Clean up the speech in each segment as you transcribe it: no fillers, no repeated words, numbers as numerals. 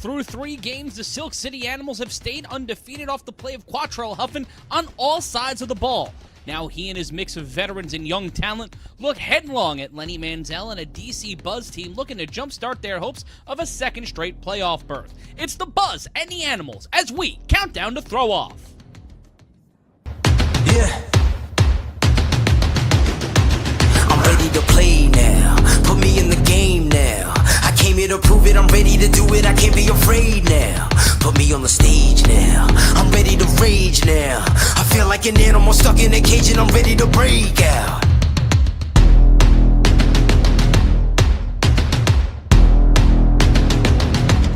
Through 3 games, the Silk City Animals have stayed undefeated off the play of Quattrell Huffin on all sides of the ball. Now he and his mix of veterans and young talent look headlong at Lenny Manziel and a DC Buzz team looking to jumpstart their hopes of a second straight playoff berth. It's the Buzz and the Animals as we count down to throw off. Yeah. I'm ready to play now. Put me in the game now. I came here to prove it. I'm ready to do it. I can't be afraid now. Put me on the stage now. I'm ready to rage now. I feel like an animal stuck in a cage and I'm ready to break out.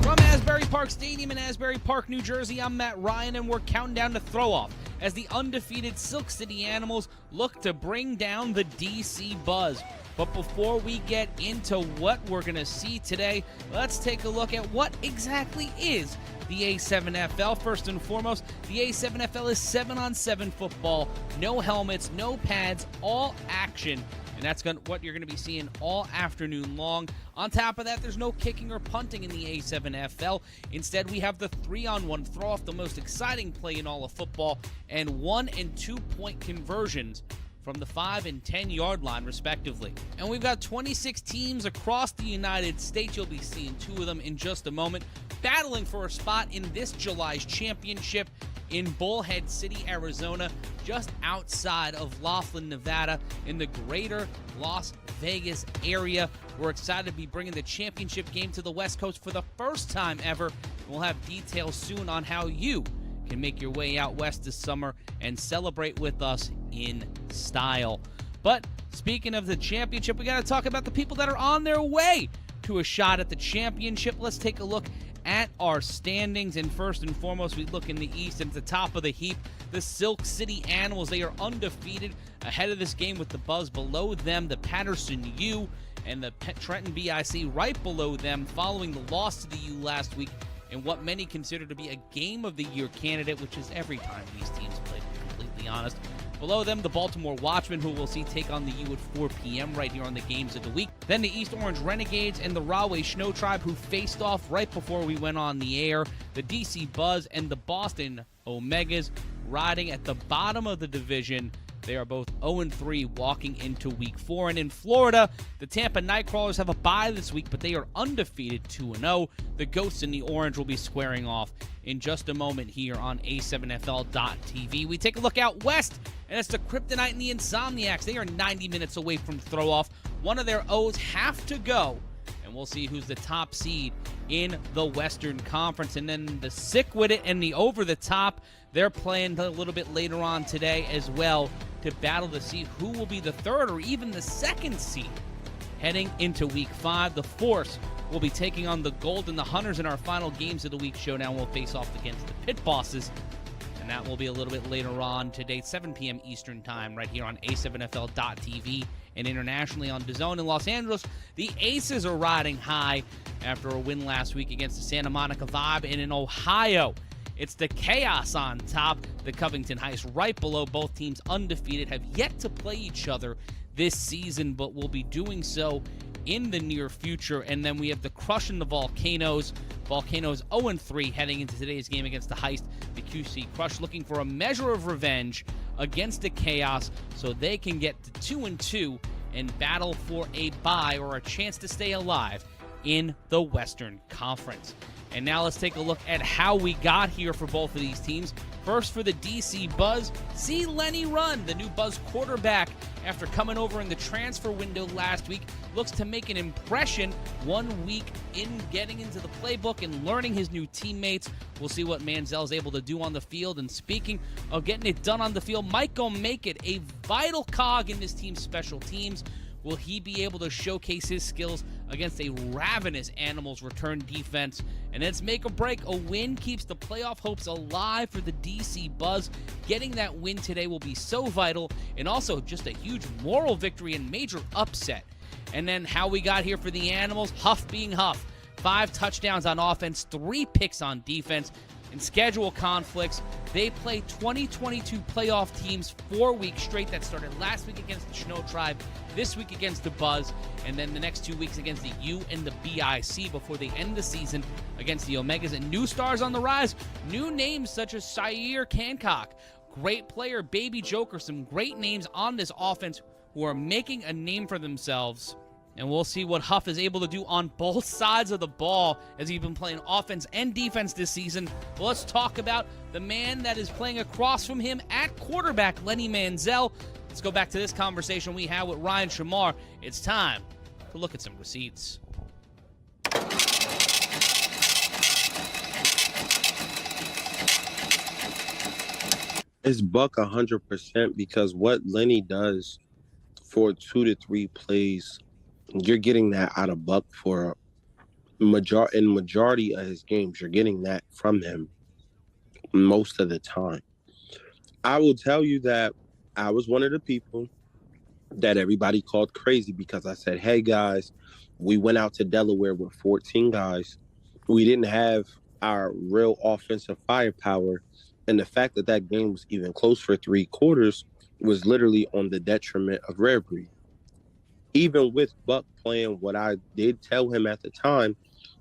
From Asbury Park Stadium in Asbury Park, New Jersey, I'm Matt Ryan, and we're counting down to throw off as the undefeated Silk City Animals look to bring down the DC Buzz. But before we get into what we're going to see today, let's take a look at what exactly is the A7FL. First and foremost, the A7FL is 7-on-7 football, no helmets, no pads, all action. And that's what you're going to be seeing all afternoon long. On top of that, there's no kicking or punting in the A7FL. Instead, we have the 3-on-1 throw-off, the most exciting play in all of football, and 1- and 2-point conversions from the 5- and 10-yard line, respectively. And we've got 26 teams across the United States. You'll be seeing 2 of them in just a moment, battling for a spot in this July's championship in Bullhead City, Arizona, just outside of Laughlin, Nevada, in the greater Las Vegas area. We're excited to be bringing the championship game to the West Coast for the first time ever. We'll have details soon on how you can make your way out west this summer and celebrate with us in style. But speaking of the championship, we got to talk about the people that are on their way to a shot at the championship. Let's take a look at our standings, and first and foremost, we look in the East, and at the top of the heap, the Silk City Animals. They are undefeated ahead of this game with the Buzz. Below them, the Patterson U and the Trenton BIC right below them, following the loss to the U last week in what many consider to be a Game of the Year candidate, which is every time these teams play, to be completely honest. Below them, the Baltimore Watchmen, who we'll see take on the U at 4 p.m. right here on the Games of the Week. Then the East Orange Renegades and the Rahway Snow Tribe, who faced off right before we went on the air. The DC Buzz and the Boston Omegas riding at the bottom of the division. They are both 0-3 walking into Week 4. And in Florida, the Tampa Nightcrawlers have a bye this week, but they are undefeated 2-0. The Ghosts in the Orange will be squaring off in just a moment here on A7FL.TV. We take a look out west, and it's the Kryptonite and the Insomniacs. They are 90 minutes away from throw-off. One of their O's have to go, and we'll see who's the top seed in the Western Conference. And then the Sick With It and the Over the Top, they're playing a little bit later on today as well to battle to see who will be the 3rd or even the 2nd seed heading into Week 5. The Force will be taking on the Gold, and the Hunters in our final Games of the Week showdown will face off against the Pit Bosses. And that will be a little bit later on today, 7 p.m. Eastern Time, right here on A7FL.TV and internationally on DAZN in Los Angeles. The Aces are riding high after a win last week against the Santa Monica Vibe, and in Ohio, it's the Chaos on top. The Covington Heist right below. Both teams undefeated, have yet to play each other this season, but will be doing so in the near future. And then we have the Crush and the Volcanoes. Volcanoes 0-3 heading into today's game against the Heist. The QC Crush looking for a measure of revenge against the Chaos so they can get to 2-2 and battle for a bye or a chance to stay alive in the Western Conference. And now let's take a look at how we got here for both of these teams. First, for the DC Buzz, see Lenny run. The new Buzz quarterback, after coming over in the transfer window last week, looks to make an impression 1 week in getting into the playbook and learning his new teammates. We'll see what Manziel's able to do on the field. And speaking of getting it done on the field, Mike gonna make it a vital cog in this team's special teams. Will he be able to showcase his skills against a ravenous Animals return defense? And it's make or break. A win keeps the playoff hopes alive for the DC Buzz. Getting that win today will be so vital, and also just a huge moral victory and major upset. And then how we got here for the Animals, Huff being Huff. 5 touchdowns on offense, 3 picks on defense. and schedule conflicts, they play 2022 playoff teams 4 weeks straight. That started last week against the Snow Tribe, this week against the Buzz, and then the next 2 weeks against the U and the BIC before they end the season against the Omegas. And new stars on the rise, new names such as Sayer Cancock, great player, Baby Joker, some great names on this offense who are making a name for themselves. And we'll see what Huff is able to do on both sides of the ball as he's been playing offense and defense this season. Well, let's talk about the man that is playing across from him at quarterback, Lenny Manziel. Let's go back to this conversation we had with Ryan Shamar. It's time to look at some receipts. It's buck 100% because what Lenny does for 2 to 3 plays, you're getting that out of Buck for majority of his games. You're getting that from him most of the time. I will tell you that I was one of the people that everybody called crazy because I said, hey, guys, we went out to Delaware with 14 guys. We didn't have our real offensive firepower. And the fact that that game was even close for 3 quarters was literally on the detriment of Rare Breed. Even with Buck playing what I did tell him at the time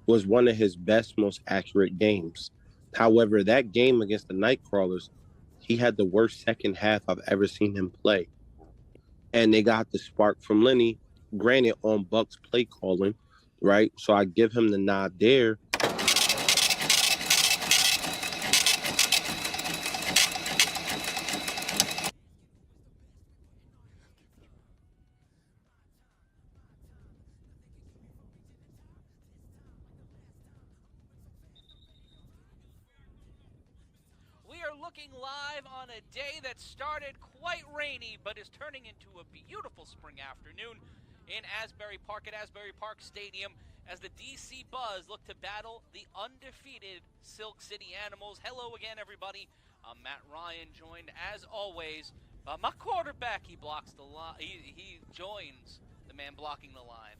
was one of his best, most accurate games. However, that game against the Nightcrawlers, he had the worst second half I've ever seen him play. And they got the spark from Lenny, granted on Buck's play calling, right? So I give him the nod there. Looking live on a day that started quite rainy but is turning into a beautiful spring afternoon in Asbury Park at Asbury Park Stadium as the DC Buzz look to battle the undefeated Silk City Animals. Hello again, everybody. I'm Matt Ryan, joined as always by my quarterback. He blocks the line. He joins the man blocking the line.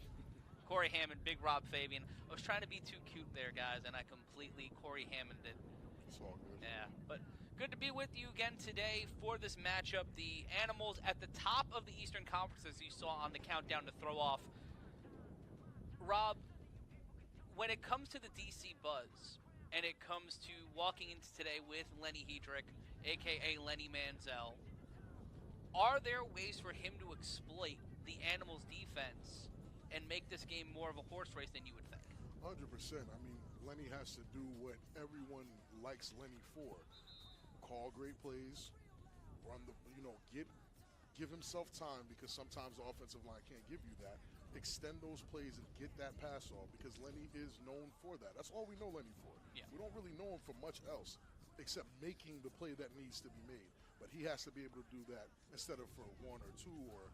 Corey Hammond, Big Rob Fabian. I was trying to be too cute there, guys, and I completely Corey Hammonded. It's all good. Yeah, but good to be with you again today for this matchup. The Animals at the top of the Eastern Conference, as you saw on the countdown to throw off. Rob, when it comes to the DC Buzz, and it comes to walking into today with Lenny Hedrick, a.k.a. Lenny Manziel, are there ways for him to exploit the Animals' defense and make this game more of a horse race than you would think? 100%. I mean, Lenny has to do what everyone likes Lenny for. Call great plays, run the, give himself time because sometimes the offensive line can't give you that. Extend those plays and get that pass off because Lenny is known for that. That's all we know Lenny for. Yeah. We don't really know him for much else except making the play that needs to be made. But he has to be able to do that instead of for 1 or 2 or,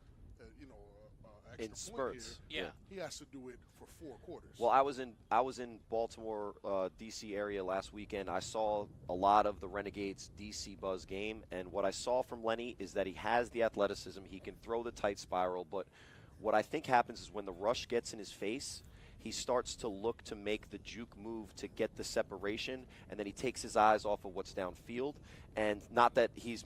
extra in spurts. Yeah. He has to do it for 4 quarters. Well, I was in Baltimore, D.C. area last weekend. I saw a lot of the Renegades D.C. Buzz game, and what I saw from Lenny is that he has the athleticism. He can throw the tight spiral, but what I think happens is when the rush gets in his face, he starts to look to make the juke move to get the separation, and then he takes his eyes off of what's downfield. And not that he's,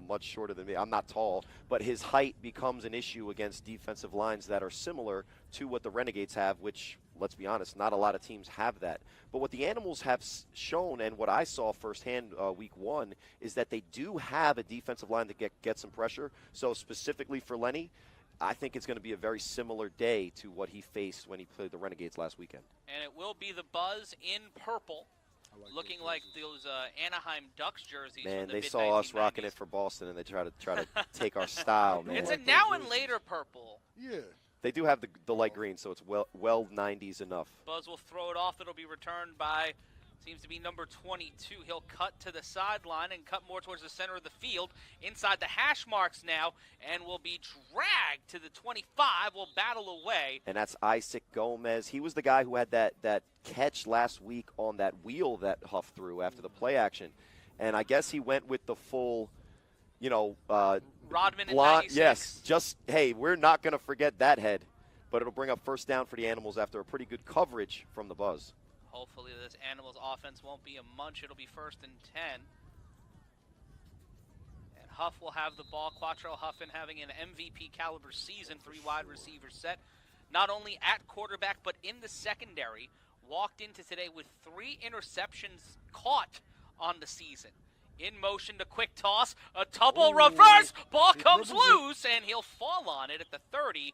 much shorter than me. I'm not tall, but his height becomes an issue against defensive lines that are similar to what the Renegades have, which, let's be honest, not a lot of teams have that. But what the Animals have shown, and what I saw firsthand week 1, is that they do have a defensive line that get some pressure. So specifically for Lenny, I think it's going to be a very similar day to what he faced when he played the Renegades last weekend. And it will be the Buzz in purple, looking like those Anaheim Ducks jerseys. Man, from the they saw us mid-1990s. rocking it for Boston, and they try to take our style, man. It's a now and later purple. Yeah. They do have the light green, so it's well 90s enough. Buzz will throw it off. It'll be returned by, seems to be number 22. He'll cut to the sideline and cut more towards the center of the field. Inside the hash marks now, and will be dragged to the 25. Will battle away. And that's Isaac Gomez. He was the guy who had that catch last week on that wheel that Huff threw after the play action. And I guess he went with the full, Rodman in blonde, 96. yes, just, hey, we're not going to forget that head. But it'll bring up first down for the Animals after a pretty good coverage from the Buzz. Hopefully this Animals offense won't be a munch. It'll be 1st and 10. And Huff will have the ball. Quattrell Huffin having an MVP caliber season, 3 wide receiver set. Not only at quarterback, but in the secondary. Walked into today with 3 interceptions caught on the season. In motion, the quick toss, a double reverse, ball comes loose, and he'll fall on it at the 30.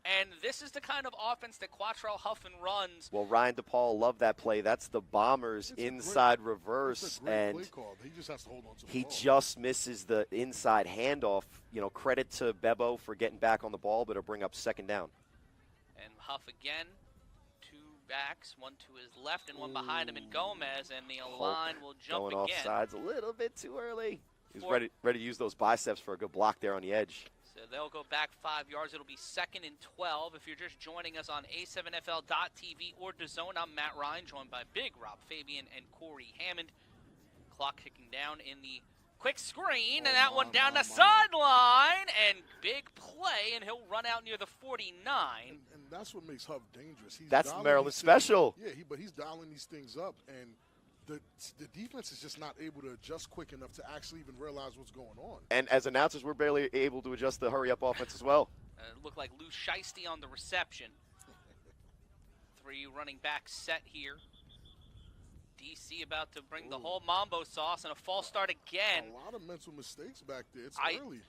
And this is the kind of offense that Quattrell Huffin runs. Well, Ryan DePaul loved that play. That's the Bombers inside reverse, and play call. He just has to hold on to the he ball. just misses the inside handoff. You know, credit to Bebo for getting back on the ball, but it'll bring up 2nd down. And Huff again, 2 backs, 1 to his left and 1 behind him in Gomez, and the line will jump Going again. off sides a little bit too early. He's ready to use those biceps for a good block there on the edge. So they'll go back 5 yards. It'll be 2nd and 12. If you're just joining us on A7FL.TV or DAZN, I'm Matt Ryan, joined by Big Rob Fabian and Corey Hammond. Clock ticking down in the quick screen, and that one down the sideline, and big play, and he'll run out near the 49. And that's what makes Huff dangerous. That's Maryland special. Yeah, but he's dialing these things up, and the defense is just not able to adjust quick enough to actually even realize what's going on. And as announcers, we're barely able to adjust the hurry-up offense as well. It looked like Lou Shiesty on the reception. 3 running back set here. DC about to bring the whole mambo sauce, and a false start again. A lot of mental mistakes back there. It's early.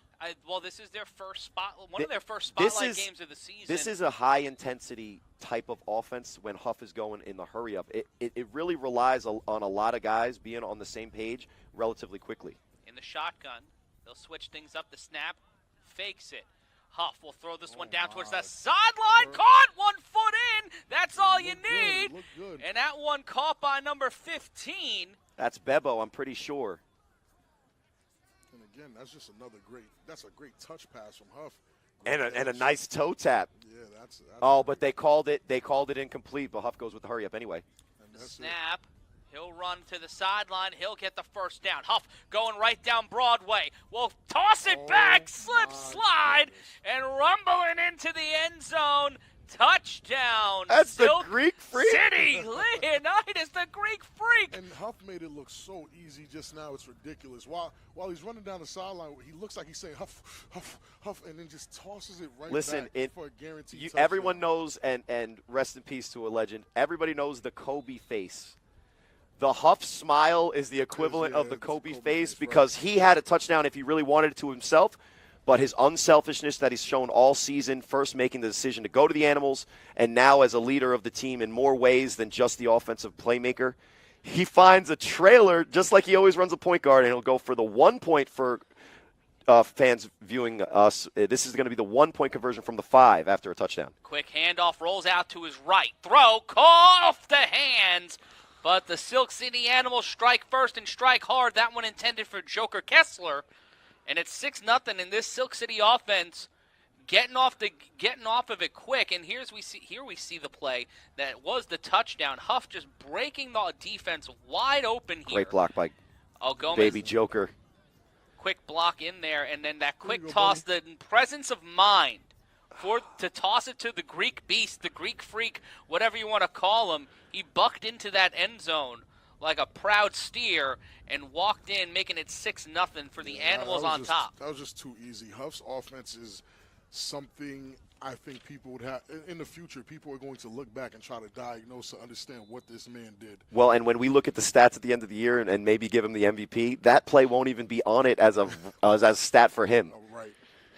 Well, this is their first one of their first spotlight games of the season. This is a high-intensity type of offense when Huff is going in the hurry-up. It really relies on a lot of guys being on the same page relatively quickly. In the shotgun, they'll switch things up. The snap, fakes it. Huff will throw this one down towards the sideline. Caught 1 foot in. That's all you need. Good. And that one caught by number 15. That's Bebo, I'm pretty sure. And again, that's just that's a great touch pass from Huff. And a nice toe tap. Yeah, that's but they called it incomplete, but Huff goes with the hurry up anyway. The snap. He'll run to the sideline. He'll get the 1st down. Huff going right down Broadway. Will toss it back, slide, and rumbling into the end zone. Touchdown. That's Silk the Greek freak. City. Leonidas, the Greek freak. And Huff made it look so easy just now. It's ridiculous. While he's running down the sideline, he looks like he's saying Huff, Huff, Huff, and then just tosses it right back for a guaranteed touchdown. Everyone knows, and rest in peace to a legend, everybody knows the Kobe face. The Huff smile is the equivalent of the Kobe face because he had a touchdown if he really wanted it to himself, but his unselfishness that he's shown all season, first making the decision to go to the Animals, and now as a leader of the team in more ways than just the offensive playmaker, he finds a trailer just like he always runs a point guard, and he'll go for the 1 point for fans viewing us. This is going to be the 1 point conversion from the 5 after a touchdown. Quick handoff, rolls out to his right. Throw, caught off the hands. But the Silk City Animals strike first and strike hard. That one intended for Joker Kessler. And it's 6-0 in this Silk City offense getting off of it quick. And here we see the play that was the touchdown. Huff just breaking the defense wide open here. Great block by Gomez. Baby Joker. Quick block in there, and then that quick toss, the presence of mind to toss it to the Greek beast, the Greek freak, whatever you want to call him. He bucked into that end zone like a proud steer and walked in, making it 6-0 for the Animals on top. That was just too easy. Huff's offense is something I think people would have in the future. People are going to look back and try to diagnose to understand what this man did. Well, and when we look at the stats at the end of the year and maybe give him the MVP, that play won't even be on it as a stat for him. Oh, right.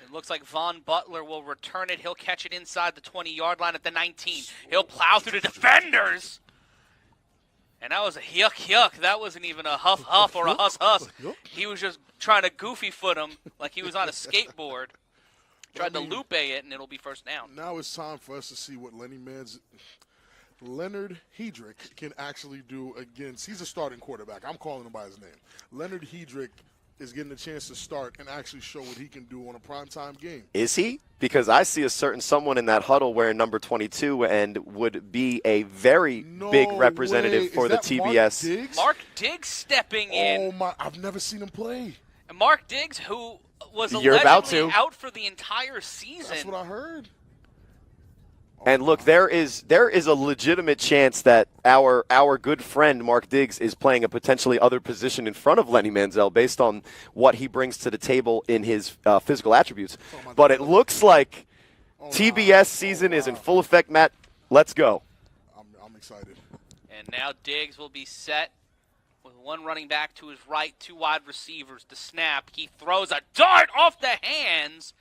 It looks like Von Butler will return it. He'll catch it inside the 20-yard line at the 19. He'll plow through the defenders. And that was a yuck. That wasn't even a huff or a huss. He was just trying to goofy foot him like he was on a skateboard. Tried to loop it, and it'll be 1st down. Now it's time for us to see what Leonard Hedrick can actually do against. He's a starting quarterback. I'm calling him by his name. Leonard Hedrick is getting a chance to start and actually show what he can do on a primetime game. Is he? Because I see a certain someone in that huddle wearing number 22 and would be a very big representative for the TBS. Mark Diggs stepping in. Oh, my. I've never seen him play. And Mark Diggs, who was You're about allegedly to. out for the entire season. That's what I heard. And look, there is a legitimate chance that our good friend Mark Diggs is playing a potentially other position in front of Lenny Manziel based on what he brings to the table in his physical attributes. But it looks like TBS season is in full effect, Matt. Let's go. I'm excited. And now Diggs will be set with one running back to his right, 2 wide receivers. The snap, he throws a dart off the hands,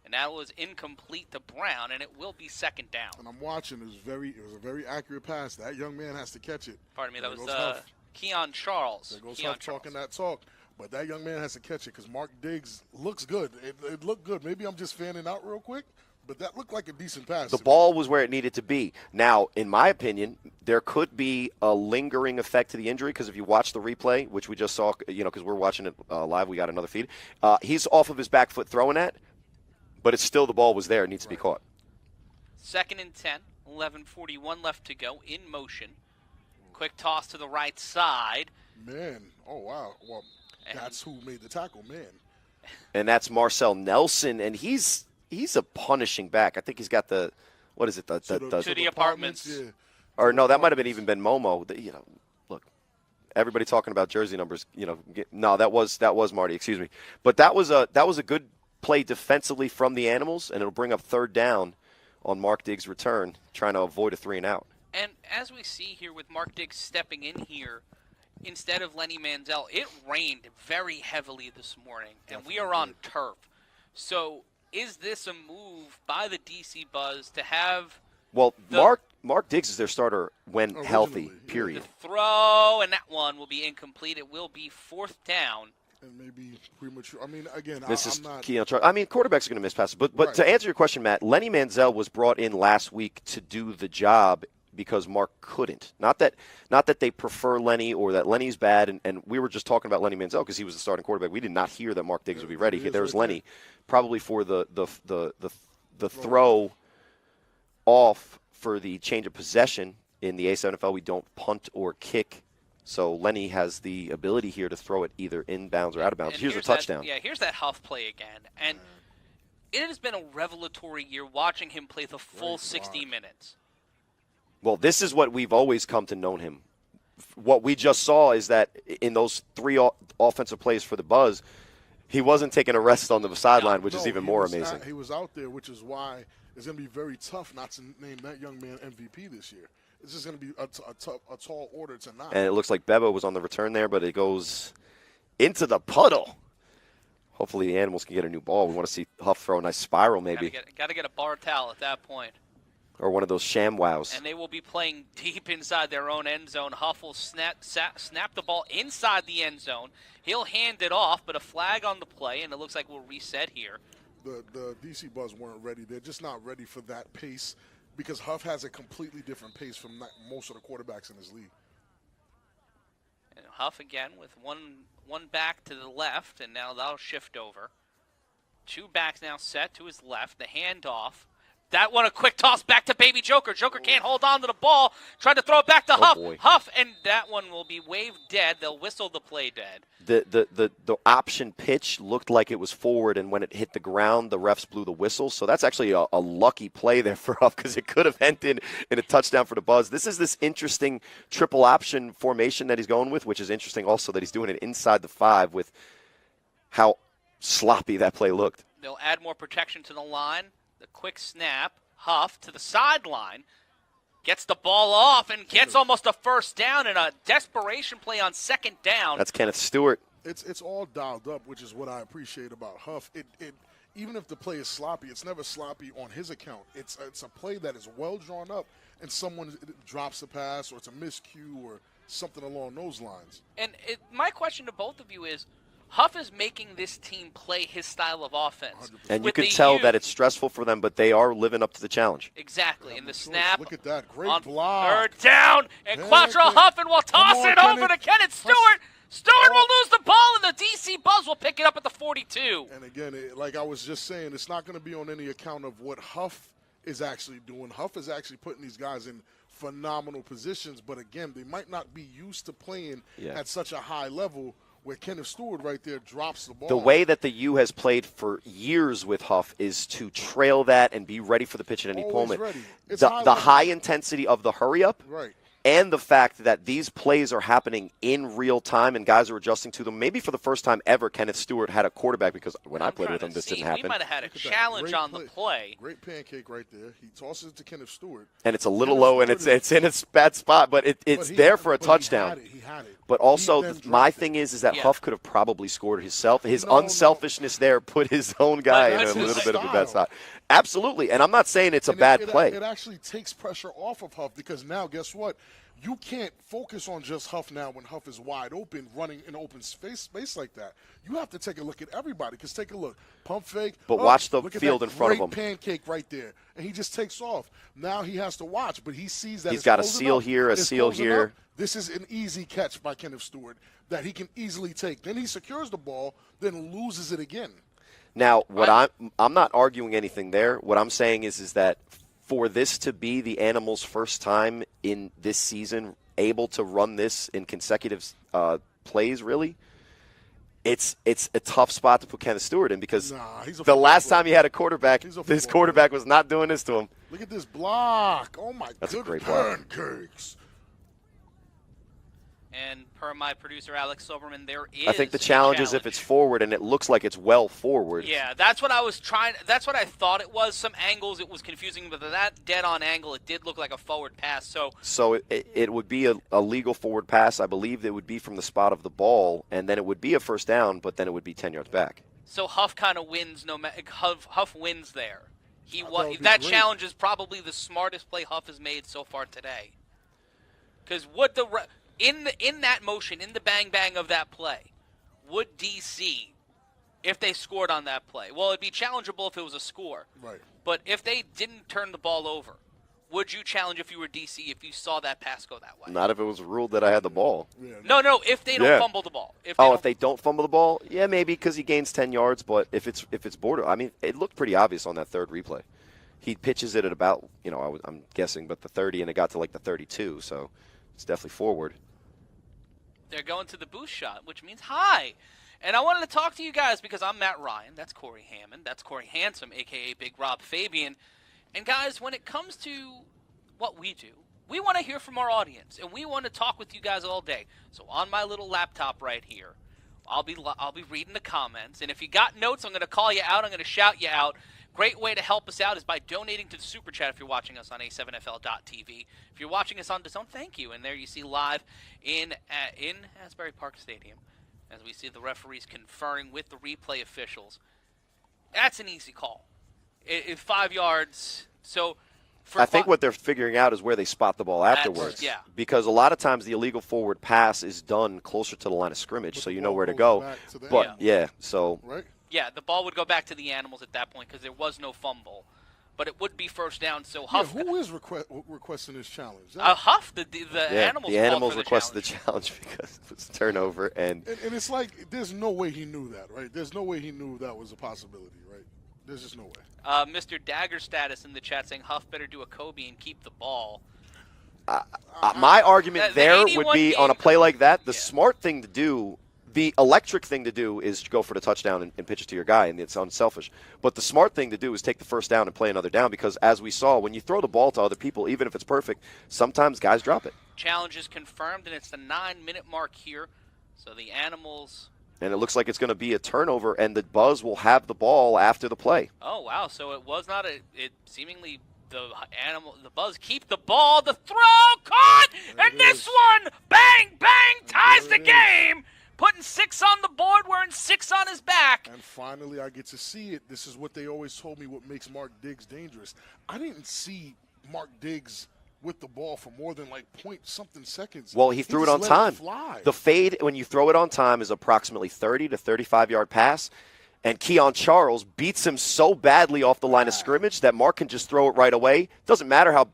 and that was incomplete to Brown, and it will be second down. And I'm watching. It was a very accurate pass. That young man has to catch it. Pardon me, that There was goes Huff. Keon Charles. There goes Keon Huff talking that talk. But that young man has to catch it because Mark Diggs looks good. It looked good. Maybe I'm just fanning out real quick, but that looked like a decent pass. The ball was where it needed to be. Now, in my opinion, there could be a lingering effect to the injury because if you watch the replay, which we just saw, because we're watching it live, we got another feed. He's off of his back foot throwing that, but it's still the ball was there. It needs to be caught. 2nd and 10, 11:41 left to go in motion. Quick toss to the right side. Man, oh, wow. Well, that's who made the tackle, man. And that's Marcel Nelson, and he's a punishing back. I think he's got the to the apartments. Yeah. Or no, that might have been even Ben Momo. Look, everybody talking about jersey numbers. No, that was Marty. Excuse me, but that was a good play defensively from the Animals, and it'll bring up 3rd down on Mark Diggs' return, trying to avoid a 3-and-out. And as we see here with Mark Diggs stepping in here instead of Lenny Manziel, it rained very heavily this morning, and we are on turf. So is this a move by the DC Buzz to have Mark Diggs is their starter when healthy, period. The throw, and that one will be incomplete. It will be 4th down. And maybe premature. I mean, again, I'm not. Keon Charles. I mean, quarterbacks are going to miss passes. But Right. To answer your question, Matt, Lenny Manziel was brought in last week to do the job because Mark couldn't. Not that they prefer Lenny or that Lenny's bad. And we were just talking about Lenny Manziel because he was the starting quarterback. We did not hear that Mark Diggs would be ready. There was Lenny, probably for the throw off for the change of possession in the A7FL. We don't punt or kick. So Lenny has the ability here to throw it either inbounds or out of bounds. Here's a touchdown. Here's that Huff play again. And it has been a revelatory year watching him play the full 60 minutes. Well, this is what we've always come to know him. What we just saw is that in those 3 offensive plays for the Buzz, he wasn't taking a rest on the sideline, which is even more amazing. He was out there, which is why it's going to be very tough not to name that young man MVP this year. It's just going to be a tall order to not. And it looks like Bebo was on the return there, but it goes into the puddle. Hopefully the Animals can get a new ball. We want to see Huff throw a nice spiral maybe. Got to get a bar towel at that point. Or one of those sham wows. And they will be playing deep inside their own end zone. Huff will snap the ball inside the end zone. He'll hand it off, but a flag on the play, and it looks like we'll reset here. The DC Buzz weren't ready. They're just not ready for that pace because Huff has a completely different pace from most of the quarterbacks in this league. And Huff again with one back to the left, and now that'll shift over. 2 backs now set to his left. The handoff. That one, a quick toss back to Baby Joker. Joker can't hold on to the ball. Trying to throw it back to Huff. Boy. Huff, and that one will be waved dead. They'll whistle the play dead. The option pitch looked like it was forward, and when it hit the ground, the refs blew the whistle. So that's actually a lucky play there for Huff because it could have ended in a touchdown for the Buzz. This is this interesting triple option formation that he's going with, which is interesting also that he's doing it inside the 5 with how sloppy that play looked. They'll add more protection to the line. The quick snap, Huff to the sideline, gets the ball off and gets almost a 1st down in a desperation play on 2nd down. That's Kenneth Stewart. It's all dialed up, which is what I appreciate about Huff. Even if the play is sloppy, it's never sloppy on his account. It's a play that is well drawn up, and someone drops a pass or it's a miscue or something along those lines. And my question to both of you is, Huff is making this team play his style of offense. 100%. And you can tell that it's stressful for them, but they are living up to the challenge. Exactly. And the snap. Look at that. Great on block. 3rd down. And Quattro Huffin will toss it over to Kenneth Stewart. Stewart will lose the ball, and the DC Buzz will pick it up at the 42. And again, like I was just saying, it's not going to be on any account of what Huff is actually doing. Huff is actually putting these guys in phenomenal positions, but again, they might not be used to playing at such a high level where Kenneth Stewart right there drops the ball. The way that the U has played for years with Huff is to trail that and be ready for the pitch at any Always moment. ready. It's The high intensity of the hurry up. Right. And the fact that these plays are happening in real time and guys are adjusting to them. Maybe for the first time ever, Kenneth Stewart had a quarterback, because when I played with him, this didn't happen. We might have had a Look at that. challenge Great on the play. Great pancake right there. He tosses it to Kenneth Stewart. And it's a little low, and it's in a bad spot, but it's there for a touchdown. He had it. But also, He then my dropped thing it. is that Huff could have probably scored himself. His No. unselfishness there put his own guy in a That's his little bit of a bad style. spot. Absolutely, and I'm not saying it's a And bad play. It actually takes pressure off of Huff, because now, guess what? You can't focus on just Huff now when Huff is wide open, running in open space like that. You have to take a look at everybody, because take a look. Pump fake. But watch the look at field that in front of great him. Pancake right there. And he just takes off. Now he has to watch, but he sees that He's it's got a closing seal up. here, a It's seal closing here. up. This is an easy catch by Kenneth Stewart that he can easily take. Then he secures the ball, then loses it again. Now, what I'm not arguing anything there. What I'm saying is that for this to be the Animals' first time in this season able to run this in consecutive plays, really, it's a tough spot to put Kenneth Stewart in, because the last time he had a quarterback, this quarterback was not doing this to him. Look at this block. Oh, my That's a goodness. great block. Pancakes. And per my producer, Alex Soberman, there is I think the challenge is if it's forward, and it looks like it's well forward. Yeah, that's what I was trying. That's what I thought it was. Some angles it was confusing, but that dead-on angle, it did look like a forward pass. So it would be a legal forward pass. I believe it would be from the spot of the ball, and then it would be a first down, but then it would be 10 yards back. So Huff kind of wins. Huff wins there. great. That challenge is probably the smartest play Huff has made so far today. Because in that motion, in the bang of that play, would DC, if they scored on that play, well, it'd be challengeable if it was a score. Right. But if they didn't turn the ball over, would you challenge if you were DC if you saw that pass go that way? Not if it was ruled that I had the ball. Yeah, No, if they don't fumble the ball. If they don't fumble the ball, yeah, maybe, because he gains 10 yards. But if it's border, I mean, it looked pretty obvious on that third replay. He pitches it at about, I'm guessing, but the 30, and it got to like the 32, so it's definitely forward. They're going to the boost shot, which means hi. And I wanted to talk to you guys because I'm Matt Ryan. That's Corey Hammond. That's Corey Handsome, a.k.a. Big Rob Fabian. And, guys, when it comes to what we do, we want to hear from our audience, and we want to talk with you guys all day. So on my little laptop right here, I'll be reading the comments. And if you got notes, I'm going to call you out. I'm going to shout you out. Great way to help us out is by donating to the Super Chat if you're watching us on A7FL.tv. If you're watching us on DAZN, thank you. And there you see live in Asbury Park Stadium as we see the referees conferring with the replay officials. That's an easy call. It's 5 yards. So I think what they're figuring out is where they spot the ball afterwards. Yeah. Because a lot of times the illegal forward pass is done closer to the line of scrimmage, so you know where to go. But, Right? Yeah, the ball would go back to the Animals at that point because there was no fumble. But it would be first down, so Huff... who is requesting this challenge? Huff, the Animals. The Animals requested the the challenge because it was a turnover. And it's like, there's no way he knew that, right? There's no way he knew that was a possibility, right? There's just no way. Mr. Dagger Status in the chat saying Huff better do a Kobe and keep the ball. My argument there would be on a play like that, the Yeah. smart thing to do, the electric thing to do is go for the touchdown and pitch it to your guy, and it's unselfish. But the smart thing to do is take the first down and play another down, because as we saw, when you throw the ball to other people, even if it's perfect, sometimes guys drop it. Challenge is confirmed, and it's the 9-minute mark here. So the Animals... And it looks like it's going to be a turnover, and the Buzz will have the ball after the play. Oh, wow. So it was not seemingly the Buzz keep the ball, the throw, caught, and this one, bang, ties the game. Putting 6 on the board, wearing 6 on his back. And finally, I get to see it. This is what they always told me what makes Mark Diggs dangerous. I didn't see Mark Diggs with the ball for more than like point-something seconds. Well, he threw it on just time. Fly. The fade, when you throw it on time, is approximately 30 to 35-yard pass. And Keon Charles beats him so badly off the line of scrimmage that Mark can just throw it right away. Doesn't matter how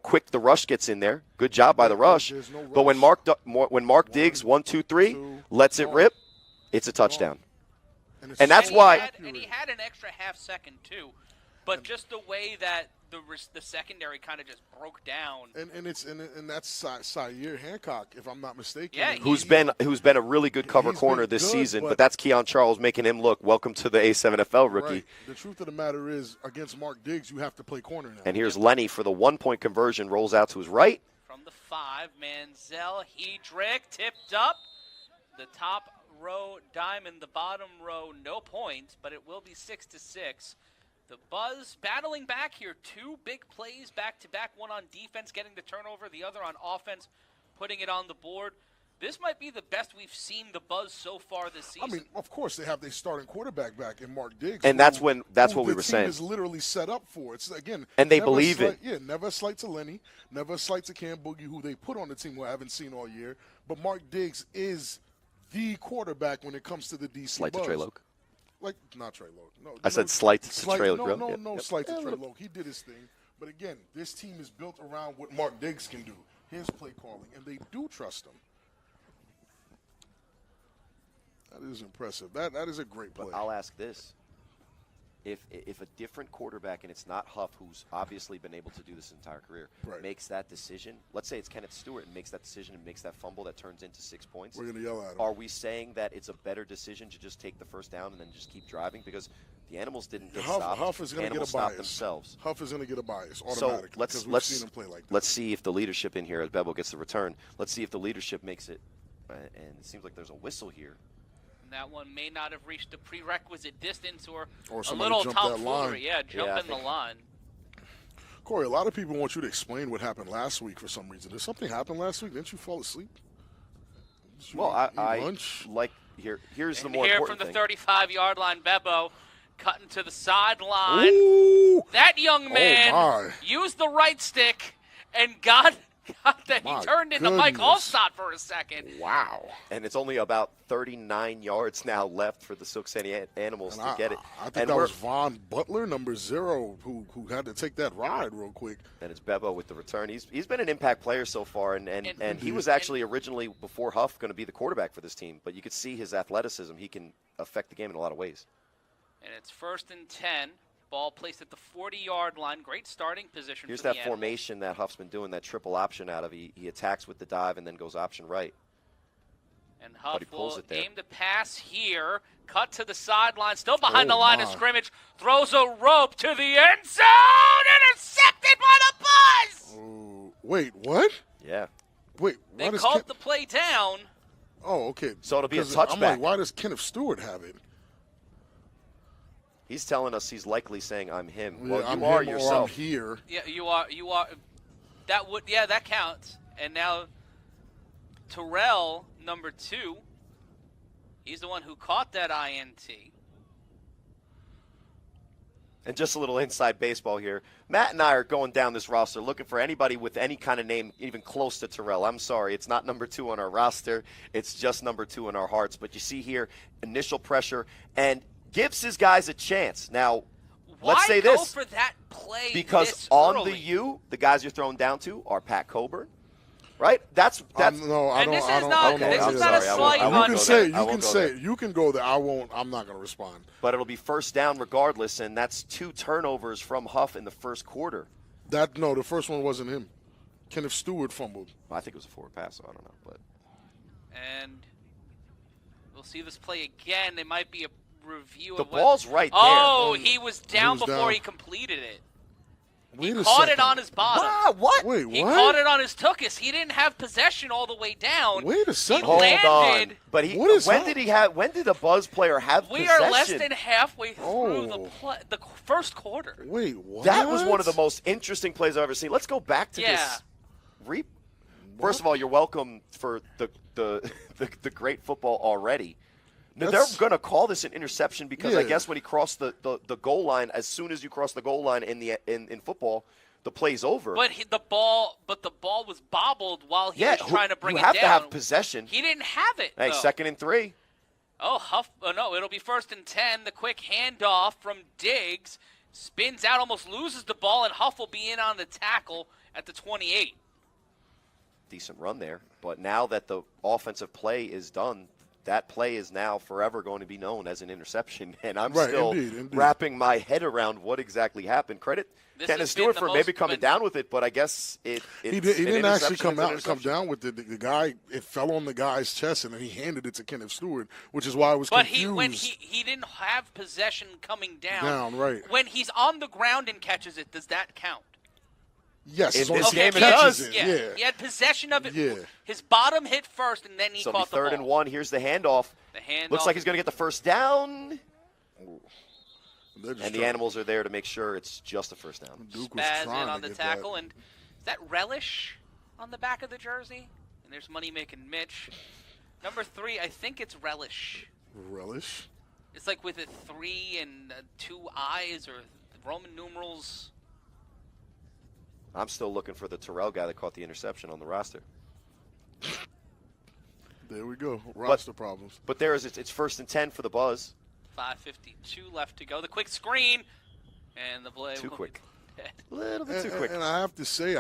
quick the rush gets in there. Good job by the rush. There's no rush. But when Mark Diggs 1, 2, 3 lets it rip, it's a touchdown. And that's why. And he had an extra half second too. but just the way that the secondary kind of just broke down. And that's Syer Hancock, if I'm not mistaken. Yeah, who's been a really good cover corner this season, but that's Keon Charles making him look. Welcome to the A7FL rookie. Right. The truth of the matter is, against Mark Diggs, you have to play corner now. And here's Lenny for the 1-point conversion, rolls out to his right. From the 5, Manziel, Hedrick tipped up. The top row diamond, the bottom row no points, but it will be 6-6. The Buzz battling back here. 2 big plays back-to-back, one on defense, getting the turnover, the other on offense, putting it on the board. This might be the best we've seen the Buzz so far this season. I mean, of course, they have their starting quarterback back in Mark Diggs. And that's what we were saying. The team is literally set up for. It's, again, and they believe it. Yeah, never a slight to Lenny, never a slight to Cam Boogie, who they put on the team who I haven't seen all year. But Mark Diggs is the quarterback when it comes to the DC Slight Buzz. to Trey Loke. Like, not Trey Loke. No, I said slight to Trey Loke. No, slight to Trey Loke. He did his thing. But again, this team is built around what Mark Diggs can do. His play calling, and they do trust him. That is impressive. That is a great play. But I'll ask this. If a different quarterback, and it's not Huff, who's obviously been able to do this entire career, makes that decision, let's say it's Kenneth Stewart and makes that decision and makes that fumble that turns into 6 points. We're going to yell at him. Are we saying that it's a better decision to just take the first down and then just keep driving? Because the Animals didn't get stopped. Huff is going to get a bias. Themselves. Huff is going to get a bias automatically. So let's we've seen him play like that. Let's see if the leadership in here, as Bebo gets the return, let's see if the leadership makes it. And it seems like there's a whistle here. That one may not have reached the prerequisite distance or a somebody little jumped that tomfoolery. line. Jumping the line. Corey, a lot of people want you to explain what happened last week for some reason. Did something happen last week? Didn't you fall asleep? Well, I lunch? like here's the more here important from the thing. 35-yard line, Bebo cutting to the sideline. Ooh. That young man used the right stick and got that. He turned into Mike Allstott for a second. Wow. And it's only about 39 yards now left for the Silk City Animals to get it. I think that was Von Butler, number 0, who had to take that ride real quick. And it's Bebo with the return. He's been an impact player so far, and he was actually originally, before Huff, going to be the quarterback for this team. But you could see his athleticism. He can affect the game in a lot of ways. And it's 1st and 10. Ball placed at the 40-yard line. Great starting position. Here's for the that formation that Huff's been doing, that triple option out of. He attacks with the dive and then goes option right. And Huff will aim the pass here. Cut to the sideline, still behind the line of scrimmage. Throws a rope to the end zone. Intercepted by the Buzz. Wait, what? Yeah. Wait, they called the play down. Oh, okay. So it'll be a touchback. I'm like, why does Kenneth Stewart have it? He's telling us he's likely saying, "I'm him." Yeah, well, I'm you are him yourself. Or I'm here. Yeah, you are. You are. That would. Yeah, that counts. And now, Terrell, number 2. He's the one who caught that INT. And just a little inside baseball here. Matt and I are going down this roster looking for anybody with any kind of name even close to Terrell. I'm sorry, it's not number 2 on our roster. It's just number 2 in our hearts. But you see here, initial pressure, and gives his guys a chance. Now, let's say this. Why go for that play because this on early? the U, the guys you're throwing down to are Pat Coburn, right? That's no, I don't. This I is don't. not. I don't This know. is not a slight. You can say. You can say. There. You can go there. I won't. I'm not going to respond. But it'll be first down regardless, and that's 2 turnovers from Huff in the first quarter. No, the first one wasn't him. Kenneth Stewart fumbled. Well, I think it was a forward pass, so I don't know. But And we'll see this play again. It might be a review. The ball's right there. Oh, he was down before down. he completed it. He caught it on his bottom. What? Wait, what? He caught it on his tuchus. He didn't have possession all the way down. Wait a second. He Hold landed. on. But when did a Buzz player have We possession? are less than halfway through the first quarter. Wait, what? That was one of the most interesting plays I've ever seen. Let's go back to Yeah. this. First of all, you're welcome for the great football already. No, they're going to call this an interception because I guess when he crossed the goal line, as soon as you cross the goal line in football, the play's over. But the ball was bobbled while he was trying to bring it down. You have to have possession. He didn't have it. Hey, though. 2nd and 3. Oh, Huff. Oh, no, it'll be 1st and 10. The quick handoff from Diggs spins out, almost loses the ball, and Huff will be in on the tackle at the 28. Decent run there. But now that the offensive play is done, that play is now forever going to be known as an interception, and I'm Right, still indeed. wrapping my head around what exactly happened. Credit This Kenneth has been Stewart the for most- maybe coming down with it, but I guess He an didn't actually interception come is an come interception. down with it. The guy, it fell on the guy's chest, and then he handed it to Kenneth Stewart, which is why I was But confused. when he didn't have possession coming down. Right. When he's on the ground and catches it, does that count? Yes, In as long this as he game it catches does. it. Yeah. He had possession of it. Yeah. His bottom hit first, and then he So caught the third ball. and 1. Here's the handoff. The handoff. Looks like he's going to get the first down, They're just and the trying- animals are there to make sure it's just a first down. Duke was Spaz trying in on to the get that. tackle, and is that Relish on the back of the jersey? And there's Money Making Mitch. Number 3, I think it's Relish. Relish. It's like with a 3 and 2 eyes or Roman numerals. I'm still looking for the Terrell guy that caught the interception on the roster. There we go. Roster problems. But there is it's first and 10 for the Buzz. 5:52 left to go. The quick screen, and the play. Too will quick. be dead. A little bit too quick. And I have to say,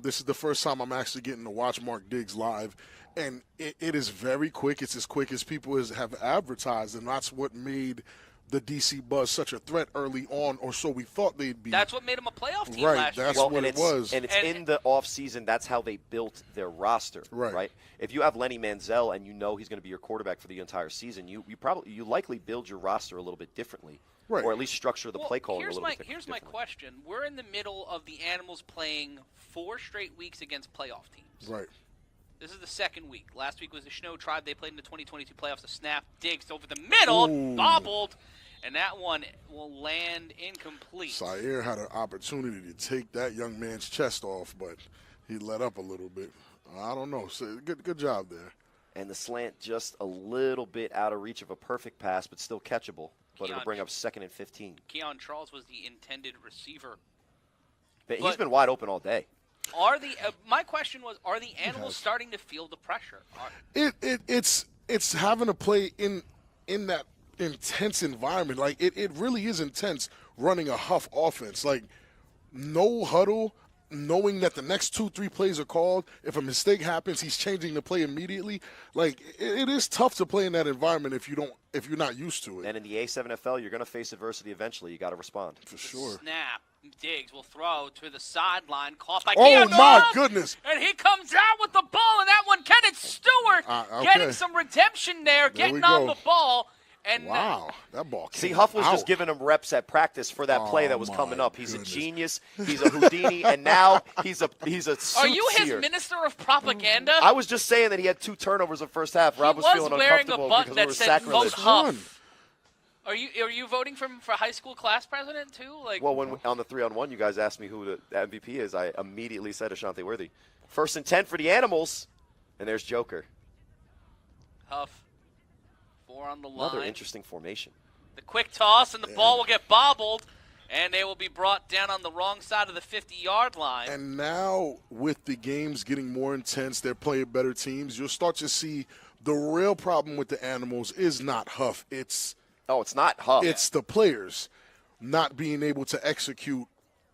this is the first time I'm actually getting to watch Mark Diggs live, and it is very quick. It's as quick as people have advertised, and that's what made the DC Buzz such a threat early on, or so we thought they'd be. That's what made him a playoff team Right, last that's year. what and it it's, was. And it's And- in the offseason, that's how they built their roster. Right. If you have Lenny Manziel and you know he's going to be your quarterback for the entire season, you likely build your roster a little bit differently. Right. Or at least structure the Well, play calling a here's little my bit here's my differently. question. We're in the middle of the Animals playing 4 straight weeks against playoff teams. Right. This is the second week. Last week was the Snow Tribe. They played in the 2022 playoffs. The snap, Diggs over the middle, Ooh. bobbled, and that one will land incomplete. Sayer had an opportunity to take that young man's chest off, but he let up a little bit. I don't know. So good job there. And the slant just a little bit out of reach of a perfect pass, but still catchable. But it'll Keon- bring up 2nd and 15. Keon Charles was the intended receiver. He's But- been wide open all day. Are the my question was, are the Animals starting to feel the pressure? It's having to play in that intense environment. Like it really is intense running a Huff offense. Like no huddle, knowing that the next 2-3 plays are called. If a mistake happens, he's changing the play immediately. Like it is tough to play in that environment if you're not used to it. And in the A7FL, you're going to face adversity eventually. You got to respond. For sure. Snap. Diggs will throw to the sideline, caught by Oh, Keon my Charles, goodness. And he comes out with the ball, and that one, Kenneth Stewart, Okay. getting some redemption there, There we getting on go. the ball. And Wow, that ball came See, Huff was out. just giving him reps at practice for that play Oh, that was my coming up. He's goodness. a genius. He's a Houdini, and now he's a are you his seer. minister of propaganda? I was just saying that he had 2 turnovers in the first half. Rob was was feeling wearing a uncomfortable button because that it was said sacrilege. vote Huff. One. Are you voting for high school class president too? Like, Well, when on the 3-on-1, you guys asked me who the MVP is. I immediately said Ashanti Worthy. 1st and 10 for the Animals, and there's Joker. Huff, 4 on the line. Another interesting formation. The quick toss, and the ball will get bobbled, and they will be brought down on the wrong side of the 50-yard line. And now, with the games getting more intense, they're playing better teams. You'll start to see the real problem with the Animals is not Huff. It's not Huff. It's the players not being able to execute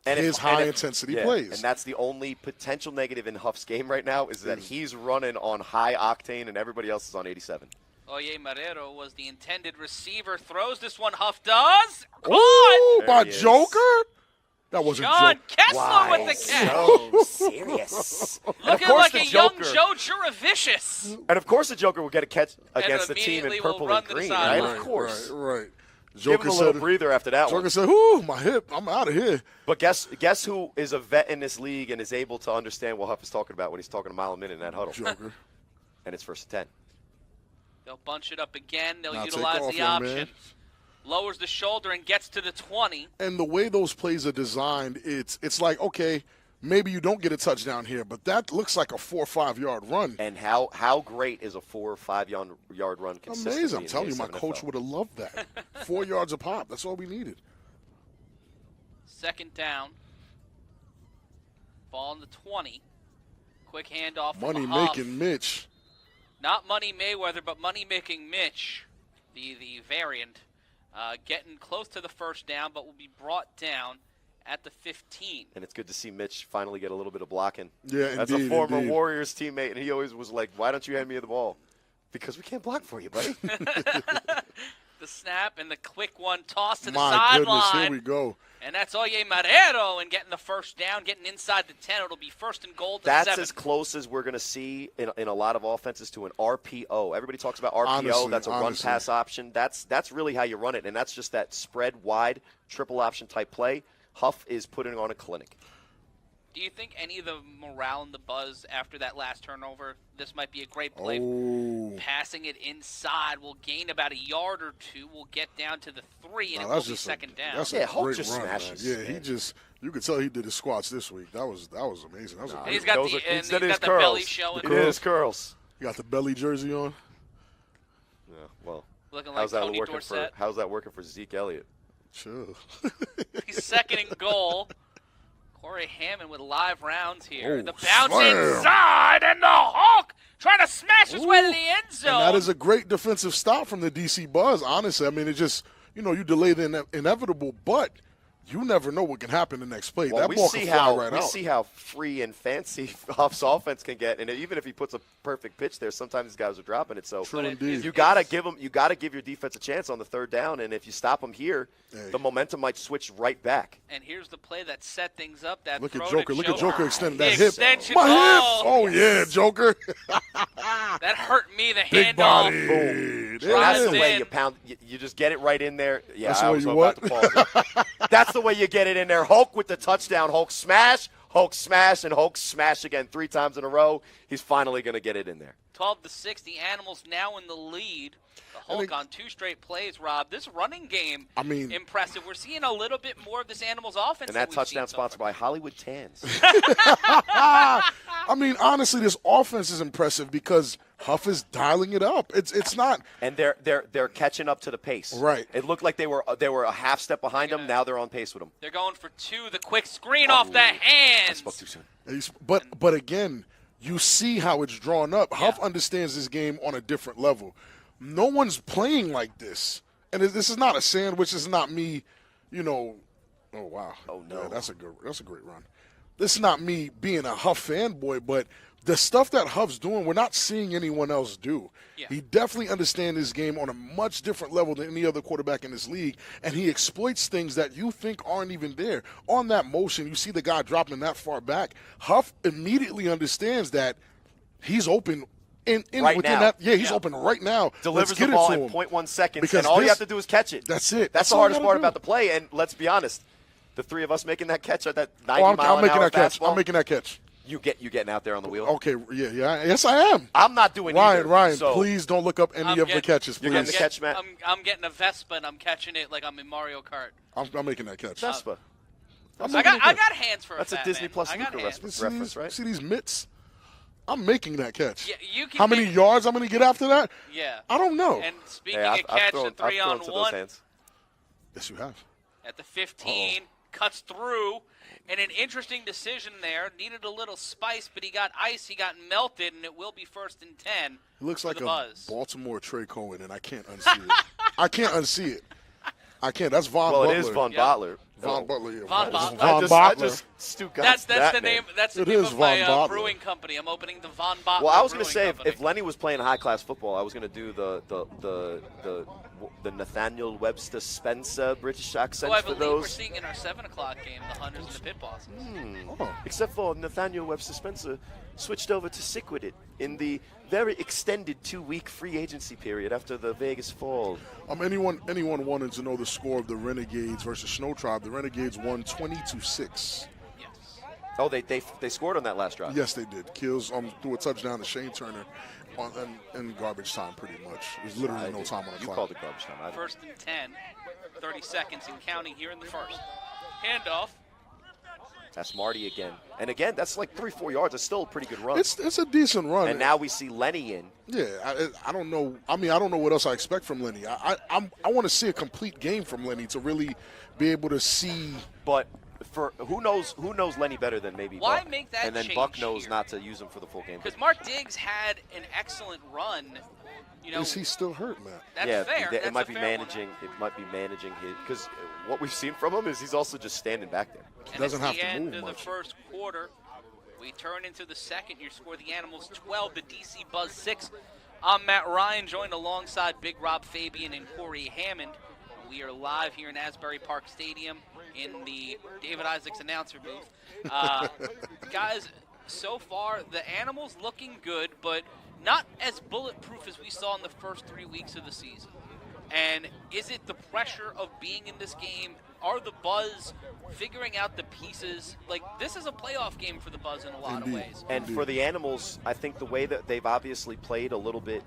And his if- high-intensity yeah, plays. And that's the only potential negative in Huff's game right now is that he's running on high octane and everybody else is on 87. Oye Marrero was the intended receiver. Throws this one. Huff does. Ooh, There by he is. Joker? That wasn't John Joker. Kessler with the catch. So serious. And of Looking course like the a young Joker- Joe Juravicious. And of course the Joker will get a catch against the team in immediately will purple run and to the green, sideline. right? Of course. Right. Give Joker him a little said, breather after that one. Joker said, "Ooh, my hip. I'm out of here." But guess who is a vet in this league and is able to understand what Huff is talking about when he's talking a mile a minute in that huddle? Joker. And it's 1st and 10. They'll bunch it up again. They'll Now take utilize off, the young option. man. Lowers the shoulder and gets to the 20. And the way those plays are designed, it's like, okay, maybe you don't get a touchdown here, but that looks like a 4 or 5 yard run. And how great is a 4 or 5 yard run consistently? Amazing. I'm in telling the you, my A7FL? coach would have loved that. 4 yards a pop. That's all we needed. 2nd down. Ball on the 20. Quick handoff from Money Huff. making Mitch. Not Money Mayweather, but Money Making Mitch, the variant, getting close to the 1st down, but will be brought down at the 15. And it's good to see Mitch finally get a little bit of blocking. Yeah, As indeed, a former indeed. Warriors teammate, and he always was like, "Why don't you hand me the ball?" Because we can't block for you, buddy. The snap and the quick one toss to the My goodness, sideline. here we go. And that's Oye Marrero and getting the first down, getting inside the 10. It'll be first and goal to That's 7. as close as we're going to see in a lot of offenses to an RPO. Everybody talks about RPO. Honestly, that's a run-pass option. That's really how you run it, and that's just that spread wide, triple option type play. Huff is putting on a clinic. Do you think any of the morale and the buzz after that last turnover, this might be a great play? Passing it inside will gain about a yard or two. We'll get down to the 3, and it will be second down. That's Yeah, a Hulk great just run, smashes, man. Yeah, man. You could tell he did his squats this week. That was amazing. That was a And great he's got run. he's got the belly showing. It is curls. You got the belly jersey on. Yeah, well, Looking like Tony Dorsett. How's that working for Zeke Elliott? Chill. He's second and goal. Corey Hammond with live rounds here. Oh, The bounce slam. inside, and the Hulk trying to smash his way to the end zone. And that is a great defensive stop from the DC Buzz, honestly. I mean, it just, you delay the inevitable, but you never know what can happen the next play. Well, that ball can fly right we out. see how free and fancy Huff's offense can get, and even if he puts a perfect pitch there, sometimes these guys are dropping it. So True indeed. you gotta give your defense a chance on the third down, and if you stop them here, Hey. the momentum might switch right back. And here's the play that set things up. That Look at throw Joker. to Look at Joker extending The that hip. extension. My hip. Oh, Oh, yeah, Joker. that hurt me. The Big handoff. body. And There that's it the is. way you pound. You just get it right in there. Yeah, That's the I way was you about what? to pause it. That's the way you get it in there. Hulk with the touchdown. Hulk smash, and Hulk smash again 3 times in a row. He's finally going to get it in there. 12-6. The Animals now in the lead. The Hulk on 2 straight plays, Rob. This running game, impressive. We're seeing a little bit more of this Animals offense. And that touchdown sponsored by Hollywood Tans. I mean, honestly, this offense is impressive because Huff is dialing it up. It's not. And they're catching up to the pace. Right. It looked like they were a half step behind them. Now they're on pace with them. They're going for 2. The quick screen off the hands. I spoke too soon. But again, you see how it's drawn up. Huff understands this game on a different level. No one's playing like this. And this is not a sandwich. This is not me, Oh, wow. Oh, no. Yeah, that's a great run. This is not me being a Huff fanboy, but the stuff that Huff's doing, we're not seeing anyone else do. Yeah. He definitely understands this game on a much different level than any other quarterback in this league, and he exploits things that you think aren't even there. On that motion, you see the guy dropping that far back. Huff immediately understands that he's open Right within now. that. Yeah, he's open right now. Delivers Let's get the ball it to in him. 0.1 seconds, Because and all you this- have to do is catch it. That's it. That's the all hardest you part gotta about do. the play, and let's be honest, the 3 of us making that catch at that 90 I'm mile an making hour that catch. fastball, I'm making that catch. you getting out there on the wheel. Okay, yeah. Yes, I am. I'm not doing either. Ryan, so please don't look up any of the catches, You're please. getting the catch, Matt? I'm getting a Vespa and I'm catching it like I'm in Mario Kart. I'm making that catch. Vespa. I got hands for That's a a fat Disney man. Plus I got Luca hands. reference, right? See these mitts? I'm making that catch. Yeah, you can How many make- yards I'm going to get after that? Yeah. I don't know. And speaking Yeah, of catch, the I've thrown 3-on-1 to those hands. Yes, you have. at the 15, cuts through, and an interesting decision there. Needed a little spice, but he got ice, he got melted, and it will be first and 10. It looks like the a Buzz. Baltimore Trey Cohen, and I can't unsee it. I can't unsee it. I can't. That's Von Well, Butler. it is Von Yeah. Butler. Von Butler. Yeah. Von Butler. Von I Butler. just Stu got That's that the name. name. That's the It name is of my Von Butler. brewing company. I'm opening the Von Butler. Well, I was going to Brewing say Company. if Lenny was playing high class football, I was going to do the Nathaniel Webster Spencer British accent I for believe we're those. seeing in our 7 o'clock game the Hunters and the Pit Bosses. Oh. Except for Nathaniel Webster Spencer switched over to stick with it in the very extended 2-week free agency period after the Vegas fall. Anyone wanted to know the score of the Renegades versus Snow Tribe? The Renegades won 20-6. Yes. Oh, they scored on that last drive. Yes, they did. Kills threw a touchdown to Shane Turner in garbage time, pretty much. There's literally no time on the You clock. called it garbage time. I didn't. First and 10, 30 seconds and counting here in the first. Handoff. That's Marty again. And again, that's like 3-4 yards. It's still a pretty good run. It's a decent run. And now we see Lenny in. Yeah, I don't know. I mean, I don't know what else I expect from Lenny. I want to see a complete game from Lenny to really be able to see. But for who knows Lenny better than maybe Why Buck. make that And then change Buck knows here? not to use him for the full game. Because Mark Diggs had an excellent run. You know, Is he still hurt, Matt? that's yeah, fair. it That's might a be fair one. managing. It might be managing his because what we've seen from him is he's also just standing back there. And Doesn't it's have the to end move of the much. first quarter. We turn into the second. You score the Animals 12, the DC Buzz 6. I'm Matt Ryan, joined alongside Big Rob Fabian and Corey Hammond. We are live here in Asbury Park Stadium in the David Isaacs announcer booth. Guys, so far the Animals looking good, but not as bulletproof as we saw in the first 3 weeks of the season. And is it the pressure of being in this game? Are the Buzz figuring out the pieces? Like, this is a playoff game for the Buzz in a lot of ways. And for the Animals, I think the way that they've obviously played a little bit,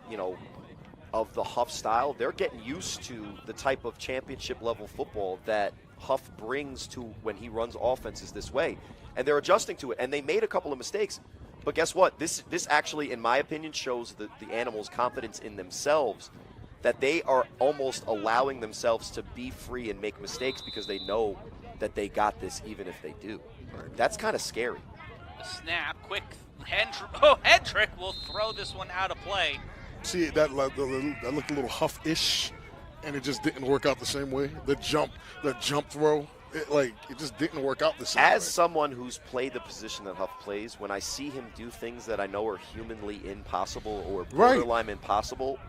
of the Huff style, they're getting used to the type of championship level football that Huff brings to when he runs offenses this way. And they're adjusting to it. And they made a couple of mistakes. But guess what? This actually, in my opinion, shows the Animals' confidence in themselves, that they are almost allowing themselves to be free and make mistakes because they know that they got this even if they do. That's kind of scary. The snap, quick, Hendrick will throw this one out of play. See, that looked a little Huff-ish, and it just didn't work out the same way. The jump throw, it just didn't work out the same way. As someone who's played the position that Huff plays, when I see him do things that I know are humanly impossible or borderline impossible,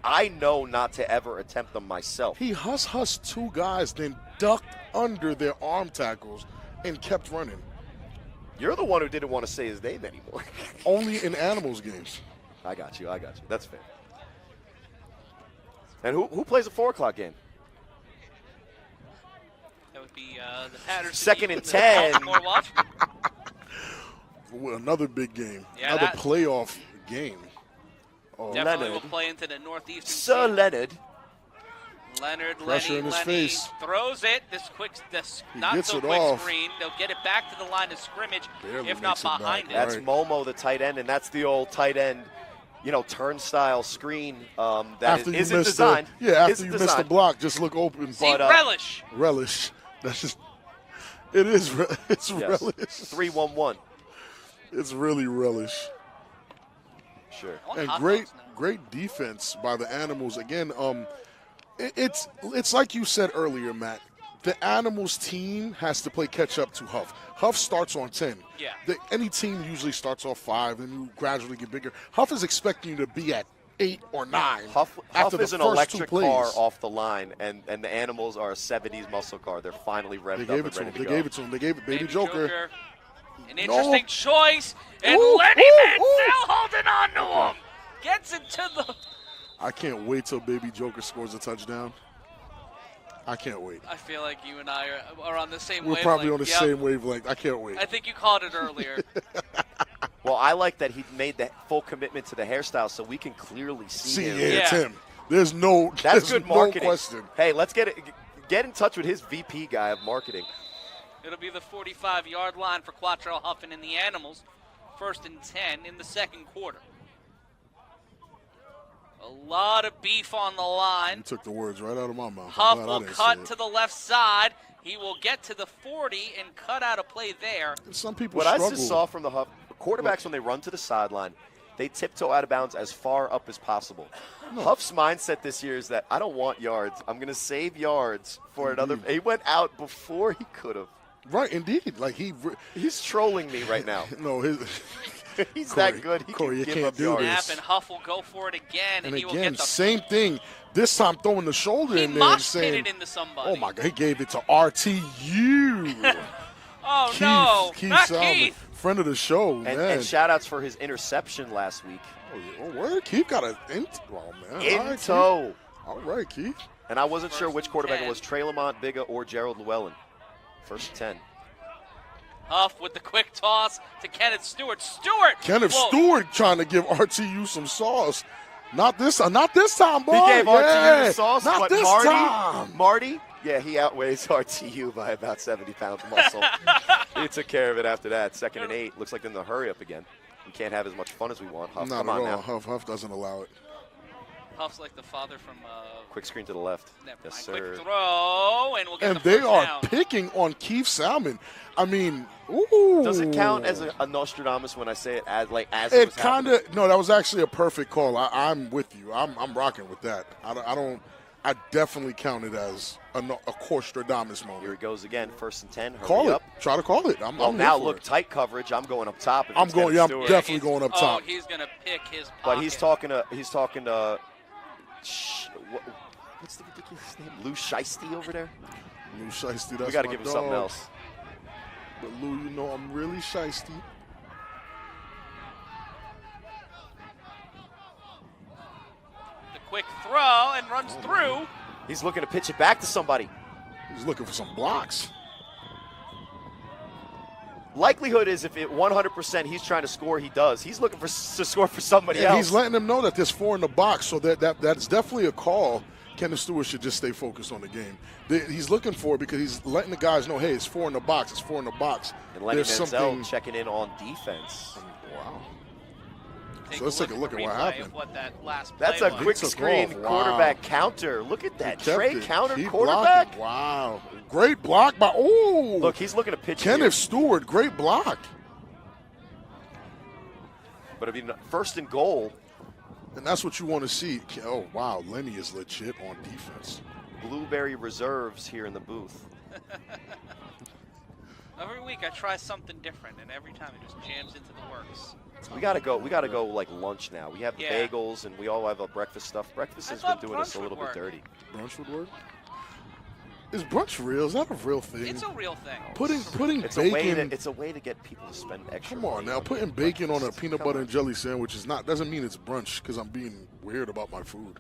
I know not to ever attempt them myself. He hussed two guys, then ducked under their arm tackles and kept running. You're the one who didn't want to say his name anymore. Only in Animals games. I got you. That's fair. And who plays a 4 o'clock game? That would be the Patterson. Second and 10. Baltimore watch. Another big game. Yeah, another playoff game. Definitely Leonard. will play into the Northeastern. Sir Leonard. Pressure in his face. Throws it. Not so quick screen. They'll get it back to the line of scrimmage, Barely if not makes it back. behind it. That's Momo, the tight end, and that's the old tight end, turnstile screen that isn't designed. After you miss the block, just look open. See, relish. Relish. That's just. It is. It's relish. 3-1-1. It's really relish. Sure. And great defense by the Animals. Again, it's like you said earlier, Matt. The Animals team has to play catch up to Huff. Huff starts on 10. Yeah. Any team usually starts off 5, and you gradually get bigger. Huff is expecting you to be at 8 or 9. Huff is an electric car car off the line, and the Animals are a 70s muscle car. They're finally revved up and ready to go. They gave it to him. They gave it Baby Joker. An interesting choice, and Ooh, Lenny ooh, Manziel holding on to him. Gets it to the... I can't wait till Baby Joker scores a touchdown. I can't wait. I feel like you and I are on the same We're wavelength. probably on the same wavelength. I can't wait. I think you called it earlier. Well, I like that he made the full commitment to the hairstyle so we can clearly see him. It's him. There's That's good marketing. No question. Hey, let's get in touch with his VP guy of marketing. It'll be the 45-yard line for Quattro Huffin and the Animals. 1st and 10 in the second quarter. A lot of beef on the line. You took the words right out of my mouth. Huff will cut to the left side. He will get to the 40 and cut out a play there. Some people What struggle. I just saw from the Huff, quarterbacks when they run to the sideline, they tiptoe out of bounds as far up as possible. Huff's mindset this year is that I don't want yards. I'm going to save yards for another. He went out before he could have. Right, indeed. He's trolling me right now. No, he's Corey, that good. He Corey, can give up do yards. Snap, and Huff will go for it again, and he will again, get the same thing. This time throwing the shoulder he in there and mosh saying, pitted into somebody. "Oh my God!" He gave it to RTU. Oh Keith, no, Keith not Salmon, Keith. friend of the show, man. And shout outs for his interception last week. Oh, word, Keith got an man. In tow. All right, Keith. And I wasn't sure which quarterback 10. it was, Trey Lamont, Biga, or Gerald Llewellyn. 1st and 10. Huff with the quick toss to Kenneth Stewart. Kenneth Stewart trying to give RTU some sauce. Not this time, boy. He gave RTU the sauce. Not What, this time. Marty? Yeah, he outweighs RTU by about 70 pounds muscle. He took care of it after that. 2nd and 8. Looks like they're in the hurry up again. We can't have as much fun as we want. Huff, Not come at on all. now. Huff doesn't allow it. Huff's like the father from. Quick screen to the left. Never Yes, mind. sir. Quick throw, and we'll get And the they first are down. picking on Keith Salmon. I mean, ooh. Does it count as a Nostradamus when I say it as it It was kind happening? of no. That was actually a perfect call. I'm with you. I'm rocking with that. I I definitely count it as a Corstradamus moment. Here it goes again, 1st and 10. Hurry Call up. it. Try to call it. I'm Well, here now for look, it. tight coverage. I'm going up top. I'm definitely going up top. Oh, he's going to pick his pocket. But he's talking to what's the ridiculous name? Lou Shiesty over there? Lou Shiesty, that's We got to my give him dog. something else. But Lou, you know I'm really shiesty. The quick throw and runs through. He's looking to pitch it back to somebody. He's looking for some blocks. Likelihood is if it 100% he's trying to score, he does. He's looking to score for somebody And else. he's letting them know that there's 4 in the box, so that's definitely a call. Kenneth Stewart should just stay focused on the game. He's looking for it because he's letting the guys know, hey, it's 4 in the box. It's 4 in the box. And Lenny There's Manziel something. checking in on defense. Wow. Take So let's take a look at what replay happened. of what that last That's play a was. quick took screen off. Wow. quarterback counter. Look at that. He kept Trey it. counter Keep quarterback. blocking. Wow. Great block by, oh. Look, he's looking to pitch Kenneth here. Stewart, great block. But I mean, 1st and goal. And that's what you want to see. Oh, wow. Lenny is legit on defense. Blueberry reserves here in the booth. Every week I try something different, and every time it just jams into the works. We gotta go like lunch now. We have the Yeah. bagels and we all have a breakfast stuff. Breakfast I has been thought doing us a brunch little would bit work. dirty. Brunch would work? Is brunch real? Is that a real thing? It's a real thing. Putting It's bacon. a way to get people to spend extra. Come on money now, putting bacon on a breakfast. peanut Come butter on. and jelly sandwich is not doesn't mean it's brunch because I'm being weird about my food.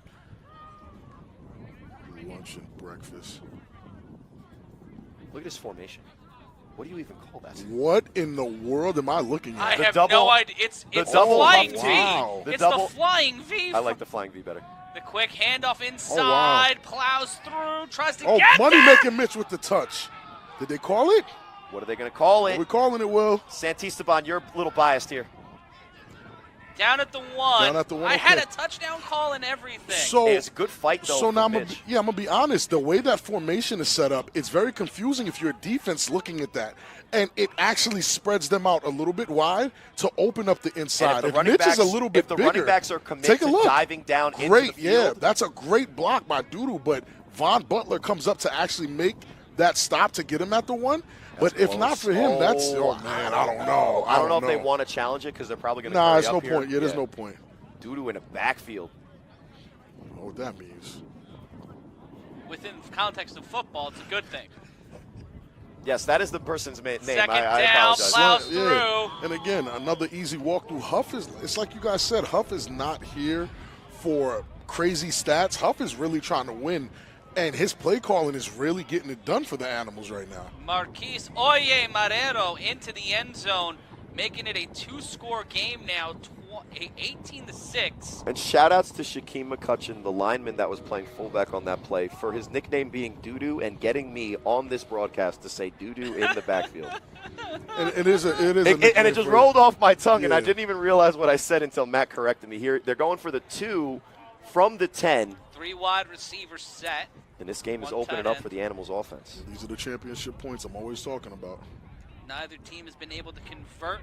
Lunch and breakfast. Look at his formation. What do you even call that? What in the world am I looking I at? have double- no idea. It's the the double flying huff V. Wow. The It's double- the flying V. I like the flying V better. The quick handoff wow. inside, plows through, tries to Oh, get money there! making Mitch with the touch. Did they call it? What are they going to call Are it? we calling it, Will? Santisteban, you're a little biased here. Down at the 1. Down at the 1, I had okay. a touchdown call and everything. So, Hey, it's a good fight, though. so now I'm from gonna, Mitch. I'm gonna be honest. The way that formation is set up, it's very confusing if you're a defense looking at that, and it actually spreads them out a little bit wide to open up the And inside. if If the running Mitch backs, is a little bit if the bigger, running backs are committed take a to look. diving down into Great, the yeah, field, that's a great block by Doodoo. But Von Butler comes up to actually make that stop to get him at the 1. But if close. not for him, that's man, I don't know. I don't know if they want to challenge it because they're probably going to. Nah, hurry there's up no here. point. Yeah, there's no point. Doodoo in a backfield. I don't know what that means. Within the context of football, it's a good thing. Yes, that is the person's name. Second I down, apologize. plows Yeah. through. And again, another easy walkthrough. Huff is, it's like you guys said, Huff is not here for crazy stats. Huff is really trying to win, and his play calling is really getting it done for the Animals right now. Marquise Oye Marrero into the end zone, making it a 2-score game now, 18-6. And shout outs to Shaquem McCutcheon, the lineman that was playing fullback on that play, for his nickname being Doodoo and getting me on this broadcast to say Doodoo in the backfield. And it is a And nickname it just for- rolled off my tongue, and I Yeah. didn't even realize what I said until Matt corrected me. Here, they're going for the 2 from the 10, 3 wide receivers set. and this game is One opening tight up end. for the Animals offense. These are the championship points I'm always talking about. Neither team has been able to convert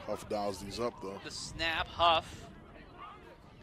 Huff dials these up though. the snap. Huff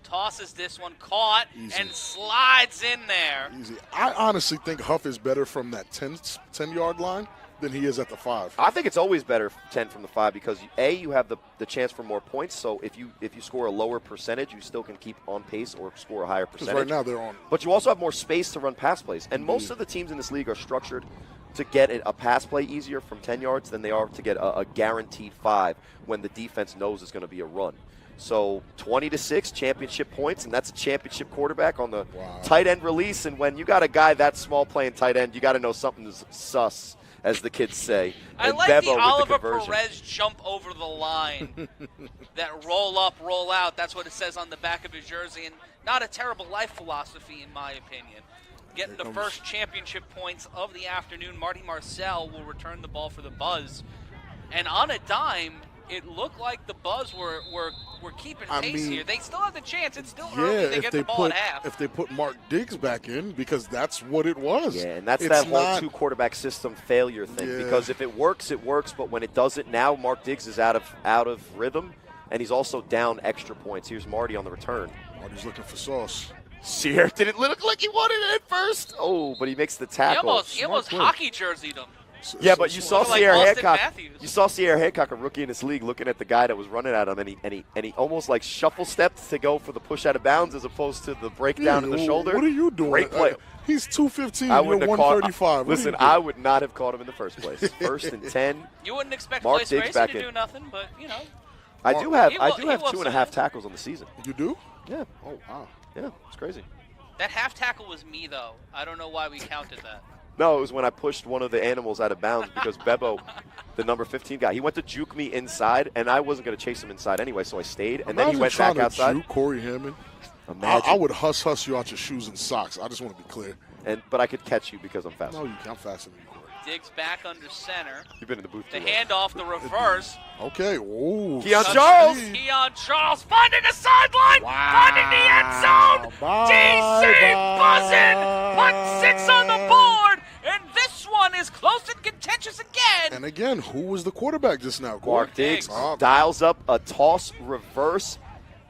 tosses this one, caught, Easy. and slides in there. Easy. I honestly think Huff is better from that 10-yard line than he is at the 5. I think it's always better 10 from the 5 because you have the chance for more points. So if you score a lower percentage, you still can keep on pace or score a higher Because percentage. right now they're on. But you also have more space to run pass plays. And most of the teams in this league are structured to get a pass play easier from 10 yards than they are to get a guaranteed 5 when the defense knows it's going to be a run. So 20-6 championship points, and that's a championship quarterback on the tight end release. And when you got a guy that small playing tight end, you got to know something's sus, as the kids say. I And like Bevo the with Oliver conversion. Perez jump over the line. That roll up, roll out. That's what it says on the back of his jersey. And not a terrible life philosophy, in my opinion. Getting the first championship points of the afternoon. Marty Marcel will return the ball for the Buzz. And on a dime, it looked like the Buzz were keeping pace here. They still have the chance. It's still early. They get the ball at half. if they put Mark Diggs back in, because that's what it was. Yeah, and that's It's that whole not- two-quarterback system failure thing. Yeah. Because if it works, it works. But when it doesn't, now Mark Diggs is out of rhythm, and he's also down extra points. Here's Marty on the return. Marty's looking for sauce. Sear didn't look like he wanted it at first. Oh, but he makes the He tackle. almost hockey jerseyed him. Yeah, but you saw Like Sierra Austin Hancock. Matthews. You saw Sierra Hancock, a rookie in this league, looking at the guy that was running at him, and he almost like shuffle stepped to go for the push out of bounds as opposed to the breakdown in the shoulder. What are you doing? Great play. He's 215. I You're wouldn't have caught. 135. Listen, I would not have caught him in the first place. First and 10. You wouldn't expect Mark Blaze Diggs Grayson back to in. do nothing, but, you know. I do have He 2.5 tackles on the season. You do? Yeah, Oh wow. yeah, it's crazy. That half tackle was me, though. I don't know why we counted that. No, it was when I pushed one of the animals out of bounds because Bebo, the number 15 guy, he went to juke me inside, and I wasn't going to chase him inside anyway, so I stayed, and then he went back outside. Juke Corey Hammond. Imagine. I would huss you out your shoes and socks. I just want to be clear. But I could catch you because I'm fast. No, you can't. I'm faster than you, Corey. Diggs back under center. You've been in the booth The too long. handoff, the reverse. Okay. Ooh. Keon Charles. Keon Charles finding the sideline, finding the end zone. DC buzzing. Punt 6 on the board. And this one is close and contentious again. And again, who was the quarterback just now? Corey? Mark Diggs Oh, dials up a toss reverse,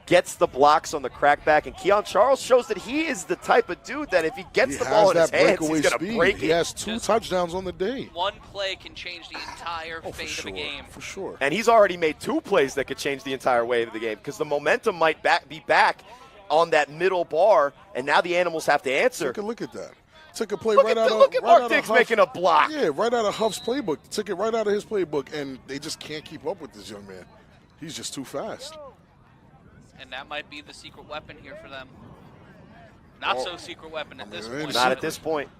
gets the blocks on the crackback, and Keon Charles shows that he is the type of dude that if he gets He the ball in has his that hands, breakaway he's going to speed. break He it. has 2 touchdowns on the day. One play can change the entire For fate sure. of a game. For sure. And he's already made 2 plays that could change the entire way of the game because the momentum might be back on that middle bar, and now the animals have to answer. Take a look at that. Took a play Look right at, out the, of look at right Mark out of Diggs Huff. making a block. Yeah, right out of Huff's playbook. Took it right out of his playbook, and they just can't keep up with this young man. He's just too fast. And that might be the secret weapon here for them. Not Oh. so secret weapon at this I mean, point. Not at this point.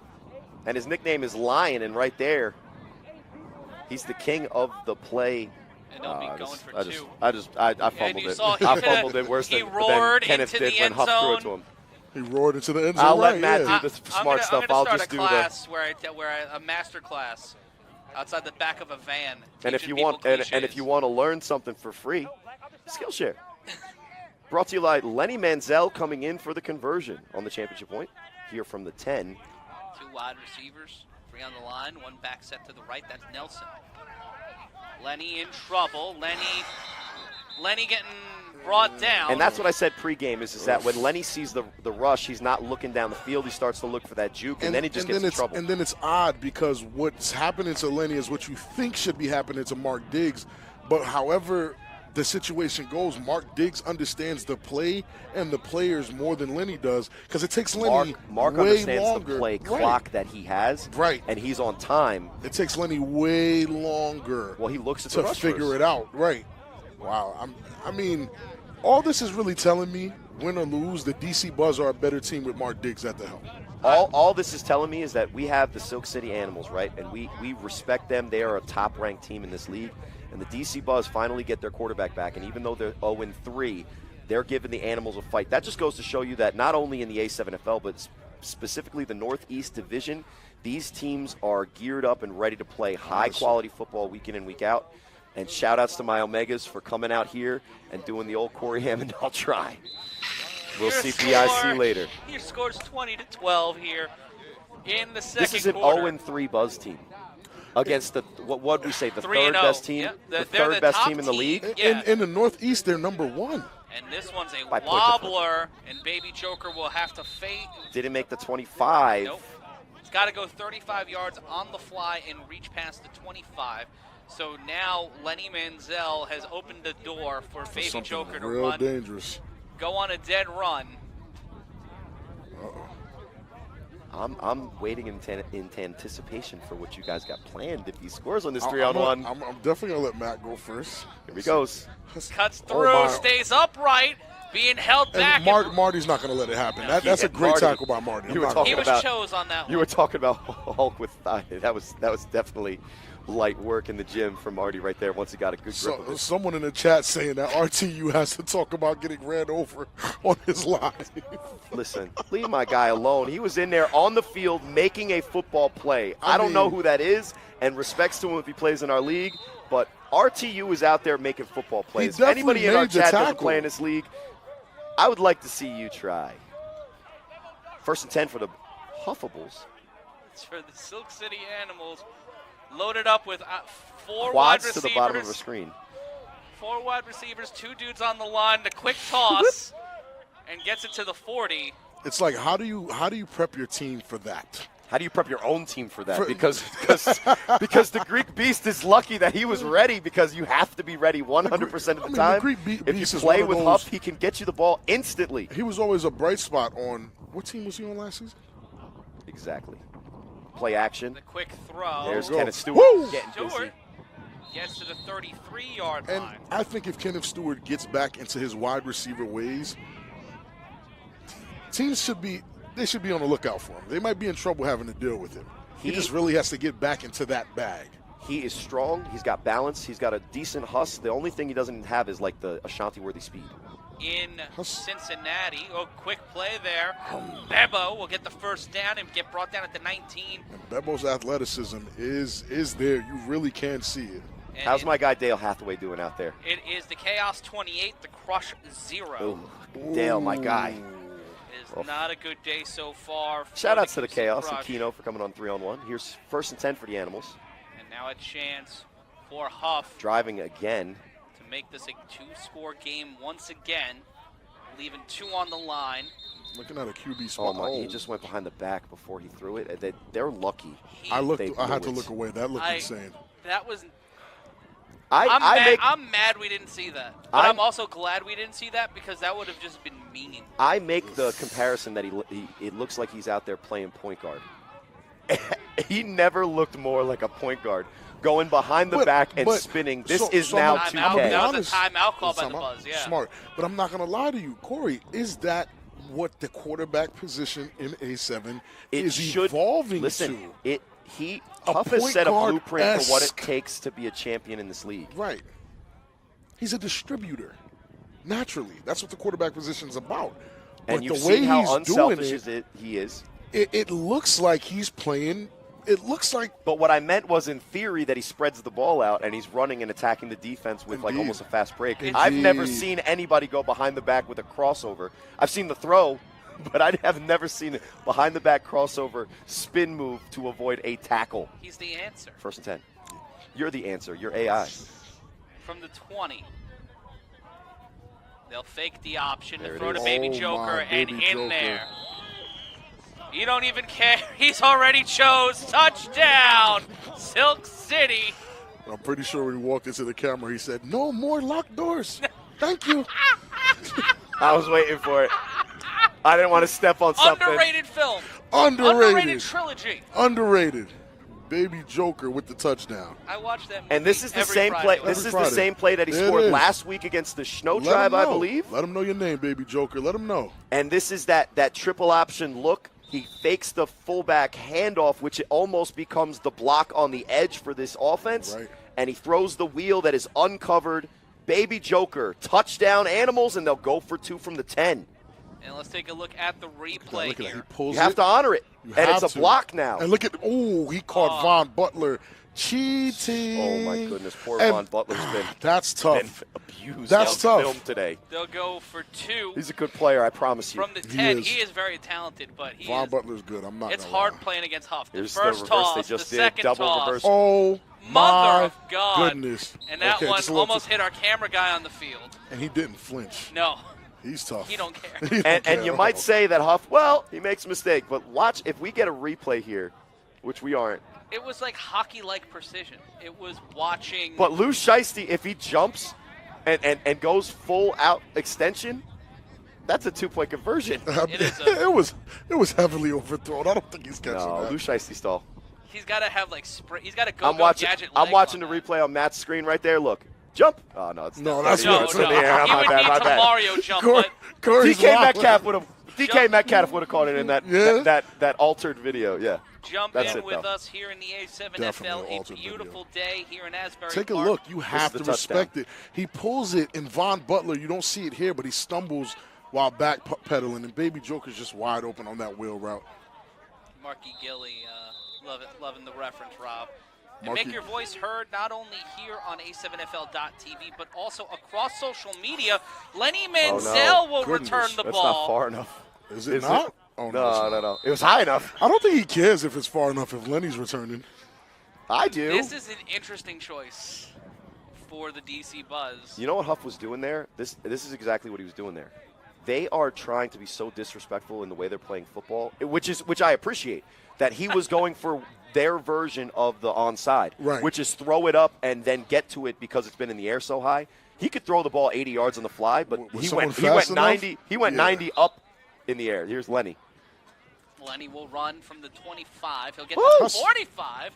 And his nickname is Lion, and right there, he's the king of the play. And they'll be going for I two. fumbled you it. saw he I coulda- fumbled it worse he than roared Kenneth into did the when end Huff threw it zone. to him. He roared into the end zone. I'll let right, Matt yeah. do the smart stuff. I'm gonna I'll start just a do the. class a master class outside the back of a van. And if teaching you want, people and if cliches. you want to learn something for free, Skillshare. Brought to you by Lenny Manziel coming in for the conversion on the championship point. Here from the 10. 2 wide receivers, 3 on the line, 1 back set to the right. That's Nelson. Lenny in trouble. Lenny getting brought down. And that's what I said pregame is that when Lenny sees the rush, he's not looking down the field. He starts to look for that juke, and then he just gets in trouble. And then it's odd because what's happening to Lenny is what you think should be happening to Mark Diggs. But however the situation goes, Mark Diggs understands the play and the players more than Lenny does because it takes Lenny Mark way understands longer. the play clock that he has, Right. and he's on time. It takes Lenny way longer Well, he looks at the to rush figure first. it out. Right. Wow. I mean, all this is really telling me, win or lose, the DC Buzz are a better team with Mark Diggs at the helm. All this is telling me is that we have the Silk City Animals, right? And we respect them. They are a top-ranked team in this league. And the DC Buzz finally get their quarterback back. And even though they're 0-3, they're giving the Animals a fight. That just goes to show you that not only in the A7FL, but specifically the Northeast Division, these teams are geared up and ready to play high-quality football week in and week out. And shout-outs to my Omegas for coming out here and doing the old Corey Hammond, I'll try. We'll Your see score- PIC later. He scores 20-12 here in the second This is an quarter. 0-3 Buzz team against the what would we say the 3-0. third best team, Yep. the They're third the best top team in the league. Yeah. In the Northeast, they're number 1. And this one's a By point wobbler, and Baby Joker will have to fade. Didn't make the 25. Nope. It's got to go 35 yards on the fly and reach past the 25. So now Lenny Manziel has opened the door for Baby Something Joker to real run, dangerous. go on a dead run. I'm waiting in anticipation for what you guys got planned if he scores on this I'm 3-on-1. definitely going to let Matt go first. Here he goes. Cuts Oh, through, my. stays upright, being held back. And Marty's not going to let it happen. That's a great Marty, tackle by Marty. you were I'm not he gonna- was about- chose on that You one. were talking about Hulk with thigh. That was definitely light work in the gym for Marty right there once he got a good grip of it. Someone in the chat saying that RTU has to talk about getting ran over on his live. Listen, leave my guy alone. He was in there on the field making a football play. I don't know mean- who that is, and respects to him if he plays in our league, but RTU is out there making football plays. If definitely anybody in our made the chat doesn't tackle. play in this league, I would like to see you try. 1st and 10 for the Huffables. It's for the Silk City Animals, loaded up with 4 wide Quads receivers. to the bottom of the screen. 4 wide receivers, 2 dudes on the line. The quick toss, and gets it to the 40. It's like how do you prep your team for that? How do you prep your own team for that? Because the Greek Beast is lucky that he was ready, because you have to be ready 100% of the time. If you play with Huff, he can get you the ball instantly. He was always a bright spot on – what team was he on last season? Exactly. Play action. The quick throw. There's Kenneth Stewart getting busy. Stewart gets to the 33-yard And line. I think if Kenneth Stewart gets back into his wide receiver ways, teams should be on the lookout for him. They might be in trouble having to deal with him. He just really has to get back into that bag. He is strong. He's got balance. He's got a decent hustle. The only thing he doesn't have is like the Ashanti-worthy speed. In Cincinnati, quick play there. Bebo will get the first down and get brought down at the 19. And Bebo's athleticism is there. You really can see it. And How's my guy Dale Hathaway doing out there? It is the Chaos 28, the Crush 0. Ooh, Dale, my guy. It is not a good day so far. Shout outs to the QC Chaos Crush. and Keno for coming on 3-on-1. Here's 1st and 10 for the Animals. And now a chance for Huff Driving again. to make this a 2-score game once again, leaving 2 on the line. Looking at a QB Oh spot. my! He just went behind the back before he threw it. They're lucky. I had to it. look away. That looked insane. That was. I'm I'm mad we didn't see that. But I'm also glad we didn't see that, because that would have just been mean. I make the comparison that it looks like he's out there playing point guard. He never looked more like a point guard, going behind the back and spinning. This is now 2K. That was a timeout call by the Buzz, yeah. Smart. But I'm not going to lie to you. Corey, is that what the quarterback position in A7 is evolving to? Huff has set a blueprint for what it takes to be a champion in this league. Right. He's a distributor. Naturally. That's what the quarterback position is about. And but you've the way seen how he's unselfish doing he is. It looks like he's playing. It looks like. But what I meant was, in theory, that he spreads the ball out and he's running and attacking the defense with like almost a fast break. Indeed. I've never seen anybody go behind the back with a crossover. I've seen the throw, but I have never seen it behind the back crossover spin move to avoid a tackle. He's the answer. 1st and 10. You're the answer. You're AI. From the 20. They'll fake the option There to it throw to is. Baby Oh, Joker, my and Baby in Joker. there. You don't even care. He's already chose. Touchdown, Silk City. I'm pretty sure when he walked into the camera, he said, "No more locked doors. Thank you." I was waiting for it. I didn't want to step on something. Underrated film. Underrated trilogy. Underrated. Baby Joker with the touchdown. I watched that movie And this is the every same Friday. play. This Every is Friday. the same play that he It scored is. last week against the Snow Let Tribe, him I know. believe. Let him know your name, Baby Joker. Let him know. And this is that triple option look. He fakes the fullback handoff, which almost becomes the block on the edge for this offense. Right. And he throws the wheel that is uncovered. Baby Joker, touchdown Animals, and they'll go for 2 from the 10. And let's take a look at the replay Look at that. He here. pulls You have it. to honor it. You And have it's a to. block now. And look at, he caught Von Butler cheating. Oh, my goodness. Poor And Von Butler's been That's tough. abused That's on tough. film today. They'll go for 2 He's a good player, I promise you. from the 10. is. He is very talented, but Von Butler's good. I'm not it's gonna hard lie. playing against Huff. The Here's the first reverse toss, they just the did. second Double toss. reverse. Oh, Mother my of God. goodness. And that Okay, one just a little almost hit our camera guy on the field. And he didn't flinch. No, He's tough. he don't care. He don't And care you at might all. say that Huff, well, he makes a mistake. But watch, if we get a replay here, which we aren't. It was like hockey-like precision. It was watching. But Lou Shiesty, if he jumps and goes full out extension, that's a 2-point conversion. It is a- it was heavily overthrown. I don't think he's catching No, that. Lou Shiesty stall. He's got to have like sprint. He's got to go I'm watching. gadget. I'm legs watching the on that. replay on Matt's screen right there. Look, jump. Oh no, it's No, not. that's No, That's no. in the air. He My would bad, need my to bad. Mario jump, Corey- but Corey's DK laughing. Metcalf would have. DK Metcalf would have caught it in that Yeah. that altered video. Yeah. jump That's in it, with though. us here in the A7FL. Definitely A altered video. beautiful day here in Asbury Take a Park. look. You have the to touchdown. respect it. He pulls it, and Von Butler, you don't see it here, but he stumbles while backpedaling, and Baby Joker's just wide open on that wheel route. Marky Gilly, loving the reference, Rob. And Marky- make your voice heard not only here on A7FL.tv, but also across social media. Lenny Manziel will Goodness, return the That's ball. not far enough. Is it Is not? it? Oh, No, it's no, not. no. It was high enough. I don't think he cares if it's far enough if Lenny's returning. I do. This is an interesting choice for the DC Buzz. You know what Huff was doing there? This is exactly what he was doing there. they are trying to be so disrespectful in the way they're playing football, which I appreciate. That he was going for their version of the onside, right, which is throw it up and then get to it because it's been in the air so high. He could throw the ball 80 yards on the fly, but he went 90. He went 90 up in the air. Here's Lenny. Lenny will run from the 25. He'll get to the 45.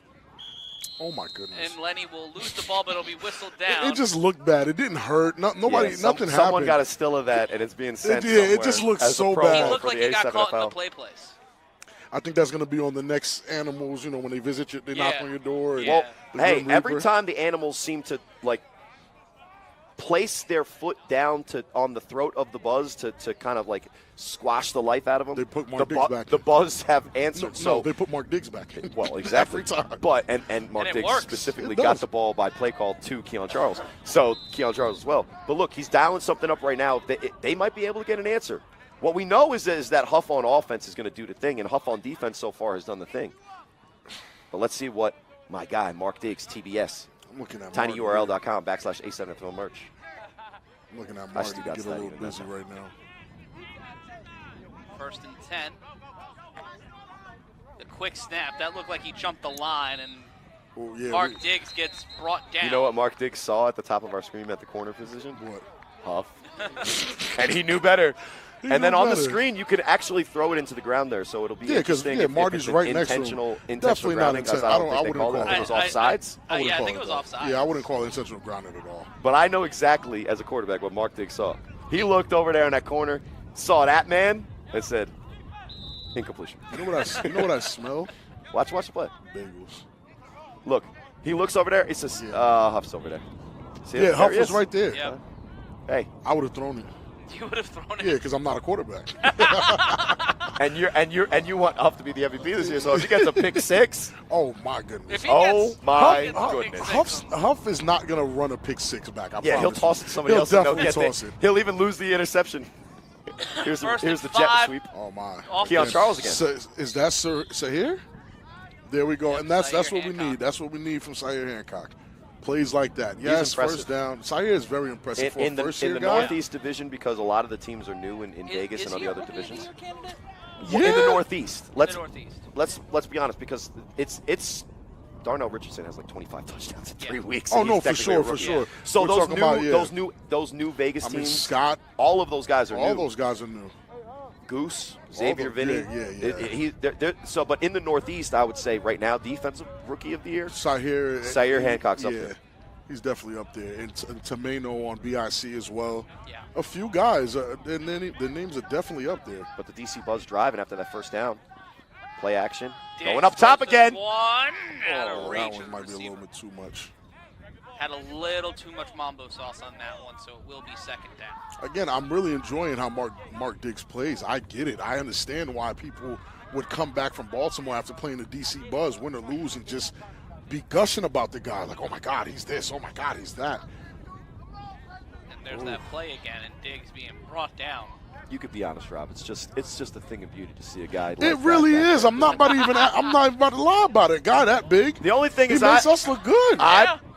Oh my goodness! And Lenny will lose the ball, but it'll be whistled down. It just looked bad. It didn't hurt. Nothing happened. Someone got a still of that, and it's being sent. It just looks so bad. He looked like he got caught in the play place. I think that's going to be on the next Animals. You know, when they visit you, they knock on your door. And well, hey, every time the Animals seem to like place their foot down on the throat of the Buzz to kind of like squash the life out of them, they put Mark Diggs back. The Buzz have answered. No, they put Mark Diggs back in. Well, exactly. Every time. But and Mark Diggs specifically got the ball by play call to Keon Charles. So Keon Charles as well. But look, he's dialing something up right now. They might be able to get an answer. What we know is that Huff on offense is going to do the thing, and Huff on defense so far has done the thing. But let's see what my guy, Mark Diggs, TBS, I'm looking at tinyurl.com/A7FL merch. I'm looking at Mark to get a little busy right now. 1st and 10. The quick snap. That looked like he jumped the line, and Mark Diggs gets brought down. You know what Mark Diggs saw at the top of our screen at the corner position? What? Huff. And he knew better. And then on the screen, you could actually throw it into the ground there, so it'll be interesting. Yeah, Marty's right next to him. Intentional grounding. I wouldn't call it. It was offsides. I think it was offsides. Yeah, I wouldn't call it intentional grounding at all. But I know exactly, as a quarterback, what Mark Diggs saw. He looked over there in that corner, saw that man, and said, incompletion. You know what I smell? Watch the play. Bagels. Look, he looks over there. He says, Huff's over there. See yeah, Huff was right there. Yep. Hey, I would have thrown it. You would have thrown it. Yeah, because I'm not a quarterback. and you want Huff to be the MVP this year. So if he gets a pick 6, oh my goodness! Goodness! Huff is not gonna run a pick 6 back. I promise. He'll toss it to somebody else. Definitely toss it. He'll even lose the interception. Here's the jet sweep. Oh my! Keon Charles again. So, is that Sahir? There we go, and that's what we need. That's what we need from Sahir Hancock. Plays like that. Yes, first down. Sahir is very impressive for a first-year guy. In the Northeast Division, because a lot of the teams are new in Vegas and all the other divisions. Yeah. In the Northeast. Let's be honest, because it's Darnell Richardson has like 25 touchdowns in 3 weeks. Oh no, for sure. So those new Vegas teams, Scott, all of those guys are new. All those guys are new. Goose, Xavier Vinny. Yeah. But in the Northeast, I would say right now, defensive rookie of the year, Sahir Hancock's up there. He's definitely up there. And Tomeno on BIC as well. Yeah. A few guys, the names are definitely up there. But the DC Buzz driving after that first down. Play action. Diggs going up top again. That one might be a little bit too much. Had a little too much Mambo sauce on that one, so it will be 2nd down. Again, I'm really enjoying how Mark Diggs plays. I get it. I understand why people would come back from Baltimore after playing the DC Buzz, win or lose, and just be gushing about the guy. Like, oh, my God, he's this. Oh, my God, he's that. And there's that play again, and Diggs being brought down. You could be honest, Rob. It's just a thing of beauty to see a guy. It really is. I'm not about to lie about it. A guy that big. The only thing is, he makes us look good.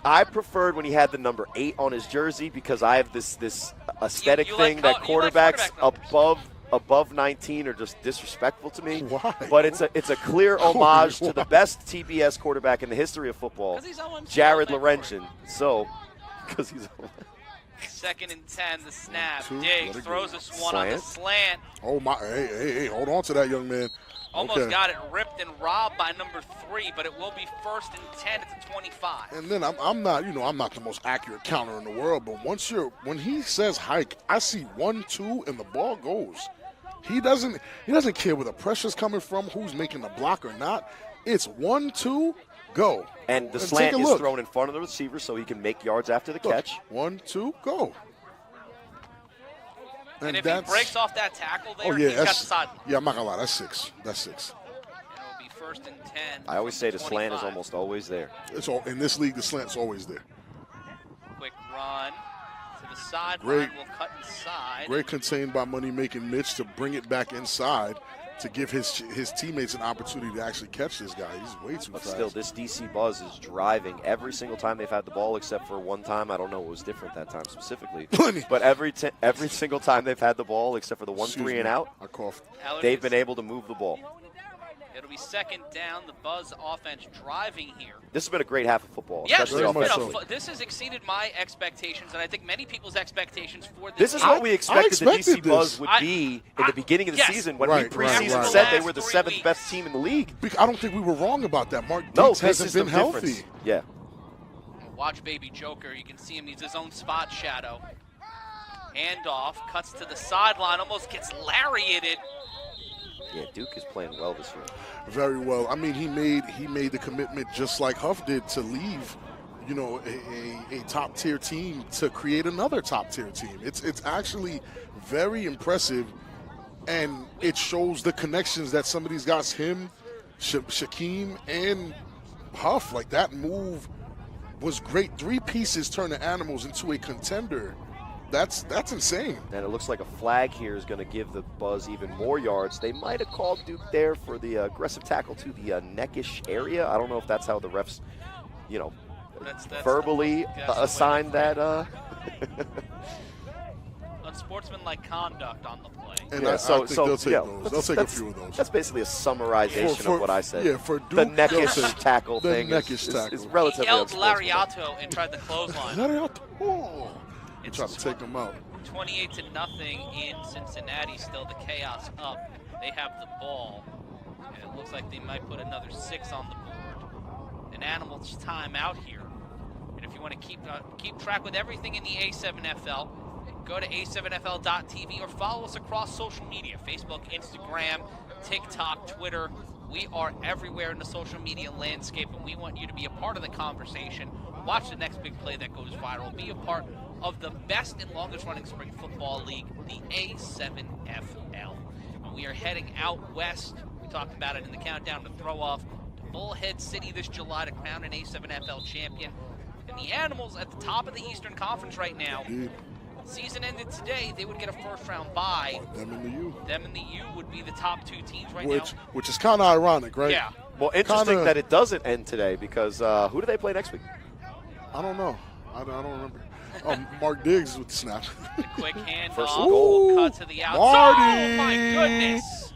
I preferred when he had the number 8 on his jersey because I have this aesthetic thing that quarterbacks above 19 are just disrespectful to me. Why? But it's a clear homage to the best TBS quarterback in the history of football, Jared Lorenzen. So, because he's 2nd and 10, the snap. Diggs throws us one on the slant. Oh my! Hey! Hold on to that, young man. Almost got it ripped and robbed by number 3, but it will be 1st and 10 at the 25. And then I'm not the most accurate counter in the world, but when he says hike, I see 1, 2, and the ball goes. He doesn't care where the pressure's coming from, who's making the block or not. It's 1, 2, go. And the slant is thrown in front of the receiver so he can make yards after the catch. 1, 2, go. And if he breaks off that tackle there, he's got the side. Yeah, I'm not going to lie. That's 6. And it'll be 1st and 10. I always say the slant is almost always there. In this league, the slant's always there. Quick run to the sideline. We'll cut inside. Great contained by money-making Mitch to bring it back inside to give his teammates an opportunity to actually catch this guy. He's way too But fast. still, this DC Buzz is driving every single time they've had the ball, except for one time. I don't know what was different that time specifically. But every single time they've had the ball, except for the 1-3 and out, I coughed. they've been able to move the ball. It'll be second down. The Buzz offense driving here. This has been a great half of football, Yes, especially very much offensively. so. this has exceeded my expectations, and I think many people's expectations for This is what we expected the DC expected Buzz this. would be in the beginning of the Yes. season when Right, we preseason right. said they Last were the 3 seventh weeks. best team in the league. I don't think we were wrong about that. Mark No, Diggs this hasn't is the been healthy. difference. Yeah. Watch Baby Joker. You can see him. He's his own spot shadow. Handoff. Cuts to the sideline. Almost gets lariated. Yeah, Duke is playing well this year. Very well. I mean, he made the commitment just like Huff did to leave, you know, a top tier team to create another top tier team. It's actually very impressive, and it shows the connections that some of these guys, him, Shaquem, and Huff, like that move was great. 3 pieces turn the Animals into a contender. That's insane. And it looks like a flag here is going to give the Buzz even more yards. They might have called Duke there for the aggressive tackle to the neckish area. I don't know if that's how the refs, you know, That's verbally that's the way assigned they- that. Unsportsmanlike conduct on the play. And Yeah, I think they'll take yeah, those. They'll take a few of those. That's basically a summarization of what I said. Yeah, for Duke, the they'll neckish take tackle the thing neckish is tackle. He relatively yelled unsportsmanlike. Lariato and tried the clothesline. Oh, It's try to take them out. 28-0 in Cincinnati. Still the chaos up. They have the ball, and it looks like they might put another 6 on the board. An Animals timeout here. And if you want to keep track with everything in the A7FL, go to a7fl.tv or follow us across social media: Facebook, Instagram, TikTok, Twitter. We are everywhere in the social media landscape, and we want you to be a part of the conversation. Watch the next big play that goes viral. Be a part of the best and longest running spring football league, the A7FL. And we are heading out west. We talked about it in the countdown to throw off to Bullhead City this July to crown an A7FL champion. And the Animals at the top of the Eastern Conference right now. Indeed. Season ended today, they would get a first-round bye. Them and the U. Them and the U would be the top 2 teams right Which is kind of ironic, now. right? Yeah. Well, interesting Kinda- that it doesn't end today because who do they play next week? I don't know. I don't remember. Mark Diggs with the snap. The quick handoff. First and goal. Cut to the outside. Marty! Oh, my goodness.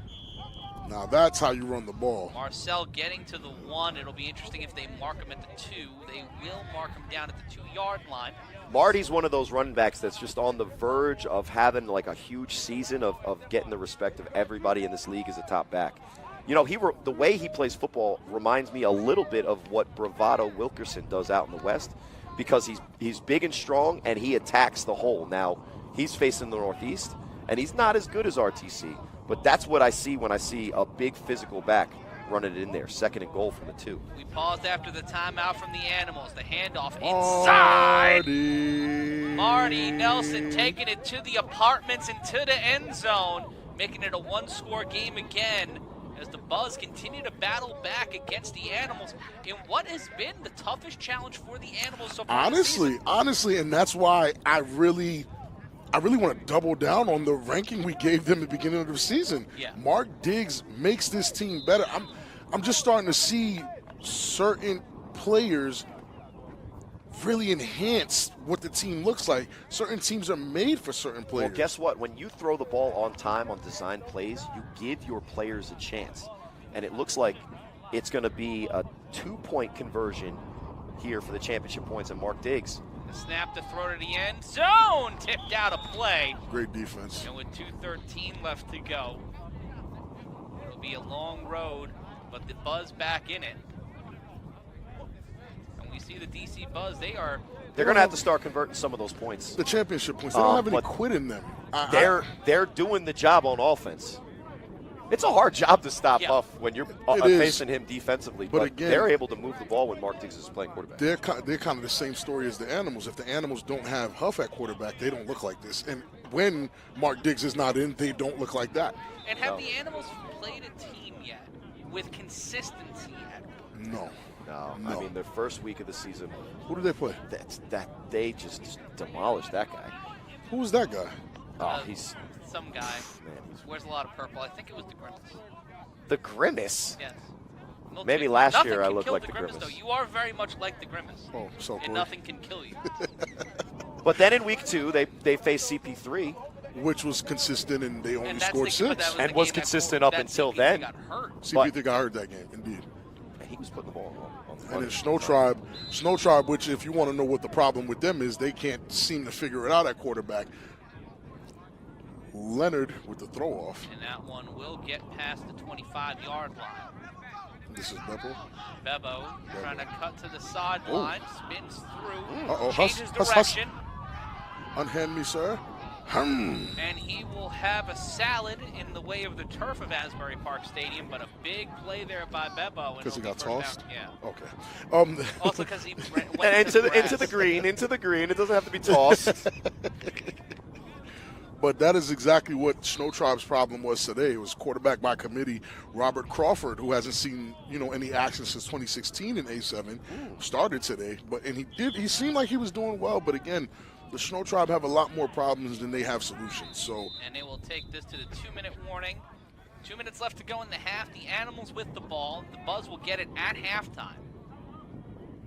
Now that's how you run the ball. Marcel getting to the 1. It'll be interesting if they mark him at the 2. They will mark him down at the 2-yard line. Marty's one of those running backs that's just on the verge of having like a huge season of getting the respect of everybody in this league as a top back. You know, the way he plays football reminds me a little bit of what Bravado Wilkerson does out in the West, because he's big and strong and he attacks the hole. Now, he's facing the Northeast, and he's not as good as RTC, but that's what I see when I see a big physical back running it in there. 2nd and goal from the 2. We paused after the timeout from the Animals. The handoff inside. Marty Nelson taking it to the apartments and to the end zone, making it a 1-score game again as the Buzz continue to battle back against the Animals in what has been the toughest challenge for the Animals so far this season. Honestly, and that's why I really want to double down on the ranking we gave them at the beginning of the season. Yeah. Mark Diggs makes this team better. I'm just starting to see certain players really enhance what the team looks like. Certain teams are made for certain players. Well, guess what? When you throw the ball on time on design plays, you give your players a chance. And it looks like it's going to be a 2-point conversion here for the championship points, and Mark Diggs. The snap to throw to the end zone, tipped out of play. Great defense. And with 2:13 left to go, it'll be a long road, but the Buzz back in it. And we see the DC Buzz, they're They're going to have to start converting some of those points. The championship points. They don't have any but quit in them. They're doing the job on offense. It's a hard job to stop Yeah. Huff when you're It is. facing him defensively, But but again, they're able to move the ball when Mark Diggs is playing quarterback. They're kind of the same story as the Animals. If the Animals don't have Huff at quarterback, they don't look like this. And when Mark Diggs is not in, they don't look like that. And have No. the Animals played a team yet with consistency yet? No. No, No. I mean their first week of the season, Who did they play? that they just demolished that guy. Who was that guy? Oh, he's some guy who wears a lot of purple. I think it was the Grimace. The Grimace? Yes. Maybe last year I looked like the Grimace. Though. You are very much like the Grimace. Oh, so and cool. nothing can kill you. But then in week 2, they faced CP3. Which was consistent, and they only scored 6. And was consistent up until then. CP3 got hurt that game, indeed. And he was putting the ball on the And then Snow Tribe, which if you want to know what the problem with them is, they can't seem to figure it out at quarterback. Leonard with the throw off. And that one will get past the 25-yard line. This is Bebo. Bebo trying to cut to the sideline, spins through, Uh-oh. changes direction. Unhand me, sir. And he will have a salad in the way of the turf of Asbury Park Stadium, but a big play there by Bebo. Because he got tossed? Down. Yeah. Okay. Also because he went into the green. It doesn't have to be tossed. But that is exactly what Snow Tribe's problem was today. It was quarterback by committee Robert Crawford, who hasn't seen any action since 2016 in A7. Started today, and he seemed like he was doing well. But again, the Snow Tribe have a lot more problems than they have solutions. So. And they will take this to the 2-minute warning. 2 minutes left to go in the half. The Animals with the ball. The Buzz will get it at halftime.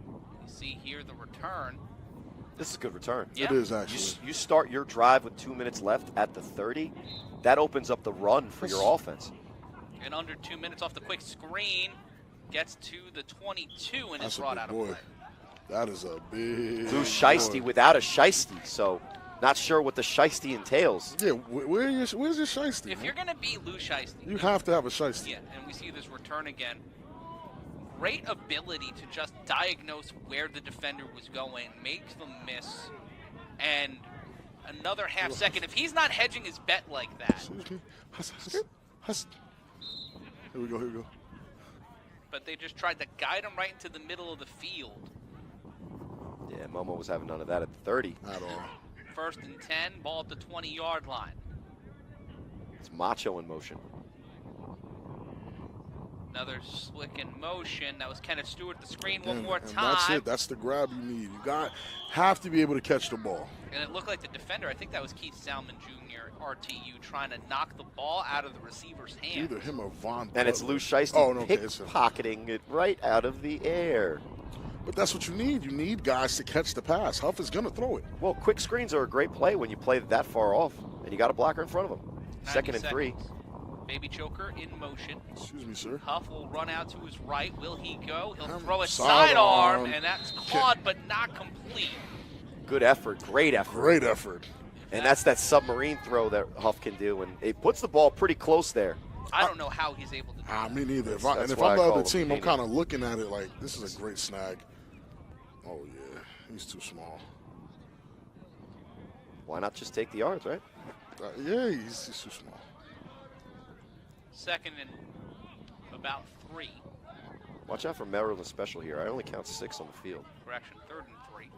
You see here the return. This is a good return. Yeah. It is, actually. You start your drive with 2 minutes left at the 30. That opens up the run for your offense. And under 2 minutes off the quick screen, gets to the 22 and That's is brought out of play. That is a big Lou Shiesty without a Shiesty, so not sure what the Shiesty entails. Yeah, where's your Shiesty? If you're going to be Lou Shiesty, you have to have a Shiesty. Yeah, and we see this return again. Great ability to just diagnose where the defender was going, makes them miss, and another half second. If he's not hedging his bet like that. Excuse me. Here we go. But they just tried to guide him right into the middle of the field. Yeah, Momo was having none of that at the 30. At all. 1st and 10, ball at the 20-yard line. It's Macho in motion. Another slick in motion. That was Kenneth Stewart. The screen one And more time. That's it. That's the grab you need. You have to be able to catch the ball. And it looked like the defender, I think that was Keith Salmon Jr., RTU, trying to knock the ball out of the receiver's hand. Either him or Von. And it's Lou Shiesty pickpocketing it right out of the air. But that's what you need. You need guys to catch the pass. Huff is going to throw it. Well, quick screens are a great play when you play that far off, and you got a blocker in front of him. 2nd and 3. Baby Choker in motion. Excuse me, sir. Huff will run out to his right. Will he go? He'll throw a sidearm, and that's caught but not complete. Good effort. Great effort. Great effort. And that's that submarine throw that Huff can do, and it puts the ball pretty close there. I don't know how he's able to do that. Me neither. If That's I'm the why I call other him team, I'm Houdini. kind of looking at it like, this is a great snag. Oh, yeah. He's too small. Why not just take the yards, right? Yeah, he's too small. 2nd and about 3. Watch out for Maryland special here. I only count 6 on the field. Correction, 3rd and 3.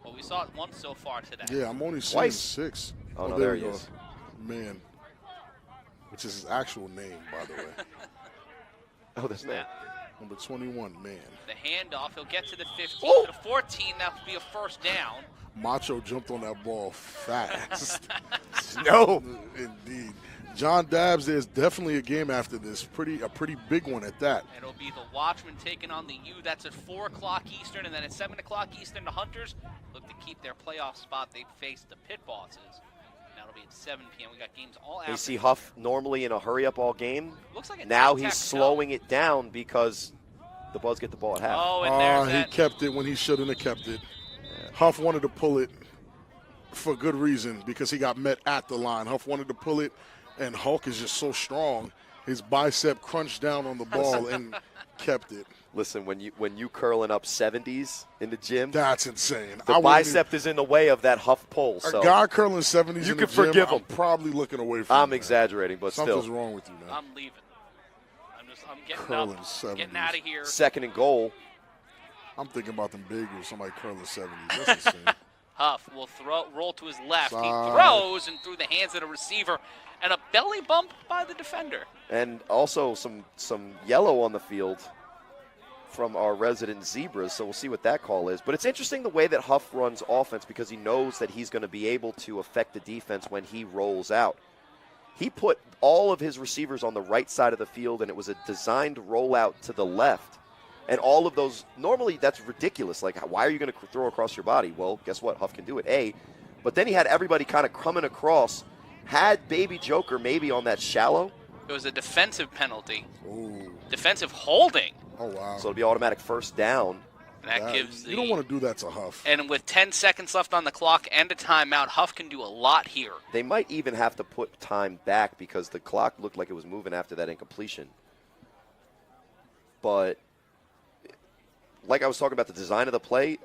Well, we saw it once so far today. Yeah, I'm only seeing Twice. 6. Oh, no, there he we go. is. Man. Which is his actual name, by the way. Oh, that's not. Number 21, man. The handoff, he'll get to the 15, Oh! to the 14. That will be a 1st down. Macho jumped on that ball fast. No. Indeed. John Dabbs, there's definitely a game after this. A pretty big one at that. It'll be the Watchmen taking on the U. That's at 4 o'clock Eastern, and then at 7 o'clock Eastern, the Hunters look to keep their playoff spot. They face the Pit Bosses. That'll be at 7 p.m. We got games all after. You see Huff normally in a hurry-up all game. Looks like a now he's tic-tac-toe. slowing it down because the Buzz get the ball at half. Oh, and there's He that. kept it when he shouldn't have kept it. Huff wanted to pull it for good reason because he got met at the line. Huff wanted to pull it, and Hulk is just so strong. His bicep crunched down on the ball and kept it. Listen, when you curling up 70s in the gym, That's insane. the bicep is in the way of that Huff pull. So A guy curling 70s you in can the gym, forgive him. I'm probably looking away from I'm him. exaggerating, but Something's still. wrong with you, man. I'm leaving. I'm getting Curling up, 70s. getting out of here. 2nd and goal. I'm thinking about them big with somebody curling 70s. That's insane. Huff will roll to his left. Side. He throws and through the hands of the receiver, and a belly bump by the defender. And also some yellow on the field. from our resident Zebras, so we'll see what that call is. But it's interesting the way that Huff runs offense because he knows that he's going to be able to affect the defense when he rolls out. He put all of his receivers on the right side of the field, and it was a designed rollout to the left. And all of those, normally that's ridiculous. Like, why are you going to throw across your body? Well, guess what? Huff can do it, A. But then he had everybody kind of coming across, had Baby Joker maybe on that shallow. It was a defensive penalty. Ooh. Defensive holding. Oh, wow. So it'll be automatic first down. That gives you don't want to do that to Huff. And with 10 seconds left on the clock and a timeout, Huff can do a lot here. They might even have to put time back because the clock looked like it was moving after that incompletion. But like I was talking about the design of the play,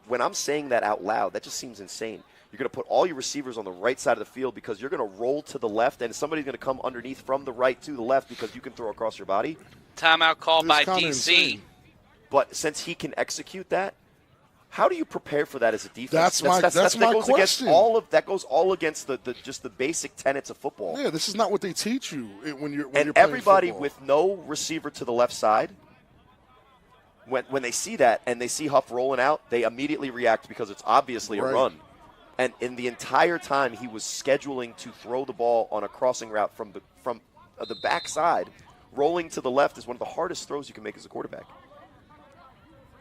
when I'm saying that out loud, that just seems insane. You're going to put all your receivers on the right side of the field because you're going to roll to the left, and somebody's going to come underneath from the right to the left because you can throw across your body. Timeout called by DC. Insane. But since he can execute that, how do you prepare for that as a defense? That's my question. That goes all against just the basic tenets of football. Yeah, this is not what they teach you when you're and playing everybody football. with no receiver to the left side, when they see that and they see Huff rolling out, they immediately react because it's obviously a run. And in the entire time, he was scheduling to throw the ball on a crossing route from the backside. Rolling to the left is one of the hardest throws you can make as a quarterback.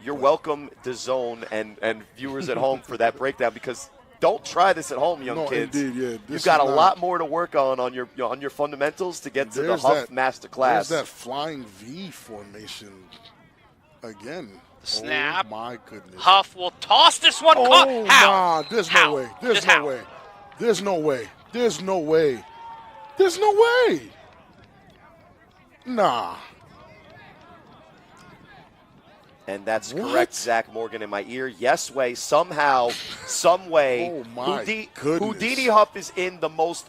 You're welcome, DAZN and viewers at home, for that breakdown, because don't try this at home, young kids. Indeed, yeah. You've got a lot more to work on your fundamentals to get to the Huff master class. There's that flying V formation again. Snap. Oh, my goodness. Huff will toss this one. Oh, How? nah, there's How? no way. There's Just no how? way. There's no way. There's no way. There's no way. Nah. And that's What? correct, Zach Morgan, in my ear. Yes way, somehow, some way. Oh, my goodness. Houdini Huff is in the most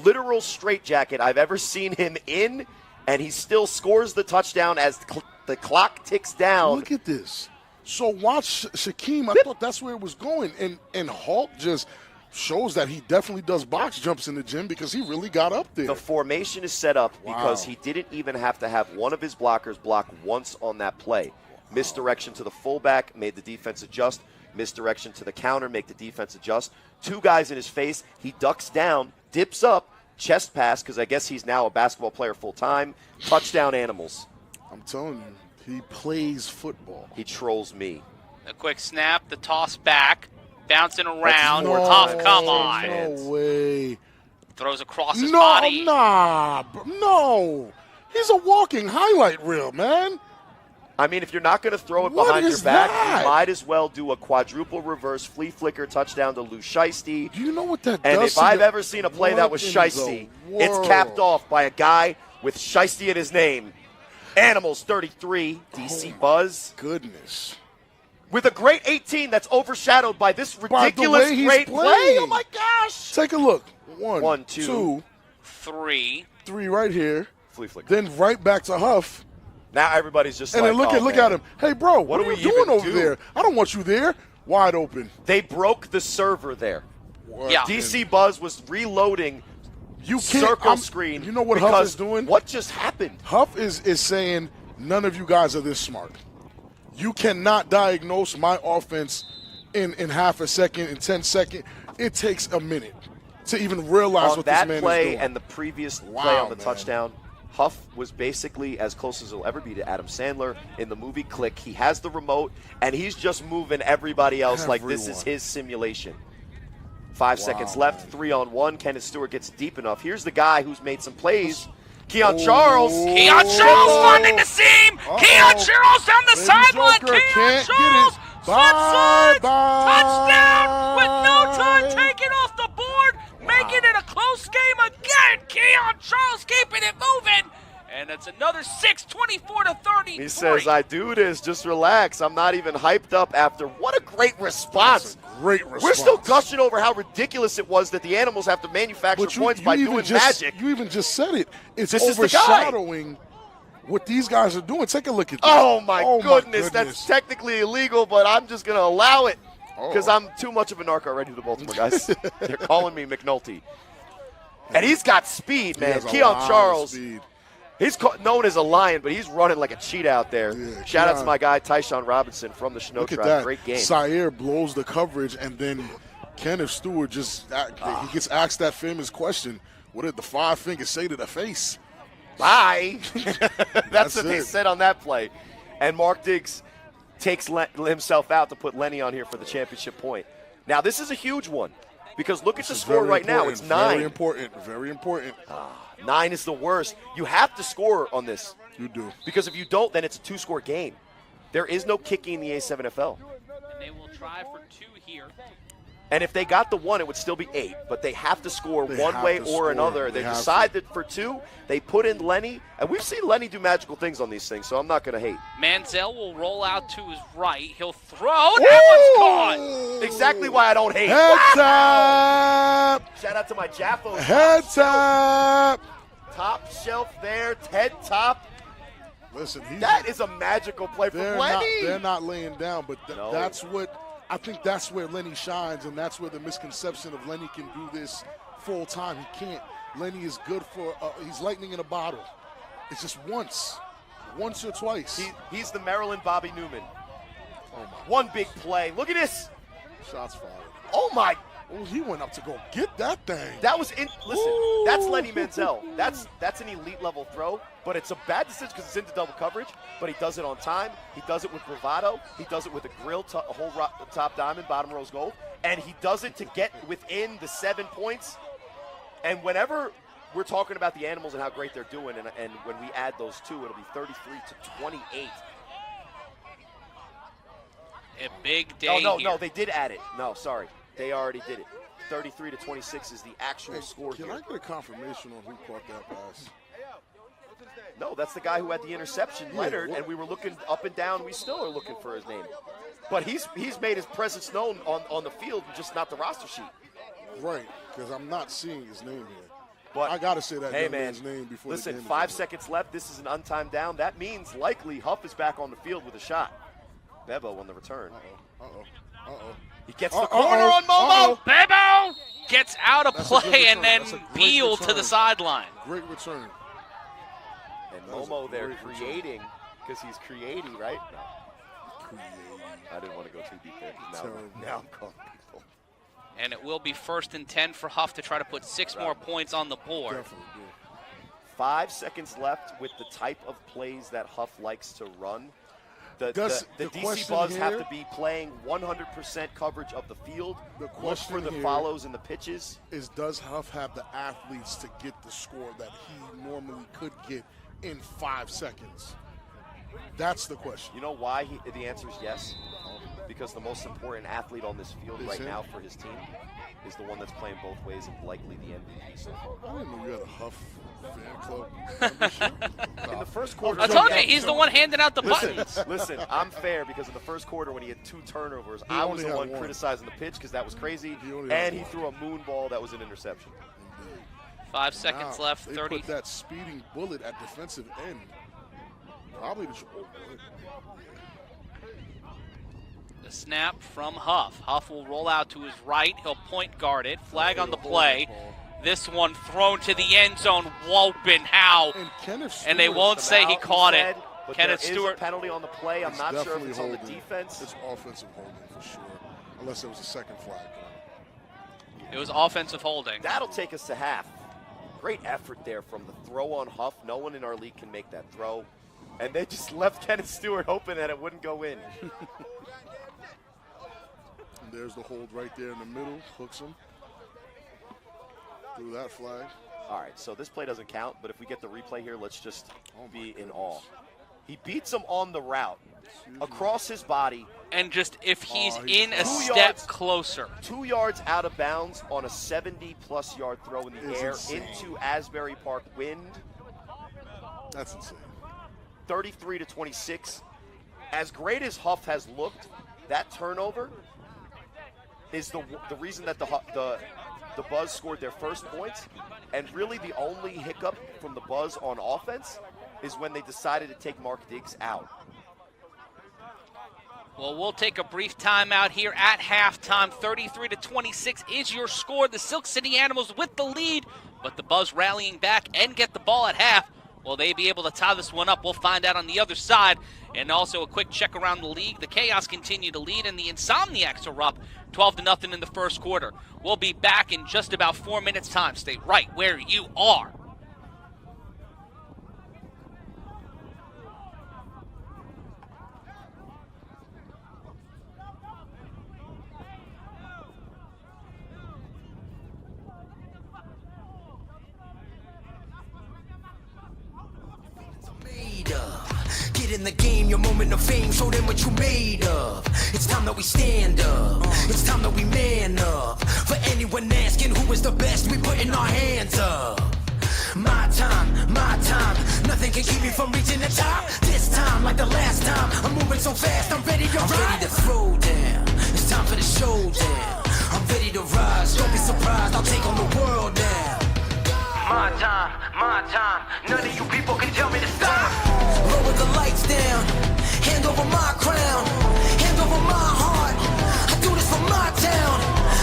literal straitjacket I've ever seen him in, and he still scores the touchdown as the clock ticks down. Look at this. So watch Shaquem. I thought that's where it was going. And Hulk just shows that he definitely does box jumps in the gym because he really got up there. The formation is set up because he didn't even have to have one of his blockers block once on that play. Misdirection to the fullback made the defense adjust. Misdirection to the counter, make the defense adjust. Two guys in his face. He ducks down, dips up, chest pass, because I guess he's now a basketball player full time. Touchdown Animals. I'm telling you, he plays football. He trolls me. A quick snap, the toss back, bouncing around. more Huff, time. come No on. No way. Throws across his No, body. no. He's a walking highlight reel, man. I mean, if you're not going to throw it What behind your is back, that? you might as well do a quadruple reverse flea flicker touchdown to Lou Shiesty. Do you know what that And does? if to I've your- ever seen a play that was What in the Shiesty, it's capped world? off by a guy with Shiesty in his name. Animals 33, DC Buzz. Goodness. With a great 18 that's overshadowed by this By the ridiculous way he's great play. playing. Oh, my gosh. Take a look. One, One, two. two, 3. three right here. Flea flicker. Then right back to Huff. Now everybody's just And like, then look oh, at man. him. Hey, bro, what do are we you doing even over do? there? I don't want you there. Wide open. They broke the server there. Yeah. DC Buzz was reloading You can't. circle screen. You know what Huff because is doing? What just happened? Huff is saying none of you guys are this smart. You cannot diagnose my offense in half a second, in 10 seconds. It takes a minute to even realize On what that this man play is doing. and the previous play Wow, on the man. touchdown, Huff was basically as close as he'll ever be to Adam Sandler in the movie Click. He has the remote, and he's just moving everybody else like this is Everyone. his simulation. 5 seconds man. left, 3-on-1. Kenneth Stewart gets deep enough. Here's the guy who's made some plays. Keon Charles. Keon Charles finding the seam. Keon Charles down the Baby sideline. Joker Keon can't get Charles. it. Bye, touchdown with no time Bye. taken off the board. Making it a close game again. Keon Charles keeping it moving. And it's another 6, 24-30. He says, I do this. Just relax. I'm not even hyped up after. What a great response. That's a great response. We're still gushing over how ridiculous it was that the Animals have to manufacture But points by even doing just, magic. You even just said it. It's This is the guy. overshadowing what these guys are doing. Take a look at this. Oh, my goodness. That's technically illegal, but I'm just going to allow it because I'm too much of a narc already to the Baltimore guys. They're calling me McNulty. And he's got speed, He man. has a Keon lot of Charles. speed. He's known as a lion, but he's running like a cheetah out there. Yeah, Shout out to my guy, Tyshawn Robinson from the Snow Look at Tribe. that. Great game. Sayer blows the coverage, and then Kenneth Stewart just he gets asked that famous question, what did the 5 fingers say to the face? Bye. That's what they it. said on that play. And Mark Diggs takes himself out to put Lenny on here for the championship point. Now, this is a huge one because look at the score right now. It's 9. Very important. Very important. 9 is the worst. You have to score on this. You do. Because if you don't, then it's a 2-score game. There is no kicking in the A7FL. And they will try for 2 here. And if they got the 1, it would still be 8. But they have to score They one have way to or score. another. They decide that for 2, they put in Lenny. And we've seen Lenny do magical things on these things, so I'm not going to hate. Manziel will roll out to his right. He'll throw. That one's caught. Exactly why I don't hate. Head tap. Shout out to my Jaffo. Head tap. Top shelf there, head top. Listen, That is a magical play from Lenny. They're not laying down, but No. that's what I think. That's where Lenny shines, and that's where the misconception of Lenny can do this full time. He can't. Lenny is good for. He's lightning in a bottle. It's just once or twice. He's the Maryland Bobby Newman. Oh my! One big play. Look at this. Shots fired. Oh my. Oh, he went up to go get that thing. That was in. Listen, Ooh. that's Lenny Manziel. That's an elite level throw, but it's a bad decision because it's into double coverage. But he does it on time. He does it with bravado. He does it with a grill, a whole top diamond, bottom rose gold, and he does it to get within the 7 points. And whenever we're talking about the animals and how great they're doing, and when we add those 2, it'll be 33-28. A big day. No, they did add it. No, sorry. They already did it. 33-26 is the actual score Can here. I get a confirmation on who caught that pass? No, that's the guy who had the interception, Leonard, and we were looking up and down. We still are looking for his name. But he's made his presence known on the field, just not the roster sheet. Right, because I'm not seeing his name here. But I got to say that hey, young man, man's name before listen, the game 5 is over. seconds left. This is an untimed down. That means likely Huff is back on the field with a shot. Bebo on the return. He gets the corner on Momo. Bebo gets out of That's a good play and return. then That's a great Beal to return. the sideline. Great return. And That was a Momo there great return. creating because he's creating, right? No, Creating. I didn't want to go too deep there. 'Cause Terrible. Now I'm calling people. And it will be 1st and 10 for Huff to try to put 6 more points on the board. Definitely did. 5 seconds left with the type of plays that Huff likes to run. The The DC question Buzz have here- to be playing 100% coverage of the field. The Look for question the here- follows and the pitches. Does Huff have the athletes to get the score that he normally could get in 5 seconds? That's the question. You know why the answer is yes? Because the most important athlete on this field Is right him? now for his team is the one that's playing both ways and likely the MVP so far. I didn't know you had a Huff fan club membership. In the first quarter, I told you, he's the one handing out the buttons. Listen, I'm fair because in the first quarter when he had 2 turnovers, He I was only the had one one. criticizing the pitch because that was crazy, He only had and he one. threw a moon ball that was an interception. 5 seconds Now, left, they 30. put that speeding bullet at defensive end. Probably the The snap from Huff. Huff will roll out to his right. He'll point guard it. Flag on the play. This one thrown to the end zone. Whoopin' how. And Kenneth And they Stewart- won't say he Foul, caught it. said, but Kenneth there is Stewart. a penalty on the play. I'm not sure if definitely it's on the holding. defense. It's offensive holding for sure, unless it was a second flag. It was offensive holding. That'll take us to half. Great effort there from the throw on Huff. No one in our league can make that throw. And they just left Kenneth Stewart hoping that it wouldn't go in. And there's the hold right there in the middle. Hooks him through that flag. All right, so this play doesn't count, but if we get the replay here, let's just Oh, be my in goodness. awe. He beats him on the route, across his body, And just if he's he's in a 2 step yards. closer. 2 yards out of bounds on a 70-plus yard throw in the Is air insane. into Asbury Park wind. That's insane. 33-26. As great as Huff has looked, that turnover is the reason that the Buzz scored their first points. And really the only hiccup from the Buzz on offense is when they decided to take Mark Diggs out. Well, we'll take a brief timeout here at halftime. 33-26 is your score. The Silk City Animals with the lead, but the Buzz rallying back and get the ball at half. Will they be able to tie this one up? We'll find out on the other side. And also a quick check around the league. The Chaos continue to lead, and the Insomniacs are up 12-0 in the first quarter. We'll be back in just about 4 minutes' time. Stay right where you are. Get in the game, your moment of fame, show them what you made of. It's time that we stand up, it's time that we man up. For anyone asking who is the best, we putting our hands up. My time, nothing can keep me from reaching the top. This time, like the last time, I'm moving so fast, I'm ready to throw down. It's time for the showdown. I'm ready to rise, don't be surprised, I'll take on the world now. My time, none of you people can tell me to stop. Lower the lights down, hand over my crown, hand over my heart. I do this for my town,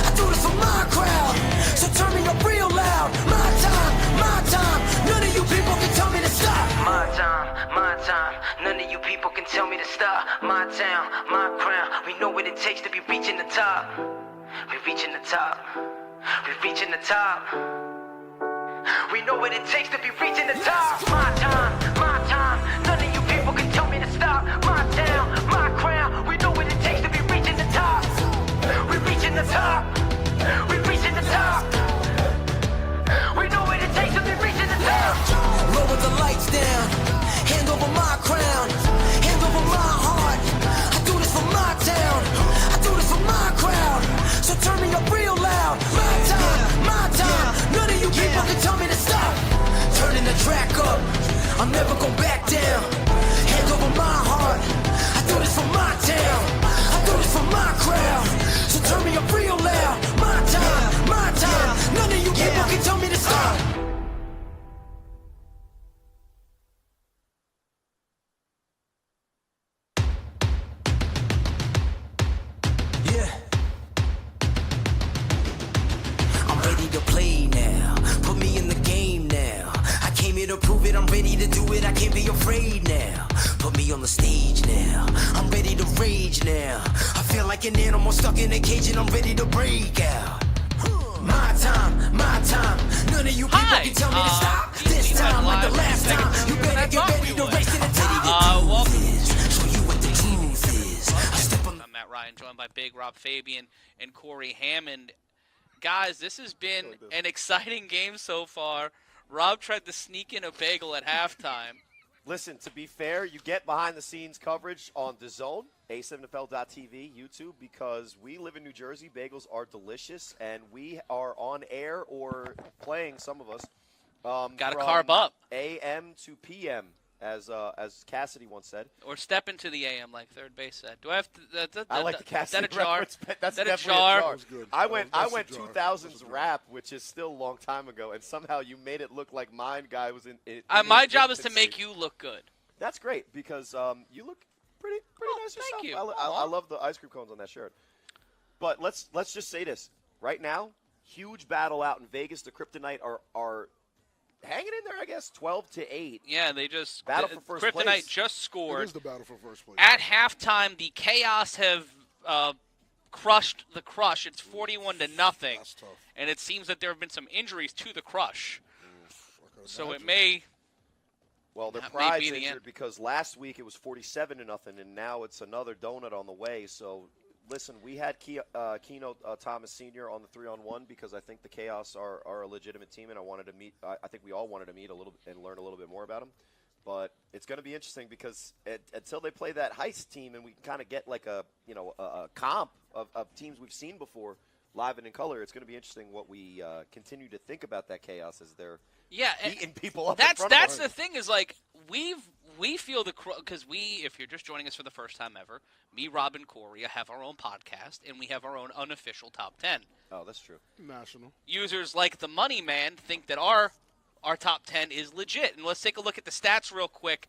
I do this for my crowd. So turn me up real loud. My time, none of you people can tell me to stop. My time, none of you people can tell me to stop. My town, my crown, we know what it takes to be reaching the top. We're reaching the top, we're reaching the top. We know what it takes to be reaching the top. My time, none of you people can tell me to stop. My town, my crown, we know what it takes to be reaching the top. We're reaching the top, we're reaching the top. We know what it takes to be reaching the top. Lower the lights down, hand over my crown, hand over my heart. I do this for my town, I do this for my crowd. So turn me up real loud. My time, none of you people can tell me to stop. Turning the track up, I'm never going back down. Hand over my heart, I do this for my town, I do this for my crowd. So turn me up real loud. My time, none of you people can tell me to stop. Yeah, I'm ready to play now. Put me in the game now. I came here to prove it. I'm ready to do it. I can't be afraid now. Put me on the stage now. I'm ready to rage now. I feel like an animal stuck in a cage and I'm ready to break out. My time, none of you people can tell me to stop. This time, like the last time, you better get ready to race to the top. Welcome. Show you what the truth is. I step on. I'm Matt Ryan, joined by Big Rob Fabian and Corey Hammond. Guys, this has been an exciting game so far. Rob tried to sneak in a bagel at halftime. Listen, to be fair, you get behind-the-scenes coverage on DAZN, A7FL.TV, YouTube, because we live in New Jersey. Bagels are delicious, and we are on air or playing, some of us. Got to carb up. AM to PM, as Cassidy once said. Or step into the AM, like third base said. Do I have to? I like the Cassidy that a jar? reference. That's that a definitely jar? a jar. That was good. I went That's a jar. 2000s That's a jar. rap, which is still a long time ago, and somehow you made it look like mine guy was in My his job is to infancy. make you look good. That's great because you look pretty nice yourself. thank you. I love the ice cream cones on that shirt. But let's just say this right now: huge battle out in Vegas. The Kryptonite are hanging in there, I guess, 12-8. Yeah, they just Battle for first Kryptonite place. just It scored. is the battle for first place. At halftime, the Chaos have crushed the Crush. It's 41-0, That's tough. and it seems that there have been some injuries to the Crush. I could So it imagine. may. Well, their That may pride's be the injured end. because last week it was 47-0, and now it's another donut on the way. So, listen, we had Keno Thomas Sr. on the 3-on-1 because I think the Chaos are a legitimate team, and I wanted to meet. I think we all wanted to meet a little and learn a little bit more about them. But it's going to be interesting because until they play that heist team, and we kind of get like a comp of teams we've seen before live and in color, it's going to be interesting what we continue to think about that Chaos as they're beating people up. That's in front of us. the thing is like we feel because if you're just joining us for the first time ever, me, Rob, and Corey have our own podcast and we have our own unofficial top 10. Oh, that's true. National. Users like the Money Man think that our top 10 is legit. And let's take a look at the stats real quick.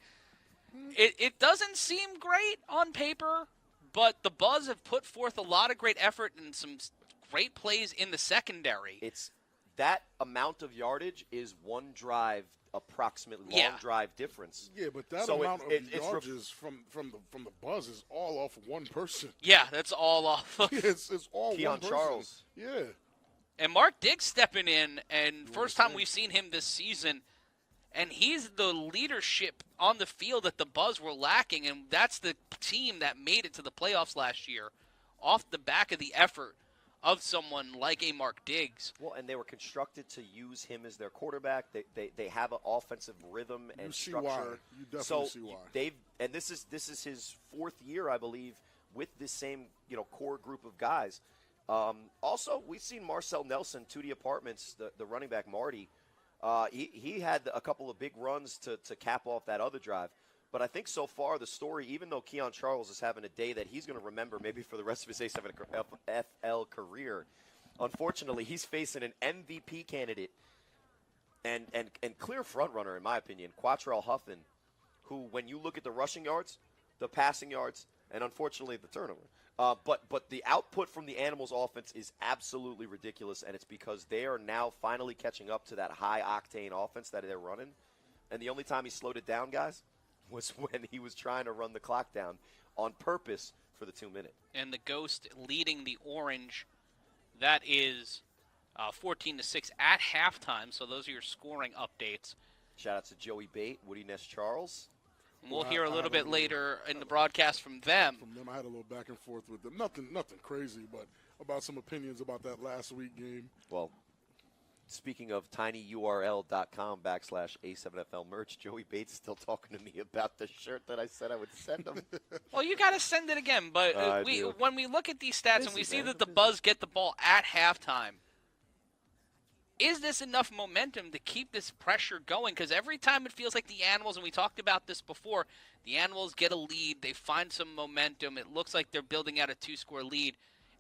It doesn't seem great on paper, but the Buzz have put forth a lot of great effort and some great plays in the secondary. It's that amount of yardage is one drive approximately long Yeah. drive difference. Yeah, but that So amount of it's yardages from the Buzz is all off of one person. Yeah, that's all off of. it's all Keon one person. Charles. Yeah. And Mark Diggs stepping in, and first time saying. we've seen him this season, and he's the leadership on the field that the Buzz were lacking, and that's the team that made it to the playoffs last year off the back of the effort of someone like a Mark Diggs. Well, and they were constructed to use him as their quarterback. They have an offensive rhythm and You see structure. why. You definitely see why. This is his 4th year, I believe, with this same core group of guys. Also, we've seen Marcel Nelson, 2D Apartments, the running back Marty. He had a couple of big runs to cap off that other drive. But I think so far the story, even though Keon Charles is having a day that he's going to remember maybe for the rest of his A7FL career, unfortunately he's facing an MVP candidate and clear front runner, in my opinion, Quattrell Huffin, who, when you look at the rushing yards, the passing yards, and unfortunately the turnover, but the output from the Animals offense is absolutely ridiculous, and it's because they are now finally catching up to that high-octane offense that they're running. And the only time he slowed it down, guys, was when he was trying to run the clock down on purpose for the 2-minute. And the Ghost leading the Orange. That is 14-6 at halftime, so those are your scoring updates. Shout out to Joey Bate, Woody Ness-Charles. And we'll hear a little bit later in the broadcast from them. From them, I had a little back and forth with them. Nothing crazy, but about some opinions about that last week game. Well, speaking of tinyurl.com/A7FL merch, Joey Bates is still talking to me about the shirt that I said I would send him. Well, you got to send it again, but when we look at these stats and we see that the Buzz get the ball at halftime, is this enough momentum to keep this pressure going? Because every time it feels like the Animals, and we talked about this before, the Animals get a lead, they find some momentum, it looks like they're building out a 2-score lead.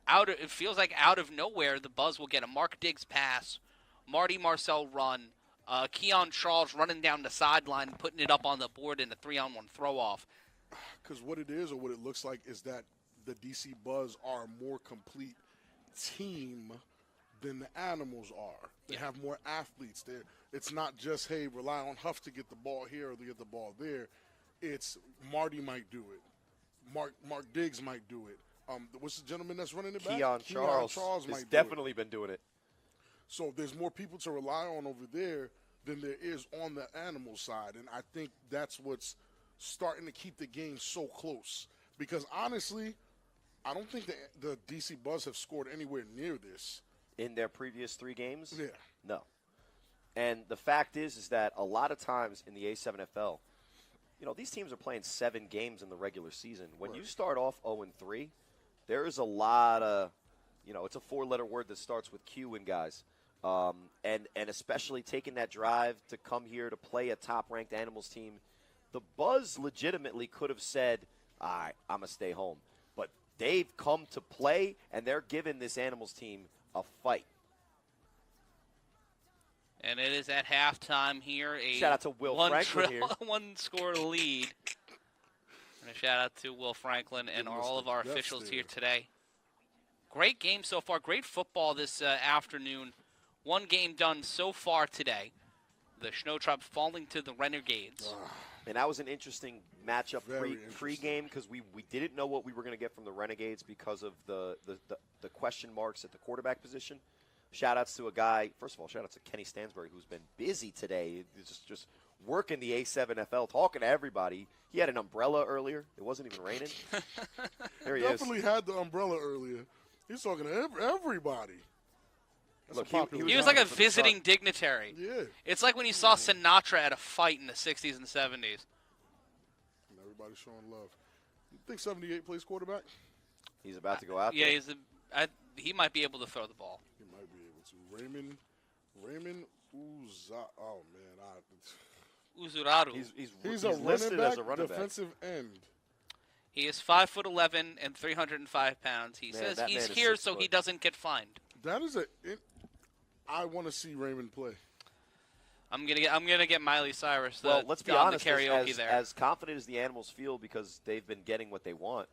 It feels like out of nowhere, the Buzz will get a Mark Diggs pass, Marty Marcel run, Keon Charles running down the sideline and putting it up on the board in a 3-on-1 throw-off. Because what it is, or what it looks like, is that the DC Buzz are a more complete team than the Animals are. They have more athletes. It's not just, hey, rely on Huff to get the ball here or to get the ball there. It's Marty might do it. Mark Diggs might do it. What's the gentleman that's running it back? Keon Charles might has do definitely it. been doing it. So there's more people to rely on over there than there is on the Animal side. And I think that's what's starting to keep the game so close. Because honestly, I don't think the DC Buzz have scored anywhere near this. In their previous 3 games? Yeah. No. And the fact is that a lot of times in the A7FL, these teams are playing 7 games in the regular season. When you start off 0-3, there is a lot of, it's a 4-letter word that starts with Q in guys. And especially taking that drive to come here to play a top-ranked Animals team, the Buzz legitimately could have said, all right, I'm going to stay home. But they've come to play, and they're giving this Animals team a fight. And it is at halftime here. Shout out to Will Franklin here. 1-score lead. And a shout out to Will Franklin and all of our officials here today. Great game so far. Great football this afternoon. 1 game done so far today. The Snow Tribe falling to the Renegades. And that was an interesting matchup Very pre-game because we didn't know what we were going to get from the Renegades because of the question marks at the quarterback position. Shout-outs to a guy, first of all, shout-out to Kenny Stansbury, who's been busy today, just working the A7FL, talking to everybody. He had an umbrella earlier. It wasn't even raining. There he Definitely had the umbrella earlier. He's talking to everybody. Look, He was like a visiting dignitary. Yeah. It's like when you saw Sinatra at a fight in the 60s and 70s. And everybody's showing love. You think 78 plays quarterback? He's about to go out Yeah, there. he might be able to throw the ball. He might be able to. Raymond Uza. Oh, man. Uzuraru. He's a listed running back, as a running back. defensive end. He is 5'11" and 305 pounds. He Man, says that he's man is here 6 so foot. he doesn't get fined. That is I want to see Raymond play. I'm gonna get Miley Cyrus. Well, let's be on honest. the karaoke As there. as confident as the Animals feel because they've been getting what they want,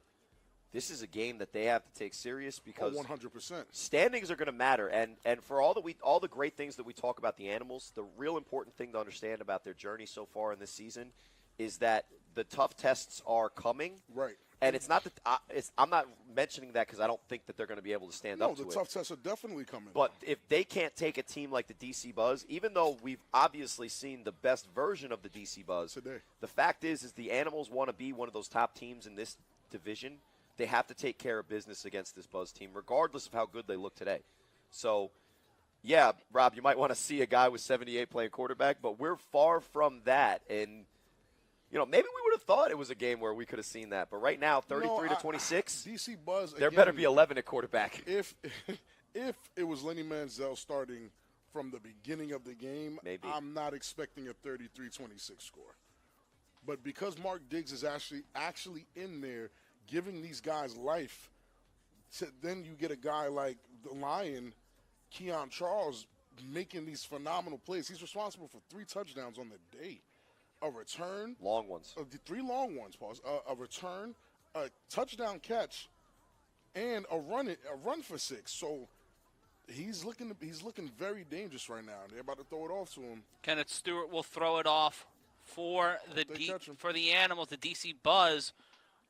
this is a game that they have to take serious because 100%. standings are going to matter. And for all the great things that we talk about the Animals, the real important thing to understand about their journey so far in this season is that the tough tests are coming. Right. And it's not that I'm not mentioning that because I don't think that they're going to be able to stand up to it. No, the tough tests are definitely coming. But if they can't take a team like the DC Buzz, even though we've obviously seen the best version of the DC Buzz, today, the fact is the Animals want to be one of those top teams in this division. They have to take care of business against this Buzz team, regardless of how good they look today. So, yeah, Rob, you might want to see a guy with 78 playing quarterback, but we're far from that. And maybe we would have thought it was a game where we could have seen that. But right now, 33-26, DC Buzz. There again, better be 11 at quarterback. If it was Lenny Manziel starting from the beginning of the game, Maybe. I'm not expecting a 33-26 score. But because Mark Diggs is actually in there giving these guys life, then you get a guy like the Lion, Keon Charles, making these phenomenal plays. He's responsible for 3 touchdowns on the day. A return. Long ones. 3 long ones, pause. A return, a touchdown catch, and a run for 6. So he's looking very dangerous right now. They're about to throw it off to him. Kenneth Stewart will throw it off for the Animals, the DC Buzz.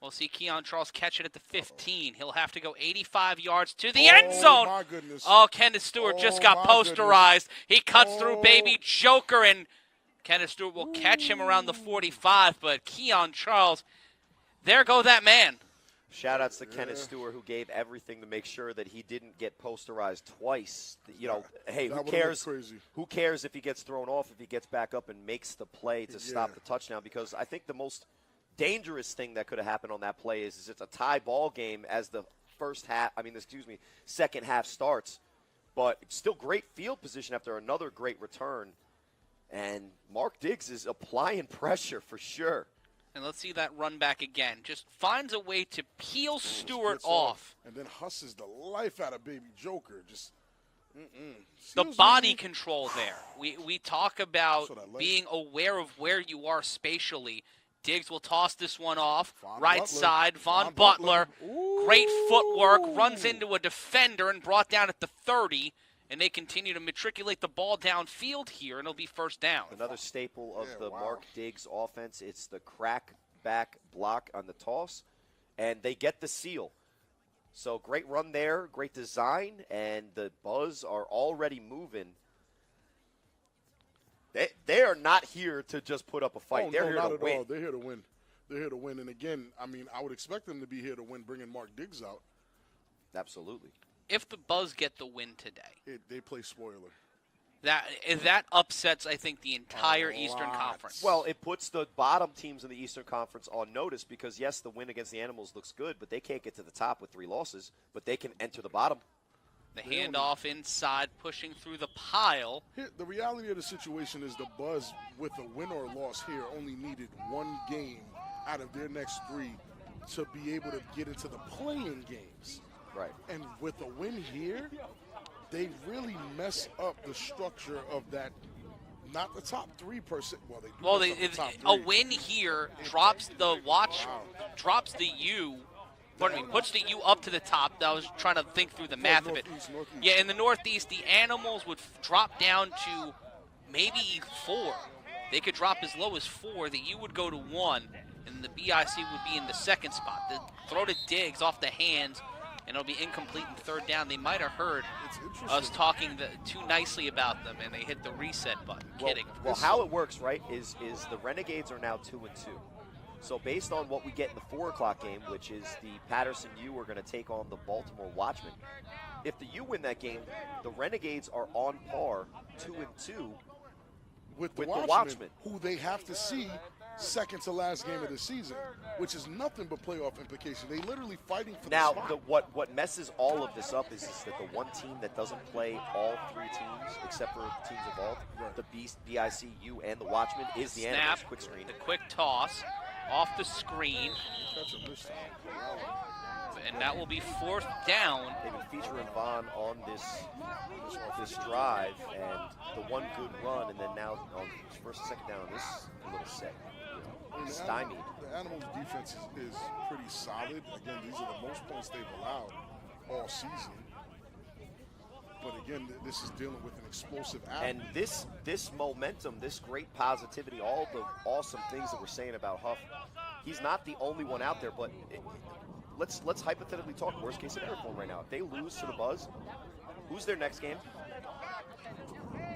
We'll see Keon Charles catch it at the 15. He'll have to go 85 yards to the end zone. Oh, my goodness. Oh, Kenneth Stewart just got posterized. He cuts through Baby Joker, and Kenneth Stewart will catch him around the 45. But Keon Charles, there go that man. Shout-outs to Kenneth Stewart, who gave everything to make sure that he didn't get posterized twice. Hey, who cares? Who cares if he gets thrown off, if he gets back up and makes the play to stop the touchdown? Because I think the most dangerous thing that could have happened on that play is it's a tie ball game as the second half starts. But still great field position after another great return. And Mark Diggs is applying pressure for sure. And let's see that run back again. Just finds a way to peel Stewart off. And then husses the life out of Baby Joker. Just the body control there. We talk about being aware of where you are spatially. Diggs will toss this one off. Right side, Von Butler. Great footwork. Runs into a defender and brought down at the 30. And they continue to matriculate the ball downfield here, and it'll be first down. Another staple of the Mark Diggs offense, it's the crack back block on the toss, and they get the seal. So great run there, great design, and the Buzz are already moving. They are not here to just put up a fight. They're here to win. All. They're here to win. They're here to win. And again, I would expect them to be here to win, bringing Mark Diggs out. Absolutely. If the Buzz get the win today, they play spoiler. That upsets, I think, the entire Eastern Conference. Well, it puts the bottom teams in the Eastern Conference on notice because, yes, the win against the Animals looks good, but they can't get to the top with 3 losses, but they can enter the bottom. The handoff inside, pushing through the pile. The reality of the situation is the Buzz, with a win or loss here, only needed 1 game out of their next 3 to be able to get into the play-in games. Right. And with a win here, they really mess up the structure of that. Not the top 3%. Well, they do. A win here drops the drops the U. Pardon me, puts the U up to the top. I was trying to think through the math of it. Northeast. Yeah, in the Northeast, the Animals would drop down to maybe 4. They could drop as low as 4. The U would go to 1, and the BIC would be in the 2nd spot. The throw to Diggs off the hands, and it'll be incomplete and 3rd down. They might have heard us talking too nicely about them, and they hit the reset button. Kidding. Well, how it works, right, is the Renegades are now 2-2. So based on what we get in the 4 o'clock game, which is the Patterson U are going to take on the Baltimore Watchmen, if the U win that game, the Renegades are on par 2-2 with the Watchmen, who they have to see second to last game of the season, which is nothing but playoff implication. They literally fighting for the spot. Now, what messes all of this up is that the one team that doesn't play all 3 teams, except for teams involved, the BICU and the Watchmen, is the Animals. Quick screen. The quick toss. off the screen. Catch him this time. And that will be 4th down. They've been featuring Vaughn on this drive, and the one good run, and then now on first and second down, this little set. Stymied. The Animals' defense is pretty solid. Again, these are the most points they've allowed all season. But again, this is dealing with an explosive And this momentum, this great positivity, all the awesome things that we're saying about Huff, he's not the only one out there, but let's hypothetically talk worst case scenario for him right now. If they lose to the Buzz, who's their next game?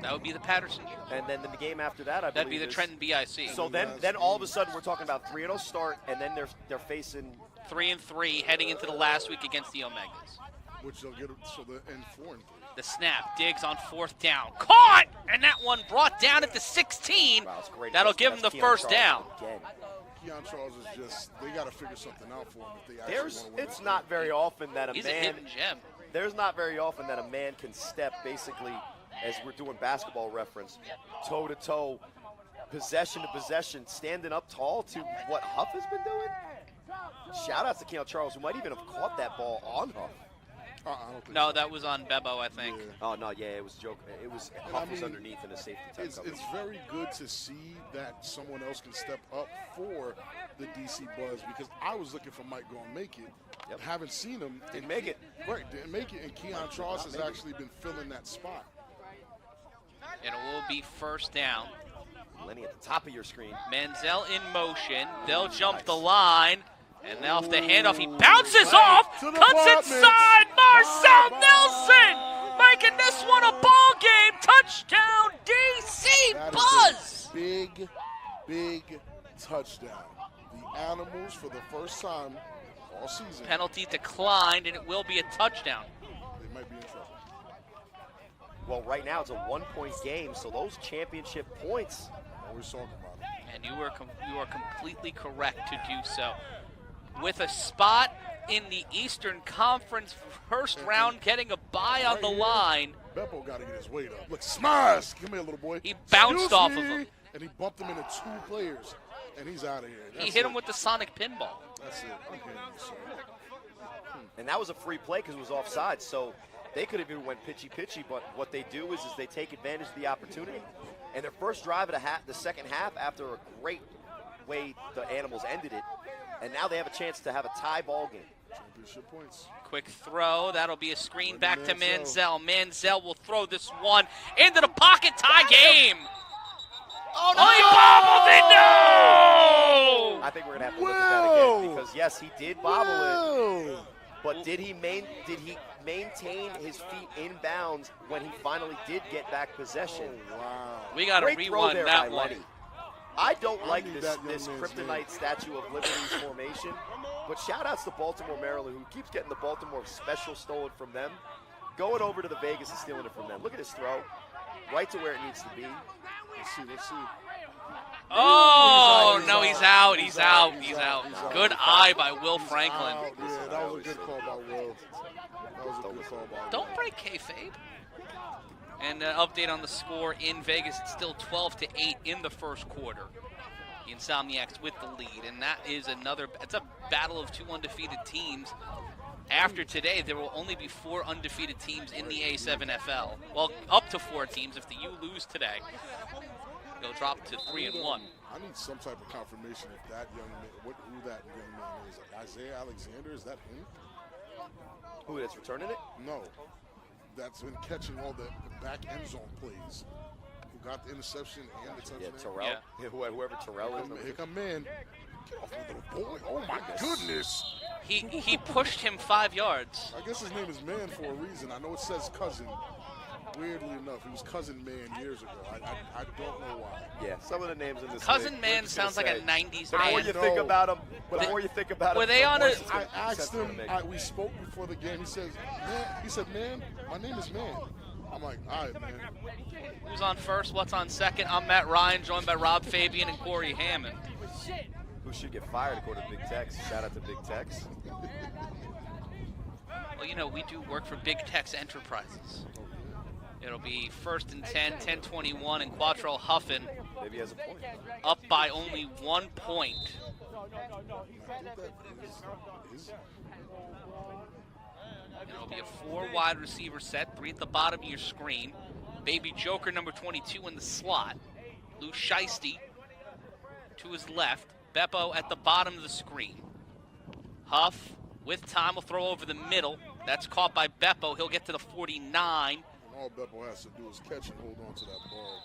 That would be the Patterson. And then the game after that, That'd be the Trenton BIC. So then all of a sudden we're talking about 3-0 start, and then they're facing 3-3 heading into the last week against the Omegas. which they'll get, so they're in 4-3. The snap, Diggs on 4th down. Caught! And that one brought down at the 16. Wow, it's great. That'll give them the Keon first Charles down. Again. Keon Charles is just, they got to figure something out for him if they actually There's, want to win. it's not very often that He's a hidden gem. There's not very often that a man can step basically, as we're doing basketball reference, toe to toe, possession to possession, standing up tall to what Huff has been doing. Shout out to Keon Charles, who might even have caught that ball on Huff. I don't think No, so. that was on Bebo, I think. Yeah. Oh no, yeah, it was a joke. It was And Huff I was mean, underneath in a safety type It's coverage. very good to see that someone else can step up for the DC Buzz, because I was looking for Mike going to make it. Yep. Haven't seen him. Didn't make it. Right, didn't make it. And Keon Charles has actually been filling that spot. And it will be first down. Lenny at the top of your screen. Manziel in motion. They'll jump the line. And now off the handoff, he bounces off, To the cuts apartments. inside, Marcel Nelson, making this one a ball game touchdown, DC That is Buzz. a big, big touchdown. The Animals, for the first time all season, Penalty declined, and it will be a touchdown. they might be in trouble. Well, right now it's a 1-point game, so those championship points. Always talking about it. And you are completely correct to do so. With a spot in the Eastern Conference first round, getting a bye on the line. Beppo got to get his weight up. Look, smash! Come here, little boy. He bounced Excuse off me. of him. And he bumped him into 2 players, and he's out of here. He That's hit it. him with the sonic pinball. That's it. I'm hitting you, sir. And that was a free play because it was offside, so they could have even went pitchy-pitchy, but what they do is they take advantage of the opportunity. And their first drive of the second half, after a great way the Animals ended it, and now they have a chance to have a tie ball game. Championship points. Quick throw. That'll be a screen back to Manziel. Manziel. Manziel will throw this one into the pocket. Tie game. Oh, he bobbled it. No! I think we're gonna have to look at that again because yes, he did bobble it, Whoa! but did he maintain his feet in bounds when he finally did get back possession? Oh, wow. We got to Great throw rewind there that by one. Lenny. I don't I like need this that young man's kryptonite name. Statue of Liberty's formation, but shout outs to Baltimore, Maryland, who keeps getting the Baltimore special stolen from them, going over to the Vegas and stealing it from them. Look at his throw, right to where it needs to be. Let's see. Oh, He's no, out. he's out. He's He's out. out. He's He's out. out. He's out. Good eye by Will Franklin. Yeah, that was a good call by Will. That was a good call by Will. Don't break kayfabe. And an update on the score in Vegas. It's still 12-8 in the first quarter. The Insomniacs with the lead, and that is it's a battle of 2 undefeated teams. After today, there will only be 4 undefeated teams in the A7FL. Well, up to 4 teams. If the U lose today, they'll drop to 3-1. I need some type of confirmation if that young man, who that young man is. Like Isaiah Alexander, is that him? Who that's returning it? No. That's been catching all the back end zone plays. Who got the interception and the touchdown. Yeah, Terrell. Yeah. Whoever Terrell is. Here come man. Get off me, little boy. Oh my goodness. He pushed him 5 yards. I guess his name is Man for a reason. I know it says cousin. Weirdly enough, he was Cousin Man years ago. I don't know why. Yeah, some of the names in this. Cousin league, Man we're just gonna sounds like a say, 90s The more band. you know. think about him, But the more you think about were him. they the on more a- it's gonna- I asked sense it's gonna him, make. we spoke before the game. He says, man, my name is Man. I'm like, all right, man. Who's on first? What's on second? I'm Matt Ryan, joined by Rob Fabian and Corey Hammond. Who should get fired according to Big Tex? Shout out to Big Tex. Well, you know, we do work for Big Tex Enterprises. It'll be 1st and 10, 10-21, and Quattro Huffin Maybe he has a point. up by only 1 point. It'll be a 4 wide receiver set, 3 at the bottom of your screen. Baby Joker, number 22, in the slot. Lou Shiesty to his left. Beppo at the bottom of the screen. Huff, with time, will throw over the middle. That's caught by Beppo. He'll get to the 49. And all Beppo has to do is catch and hold on to that ball.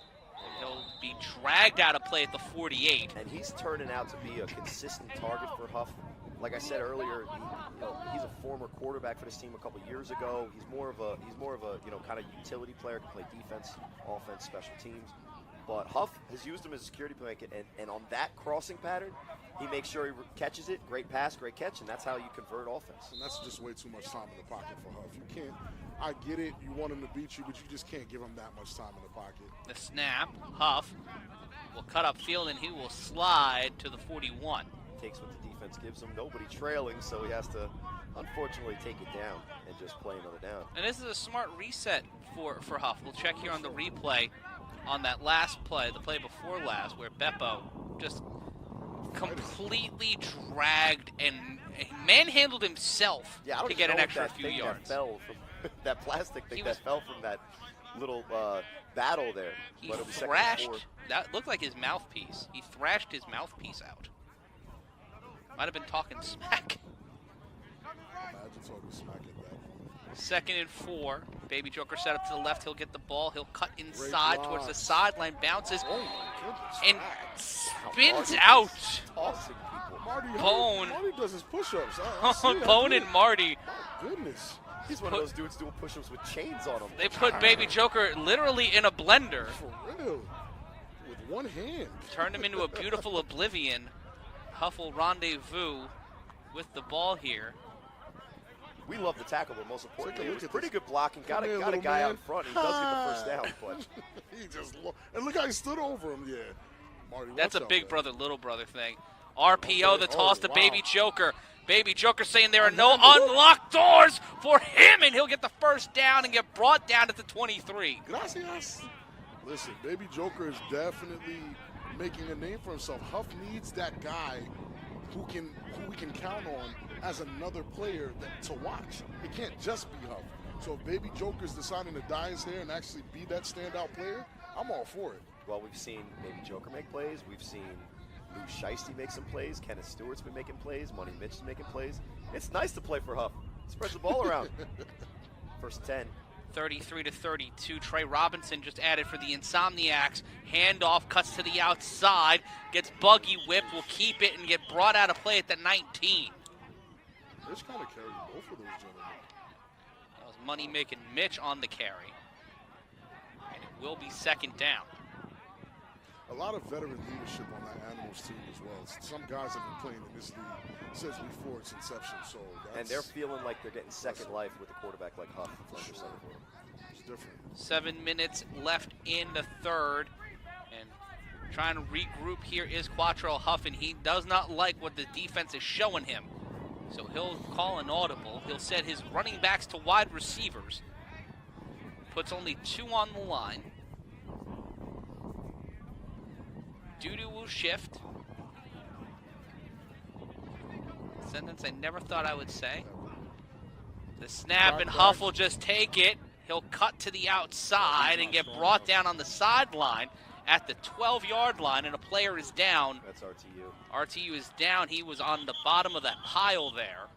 He'll be dragged out of play at the 48. And he's turning out to be a consistent target for Huff. Like I said earlier, he's a former quarterback for this team a couple years ago. He's more of a kind of utility player, can play defense, offense, special teams. But Huff has used him as a security blanket, and on that crossing pattern, he makes sure he catches it. Great pass, great catch, and that's how you convert offense. And that's just way too much time in the pocket for Huff. You can't. I get it. You want him to beat you, but you just can't give him that much time in the pocket. The snap, Huff will cut up field, and he will slide to the 41. Takes what the defense gives him. Nobody trailing, so he has to, unfortunately, take it down and just play another down. And this is a smart reset for Huff. We'll check here on the replay on that last play, the play before last, where Beppo just completely dragged and manhandled himself to get an extra few yards. That fell from that plastic thing that fell from that little battle there. He thrashed. That looked like his mouthpiece. He thrashed his mouthpiece out. Might have been talking smack. Imagine talking smack at that. 2nd and 4. Baby Joker set up to the left. He'll get the ball. He'll cut inside towards the sideline. Bounces and spins out. Tossing people. Bone. Marty does his push-ups. Bone and Marty. My goodness. He's one of those dudes doing push-ups with chains on him. They put Baby Joker literally in a blender. For real. With one hand. Turned him into a beautiful oblivion. Huff will rendezvous with the ball here. We love the tackle, but most importantly, it was pretty good blocking. Got a guy out front. He does get the first down, but he just and look how he stood over him. Yeah, Marty. That's a big brother, little brother thing. RPO, the toss to Baby Joker. Baby Joker saying there are no unlocked doors for him, and he'll get the first down and get brought down at the 23. Gracias. Listen, Baby Joker is definitely making a name for himself. Huff needs that guy who we can count on as another player to watch. It can't just be Huff. So if Baby Joker's deciding to dye his hair and actually be that standout player, I'm all for it. Well, we've seen Baby Joker make plays. We've seen Lou Shiesty make some plays. Kenneth Stewart's been making plays. Money Mitch is making plays. It's nice to play for Huff. Spreads the ball around. First 10. 33-32. Trey Robinson just added for the Insomniacs. Handoff, cuts to the outside, gets buggy whipped, will keep it and get brought out of play at the 19. Mitch kind of carried both of those gentlemen. That was Money making Mitch on the carry. And it will be 2nd down. A lot of veteran leadership on that Animals team as well. Some guys have been playing in this league since before its inception. So and they're feeling like they're getting second life with a quarterback like Huff. Sure. It's different. 7 minutes left in the 3rd. And trying to regroup here is Quattro Huff, and he does not like what the defense is showing him. So he'll call an audible. He'll set his running backs to wide receivers. Puts only 2 on the line. Dudu will shift. Sentence I never thought I would say. The snap, and Huff will just take it. He'll cut to the outside and get brought down on the sideline at the 12-yard line, and a player is down. That's RTU. RTU is down. He was on the bottom of that pile there.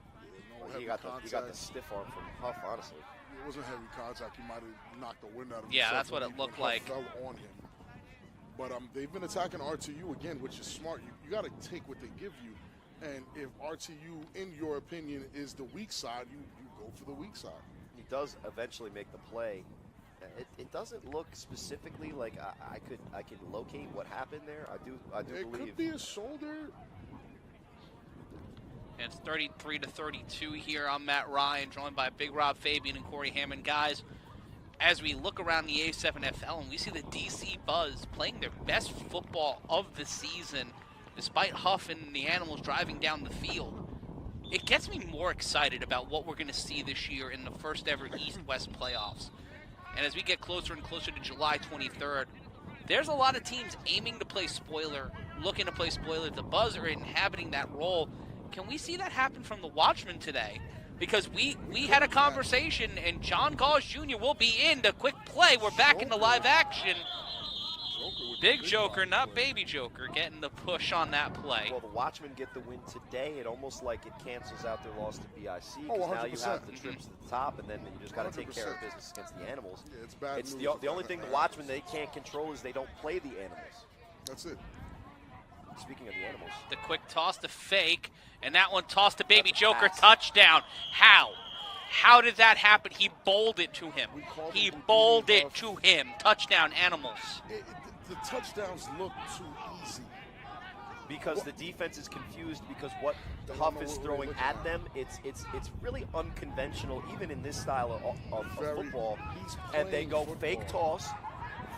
Well, he got the stiff arm from Huff, honestly. It wasn't heavy contact. He might have knocked the wind out of him. Yeah, that's what it looked like. Fell on him. But they've been attacking RTU again, which is smart. You got to take what they give you. And if RTU, in your opinion, is the weak side, you go for the weak side. He does eventually make the play. It doesn't look specifically like I could locate what happened there. I do it believe could be a shoulder. And it's 33-32 here. I'm Matt Ryan, joined by Big Rob Fabian and Corey Hammond. Guys, as we look around the A7FL and we see the DC Buzz playing their best football of the season, despite Huff and the Animals driving down the field, it gets me more excited about what we're going to see this year in the first ever East-West playoffs. And as we get closer and closer to July 23rd, there's a lot of teams aiming to play spoiler looking to play spoiler. The Buzz are inhabiting that role. Can we see that happen from the Watchmen today? Because we had a conversation, and John Gauze Jr. will be in the quick play. We're back in the live action. Big Joker, not Baby Joker, getting the push on that play. Well, the Watchmen get the win today. It almost like it cancels out their loss to BIC, Oh, because now you 100%. have the trips to the top, and then you just got to take care of business against the Animals. Yeah, it's bad It's news. the only thing the Watchmen they can't control is they don't play the Animals. That's it. Speaking of the Animals, The quick toss to Fake, and that one tossed to Baby That's a Joker, pass. touchdown. How? How did that happen? He bowled it to him. We called He it bowled beating it to him. Touchdown, Animals. The touchdowns look too easy. because the defense is confused because what They don't Huff know is what we're throwing looking at at. them, it's really unconventional, even in this style of Very- football. he's And they playing go football. fake toss,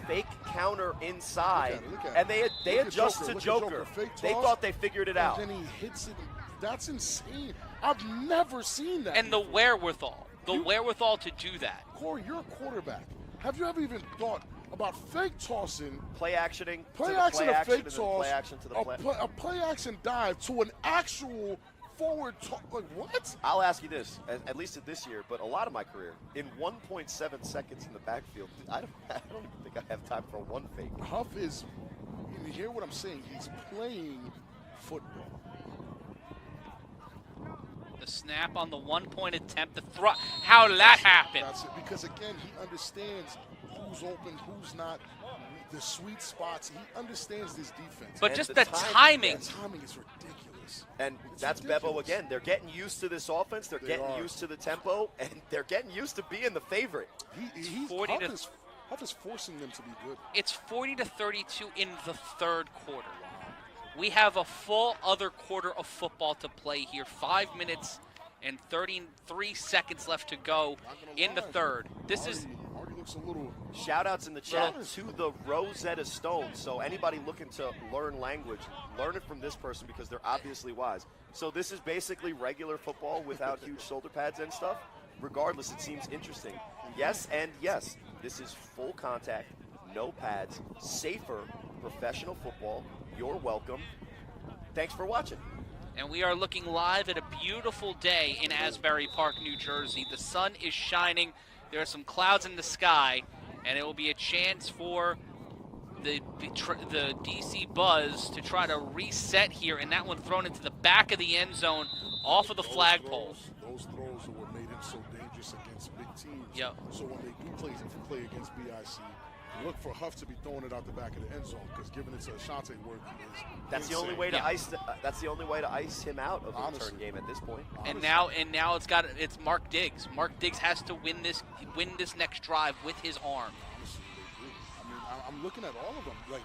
fake counter inside, Look at it. and they Look at adjust Joker, to look at Joker. Joker. Fake They toss, thought they figured it out. And then he hits it. That's insane. I've never seen that. And the before. wherewithal. The wherewithal to do that. Corey, you're a quarterback. Have you ever even thought about fake tossing, Play actioning, play to the action, play a action, fake and then toss, play action to the play. a play action dive to an actual forward toss? Like what? I'll ask you this, at least this year, but a lot of my career, in 1.7 seconds in the backfield, I don't think I have time for one fake. Huff is. You hear what I'm saying? He's playing football. The snap on the 1-point attempt, the throw. How did that happen? That's it. Because again, he understands who's open, who's not, the sweet spots. He understands this defense. But And just the the timing- timing. The timing is ridiculous. And It's that's ridiculous. Bebo again. They're getting used to this offense. They're They getting are. used to the tempo, and they're getting used to being the favorite. He's 40 to- Huff is forcing them to be good. It's 40-32 in the third quarter. We have a full other quarter of football to play here. 5 minutes and 33 seconds left to go Not gonna in the lie. third. This is Marty looks a little. Shout outs in the chat Well- to the Rosetta Stone. So anybody looking to learn language, learn it from this person because they're obviously wise. So this is basically regular football without huge shoulder pads and stuff. Regardless, it seems interesting. Yes and yes, this is full contact, no pads, safer professional football. You're welcome. Thanks for watching. And we are looking live at a beautiful day in Asbury Park, New Jersey. The sun is shining. There are some clouds in the sky, and it will be a chance for the DC Buzz to try to reset here, and that one thrown into the back of the end zone off of the flagpole. Those throws were made him so dangerous against big teams. Yep. So when they do play against BIC, look for Huff to be throwing it out the back of the end zone because giving it to Ashante Worthy is That's the insane. only way to Yeah. that's the only way to ice him out of the Honestly. return game at this point. And now it's Mark Diggs. Mark Diggs has to win this next drive with his arm. Honestly, they do. I mean, I'm looking at all of them. Like,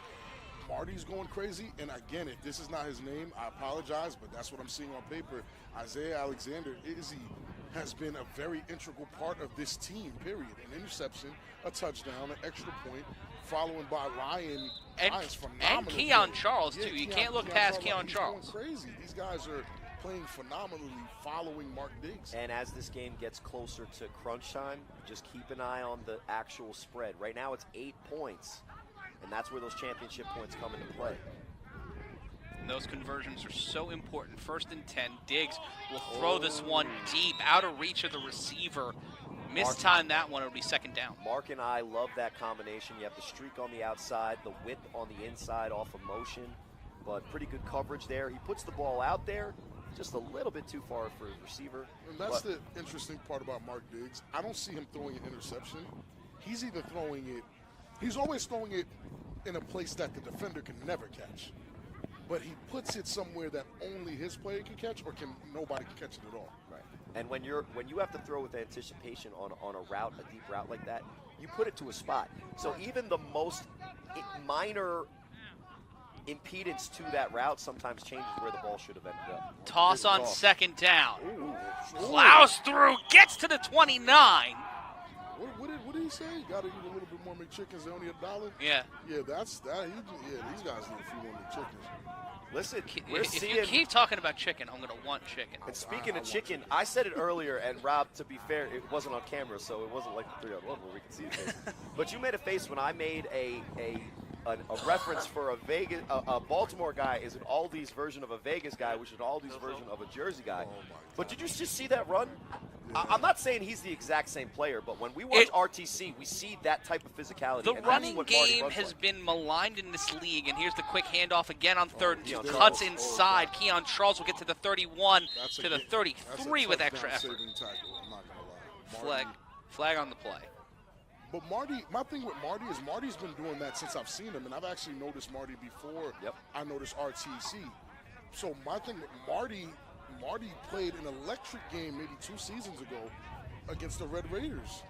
Marty's going crazy. And again, if this is not his name, I apologize, but that's what I'm seeing on paper. Isaiah Alexander, Izzy, has been a very integral part of this team, period. An interception, a touchdown, an extra point, following by Ryan. Ryan's phenomenal. Keon Charles, too. You Keon- can't look Keon past Keon he's Charles. Going crazy. These guys are playing phenomenally following Mark Diggs. And as this game gets closer to crunch time, just keep an eye on the actual spread. Right now it's 8 points, and that's where those championship points come into play. And those conversions are so important. 1st and 10. Diggs will throw this one deep, out of reach of the receiver. Mistime that one, it'll be 2nd down. Mark and I love that combination. You have the streak on the outside, the width on the inside off of motion, but pretty good coverage there. He puts the ball out there, just a little bit too far for his receiver. And that's but the interesting part about Mark Diggs. I don't see him throwing an interception. He's either throwing it, he's always throwing it in a place that the defender can never catch. But he puts it somewhere that only his player can catch or nobody can catch it at all. Right. And when you have to throw with anticipation on a route, a deep route like that, you put it to a spot. So even the most minor impedance to that route sometimes changes where the ball should have ended up. Toss Good on toss. 2nd down. Ooh. Plows through, gets to the 29. What did he say? Got to eat a little bit more McChickens. They're only $1. Yeah. Yeah, these guys need a few more McChickens. Listen, we're If seeing. you keep talking about chicken, I'm going to want chicken. And speaking of chicken, I said it earlier, and Rob, to be fair, it wasn't on camera, so it wasn't like the 3-on-1 where we could see the face. But you made a face when I made a a reference for a Baltimore guy is an Aldi's version of a Vegas guy, which is an Aldi's version of a Jersey guy. But did you just see that run? I'm not saying he's the exact same player, but when we watch RTC, we see that type of physicality. The running game has been maligned in this league, and here's the quick handoff again on 3rd and 2. Cuts inside. Keon Charles will get to the 31 to the 33 with extra effort. Flag on the play. But Marty, my thing with Marty is Marty's been doing that since I've seen him, and I've actually noticed Marty before I noticed RTC. So my thing with Marty played an electric game maybe 2 seasons ago against the Red Raiders.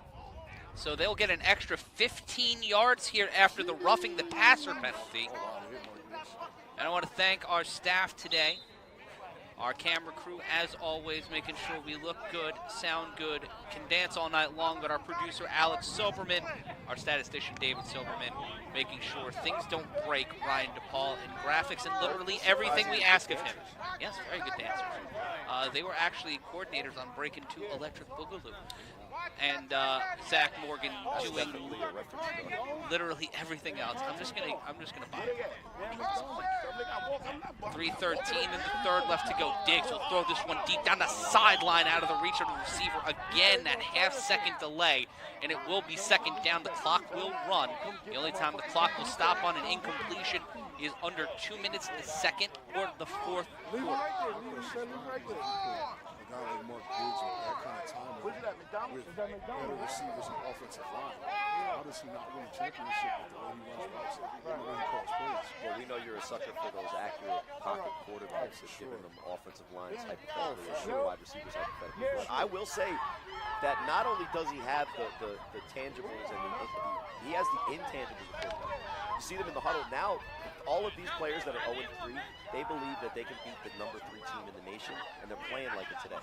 So they'll get an extra 15 yards here after the roughing the passer penalty. And I want to thank our staff today. Our camera crew, as always, making sure we look good, sound good, can dance all night long, but our producer, Alex Silverman, our statistician, David Silverman, making sure things don't break Ryan DePaul in graphics and literally everything we ask of him. Yes, very good dancers. They were actually coordinators on Breakin' 2 Electric Boogaloo. And Zach Morgan doing literally everything else. I'm just gonna buy it. 3:13 in the 3rd, left to go. Diggs will throw this one deep down the sideline out of the reach of the receiver. Again, that half-second delay, and it will be 2nd down. The clock will run. The only time the clock will stop on an incompletion is under 2 minutes in the 2nd or the 4th quarter. A guy like Mark Diggs with that kind of time with better receivers and offensive line. How does he not win a championship with the way he runs routes? When he calls plays. Well, we know you're a sucker for those accurate pocket quarterbacks that's giving them offensive lines hypothetically or wide receivers hypothetically. But I will say that not only does he have the tangibles and he has the intangibles of quarterback. You see them in the huddle now. All of these players that are 0-3, they believe that they can beat the number 3 team in the nation, and they're playing like it today.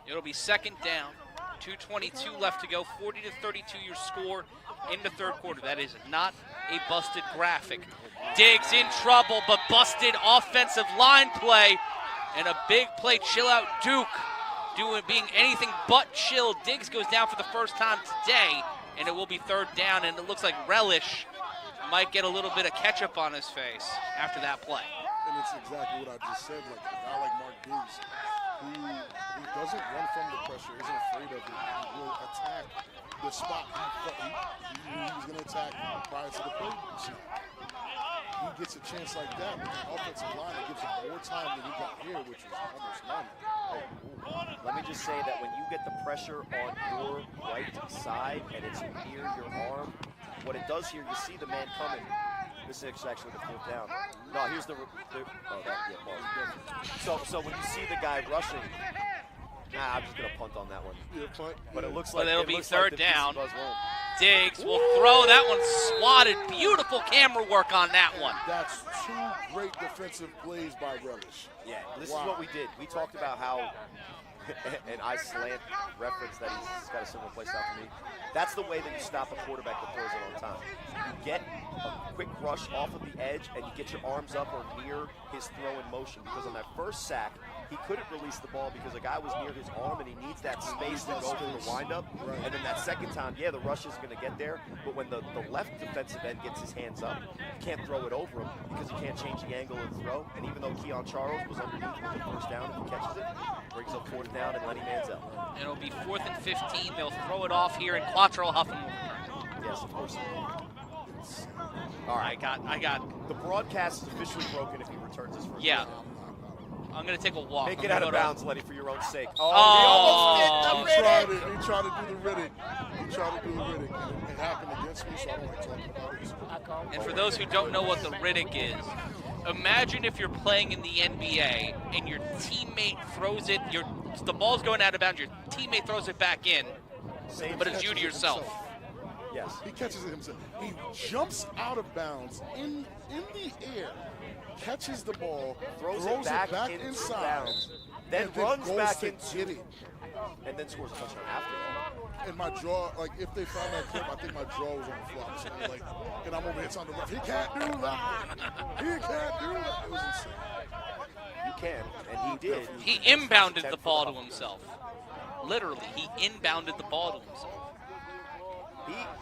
It'll be 2nd down, 2:22 left to go, 40-32 your score in the 3rd quarter. That is not a busted graphic. Diggs in trouble, but busted offensive line play, and a big play. Chill out Duke, being anything but chill. Diggs goes down for the first time today, and it will be 3rd down, and it looks like Relish might get a little bit of ketchup on his face after that play. And it's exactly what I just said. Like a guy like Mark Diggs, he doesn't run from the pressure, isn't afraid of it. He will attack the spot he knew he was going to attack prior to the play. He gets a chance like that with the offensive line. It gives him more time than he got here, which was almost none. Let me just say that when you get the pressure on your right side and it's near your arm, what it does here, you see the man coming. This is actually the 4th down. No, here's the so when you see the guy rushing, I'm just gonna punt on that one. But it looks like it'll be 3rd down. Buzz won't. Diggs will throw that one swatted. Beautiful camera work on that one. That's 2 great defensive plays by Relish. Yeah, this is what we did. We talked about how, and I slant reference that he's got a similar play style to me. That's the way that you stop a quarterback that throws it on time. You get a quick rush off of the edge, and you get your arms up or near his throw in motion. Because on that first sack, he couldn't release the ball because the guy was near his arm, and he needs that space to go for the windup. And then that 2nd time, yeah, the rush is going to get there, but when the left defensive end gets his hands up, you can't throw it over him because you can't change the angle of the throw. And even though Keon Charles was underneath with the 1st down, if he catches it, brings up 4th down and Lenny Manziel. And it'll be 4th and 15. They'll throw it off here, and Quattro Huffman will return. Yes, of course. All right, I got. The broadcast is officially broken if he returns his first. Yeah. I'm going to take a walk. Make it out of bounds, Lenny, for your own sake. Oh, he tried to do the Riddick. And it happened against me, so I don't like talking about it. And for those who don't know what the Riddick is, imagine if you're playing in the NBA and your teammate throws it, the ball's going out of bounds, your teammate throws it back in, but it's you to yourself. Yes. He catches it himself. He jumps out of bounds in the air, catches the ball, throws it back inside, then runs back and get it. And then scores a touchdown after. And my jaw, like if they found that clip, I think my jaw was on the floor. So like, and I'm over here telling the ref, he can't do that. He can't do that. It was insane. You can, and he did. He inbounded the ball to himself. Literally, he inbounded the ball to himself.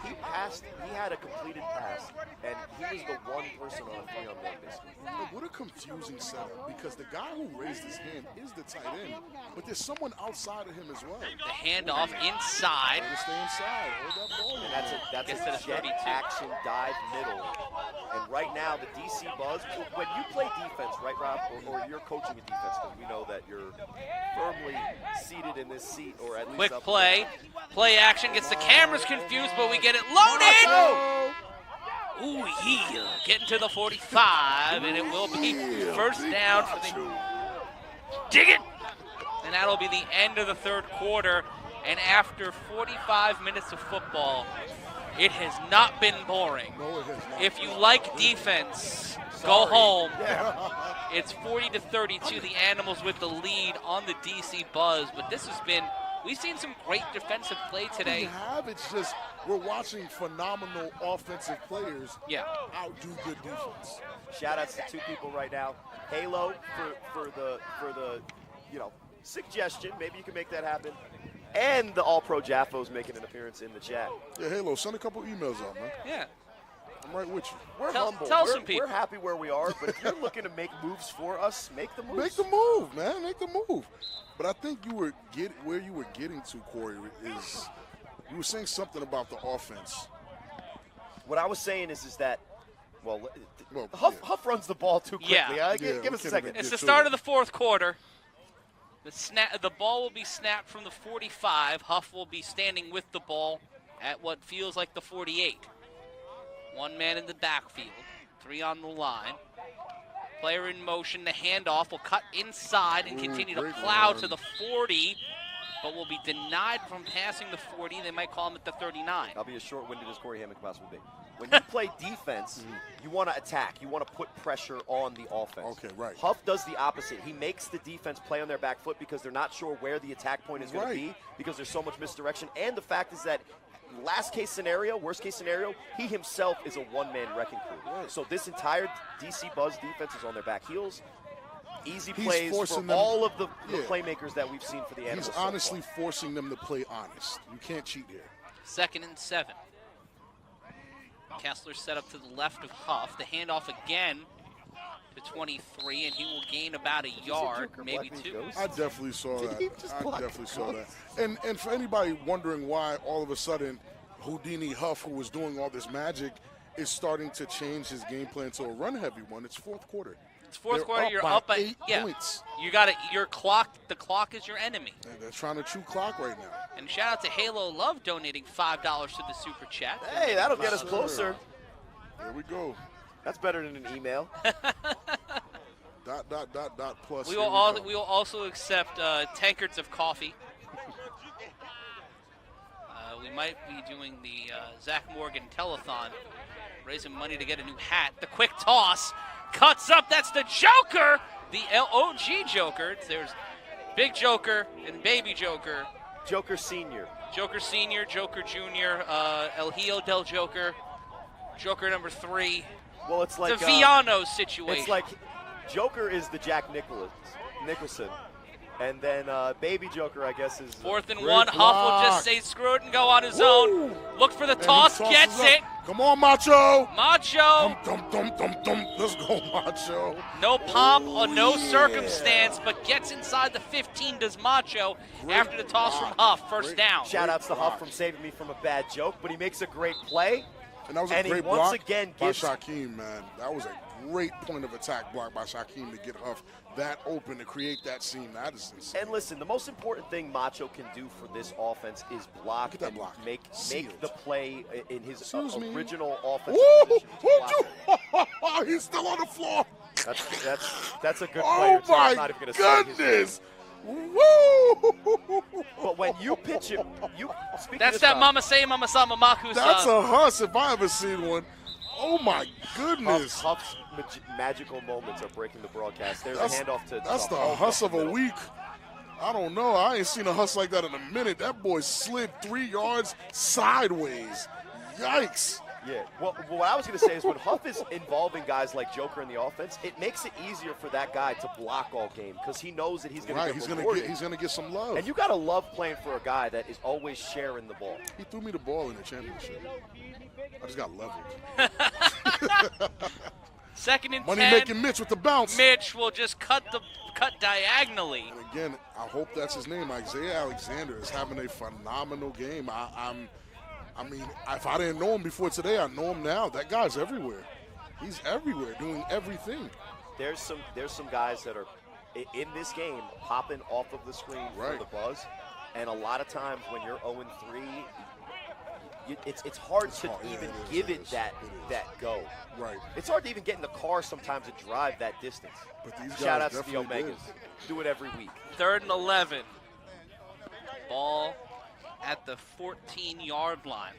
He passed. He had a completed pass, and he was the one person on a 3-on-1 basically. Look, what a confusing setup, because the guy who raised his hand is the tight end, but there's someone outside of him as well. The handoff inside. Gotta stay inside. Hold that ball. And that's Gets a to the jet 32. action dive middle. And right now, the DC Buzz, when you play defense, right, Rob, or you're coaching a defense, because we know that you're firmly seated in this seat, or at least Quick up play. Play action gets the cameras confused, but we get it loaded. Ooh, yeah. Getting to the 45, and it will be first down for the... Dig it! And that'll be the end of the third quarter. And after 45 minutes of football, it has not been boring. No, it has not. If you like defense, go home. It's 40-32, the Animals with the lead on the DC Buzz. But this has been, we've seen some great defensive play today. We have. It's just we're watching phenomenal offensive players outdo good defense. Shout outs to two people right now. Halo for the suggestion. Maybe you can make that happen. And the All-Pro Jaffo's making an appearance in the chat. Yeah, Halo, send a couple emails out, man. Yeah. I'm right with you. We're humble. Tell some people. We're happy where we are, but if you're looking to make moves for us, make the moves. Make the move, man. Make the move. But I think where you were getting to, Corey, is you were saying something about the offense. What I was saying is that, Huff runs the ball too quickly. Yeah. Give us a second. It's the start of the fourth quarter. The ball will be snapped from the 45. Huff will be standing with the ball at what feels like the 48. One man in the backfield, 3 on the line. Player in motion, the handoff will cut inside and continue to plow to the 40, but will be denied from passing the 40. They might call him at the 39. I'll be as short-winded as Corey Hammond can possibly be. When you play defense, you want to attack. You want to put pressure on the offense. Okay, right. Huff does the opposite. He makes the defense play on their back foot because they're not sure where the attack point is going to be because there's so much misdirection. And the fact is that worst case scenario, he himself is a one-man wrecking crew. Right. So this entire DC Buzz defense is on their back heels. Easy He's plays for forcing them- all of the playmakers that we've seen for the Animals. He's so honestly far. forcing them to play honest. You can't cheat here. 2nd and 7. Kessler set up to the left of Huff. The handoff again to 23, and he will gain about a yard, maybe 2. I definitely saw that. he just I block definitely the saw ghost? that. And for anybody wondering why all of a sudden Houdini Huff, who was doing all this magic, is starting to change his game plan to a run-heavy one, it's fourth quarter. It's fourth quarter. You're by up by 8 points. You got it. Your clock. The clock is your enemy. They're trying to chew clock right now. And shout out to Halo Love donating $5 to the super chat. Hey, that'll get us closer. There we go. That's better than an email. Plus. We will also accept tankards of coffee. We might be doing the Zach Morgan telethon, raising money to get a new hat. The quick toss cuts up. That's the Joker, the OG Joker. There's Big Joker and Baby Joker. Joker Senior. Joker Senior, Joker Junior, El Hijo del Joker, Joker number 3. Well, it's like the Viano situation. It's like Joker is the Jack Nicholson. And then Baby Joker, I guess, is 4th and Great 1. Huff will block. just say screw it and go on his own. Look for the toss, And he gets tosses it. up. Come on, Macho. Macho, Dum. Let's go, Macho. no pomp or no circumstance, but gets inside the 15, does Macho, after the toss from Huff, first down. Shout outs to block. Huff from saving me from a bad joke, but he makes a great play. And that was a And he great once block again by gives- Shaquem, man. That was a great point of attack block by Shaquem to get Huff that open, to create that seam. That is insane. And listen, the most important thing Macho can do for this offense is block Look at that and block. make Sealed. the play in his Excuse me. original offensive Woo! position. Woo! He's still on the floor. That's a good Oh player, too. I'm my not even going to say his name. goodness! Woo! But when you pitch him, speaking That's of that stuff, Mama Say, Mama Sa, Mamaku That's son. a huss if I ever seen one. Oh my goodness! Huff's magical moments are breaking the broadcast. There's a handoff to That's the Huff huss up of the a middle. week. I don't know. I ain't seen a huss like that in a minute. That boy slid 3 yards sideways. Yikes! Yeah. Well, what I was going to say is when Huff is involving guys like Joker in the offense, it makes it easier for that guy to block all game because he knows that he's going to get he's gonna get some love. And you got to love playing for a guy that is always sharing the ball. He threw me the ball in the championship. I just got leveled. 2nd and 10. Money making Mitch with the bounce. Mitch will just cut diagonally. And again, I hope that's his name. Isaiah Alexander is having a phenomenal game. I mean, if I didn't know him before today, I know him now. That guy's everywhere. He's everywhere, doing everything. There's some guys that are in this game popping off of the screen for the buzz, and a lot of times when you're 0-3, it's hard to even give it that go. Right. It's hard to even get in the car sometimes to drive that distance. But these guys Shout out to the definitely Omegas. Do it every week. 3rd and 11. Ball at the 14-yard line.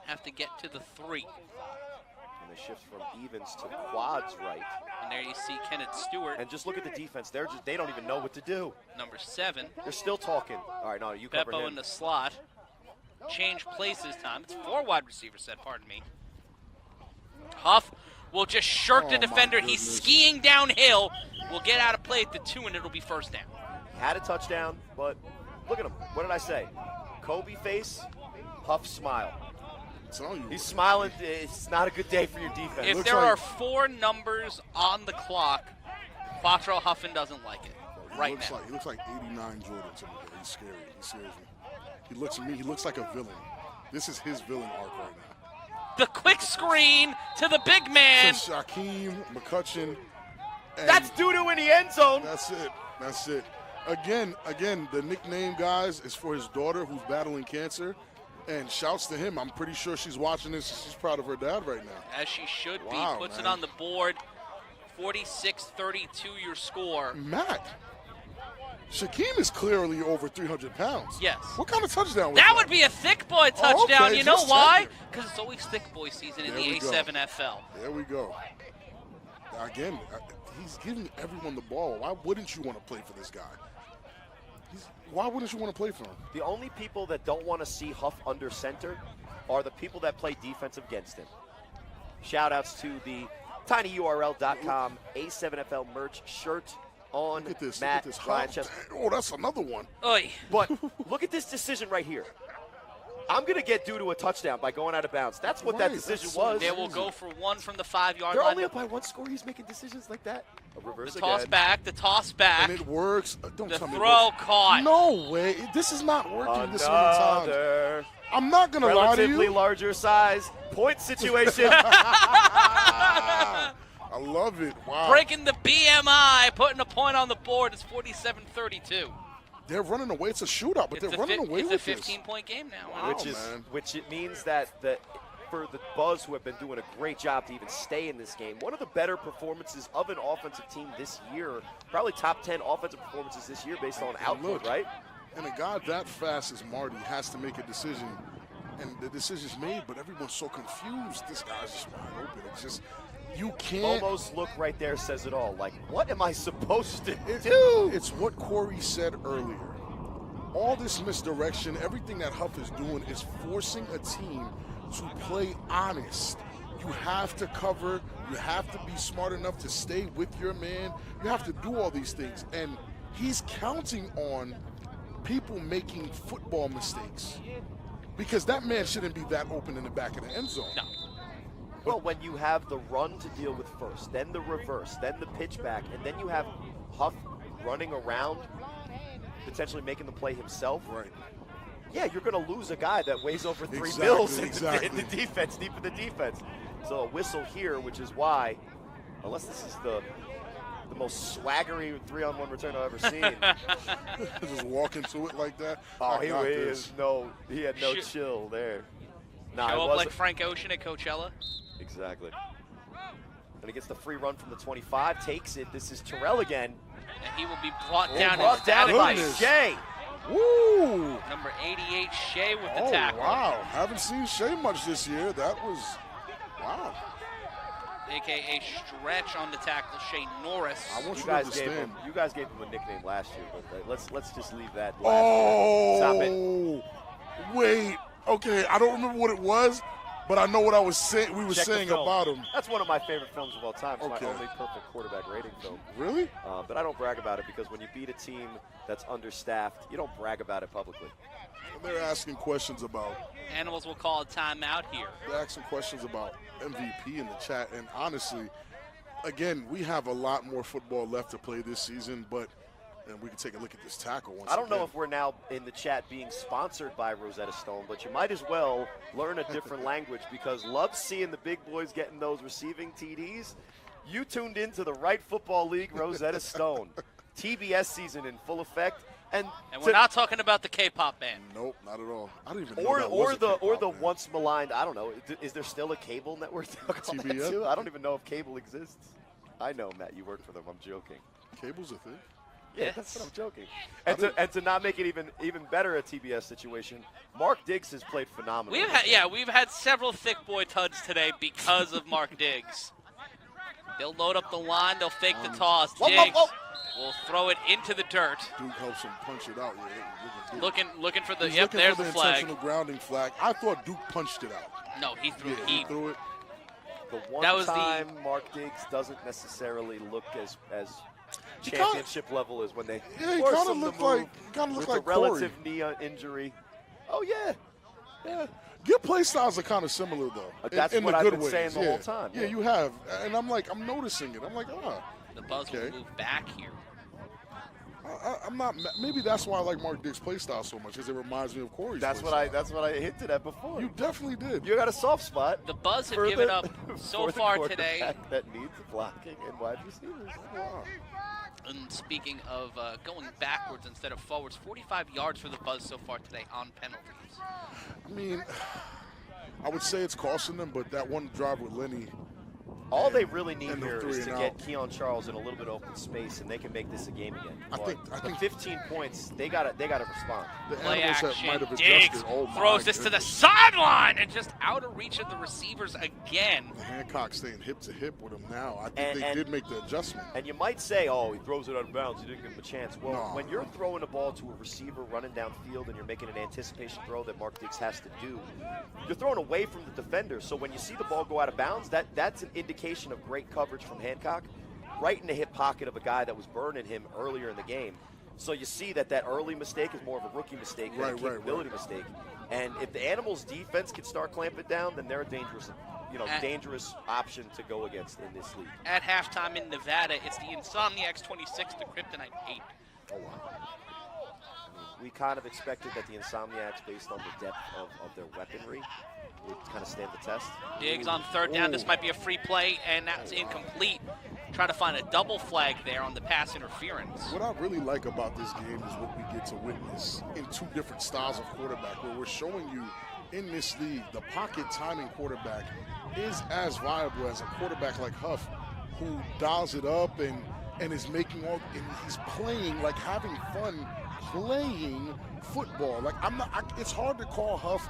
Have to get to the 3. And they shift from evens to quads right. And there you see Kenneth Stewart. And just look at the defense. They don't even know what to do. Number 7. They're still talking. All right, no, you cover Beppo him. in the slot. Change places time. It's 4 wide receivers set, pardon me. Huff will just shirk the defender. He's skiing downhill. Will get out of play at the 2, and it'll be 1st down. Had a touchdown, but look at him. What did I say? Kobe face, Huff smile. He's smiling. It's not a good day for your defense. If there are 4 numbers on the clock, Foxborough Huffin doesn't like it now. He looks like 89 Jordan to me. He's scary. He scares me. He looks at me. He looks like a villain. This is his villain arc right now. The quick screen to the big man. So Shaquem, McCutcheon. That's doo-doo in the end zone. That's it. Again, the nickname, guys, is for his daughter who's battling cancer. And shouts to him. I'm pretty sure she's watching this. She's proud of her dad right now. As she should be. Puts it on the board. 46-32 your score. Matt, Shaquem is clearly over 300 pounds. Yes. What kind of touchdown was that? That would be a thick boy touchdown. Okay, you know just why? checking. Because it's always thick boy season in There the we go. A7FL. There we go. Again, he's giving everyone the ball. Why wouldn't you want to play for this guy? Why wouldn't you want to play for him? The only people that don't want to see Huff under center are the people that play defense against him. Shout outs to the tinyurl.com A7FL merch shirt on Look at this. Matt Look at this. Ryan Chester. Oh, that's another one. Oy. But look at this decision right here. I'm going to get due to a touchdown by going out of bounds. That's what that decision was. They will go for 1 from the 5-yard They're line. only up by 1 score. He's making decisions like that. A reverse The toss again. back, the toss back. And it works. Don't The tell me it throw works. caught. No way. This is not working this many times. Another I'm not going to lie to relatively you. larger size point situation. I love it. Wow. Breaking the BMI, putting a point on the board. It's 47-32. They're running away. It's a shootout, but they're running away with It's a this. 15-point game now. Wow. Which it means that for the Buzz, who have been doing a great job to even stay in this game, one of the better performances of an offensive team this year, probably top 10 offensive performances this year based on output, right? And a guy that fast as Marty has to make a decision, and the decision's made, but everyone's so confused. This guy's just wide open. It's just, you can't. Bobo's look right there says it all. Like, what am I supposed to do? It's what Corey said earlier. All this misdirection, everything that Huff is doing is forcing a team to play honest. You have to cover. You have to be smart enough to stay with your man. You have to do all these things. And he's counting on people making football mistakes, because that man shouldn't be that open in the back of the end zone. No. Well, when you have the run to deal with first, then the reverse, then the pitch back, and then you have Huff running around, potentially making the play himself. Right. Yeah, you're going to lose a guy that weighs over 3 Exactly, mils in exactly. the defense, deep in the defense. So a whistle here, which is why, unless this is the most swaggery 3-on-1 return I've ever seen. Just walk into it like that. Oh, I he got this. had no Shoot. chill there. Nah, Show it up wasn't. like Frank Ocean at Coachella. Exactly. And he gets the free run from the 25, takes it. This is Terrell again. And he will be brought Oh, down. brought down by goodness. Shea. Woo! Number 88, Shea with the Oh, tackle. wow. Haven't seen Shea much this year. That was, wow. A.K.A. Stretch on the tackle, Shea Norris. I want You you, guys to gave understand. him. You guys gave him a nickname last year, but let's just leave that. Oh, Stop it. wait. Okay, I don't remember what it was, but I know what I was saying. We were Check the saying film. about him. That's one of my favorite films of all time. It's Okay. my only perfect quarterback rating film. Really? But I don't brag about it because when you beat a team that's understaffed, you don't brag about it publicly. And they're asking questions about. Animals will call a timeout here. They're asking questions about MVP in the chat, and honestly, again, we have a lot more football left to play this season, but. And we can take a look at this tackle once I don't know again. if we're now in the chat being sponsored by Rosetta Stone, but you might as well learn a different language because love seeing the big boys getting those receiving TDs. You tuned into the Right Football League Rosetta Stone. TBS season in full effect. And we're not talking about the K-pop band. Nope, not at all. I don't even know or that was a the K-pop band. once maligned, I don't know, is there still a cable network to call that TBS? too? I don't even know if cable exists. I know, Matt, you work for them. I'm joking. Cable's a thing. Yeah, that's what I'm joking. And to not make it even better a TBS situation, Mark Diggs has played phenomenal. We've had several thick boy tuds today because of Mark Diggs. They'll load up the line, they'll fake the toss. Diggs will throw it into the dirt. Duke helps him punch it out. Yeah, Looking for the He's yep. looking There's for the the flag. intentional grounding flag. I thought Duke punched it out. No, he threw He it. threw it. The one That was time Mark Diggs doesn't necessarily look as championship level as when they Yeah, he force kind of him to looked move like with Corey. a relative knee injury. Oh yeah. Your play styles are kind of similar though. That's in what the I've good been ways. saying the yeah. whole time. Yeah, you have, and I'm noticing it. I'm like, The Buzz okay. will move back here. I'm not. Maybe that's why I like Mark Diggs' play style so much, because it reminds me of Corey's. That's play what style. I hinted at before. You definitely did. You got a soft spot. The Buzz have for given the- up so for the far today. quarterback that needs blocking and wide receivers. Wow. And speaking of going backwards instead of forwards, 45 yards for the Buzz so far today on penalties. I mean, I would say it's costing them, but that one drive with Lenny. All they really need And the here three is to and get out. Keon Charles in a little bit of open space, and they can make this a game again. I think the 15 points, they got to respond. The Play animals that action. might have Diggs adjusted. Oh my throws this to the goodness. sideline and just out of reach of the receivers again. Hancock staying hip to hip with him now. I think And- they and- did make the adjustment. And you might say, oh, he throws it out of bounds. He didn't give him a chance. Well, No. when you're throwing the ball to a receiver running downfield and you're making an anticipation throw that Mark Diggs has to do, you're throwing away from the defender. So when you see the ball go out of bounds, that's an indication of great coverage from Hancock, right in the hip pocket of a guy that was burning him earlier in the game. So you see that early mistake is more of a rookie mistake than a Right, capability mistake. And if the Animals' defense can start clamping down, then they're a dangerous option to go against in this league. At halftime in Nevada, it's the Insomniacs 26, the Kryptonite 8. Oh, wow. We kind of expected that the Insomniacs, based on the depth of their weaponry, would kind of stand the test. Diggs on third down. This might be a free play, and that's incomplete. Try to find a double flag there on the pass interference. What I really like about this game is what we get to witness in two different styles of quarterback, where we're showing you in this league the pocket timing quarterback is as viable as a quarterback like Huff, who dials it up and is making and he's playing, like having fun playing football. Like it's hard to call Huff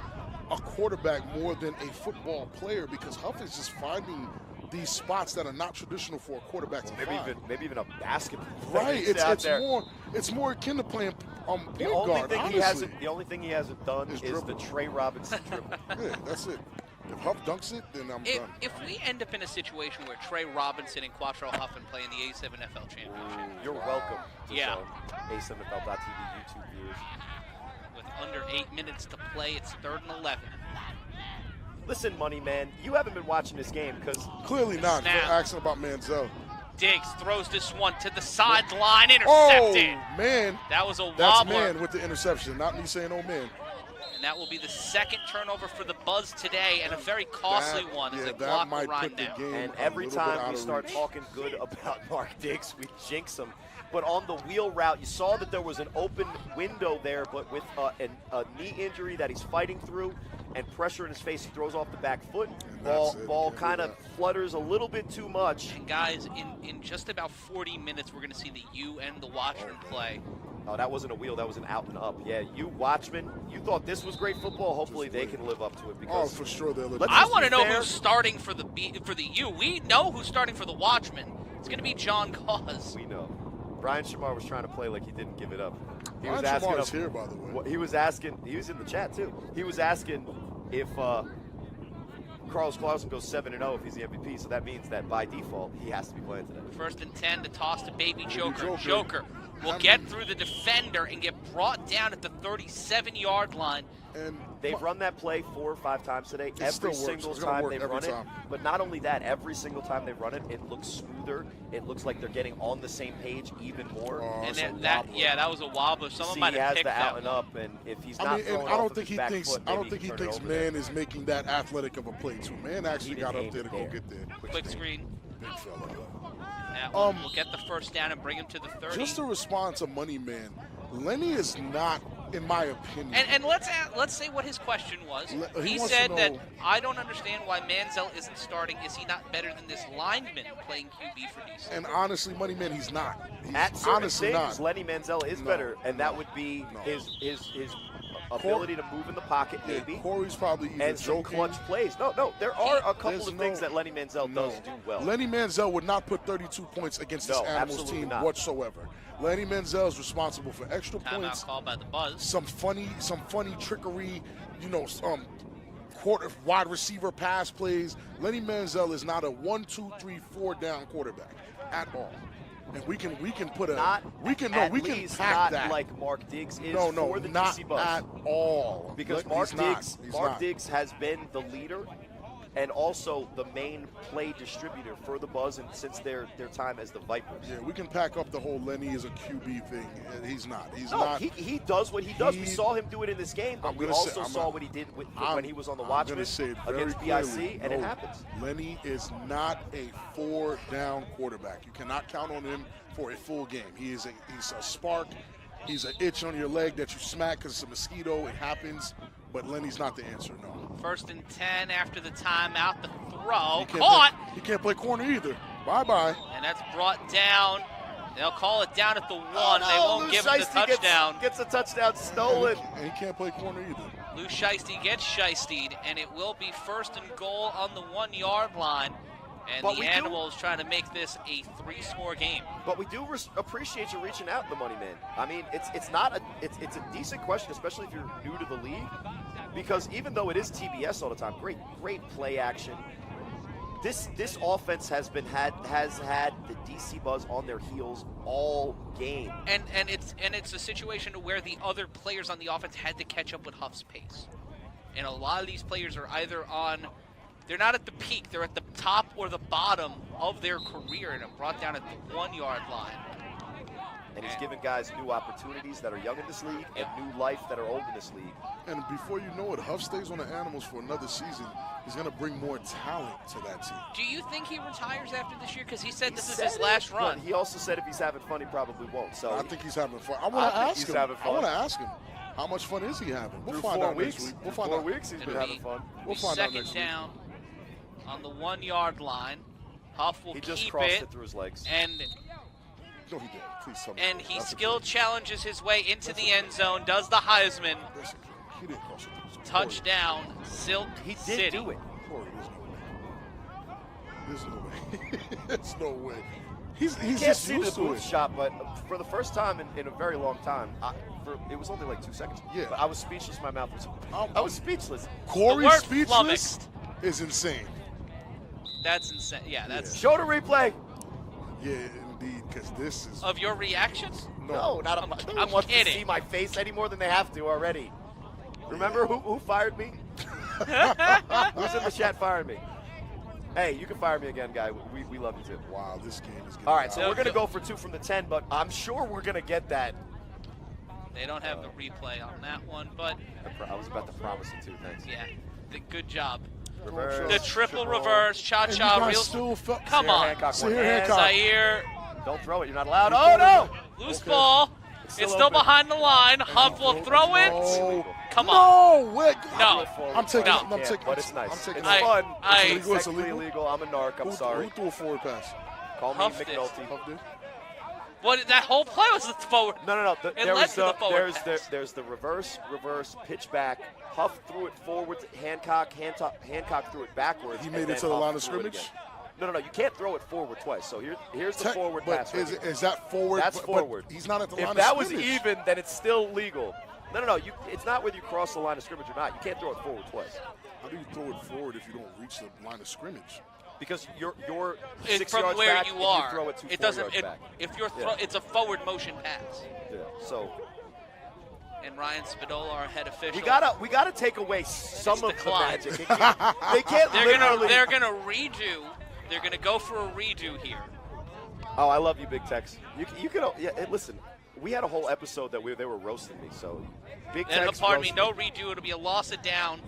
a quarterback more than a football player, because Huff is just finding these spots that are not traditional for a quarterback to find. Maybe even a basketball. Right, player. it's more akin to playing point The only guard. thing Honestly, the only thing he hasn't done Is is dribble. the Trey Robinson dribble. yeah, that's it. If Huff dunks it, then I'm done. If we end up in a situation where Trey Robinson and Quattro Huffin play in the A7FL Championship, You're welcome. Yeah. A7FL.TV YouTube viewers. with under 8 minutes to play, it's 3rd and 11. Listen, Money Man, you haven't been watching this game because Clearly not. Snap. For asking about Manziel. Diggs throws this one to the sideline, Oh intercepted. man, That was a that's wobbler. man with the interception. Not me saying oh man. And that will be the second turnover for the Buzz today, and a very costly one as the that clock will might run put the down. game and a every little bit time out we of start reach. talking good about Mark Diggs, we jinx him. But on the wheel route, you saw that there was an open window there, but with a knee injury that he's fighting through and pressure in his face, he throws off the back foot. And that's it. Ball Can't do kind of that. flutters a little bit too much. And guys, in just about 40 minutes, we're going to see the U and the Watchman play. Oh, that wasn't a wheel, that was an out and up. Yeah, you Watchmen, you thought this was great football. Hopefully they can live up to it Oh, because for sure they'll look. Let's I just want to be know fair. who's starting for the U. We know who's starting for the Watchman. It's going to be John Cause. we know. Brian Shamar was trying to play like he didn't give it up. He was Ryan asking. Shamar's here, by the way. He was asking. He was in the chat too. He was asking if Carlos Clausen goes 7-0 if he's the MVP. So that means that by default he has to be playing today. 1st and 10 to toss to Baby Joker. Joker. Joker will get through the defender and get brought down at the 37-yard line. And They've run that play 4 or 5 times today. still Every works. single It's gonna time work they've every run time. it. But not only that, every single time they run it, it looks smoother. It looks like they're getting on the same page even more. And it's a then that, wobbler. yeah, that was a wobbler. Someone See, might he have has picked the that out and one. up, and if he's I not mean, throwing and off I don't of think his he back thinks. foot, I don't maybe think he can turn it thinks over there. Man is making that athletic of a play too. Man actually He got didn't up there to aim go it get there. Quick screen. Big fella. That one will get the first down and bring him to the 30. Just to respond to Money Man, Lenny is not, in my opinion. And let's say what his question was. He He wants to said that know- I don't understand why Manziel isn't starting. Is he not better than this lineman playing QB for DC? And honestly, Money Man, he's not. He's At certain honestly things, not. Lenny Manziel is No, better, and that no, would be no. his ability to move in the pocket, Yeah, maybe, Corey's probably either and some joking. clutch plays. No, there are a couple There's of things no- that Lenny Manziel No. does do well. Lenny Manziel would not put 32 points against this No, Animals absolutely team not. whatsoever. Lenny Manziel is responsible for extra points, Timeout called by the Buzz. some funny trickery, wide receiver pass plays. Lenny Manziel is not a 1, 2, 3, 4 down quarterback at all. And we can put a Not we can at we can least pack not that. like Mark Diggs is no, for the not DC Buzz. at all. Because He's not. Mark Diggs has been the leader and also the main play distributor for the Buzz and since their time as the Vipers. Yeah, we can pack up the whole Lenny is a QB thing. And he's not. He's No, not. he does what he does. We He- saw him do it in this game, but I'm we gonna say- also I'm saw not- what he did I'm when he was on the I'm Watchmen gonna say it very against clearly. BIC, and it No, happens. Lenny is not a 4-down quarterback. You cannot count on him for a full game. He's a spark. He's an itch on your leg that you smack because it's a mosquito. It happens. But Lenny's not the answer, no. 1st and 10 after the timeout. The throw. He can't Caught! He can't play corner either. Bye-bye. And that's brought down. They'll call it down at the 1. Oh, They won't Lou give him the Shiesty touchdown. Gets a touchdown stolen. And he can't play corner either. Lou Shiesty gets Shiestied, and it will be 1st and goal on the 1-yard line. And But the we do- Animals trying to make this a 3-score game. But we do appreciate you reaching out, the Money Man. I mean, it's a decent question, especially if you're new to the league, because even though it is TBS all the time, great play action. This offense has had the DC Buzz on their heels all game. And it's a situation where the other players on the offense had to catch up with Huff's pace. And a lot of these players are either they're not at the peak, they're at the top or the bottom of their career and are brought down at the 1-yard line. And he's given guys new opportunities that are young in this league and new life that are old in this league. And before you know it, Huff stays on the Animals for another season. He's going to bring more talent to that team. Do you think he retires after this year? Because he said He this is said his last it, run. but he also said if he's having fun, he probably won't. So I think he's having fun. I want I to think ask he's him. having I fun. want to ask him. How much fun is he having? We'll through find 4 out weeks, next week. through We'll find 4 out. weeks, he's been It'll having be- fun. We'll find out Second next week. down on the 1-yard line. Huff will He just keep crossed it, it through his legs. and No, he didn't. Please tell me. and he That's skill okay. challenges his way into the end zone, does the Heisman. That's okay. He didn't cross it. Touchdown, Silk He did City. do it. Corey, there's no way. There's no way. He's Can't just see the used to booth it. shot, but for the first time in a very long time, it was only like 2 seconds. Yeah. But I was speechless. My mouth was. I'm- I was speechless. The Corey's word speechless flummoxed. is insane. That's insane. Yeah, that's Show the replay. Yeah, indeed, because this is of your reactions. No, not I'm- no I'm one wants kidding. to see my face any more than they have to already. Remember who fired me? Who's in the chat firing me? Hey, you can fire me again, guy. We love you too. Wow, this game is getting All right, so No, we're gonna no. go for 2 from the 10, but I'm sure we're gonna get that. They don't have the replay on that one, but I was about to promise it too. Thanks. yeah, good job. Reverse. The triple reverse, And you cha-cha, guys real. still felt. Come Zaire on, Hancock, Zaire one hand. Hancock. Zaire, Don't throw it. You're not allowed. Oh no! loose Okay. ball. Still It's still open. behind the line. Huff will throw it. No. Come on. No, wait. No. I'm taking. No. I'm taking. But it's nice. I'm taking. It's I- fun. I- It's Illegal, it's technically illegal? illegal. I'm a narc. I'm sorry. Who threw a forward pass? Call me Huff did. McNulty. Huff did? What? That whole play was the forward. No. It There led was to the forward pass. there's the reverse, pitch back. Huff threw it forward to Hancock. Hancock threw it backwards. He and made it then to the Huff line of threw it scrimmage. again. No, you can't throw it forward twice. So here's the forward pass. But is that forward? That's forward. But he's not at the line If of that was scrimmage. even, then it's still legal. No. It's not whether you cross the line of scrimmage or not. You can't throw it forward twice. How do you throw it forward if you don't reach the line of scrimmage? Because you're It's 6 from yards where back you and are. you throw it 4 It doesn't. yards back. If you're Yeah. it's a forward motion pass. Yeah. So And Ryan Spadola, our head official. we gotta take away some of the declined. magic. They can't They're gonna redo. They're gonna go for a redo here. Oh, I love you, Big Tex. You could listen. We had a whole episode that they were roasting me. So Big Tex. Pardon me, no redo. It'll be a loss of down,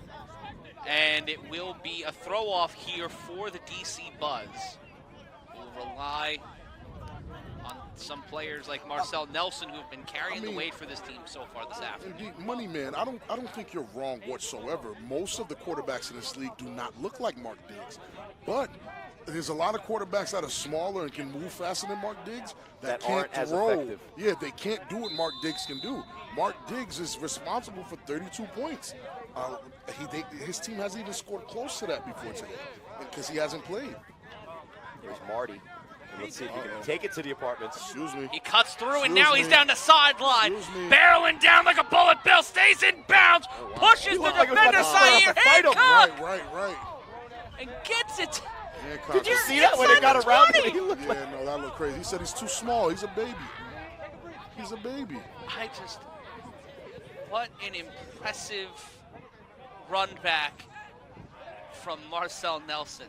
and it will be a throw off here for the DC Buzz. We'll rely on some players like Marcel Nelson, who've been carrying the weight for this team so far this afternoon. Indeed, Money Man, I don't think you're wrong whatsoever. Most of the quarterbacks in this league do not look like Mark Diggs, but there's a lot of quarterbacks that are smaller and can move faster than Mark Diggs that can't aren't as throw. effective. Yeah, they can't do what Mark Diggs can do. Mark Diggs is responsible for 32 points. His team hasn't even scored close to that before today because he hasn't played. There's Marty. Let's see if he can take it to the apartments. Excuse me. He cuts through, and Excuse now he's me. down the sideline. Excuse me. Barreling down like a bullet bill, stays in bounds, pushes He the looked like he was about defender to start Zaire up a fight over. Hancock, Right. and gets it. Hancock. Did you You're see that when they inside got the around 20. him? He looked like Yeah, no, that looked crazy. He said he's too small. He's a baby. He's a baby. What an impressive run back from Marcel Nelson.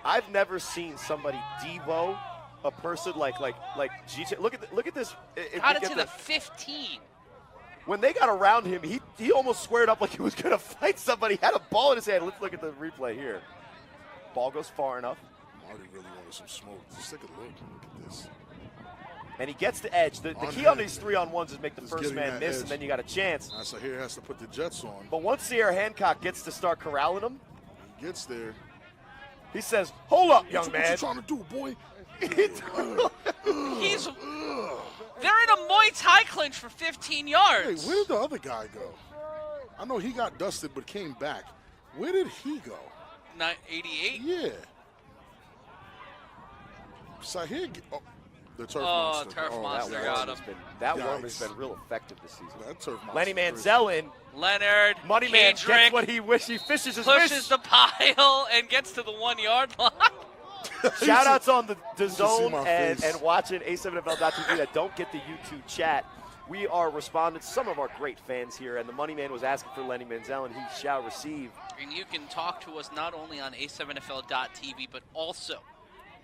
I've never seen somebody devo a person like GJ. Look at this. If Got you it get to the 15. When they got around him, he almost squared up like he was going to fight somebody. He had a ball in his hand. Let's look at the replay here. Ball goes far enough. Marty really wanted some smoke. Just take a look. Look at this. And he gets the edge. The key on these 3-on-1s is make the Just first getting man that miss, edge. and then you got a chance. So here has to put the Jets on. But once Zaire Hancock gets to start corralling him, He gets there. he says, "Hold up, young What man." you trying to do, boy? He's They're in a Muay Thai clinch for 15 Hey, yards. where did the other guy go? I know he got dusted but came back. Where did he go? 88. Yeah. Sahir, the turf Oh, monster. turf Oh, monster that got worm. him. That worm has Yikes. been real effective this season. That turf monster. Lenny is crazy. Manziel in. Leonard, Money Man Kedrick gets what he wished. He fishes his pushes wish. the pile and gets to the 1 yard line. Shout outs on the see zone my and face. watching A7FL.TV that don't get the YouTube chat. We are responding to some of our great fans here, and the Money Man was asking for Lenny Manziel, and he shall receive. And you can talk to us not only on A7FL.TV, but also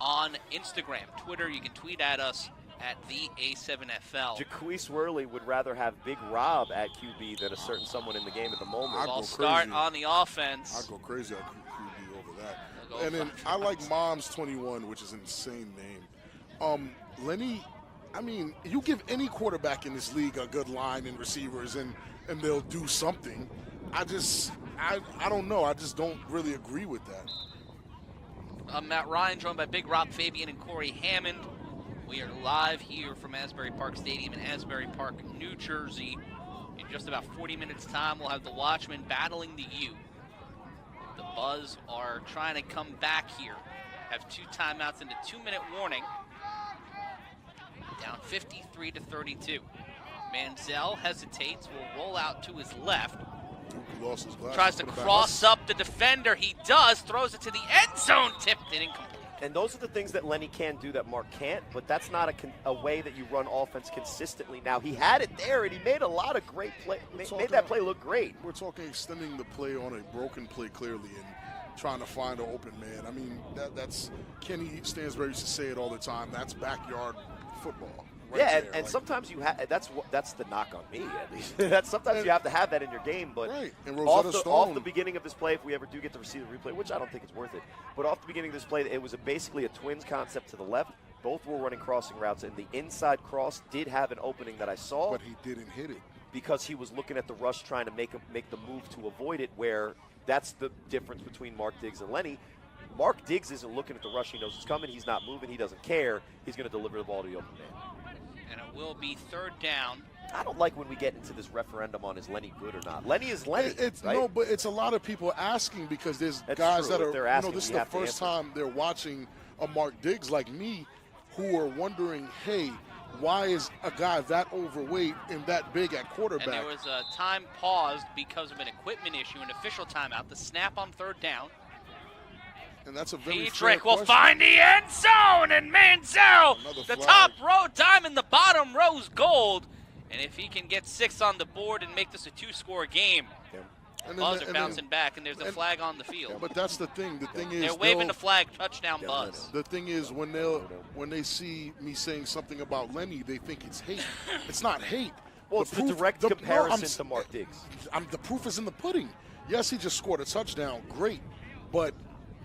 on Instagram, Twitter. You can tweet at us at the A7FL. Jaquise Worley would rather have Big Rob at QB than a certain someone in the game at the moment. I'd Ball go start crazy. on the offense. I'd go crazy at QB over that. I'll go And then for- I like Mom's 21, which is an insane name. Lenny, I mean, you give any quarterback in this league a good line and receivers, and they'll do something. I don't know. I just don't really agree with that. I'm Matt Ryan, joined by Big Rob Fabian and Corey Hammond. We are live here from Asbury Park Stadium in Asbury Park, New Jersey. In just about 40 minutes' time, we'll have the Watchmen battling the U. The Buzz are trying to come back here. Have 2 timeouts and a 2-minute warning. Down 53-32. Manziel hesitates, will roll out to his left. Duke lost his glasses. Tries to Put it back cross up the defender. He does. Throws it to the end zone. Tipped and incomplete. And those are the things that Lenny can do that Mark can't, but that's not a way that you run offense consistently. Now, he had it there, and he made a lot of great play. Made that play look great. We're talking extending the play on a broken play clearly and trying to find an open man. I mean, that's Kenny Stansbury used to say it all the time. That's backyard football. Right Yeah, there. and Like, sometimes you have. That's the knock on me, at least. That's sometimes you have to have that in your game. But Right, and off Rosetta the Stone. beginning of this play, if we ever do get to receive the replay, which I don't think it's worth it, but off the beginning of this play, it was basically a twins concept to the left. Both were running crossing routes, and the inside cross did have an opening that I saw. but he didn't hit it. Because he was looking at the rush, trying to make the move to avoid it, where that's the difference between Mark Diggs and Lenny. Mark Diggs isn't looking at the rush. He knows it's coming. He's not moving. He doesn't care. He's going to deliver the ball to the open man. And it will be 3rd down I don't like when we get into this referendum on is Lenny good or not. Lenny is Lenny. Right? No, but it's a lot of people asking because there's guys that are, this is the first time they're watching a Mark Diggs like me who are wondering, hey, why is a guy that overweight and that big at quarterback? And there was a time paused because of an equipment issue, an official timeout. The snap on 3rd down. And that's a very Dietrich will find the end zone, and Manziel, the top row diamond, the bottom row's gold. And if he can get 6 on the board and make this a 2-score game, Buzz are bouncing back, and there's a flag on the field. But that's the thing. The thing is, they're waving the flag, touchdown Buzz. The thing is, when they see me saying something about Lenny, they think it's hate. It's not hate. Well, it's the direct comparison to Mark Diggs. The proof is in the pudding. Yes, he just scored a touchdown. Great. But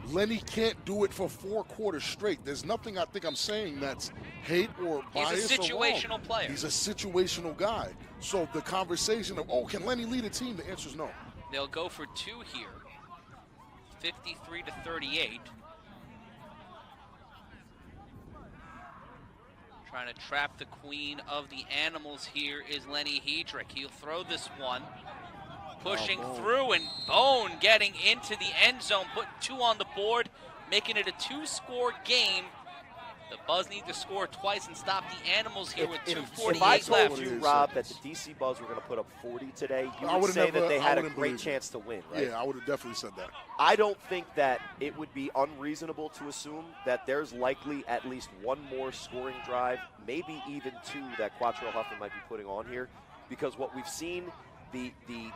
Lenny can't do it for 4 quarters straight. There's nothing I think I'm saying that's hate or bias. He's a situational player. He's a situational guy. So the conversation of, oh, can Lenny lead a team? The answer is no. They'll go for 2 here. 53-38. Trying to trap the queen of the animals here is Lenny Hedrick. He'll throw this one. Pushing through, and Bone getting into the end zone, putting 2 on the board, making it a 2-score game. The Buzz need to score twice and stop the animals here with 2:48 If I left. told you, Rob, that the DC Buzz were going to put up 40 today, you would say that they had a great chance to win, right? Yeah, I would have definitely said that. I don't think that it would be unreasonable to assume that there's likely at least 1 more scoring drive, maybe even 2 that Quattro Huffman might be putting on here, because what we've seen, the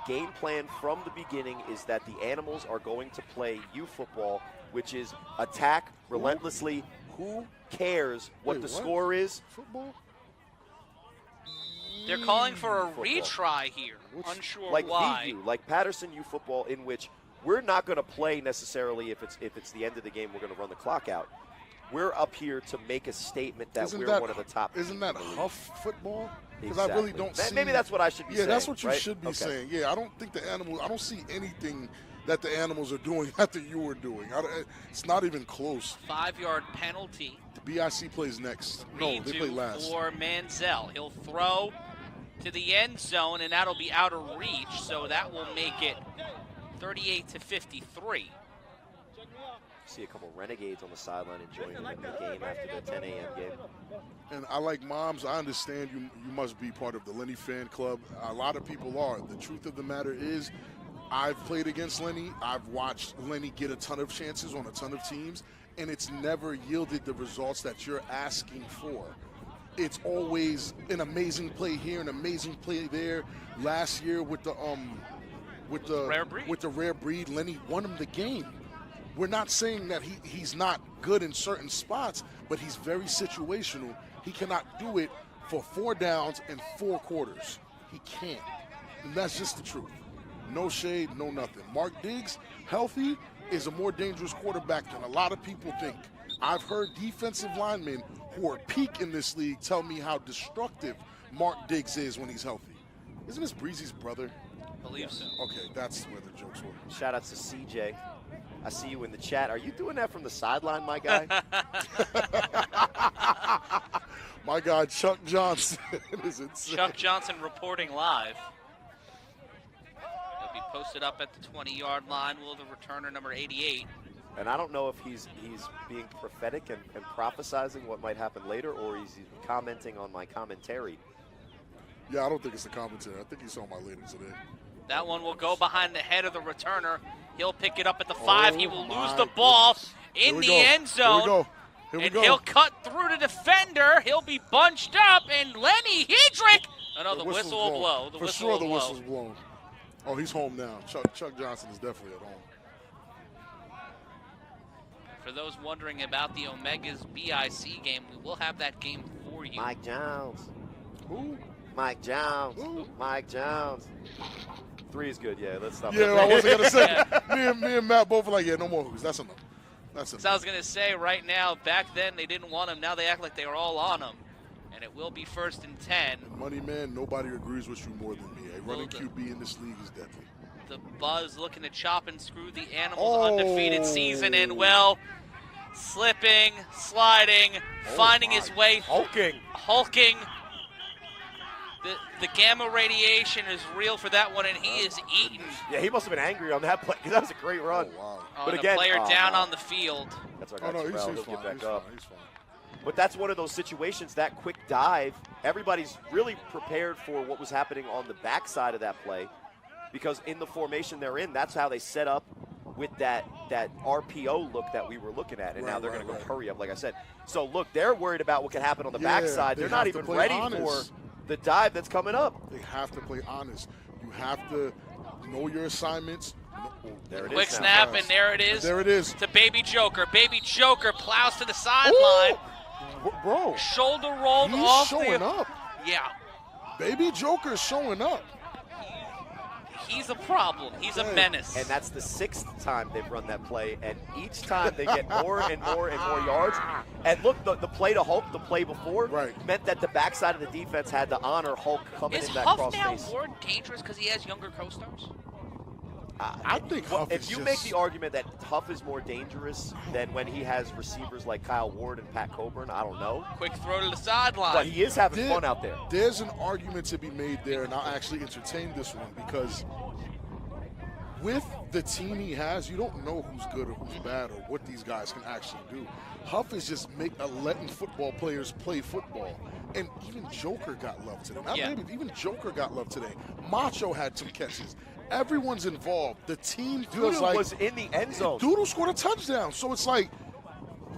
game plan from the beginning is that the animals are going to play U football, which is attack relentlessly. Who cares what the score is? Football? They're calling for a retry here. Unsure like why. VU, like Patterson U football, in which we're not going to play necessarily if it's the end of the game. We're going to run the clock out. We're up here to make a statement that we're one of the top. Isn't that Huff football? Because Exactly. I really don't see. Maybe that's what I should be saying. Yeah, that's what you right? should be Okay. saying. Yeah, I don't think the animals. I don't see anything that the animals are doing that you are doing. It's not even close. 5-yard penalty. The BIC plays next. No, they play last. For Manziel. He'll throw to the end zone, and that'll be out of reach, so that will make it 38-53. See a couple Renegades on the sideline enjoying the game after the 10 a.m. game. And I like moms. I understand you must be part of the Lenny fan club. A lot of people are. The truth of the matter is, I've played against Lenny. I've watched Lenny get a ton of chances on a ton of teams, and it's never yielded the results that you're asking for. It's always an amazing play here, an amazing play there. Last year with the rare breed, Lenny won him the game. We're not saying that he's not good in certain spots, but he's very situational. He cannot do it for 4 downs and 4 quarters. He can't. And that's just the truth. No shade, no nothing. Mark Diggs, healthy, is a more dangerous quarterback than a lot of people think. I've heard defensive linemen who are peak in this league tell me how destructive Mark Diggs is when he's healthy. Isn't this Breezy's brother? I believe so. Okay, that's where the jokes were. Shout out to CJ. I see you in the chat. Are you doing that from the sideline, my guy? My guy, Chuck Johnson, is insane. Chuck Johnson reporting live. He'll be posted up at the 20-yard line. Will the returner, number 88. And I don't know if he's being prophetic and prophesizing what might happen later, or he's commenting on my commentary. Yeah, I don't think it's the commentary. I think he saw my later today. That one will go behind the head of the returner. He'll pick it up at the 5. He will lose the ball in the end zone. Here we and go. He'll cut through the defender. He'll be bunched up, and Lenny Hedrick. Oh, no, the whistle will blow. For sure the whistle's blown. Oh, he's home now. Chuck Johnson is definitely at home. For those wondering about the Omega's BIC game, we will have that game for you. Mike Jones. Who? Mike Jones. Who? Mike Jones. 3 is good, yeah. Let's stop. Yeah, I wasn't going to say. Me and Matt both were like, yeah, no more who's. That's enough. That's enough. So I was going to say, right now, back then they didn't want him. Now they act like they were all on him. And it will be 1st and 10. Money man, nobody agrees with you more than me. A running QB in this league is deadly. The Buzz looking to chop and screw the Animals' undefeated season in. Well, slipping, sliding, finding his way. Hulking. The gamma radiation is real for that one, and he is eaten. Yeah, he must have been angry on that play because that was a great run. Oh, wow. Oh, But and again, a player down no. on the field. That's our Oh, guy no, Terrell. he's He'll fine. get He's back up. fine. He's fine. But that's one of those situations, that quick dive, everybody's really prepared for what was happening on the backside of that play because in the formation they're in, that's how they set up with that RPO look that we were looking at. And now they're going to go hurry up, like I said. So, look, they're worried about what can happen on the backside. They're not even ready for the dive that's coming up. They have to play honest. You have to know your assignments. There it Quick is now. snap, and there it is. There it is. To Baby Joker. Baby Joker plows to the sideline. Bro, Shoulder rolled he's off showing the. up. Yeah. Baby Joker's showing up. He's a problem. He's a menace. And that's the 6th time they've run that play, and each time they get more and more and more yards. And look, the play to Hulk, the play before, meant that the backside of the defense had to honor Hulk coming Is in that Huff cross now space. more dangerous because he has younger co-stars? I think Huff If is you just, make the argument that Huff is more dangerous than when he has receivers like Kyle Ward and Pat Coburn, I don't know. Quick throw to the sideline. But he is having fun out there. There's an argument to be made there, and I'll actually entertain this one because with the team he has, you don't know who's good or who's bad or what these guys can actually do. Huff is just letting football players play football. And even Joker got love today. Not maybe, even Joker got love today. Macho had some catches. Everyone's involved. The team feels Doodle like was in the end zone. Doodle scored a touchdown. So it's like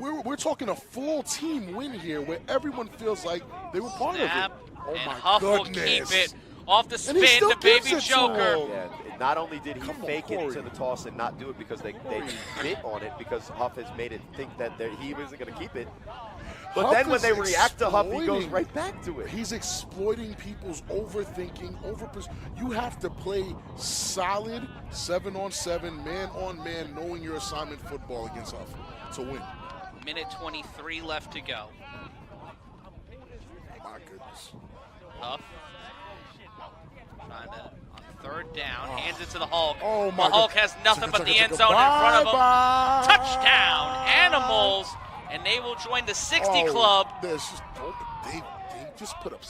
we're talking a full team win here where everyone feels like they were part Snap, of it. Oh and my Huff goodness. will keep it off the And he spin still to Baby gives it to Joker. him. Yeah, not only did he Come on, fake it Corey. to the toss and not do it because they bit on it because Huff has made it think that he wasn't going to keep it. But Huff then when is they react to Huff, he goes exploiting. right back to it. He's exploiting people's overthinking, You have to play solid 7-on-7, man-on-man, knowing your assignment football against Huff to win. Minute 23 left to go. My goodness. Huff. Trying to, on 3rd down, hands it to the Hulk. Oh, The my Hulk God. has nothing but the Chugga, end chugga, zone in front of him. bye-bye. Touchdown, Animals. And they will join the 60 club. There's just, they just put up.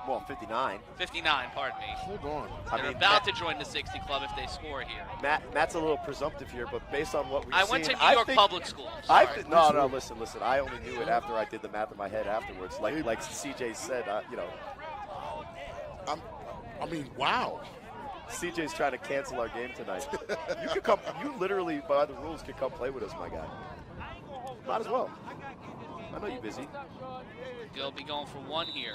Well, 59. 59, pardon me. Hold on. They're about to join the 60 club if they score here. Matt's a little presumptive here, but based on what we've I seen, went to New York public school. No, listen. I only knew it after I did the math in my head afterwards. Like CJ said, I mean, wow. CJ's trying to cancel our game tonight. You could come. You literally, by the rules, can come play with us, my guy. Might as well. I know you're busy. They'll be going for one here.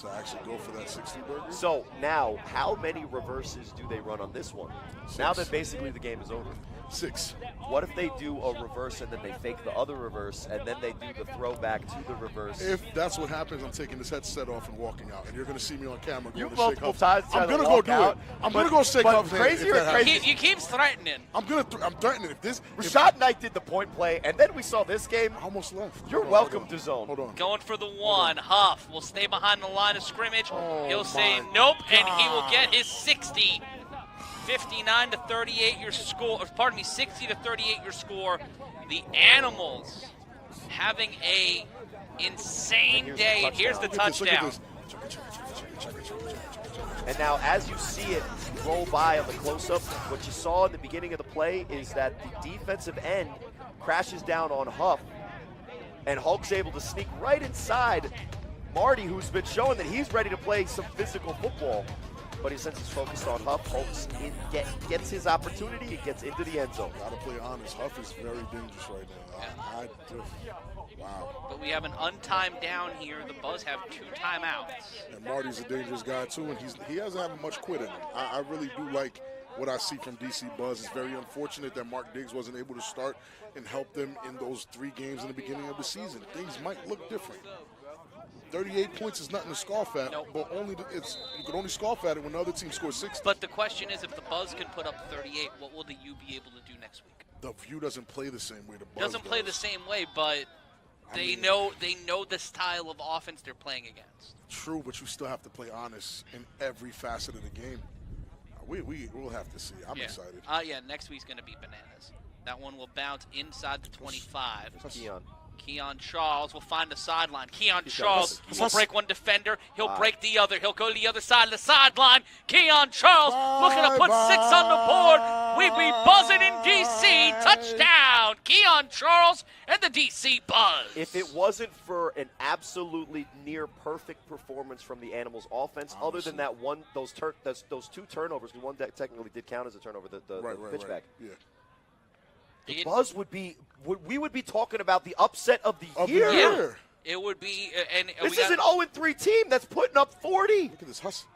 To actually go for that 60 burger. So now, how many reverses do they run on this one? Now that basically the game is over. 6. What if they do a reverse and then they fake the other reverse and then they do the throwback to the reverse? If that's what happens, I'm taking this headset off and walking out, and you're going to see me on camera going You to shake multiple Huff. times I'm going to go do out, it. I'm going to go shake but Huff's hand crazier if that and happens. You keep threatening. I'm threatening. If this, Rashad Knight did the point play, and then we saw this game. I almost left. You're Hold on, welcome hold to on. zone. Hold on. Going for the one. Huff will stay behind the line of scrimmage. Oh, He'll say my nope, and he will God. get his 60. 59 to 38 your score. Pardon me, 60 to 38 your score. The Animals having a insane day. And here's the Look at this, look at touchdown. this. And now, as you see it roll by on the close-up, what you saw in the beginning of the play is that the defensive end crashes down on Huff, and Hulk's able to sneak right inside Marty, who's been showing that he's ready to play some physical football. But since he's focused on Huff, Hulk's gets his opportunity and gets into the end zone. Gotta play honest. Huff is very dangerous right now. Wow. But we have an untimed down here. The Buzz have 2 timeouts. And Marty's a dangerous guy too, and he doesn't have much quit in him. I really do like what I see from DC Buzz. It's very unfortunate that Mark Diggs wasn't able to start and help them in those 3 games in the beginning of the season. Things might look different. 38 points is nothing to scoff at, but you can only scoff at it when the other team scores 60. But the question is, if the Buzz can put up 38, what will the U be able to do next week? The View doesn't play the same way the Buzz Doesn't play the does. same way, but they know the style of offense they're playing against. True, but you still have to play honest in every facet of the game. We'll have to see. I'm excited. Next week's going to be bananas. That one will bounce inside the 25. Keon. Keon Charles will find the sideline. Keon Charles will break one defender. He'll break the other. He'll go to the other side of the sideline. Keon Charles looking to put 6 on the board. We be buzzing in D.C. Touchdown. Keon Charles and the D.C. Buzz. If it wasn't for an absolutely near perfect performance from the Animals offense, other than that one, those 2 turnovers, one that technically did count as a turnover, the pitchback. Right. Yeah. The Buzz would be talking about the upset of the year. Yeah. It would be, and this is an 0-3 team that's putting up 40. Look at this hustle.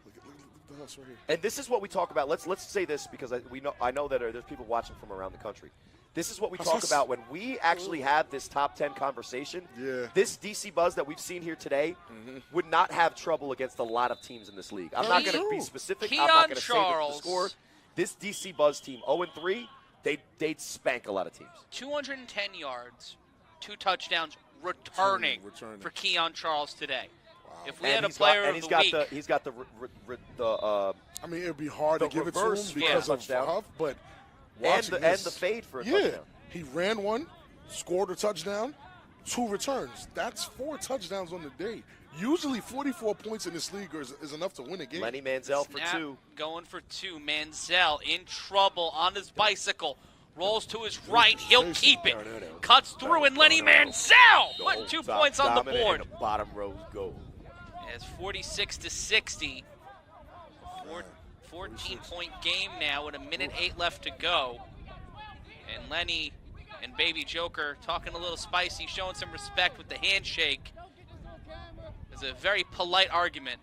Look at the hustle right here. And this is what we talk about. Let's say this because I know that there's people watching from around the country. This is what we talk about when we actually have this top 10 conversation. Yeah. This DC Buzz that we've seen here today would not have trouble against a lot of teams in this league. I'm not going to be specific. I'm not going to say the score. This DC Buzz team, 0-3, they'd spank a lot of teams. 210 yards, 2 touchdowns returning for Keon Charles today. Wow. If we had a player of the week. He's got the I mean, it'd be hard to give it to him because of Huff, but and the fade for a touchdown. He ran one, scored a touchdown, 2 returns. That's 4 touchdowns on the day. Usually 44 points in this league is enough to win a game. Lenny Manziel for 2. Going for 2. Manziel in trouble on his bicycle. Rolls to his right. He'll keep it. Cuts through, and Lenny Manziel putting 2 points on the board. And the bottom rows go. It's 46-60. 14-point game now with 1:08 left to go. And Lenny and Baby Joker talking a little spicy, showing some respect with the handshake. It's a very polite argument.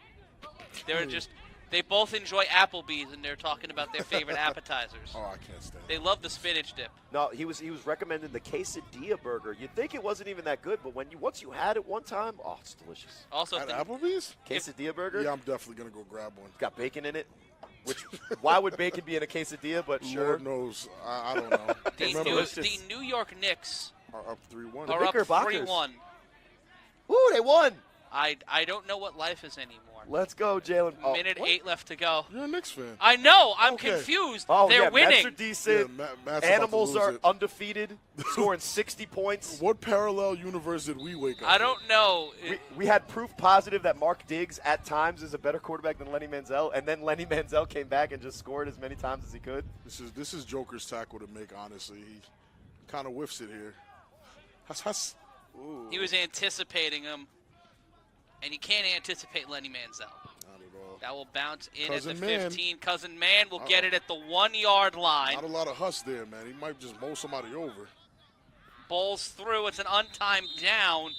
They both enjoy Applebee's, and they're talking about their favorite appetizers. Oh, I can't stand it. They love the spinach dip. No, he was recommending the quesadilla burger. You'd think it wasn't even that good, but once you had it one time, oh, it's delicious. Also, At Applebee's? Quesadilla burger? Yeah, I'm definitely going to go grab one. It's got bacon in it. Which, why would bacon be in a quesadilla? But sure. Lord knows. I don't know. The New York Knicks are up 3-1. are up 3-1. Ooh, they won. I don't know what life is anymore. Let's go, Jalen. Oh, 1:08 left to go. You're a Knicks fan. I know. I'm confused. Oh, They're winning. Mets are decent. Matt's Animals about to are lose it. undefeated, scoring 60 points. What parallel universe did we wake up I don't know. We had proof positive that Mark Diggs at times is a better quarterback than Lenny Manziel, and then Lenny Manziel came back and just scored as many times as he could. This is Joker's tackle to make, honestly. He kind of whiffs it here. He was anticipating him, and you can't anticipate Lenny Manziel. Not at all. That will bounce in Cousin at the Man. 15. Cousin Man will get it at the 1-yard line. Not a lot of huss there, man. He might just mow somebody over. Bowls through. It's an untimed down.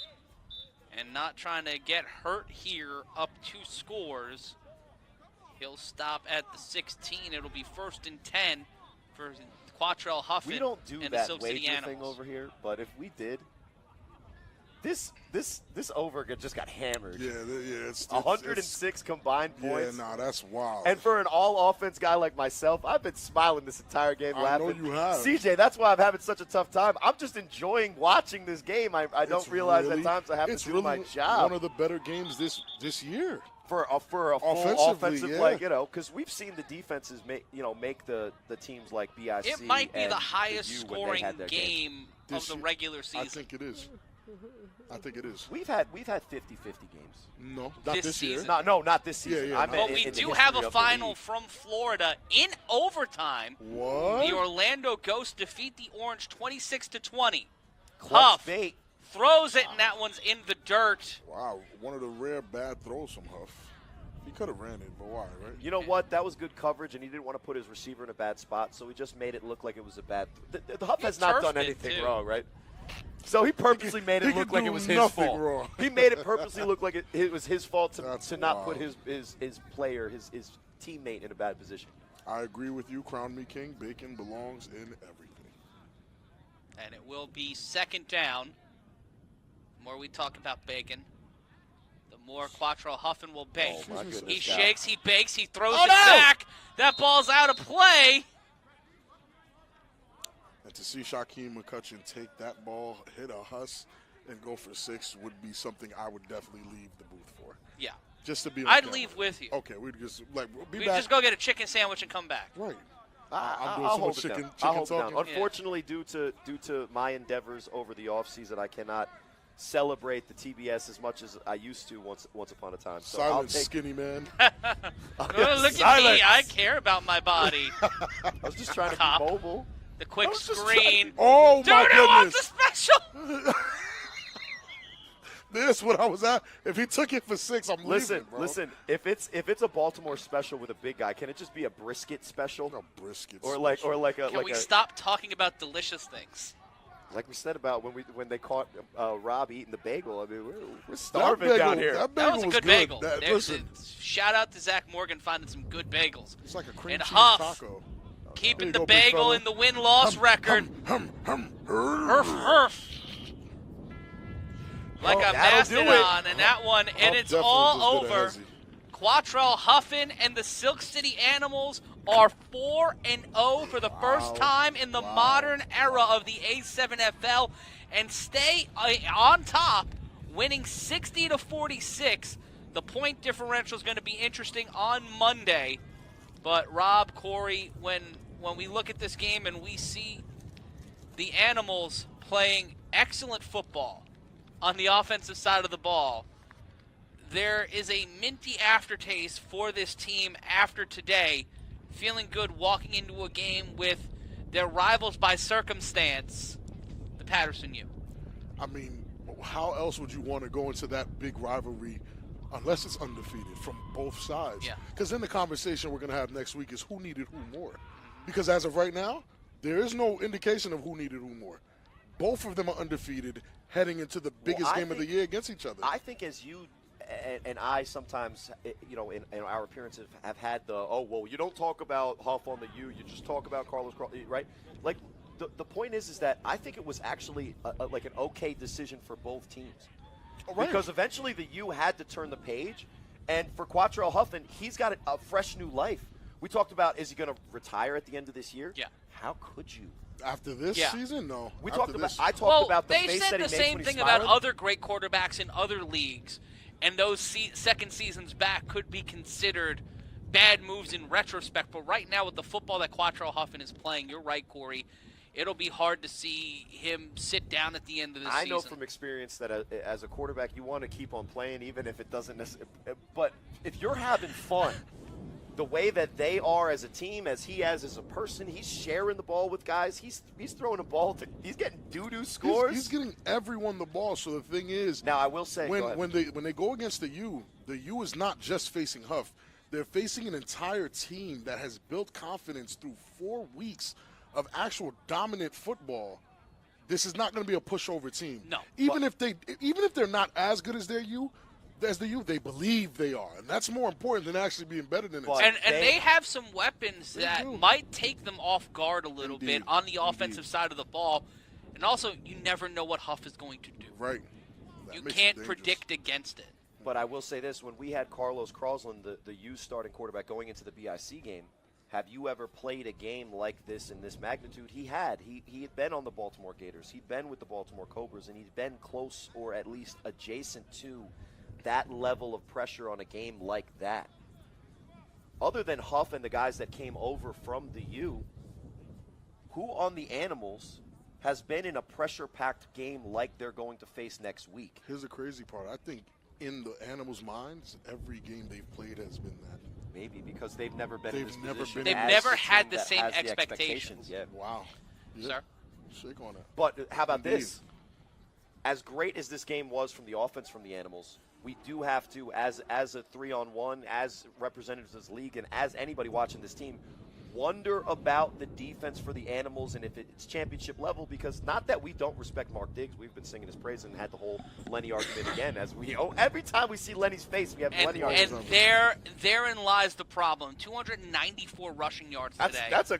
And not trying to get hurt here, up 2 scores. He'll stop at the 16. It'll be 1st and 10 for Quattrell Huffin. We don't do and the that Silk City wager thing Animals. over here, but if we did, this over just got hammered. Yeah, it's 106 combined points. Yeah, that's wild. And for an all-offense guy like myself, I've been smiling this entire game, laughing. I know you have. CJ, that's why I'm having such a tough time. I'm just enjoing watching this game. I don't realize at times I have to do my job. One of the better games this year. For a full offensive, because we've seen the defenses make the teams like BIC. It might be and the highest U when they scoring had their game of the regular season. I think it is. We've had 50-50 games. No, not this year. No, not this season. Yeah, but we do have a final from Florida in overtime. What? The Orlando Ghosts defeat the Orange 26-20. Huff bait. Throws it, and that one's in the dirt. Wow, one of the rare bad throws from Huff. He could have ran it, but why, right? You know what? That was good coverage, and he didn't want to put his receiver in a bad spot, so he just made it look like it was a bad the Huff has not done anything wrong, right? So he purposely made it look like it was his fault. Wrong. He made it purposely look like it was his fault to not wild. put his player, his teammate in a bad position. I agree with you. Crown me king. Bacon belongs in everything. And it will be 2nd down. The more we talk about bacon, the more Quattrell Huffin will bake. Oh, my goodness, he God. shakes, he bakes, he throws it back. That ball's out of play. And to see Shaquem McCutcheon take that ball, hit a huss, and go for 6 would be something I would definitely leave the booth for. Yeah. Just to be on I'd camera. leave with you. Okay, we'd just We'd back. just go get a chicken sandwich and come back. Right. I'm doing I'll so hold much it down. chicken I'll hold it talking. down. Unfortunately, due to my endeavors over the offseason, I cannot celebrate the TBS as much as I used to once upon a time. So I'll Silent, take, skinny man. Oh, look at me. I care about my body. I was just trying to Cop. be mobile. The quick I was just screen. Oh, Dude, my who wants a goodness. special? This what I was at. If he took it for 6, I'm leaving, bro. Listen. If it's a Baltimore special with a big guy, can it just be a brisket special? No briskets. Or like Can we stop talking about delicious things? like we said about when they caught Rob eating the bagel. I mean, we're That starving bagel, down here. That That bagel was a good good. bagel. Listen, Shout out to Zach Morgan finding some good bagels. it's like a cream And cheese Huff. taco. Keeping There you the go, big bagel fella. in the win-loss record. Herf, herf. Like a that'll do it. mastodon, and that one, and Huff it's definitely all just did a over. hezzy. Quattrell Huffin and the Silk City Animals are 4-0 for the first time in the modern era of the A7FL and stay on top, winning 60-46. The point differential is going to be interesting on Monday. But Rob, Corey, when we look at this game and we see the Animals playing excellent football on the offensive side of the ball, there is a minty aftertaste for this team after today, feeling good walking into a game with their rivals by circumstance, the Patterson U. I mean, how else would you want to go into that big rivalry unless it's undefeated from both sides? Yeah. Because then the conversation we're going to have next week is who needed who more. Because as of right now, there is no indication of who needed who more. Both of them are undefeated heading into the biggest game of the year against each other. I think as you and I sometimes, in our appearances have had you don't talk about Huff on the U, you just talk about Carlos, right? Like, the point is that I think it was actually like an okay decision for both teams. Right. Because eventually the U had to turn the page, and for Quattrell Huffin, he's got a fresh new life. We talked about, is he going to retire at the end of this year? Yeah. How could you? After this season, no. We After talked about. this. I talked about the they face said that he the makes same when he's thing about smiling. other great quarterbacks in other leagues, and those second seasons back could be considered bad moves in retrospect. But right now, with the football that Quattrell Huffin is playing, you're right, Corey. It'll be hard to see him sit down at the end of the season. I know from experience that as a quarterback, you want to keep on playing even if it doesn't necessarily. But if you're having fun, the way that they are as a team, as he is as a person, he's sharing the ball with guys. He's throwing a ball he's getting doo-doo scores. He's getting everyone the ball. So the thing is, now I will say, when they go against the U is not just facing Huff. They're facing an entire team that has built confidence through 4 weeks of actual dominant football. This is not going to be a pushover team. No. Even if they're not as good as the U, they believe they are, and that's more important than actually being better than it. And they have some weapons that do. might take them off guard a little bit Indeed. on the offensive side of the ball. And also, you never know what Huff is going to do. Right. That You makes it can't dangerous. predict against it. But I will say this: when we had Carlos Crosland, the U starting quarterback, going into the BIC game, have you ever played a game like this in this magnitude? He had. He had been on the Baltimore Gators. He'd been with the Baltimore Cobras, and he'd been close or at least adjacent to that level of pressure on a game like that. Other than Huff and the guys that came over from the U, who on the Animals has been in a pressure-packed game like they're going to face next week? Here's the crazy part. I think in the Animals' minds, every game they've played has been that. Maybe because they've never been in They've this never position. been- They've as never the had team the that same has the expectations. Yeah. Wow. Sir? Shake on that. But how about Indeed. this? As great as this game was from the offense from the Animals, we do have to, as a 3-on-1, as representatives of this league, and as anybody watching this team, wonder about the defense for the Animals and if it's championship level, because not that we don't respect Mark Diggs. We've been singing his praise and had the whole Lenny argument again. Every time we see Lenny's face, we have Lenny argument. And therein lies the problem. 294 rushing yards today. That's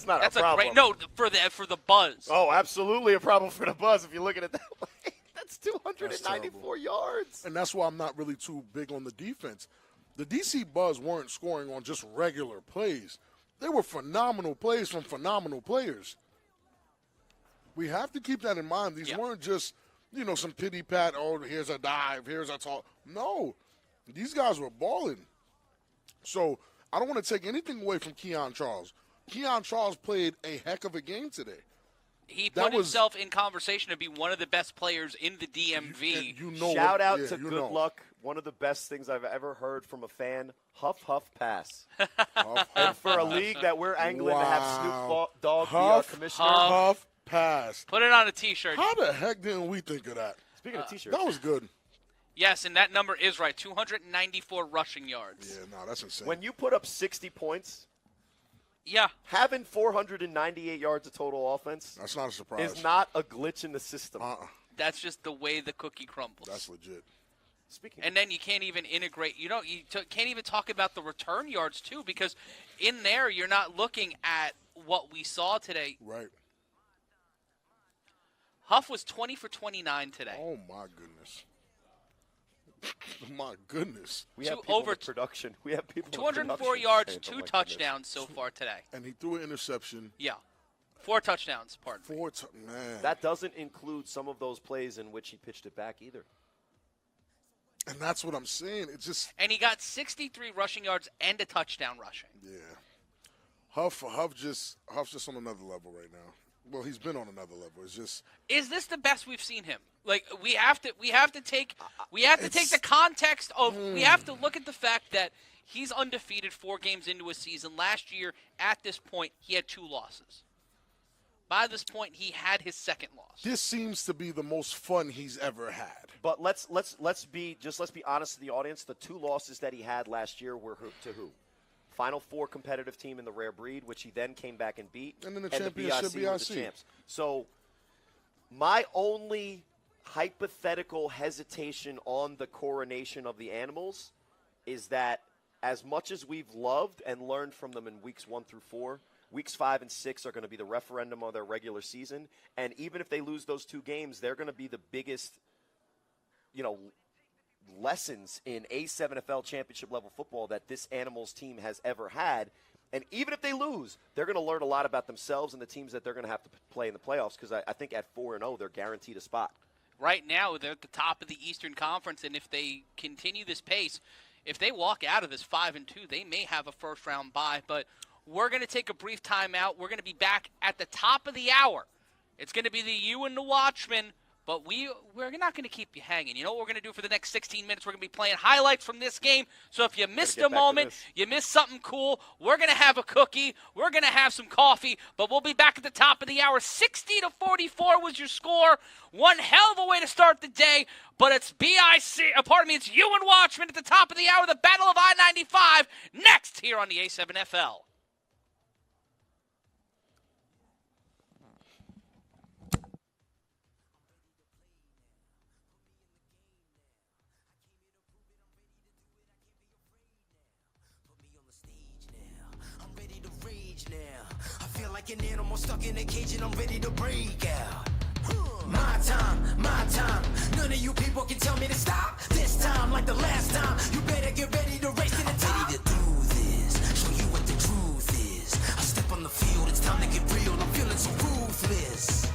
not a problem. For the Buzz. Oh, absolutely a problem for the Buzz if you look at it that way. That's 294 yards. And that's why I'm not really too big on the defense. The DC Buzz weren't scoring on just regular plays. They were phenomenal plays from phenomenal players. We have to keep that in mind. These weren't just, some pity-pat, here's a dive, here's a talk. No, these guys were balling. So I don't want to take anything away from Keon Charles. Keon Charles played a heck of a game today. He put himself in conversation to be one of the best players in the DMV. Shout out to Good Luck. One of the best things I've ever heard from a fan. Huff, huff, pass. And for a league that we're angling to have Snoop Dogg be our commissioner. Huff, pass. Put it on a T-shirt. How the heck didn't we think of that? Speaking of T-shirts. That was good. Yes, and that number is right. 294 rushing yards. Yeah, no, that's insane. When you put up 60 points, yeah, having 498 yards of total offense, that's not a surprise. Is not a glitch in the system. That's just the way the cookie crumbles. That's legit. And then you can't even integrate. You can't even talk about the return yards too, because in there you're not looking at what we saw today. Right. Huff was 20 for 29 today. Oh my goodness. My goodness. We have people in production. We have people 204 yards, 2 touchdowns so far today. And he threw an interception. Yeah. 4 touchdowns, pardon me. Man. That doesn't include some of those plays in which he pitched it back either. And that's what I'm saying. It's just. And he got 63 rushing yards and a touchdown rushing. Yeah. Huff just on another level right now. Well, he's been on another level. It's just. Is this the best we've seen him? Like we have to take the context of we have to look at the fact that he's undefeated 4 games into a season. Last year, at this point, he had 2 losses. By this point, he had his second loss. This seems to be the most fun he's ever had. But let's be honest to the audience. The 2 losses that he had last year were to who? Final 4 competitive team in the rare breed, which he then came back and beat. And then the championship BIC were the champs. So my only hypothetical hesitation on the coronation of the animals is that as much as we've loved and learned from them in weeks 1 through 4, weeks 5 and 6 are going to be the referendum of their regular season. And even if they lose those 2 games, they're going to be the biggest, lessons in A7FL championship level football that this Animals team has ever had. And even if they lose, they're going to learn a lot about themselves and the teams that they're going to have to play in the playoffs, because I think at 4-0, they're guaranteed a spot. Right now, they're at the top of the Eastern Conference, and if they continue this pace, if they walk out of this 5-2, they may have a first-round bye. But we're going to take a brief timeout. We're going to be back at the top of the hour. It's going to be the You and the Watchmen. But we're not going to keep you hanging. You know what we're going to do for the next 16 minutes? We're going to be playing highlights from this game. So if you missed a moment, you missed something cool, we're going to have a cookie. We're going to have some coffee. But we'll be back at the top of the hour. 60-44 was your score. One hell of a way to start the day. But it's it's You and Watchmen at the top of the hour. The Battle of I-95 next here on the A7FL. Like an animal stuck in a cage and I'm ready to break out. My time. None of you people can tell me to stop. This time, like the last time, you better get ready to race to the top. Ready to do this, show you what the truth is. I step on the field, it's time to get real. I'm feeling so ruthless.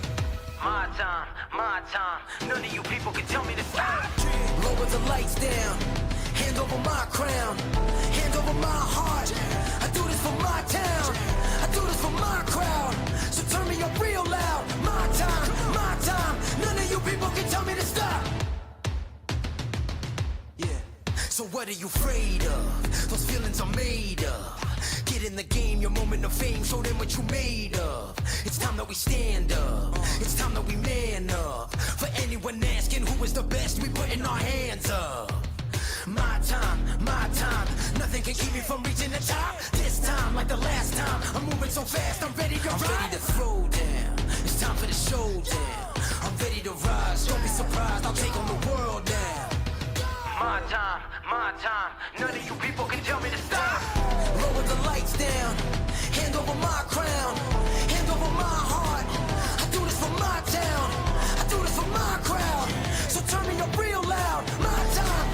My time. None of you people can tell me to stop. Lower the lights down. Hand over my crown. Hand over my heart. I do this for my town. I do this for my crowd. So turn me up real loud. My time. None of you people can tell me to stop. Yeah. So what are you afraid of? Those feelings are made of. Get in the game, your moment of fame. Show them what you made of. It's time that we stand up. It's time that we man up. For anyone asking who is the best, we putting our hands up. My time. Nothing can keep me from reaching the top. This time, like the last time, I'm moving so fast, I'm ready to throw down. It's time for the showdown. I'm ready to rise, don't be surprised, I'll take on the world now. My time. None of you people can tell me to stop. Lower the lights down. Hand over my crown. Hand over my heart. I do this for my town. I do this for my crowd. So turn me up real loud. My time.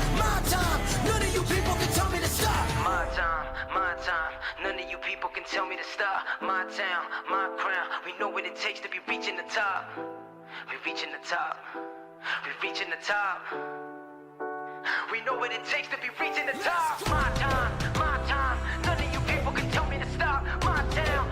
None of you people can tell me to stop. My time. None of you people can tell me to stop. My town, my crown. We know what it takes to be reaching the top. We're reaching the top. We know what it takes to be reaching the top. My time. None of you people can tell me to stop. My town,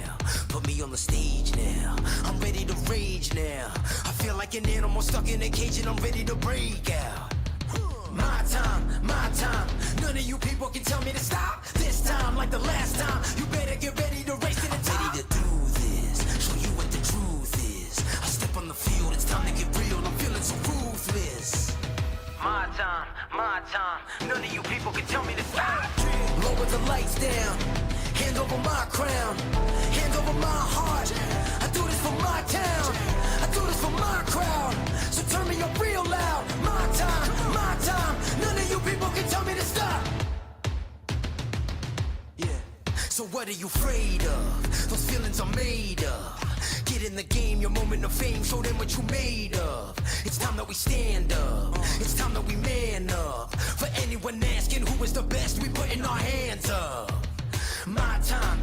now. Put me on the stage now. I'm ready to rage now. I feel like an animal stuck in a cage and I'm ready to break out. My time, none of you people can tell me to stop. This time, like the last time, you better get ready to race to the top. Ready to do this, show you what the truth is. I step on the field, it's time to get real, I'm feeling so ruthless. My time, none of you people can tell me to stop. Lower the lights down, hand over my crown, hand over my heart. I do this for my town, I do this for my crowd. So turn me up real loud. My time, none of you people can tell me to stop. Yeah. So what are you afraid of? Those feelings are made of. Get in the game, your moment of fame, show them what you made of. It's time that we stand up, it's time that we man up. For anyone asking who is the best, we putting our hands up. My time,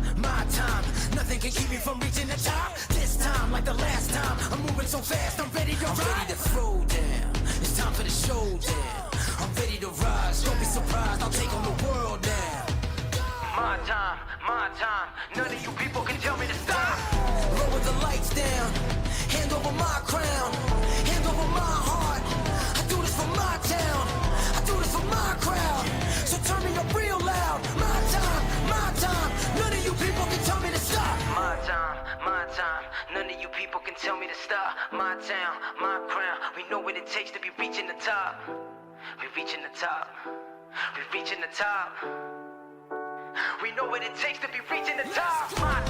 nothing can keep me from reaching the top. This time, like the last time, I'm moving so fast, I'm ready to ride. I'm ready to throw down, it's time for the showdown. I'm ready to rise, don't be surprised, I'll take on the world now. My time, none of you people can tell me to stop. Lower the lights down, hand over my crown, hand over my heart. I do this for my town, I do this for my crowd. So turn me up real loud. My time, none of you people can tell me to stop. My time, none of you people can tell me to stop. My town, my crown, we know what it takes to be reaching the top. We're reaching the top, we're reaching the top. We know what it takes to be reaching the top. My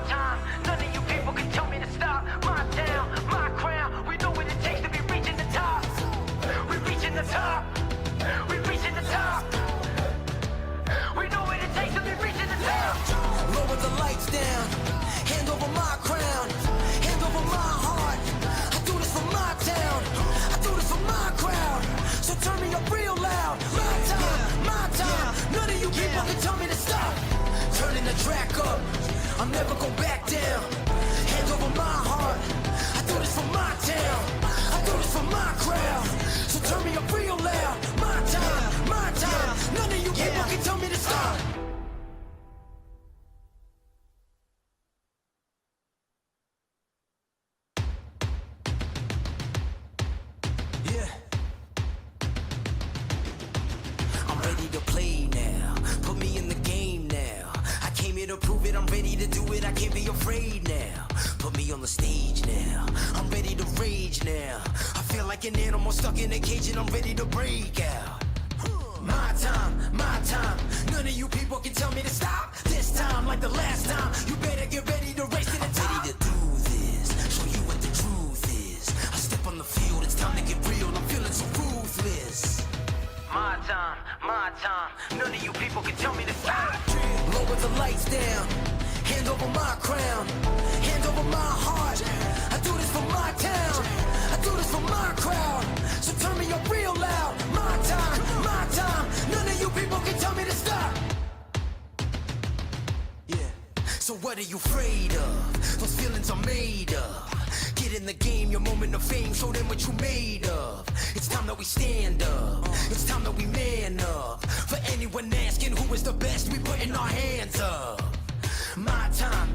time, none of you people can tell me to stop. My town, my crown, we know what it takes to be reaching the top. We're reaching the top, we're reaching the top. We know what it takes to be reaching the top. Lower the lights down, hand over my crown, hand over my heart. I do this for my town, I do this for my crowd. So turn me up real loud. My time, none of you people can tell me to stop. Turning the track up, I'm never going back down. Hand over my heart, I do this for my town, I do this for my crowd. So turn me up real loud. My time, none of you people can tell me to stop. Yeah. I'm ready to play now. Put me in the game now. I came here to prove it. I'm ready to do it. I can't be afraid now. Put me on the stage now. I'm ready to rage now. I feel like an animal stuck in a cage and I'm ready to break out. My time, none of you people can tell me to stop. This time, like the last time, you better get ready to race to the top. I'm ready to do this, show you what the truth is. I step on the field, it's time to get real, I'm feeling so ruthless. My time, none of you people can tell me to stop. Lower the lights down, hand over my crown, hand over my heart. I do this for my town, I do this for my crowd. So turn me up real loud. My time, none of you people can tell me to stop. Yeah. So what are you afraid of? Those feelings are made of. Get in the game, your moment of fame, show them what you made of. It's time that we stand up, it's time that we man up. For anyone asking who is the best, we putting our hands up. My time,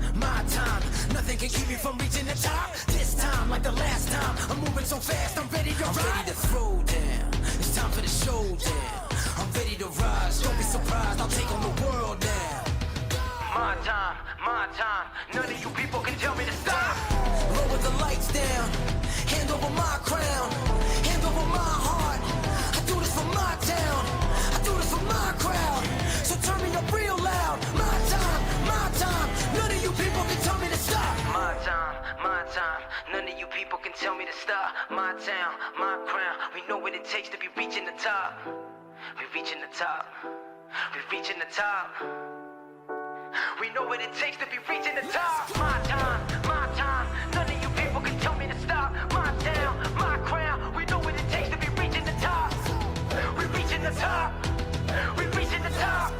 nothing can keep me from reaching the top. This time, like the last time, I'm moving so fast, I'm ready to ride. I'm ready to throw down, it's time for the showdown. I'm ready to rise, don't be surprised, I'll take on the world now. My time, none of you people can tell me to stop. Lower the lights down, hand over my crown, hand over my heart. I do this for my town, I do this for my crowd. So turn me up real loud. My time, none of you people can tell me to stop. My time, none of you people can tell me to stop. My town, my crown, we know what it takes to be reaching the top. We're reaching the top, we're reaching the top. We know what it takes to be reaching the top. My time, none of you people can tell me to stop. My town, my crown, we know what it takes to be reaching the top. We're reaching the top, we're reaching the top.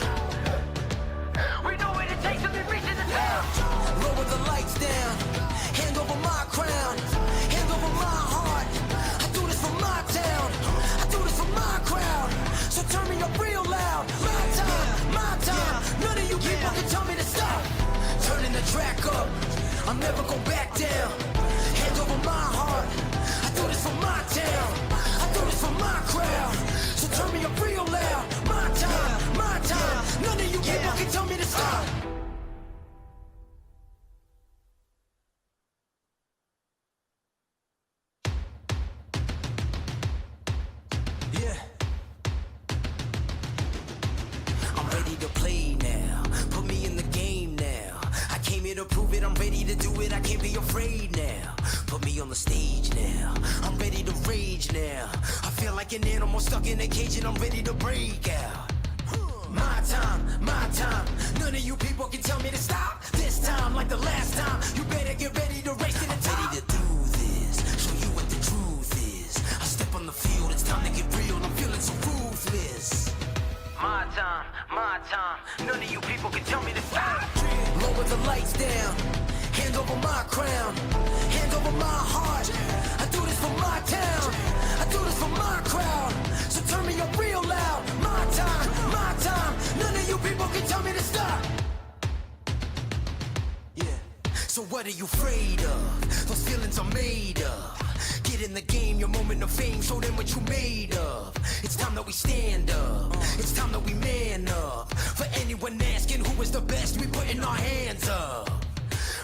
We know what it takes to be reaching the top. Lower the lights down, hand over my crown, hand over my heart. I do this for my town, I do this for my crowd. So turn me up real loud. My time, none of you people can tell me to stop. Turning the track I'm never gonna back down. Hand over my heart. I do this for my town. I do this for my crowd. So turn me up real loud. My time, my time. None of you people can tell me to stop. Yeah. I'm ready to play now. Put me in the game now. I came here to prove it. I'm ready to do it. I can't be afraid now. Put me on the stage now. I'm ready to rage now. I feel like an animal stuck in a cage and I'm ready to break out. My time, my time. None of you people can tell me to stop. This time, like the last time, you better get ready to race to the top. Ready to do this, show you what the truth is. I step on the field, it's time to get real. I'm feeling so ruthless. My time, my time. None of you people can tell me to stop. Lower the lights down. Hand over my crown. Hand over my heart. I do this for my town. I do this for my crowd. So turn me up real loud. My time, my time. None of you people can tell me to stop. Yeah. So what are you afraid of? Those feelings are made of. Get in the game, your moment of fame. Show them what you made of. It's time that we stand up. It's time that we man up. For anyone asking who is the best, we putting our hands up.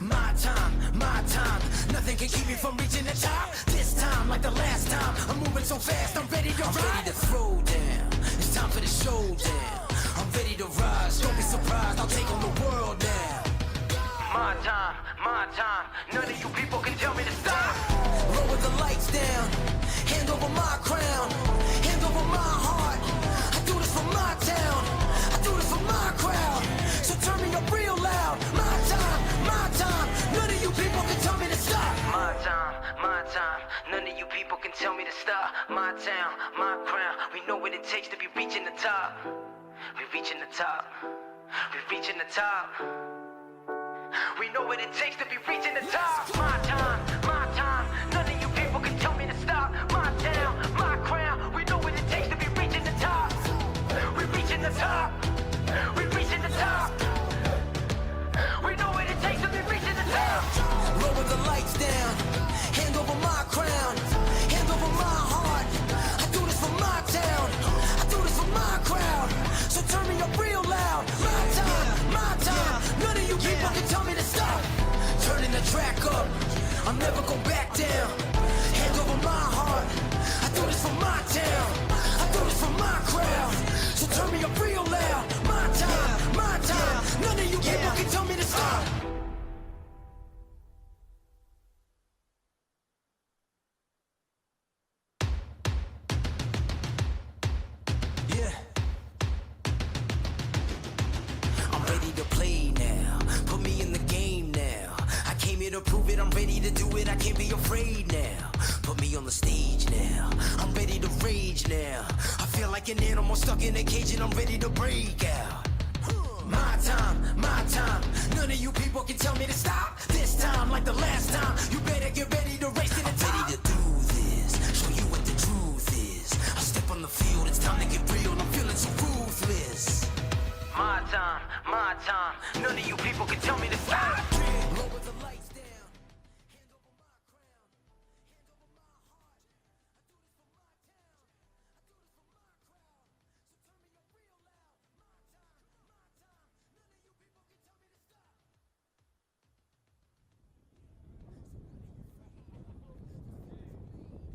My time, my time. Nothing can keep me from reaching the top. This time, like the last time, I'm moving so fast, I'm ready to ride. I'm ready to throw down. It's time for the showdown. I'm ready to rise. Don't be surprised, I'll take on the world now. My time, my time. None of you people can tell me to stop. Lower the lights down. Hand over my crown. Hand over my heart. I do this for my town. I do this for my crowd. So turn me up real loud. My time, my time. None of you people can tell me to stop. My time, my time. None of you people can tell me to stop. My town, my crown. We know what it takes to be reaching the top. We're reaching the top. We're reaching the top. We know what it takes to be reaching the top. My time, my time. None of you people can tell me to stop. My town, my crown. We know what it takes to be reaching the top. We're reaching the top. We're reaching the top. We know what it takes to be reaching the top. Lower the lights down. Hand over my crown. Hand over my heart. I do this for my town. I do this for my crowd. So turn me up real loud. My time, my time. None of you people can tell me to stop. Turning the track up. I'm never gonna back down. Hand over my heart. I do this for my town. I do this for my crowd. So turn me up real loud. My time, my time. None of you people can tell me to stop. Yeah. I'm ready to play now. Put me in the game now. I came here to prove it. I'm ready to do it. I can't be afraid now. Put me on the stage now. I'm ready to rage now. I feel like an animal stuck in a cage and I'm ready to break out. My time, my time. None of you people can tell me to stop. This time, like the last time, you better get ready to race to the top. I'm ready to do this. Show you what the truth is. I step on the field. It's time to get real. I'm feeling so ruthless. My time, my time. None of you people can tell me to stop. Lower the lights down. Hand over my crown. Hand over my heart. I do this for my town. I do this for my crowd. So turn me up real loud. My time, my time. None of you people can tell me to stop.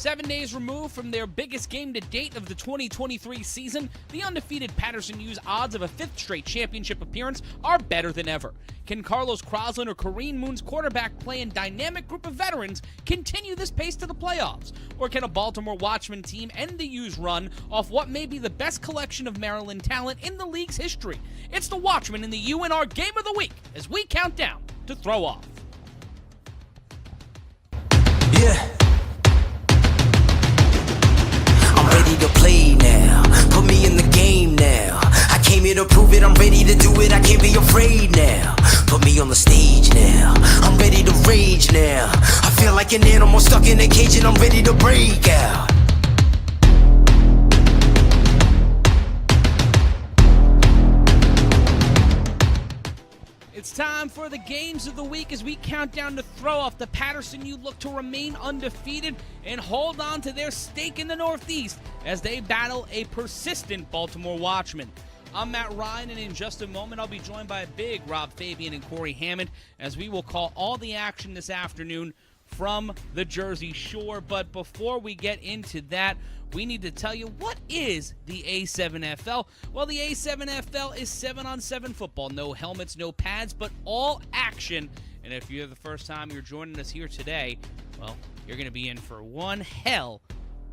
7 days removed from their biggest game to date of the 2023 season, the undefeated Patterson U's odds of a 5th straight championship appearance are better than ever. Can Carlos Croslin or Kareem Moon's quarterback play and dynamic group of veterans continue this pace to the playoffs? Or can a Baltimore Watchman team end the U's run off what may be the best collection of Maryland talent in the league's history? It's the Watchman in the U in our Game of the Week as we count down to throw off. Yeah. I'm ready to play now. Put me in the game now. I came here to prove it. I'm ready to do it. I can't be afraid now. Put me on the stage now. I'm ready to rage now. I feel like an animal stuck in a cage and I'm ready to break out. It's time for the games of the week as we count down to throw off. The Patterson U look to remain undefeated and hold on to their stake in the Northeast as they battle a persistent Baltimore Watchman. I'm Matt Ryan, and in just a moment I'll be joined by Big Rob Fabian and Corey Hammond as we will call all the action this afternoon from the Jersey Shore. But before we get into that, we need to tell you, what is the A7FL? Well, the A7FL is 7-on-7 football. No helmets, no pads, but all action. And if you're the first time you're joining us here today, well, you're going to be in for one hell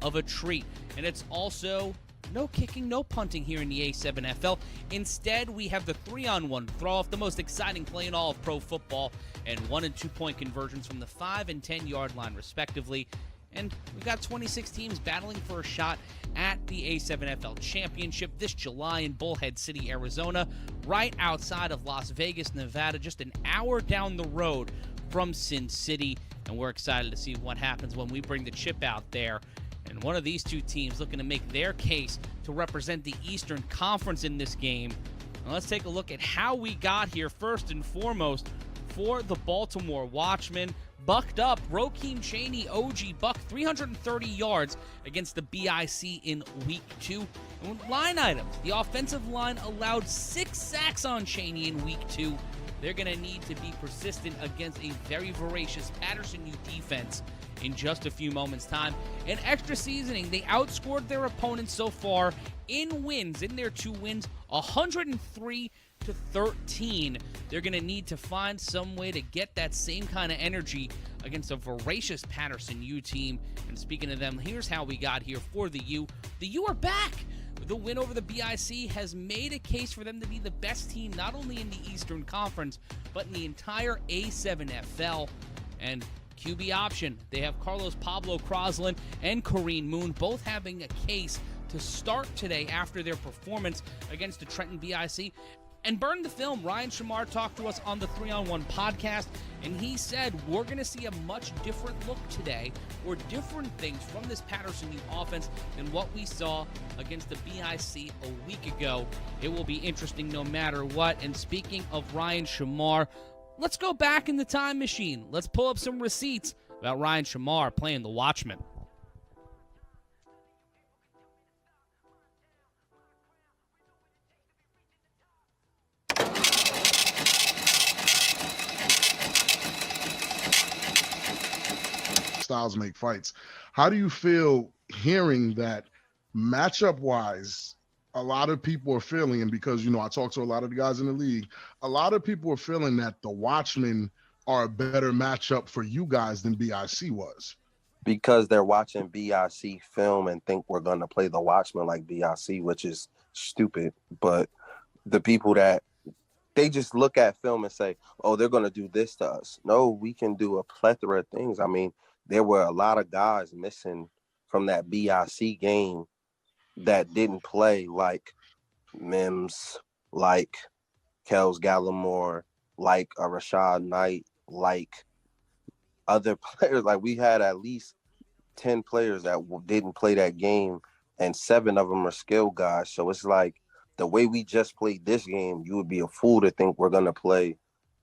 of a treat. And it's also no kicking, no punting here in the A7FL. Instead, we have the 3-on-1 throw-off, the most exciting play in all of pro football, and 1- and 2-point conversions from the 5- and 10-yard line, respectively. And we've got 26 teams battling for a shot at the A7FL Championship this July in Bullhead City, Arizona, right outside of Las Vegas, Nevada, just an hour down the road from Sin City. And we're excited to see what happens when we bring the chip out there. And one of these two teams looking to make their case to represent the Eastern Conference in this game. Now let's take a look at how we got here. First and foremost, for the Baltimore Watchmen, bucked up, Rokeem Chaney, OG Buck, 330 yards against the BIC in Week 2. And line items, the offensive line allowed 6 sacks on Chaney in Week 2. They're going to need to be persistent against a very voracious Patterson U defense in just a few moments' time. In extra seasoning, they outscored their opponents so far in wins, in their 2 wins, 103-13. They're going to need to find some way to get that same kind of energy against a voracious Patterson U team. And speaking of them, here's how we got here for the U. The U are back. The win over the BIC has made a case for them to be the best team, not only in the Eastern Conference, but in the entire A7FL. And QB option, they have Carlos Pablo Croslin and Kareem Moon both having a case to start today after their performance against the Trenton BIC. And burn the film, Ryan Shamar talked to us on the 3-on-1 podcast, and he said we're going to see a much different look today, or different things from this Patterson U offense than what we saw against the BIC a week ago. It will be interesting no matter what. And speaking of Ryan Shamar, let's go back in the time machine. Let's pull up some receipts about Ryan Shamar playing the Watchmen. Styles make fights. How do you feel hearing that matchup-wise, a lot of people are feeling, and because, you know, I talk to a lot of the guys in the league, a lot of people are feeling that the Watchmen are a better matchup for you guys than BIC was? Because they're watching BIC film and think we're going to play the Watchmen like BIC, which is stupid. But the people that they just look at film and say, oh, they're going to do this to us. No, we can do a plethora of things. I mean, there were a lot of guys missing from that BIC game that didn't play, like Mims, like Kels Gallimore, like a Rashad Knight, like other players. Like, we had at least 10 players that didn't play that game, and 7 of them are skill guys. So it's like, the way we just played this game, you would be a fool to think we're going to play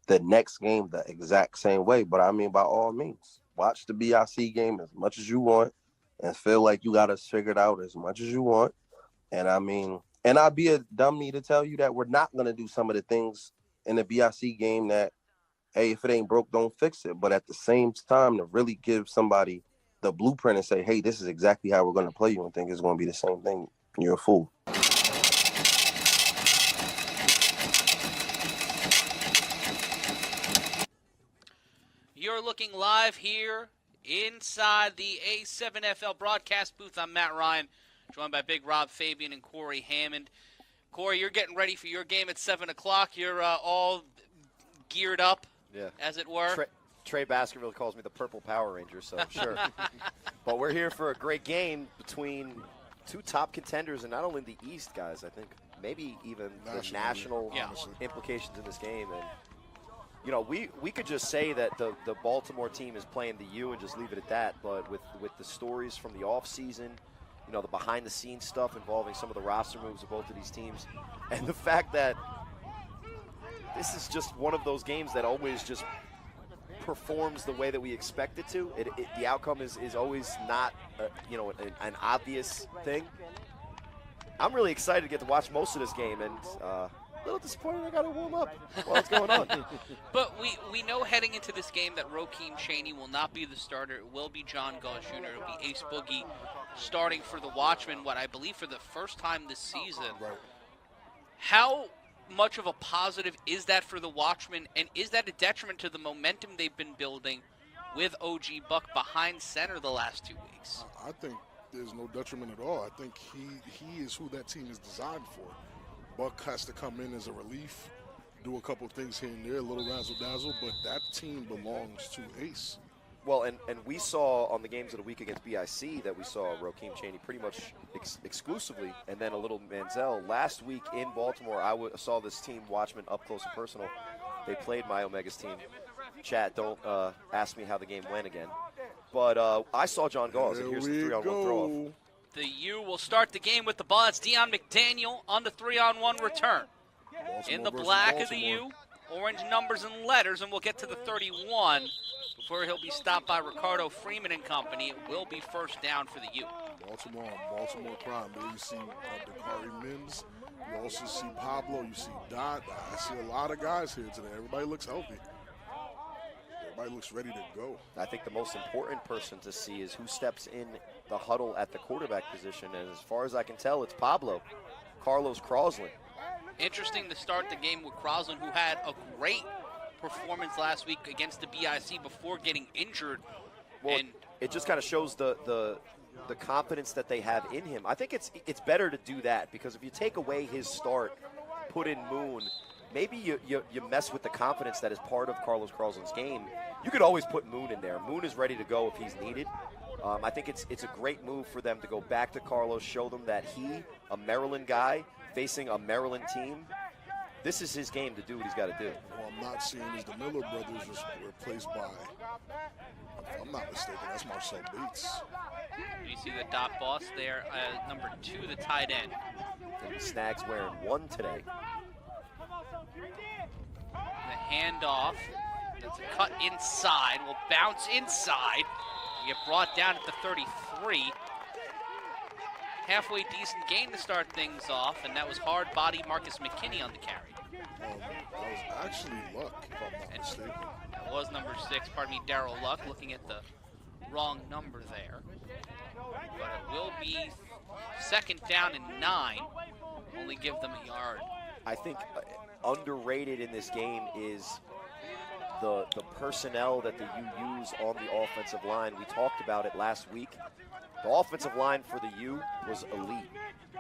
the next game the exact same way. But I mean, by all means, watch the BIC game as much as you want and feel like you got us figured out as much as you want. And I mean, and I'd be a dummy to tell you that we're not going to do some of the things in the BIC game that, hey, if it ain't broke, don't fix it. But at the same time, to really give somebody the blueprint and say, hey, this is exactly how we're going to play you, and think it's going to be the same thing, you're a fool. You're looking live here inside the A7FL broadcast booth. I'm Matt Ryan, joined by Big Rob Fabian and Corey Hammond. Corey, you're getting ready for your game at 7 o'clock. You're all geared up, as it were. Trey Baskerville calls me the Purple Power Ranger, so sure. But we're here for a great game between two top contenders, and not only the East, guys. I think maybe even the national implications in this game. And you know, we could just say that the Baltimore team is playing the U and just leave it at that. But with the stories from the offseason, you know, the behind-the-scenes stuff involving some of the roster moves of both of these teams, and the fact that this is just one of those games that always just performs the way that we expect it to. The outcome is always not, you know, an obvious thing. I'm really excited to get to watch most of this game, and a little disappointed I got to warm up while it's going on. But we know heading into this game that Rokeem Chaney will not be the starter. It will be John Gauze Jr. It will be Ace Boogie starting for the Watchmen, what I believe for the first time this season. Right. How much of a positive is that for the Watchmen, and is that a detriment to the momentum they've been building with OG Buck behind center the last 2 weeks? I think there's no detriment at all. I think he is who that team is designed for. Buck has to come in as a relief, do a couple things here and there, a little razzle-dazzle, but that team belongs to Ace. Well, and we saw on the games of the week against BIC that we saw Rokeem Chaney pretty much exclusively, and then a little Manziel. Last week in Baltimore, I saw this team, Watchmen, up close and personal. They played my Omega's team. Chat, don't ask me how the game went again. But I saw John Gauze, and here's the 3-on-1 throw-off. The U will start the game with the ball. It's Deion McDaniel on the 3-on-1 return. In the black of the U, orange numbers and letters, and we'll get to the 31 before he'll be stopped by Ricardo Freeman and company. It will be first down for the U. Baltimore crime. There you see Dakari Mims. You also see Pablo. You see Dot. I see a lot of guys here today. Everybody looks healthy. Everybody looks ready to go. I think the most important person to see is who steps in the huddle at the quarterback position. And as far as I can tell, it's Pablo, Carlos Crosland. Interesting to start the game with Crosland, who had a great performance last week against the BIC before getting injured. Well, and it just kind of shows the confidence that they have in him. I think it's better to do that, because if you take away his start, put in Moon, maybe you mess with the confidence that is part of Carlos Crosland's game. You could always put Moon in there. Moon is ready to go if he's needed. I think it's a great move for them to go back to Carlos, show them that he, a Maryland guy, facing a Maryland team, this is his game to do what he's got to do. Well, I'm not seeing is the Miller brothers were replaced by, if I'm not mistaken, that's Marcel Bates. You see the dot boss there, number 2, the tight end. And Snag's wearing 1 today. The handoff, that's a cut inside, will bounce inside, get brought down at the 33. Halfway decent gain to start things off, and that was hard body Marcus McKinney on the carry. That was actually Luck, if I'm not mistaken. That was number 6, pardon me, Darryl Luck, looking at the wrong number there. But it will be second down and 9. Only give them a yard. I think underrated in this game is the personnel that the U use on the offensive line. We talked about it last week. The offensive line for the U was elite.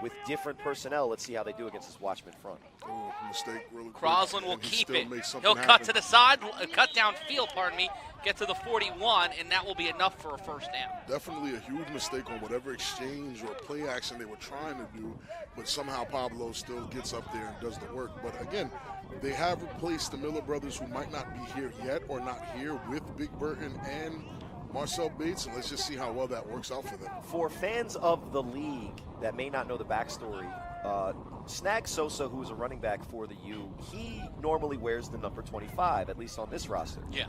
With different personnel, let's see how they do against this Watchman front. Oh, mistake really quick. Crosland will and he keep still it. makes something He'll cut happen. to the side, cut downfield, pardon me, get to the 41, and that will be enough for a first down. Definitely a huge mistake on whatever exchange or play action they were trying to do, but somehow Pablo still gets up there and does the work. But again, they have replaced the Miller brothers, who might not be here yet or not here, with Big Burton and Marcel Bates, and let's just see how well that works out for them. For fans of the league that may not know the backstory, Snag Sosa, who is a running back for the U, he normally wears the number 25, at least on this roster. Yeah.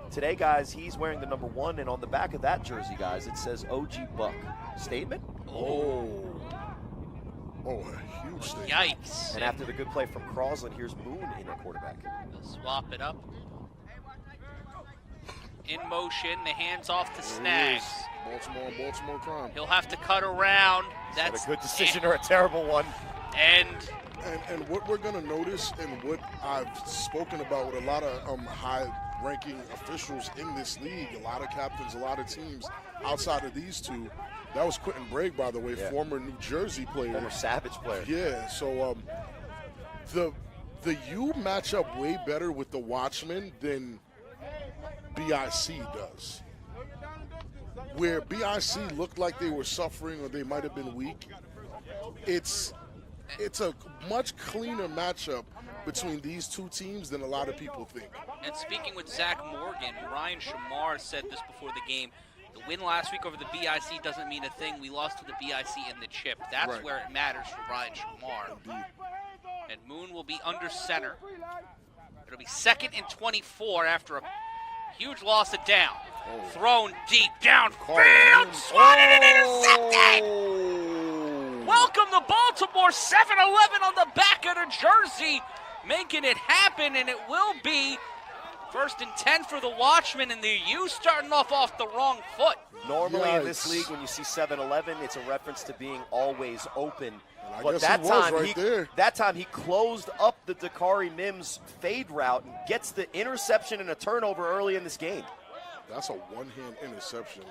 Today, guys, he's wearing the number 1, and on the back of that jersey, guys, it says OG Buck. Statement? Oh, a huge statement. Yikes. And after the good play from Crosland, here's Moon in at quarterback. They'll swap it up. In motion, the hands off to Snags. Baltimore and Baltimore crime. He'll have to cut around. That's a good decision or a terrible one. And And what we're going to notice, and what I've spoken about with a lot of high-ranking officials in this league, a lot of captains, a lot of teams outside of these two. That was Quentin Bragg, by the way, former New Jersey player. Former Savage player. Yeah, so the U match up way better with the Watchmen than BIC does. Where BIC looked like they were suffering or they might have been weak, it's a much cleaner matchup between these two teams than a lot of people think. And speaking with Zach Morgan, Ryan Shamar said this before the game. The win last week over the BIC doesn't mean a thing. We lost to the BIC in the chip. That's Right. where it matters for Ryan Shamar. Indeed. And Moon will be under center. It'll be 2nd and 24 after a huge loss of down. Thrown deep downfield, swatted and intercepted! Welcome to Baltimore, 7-11 on the back of the jersey, making it happen, and it will be 1st and 10 for the Watchmen, and the U starting off the wrong foot. Normally in this league, when you see 7-11, it's a reference to being always open. I But guess that he was time, right there. that time he closed up the Dakari Mims fade route and gets the interception and a turnover early in this game. That's a one-hand interception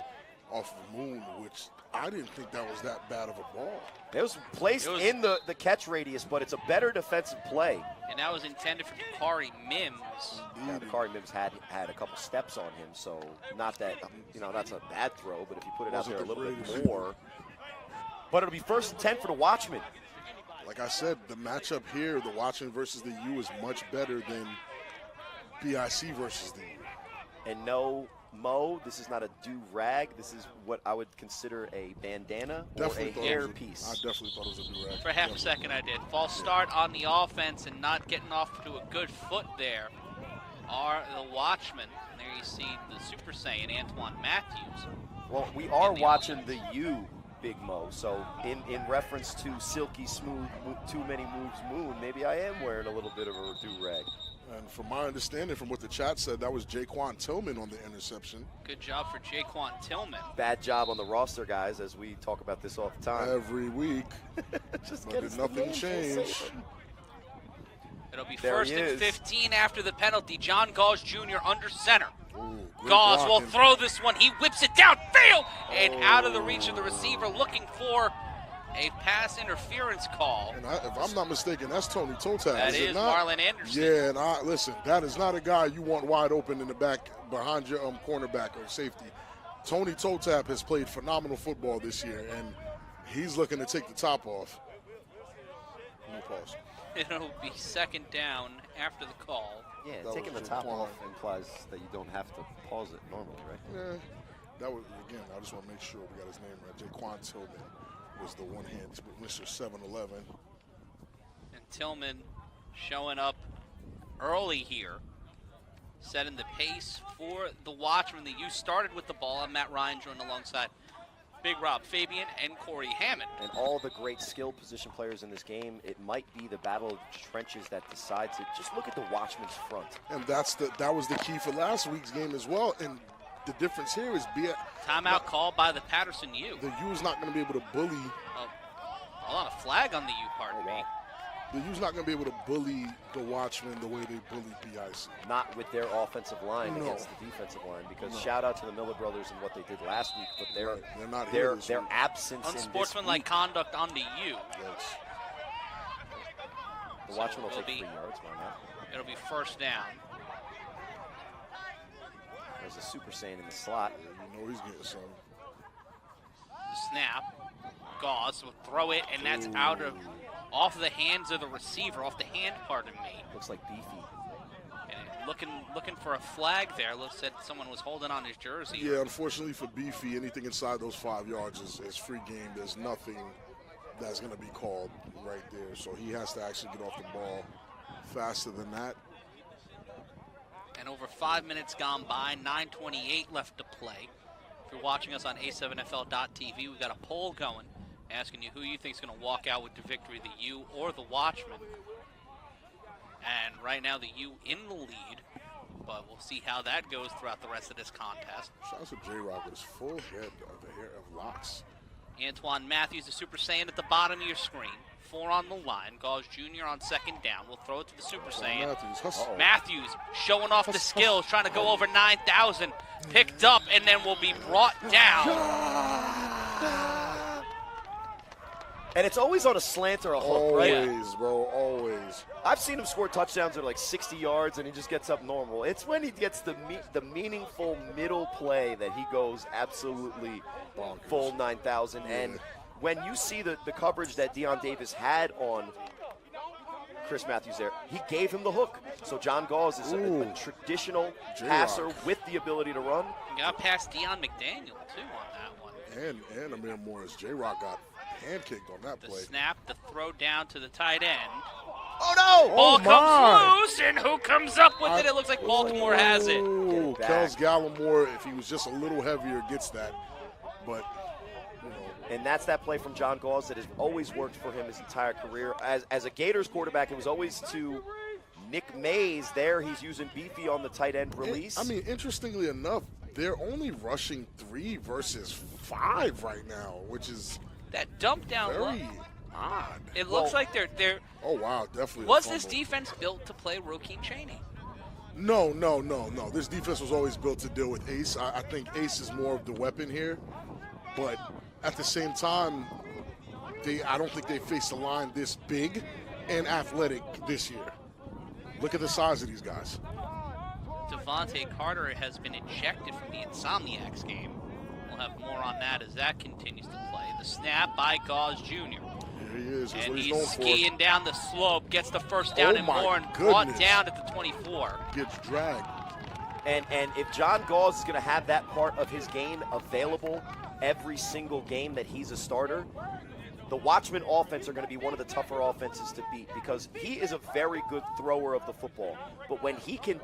off of Moon, which I didn't think that was that bad of a ball. It was placed in the catch radius, but it's a better defensive play. And that was intended for Dakari Mims. Yeah, Dakari Mims had a couple steps on him, so not that, that's a bad throw, but if you put it out there a little bit more. But it'll be 1st and 10 for the Watchmen. Like I said, the matchup here, the Watchmen versus the U, is much better than BIC versus the U. And no, Mo, this is not a do-rag. This is what I would consider a bandana or a hair piece. I definitely thought it was a do-rag. For half a second I did. False start on the offense and not getting off to a good foot there are the Watchmen. And there you see the Super Saiyan, Antoine Matthews. Well, we are watching the U, Big Mo. So in reference to silky smooth, too many moves Moon, maybe I am wearing a little bit of a do-rag. And from my understanding, from what the chat said, that was Jaquan Tillman on the interception. Good job for Jaquan Tillman. Bad job on the roster, guys, as we talk about this all the time. Every week. Just But did nothing change. It'll be There 1st he and is. 15 after the penalty. John Gauze Jr. under center. Ooh, good Gauze will blocking. throw this one. He whips it downfield and out of the reach of the receiver, looking for a pass interference call. And if I'm not mistaken, that's Tony Totat. That is it is not? Marlon Anderson. Yeah, and listen, that is not a guy you want wide open in the back behind your cornerback or safety. Tony Totap has played phenomenal football this year, and he's looking to take the top off. No pause. It'll be 2nd down after the call. Yeah, That taking the was top Jaquan. off implies that you don't have to pause it normally, right? Yeah, that was, again, I just want to make sure we got his name right. Jaquan Tillman was the one hand, Mr. 7-11. And Tillman showing up early here, setting the pace for the Watchmen. The U started with the ball, and Matt Ryan joined alongside Big Rob Fabian and Corey Hammond. And all the great skill position players in this game, it might be the battle of the trenches that decides it. Just look at the Watchmen's front. And that was the key for last week's game as well. And the difference here is Timeout called by the Patterson U. the U is not going to be able to bully. Oh, hold on, a flag on the U, pardon me. The U's not going to be able to bully the Watchmen the way they bully BIC. Not with their offensive line No. against the defensive line, because shout out to the Miller brothers and what they did last week, but Right. They're not here this their week. absence in this Unsportsmanlike week, conduct on the U. Yes. the Watchmen will it'll take 3 be- yards. Why not? It'll be 1st down. There's a Super Saiyan in the slot. You know he's getting some. Snap. Gauze will throw it, and that's off the hands of the receiver, off the hand, pardon me. Looks like Beefy. And looking for a flag there. Looks like someone was holding on his jersey. Yeah, unfortunately for Beefy, anything inside those 5 yards is free game. There's nothing that's going to be called right there. So he has to actually get off the ball faster than that. And over 5 minutes gone by, 9:28 left to play. If you're watching us on A7FL.tv, we've got a poll going asking you who you think is going to walk out with the victory, the U or the Watchmen. And right now, the U in the lead but we'll see how that goes throughout the rest of this contest. Shout out to J-Rock with his full head of locks. Antoine Matthews, the Super Saiyan at the bottom of your screen. 4 on the line. Gauze Jr. on second down. We'll throw it to the Super Saiyan. Matthews showing off the skills, trying to go over 9,000. Picked up and then will be brought down. And it's always on a slant or a hook, right? Always, bro, always. I've seen him score touchdowns that are like 60 yards and he just gets up normal. It's when he gets the meaningful middle play that he goes absolutely Bonkers. full 9,000. Yeah. And when you see the coverage that Deion Davis had on Chris Matthews there, he gave him the hook. So John Gauze is a traditional passer with the ability to run. Got past Deion McDaniel, too, on that one. And Amir Morris. J-Rock got pancaked on that The play. snap, the throw down to the tight end. Oh, no! Ball my. comes loose, and who comes up with it? It looks like Baltimore has it. Ooh, Kels Gallimore, if he was just a little heavier, gets that. But, you know. And that's that play from John Gauze that has always worked for him his entire career. As a Gators quarterback, it was always to Nick Mays. There he's using beefy on the tight end release. Interestingly enough, they're only rushing 3 versus 5 right now, which is That dump down look, very odd. it looks like they're Oh, wow, definitely. Was a this fumble. defense built to play Rokeem Chaney? No. This defense was always built to deal with Ace. I think Ace is more of the weapon here. But at the same time, I don't think they faced a line this big and athletic this year. Look at the size of these guys. Devontae Carter has been ejected from the Insomniacs game. We'll have more on that as that continues to play. The snap by Gauze Jr. Here he is. That's And what he's known for. skiing down the slope, gets the first down Oh and my more, and brought goodness. down at the 24. Gets dragged. And if John Gauze is going to have that part of his game available every single game that he's a starter, the Watchmen offense are going to be one of the tougher offenses to beat because he is a very good thrower of the football. But when he can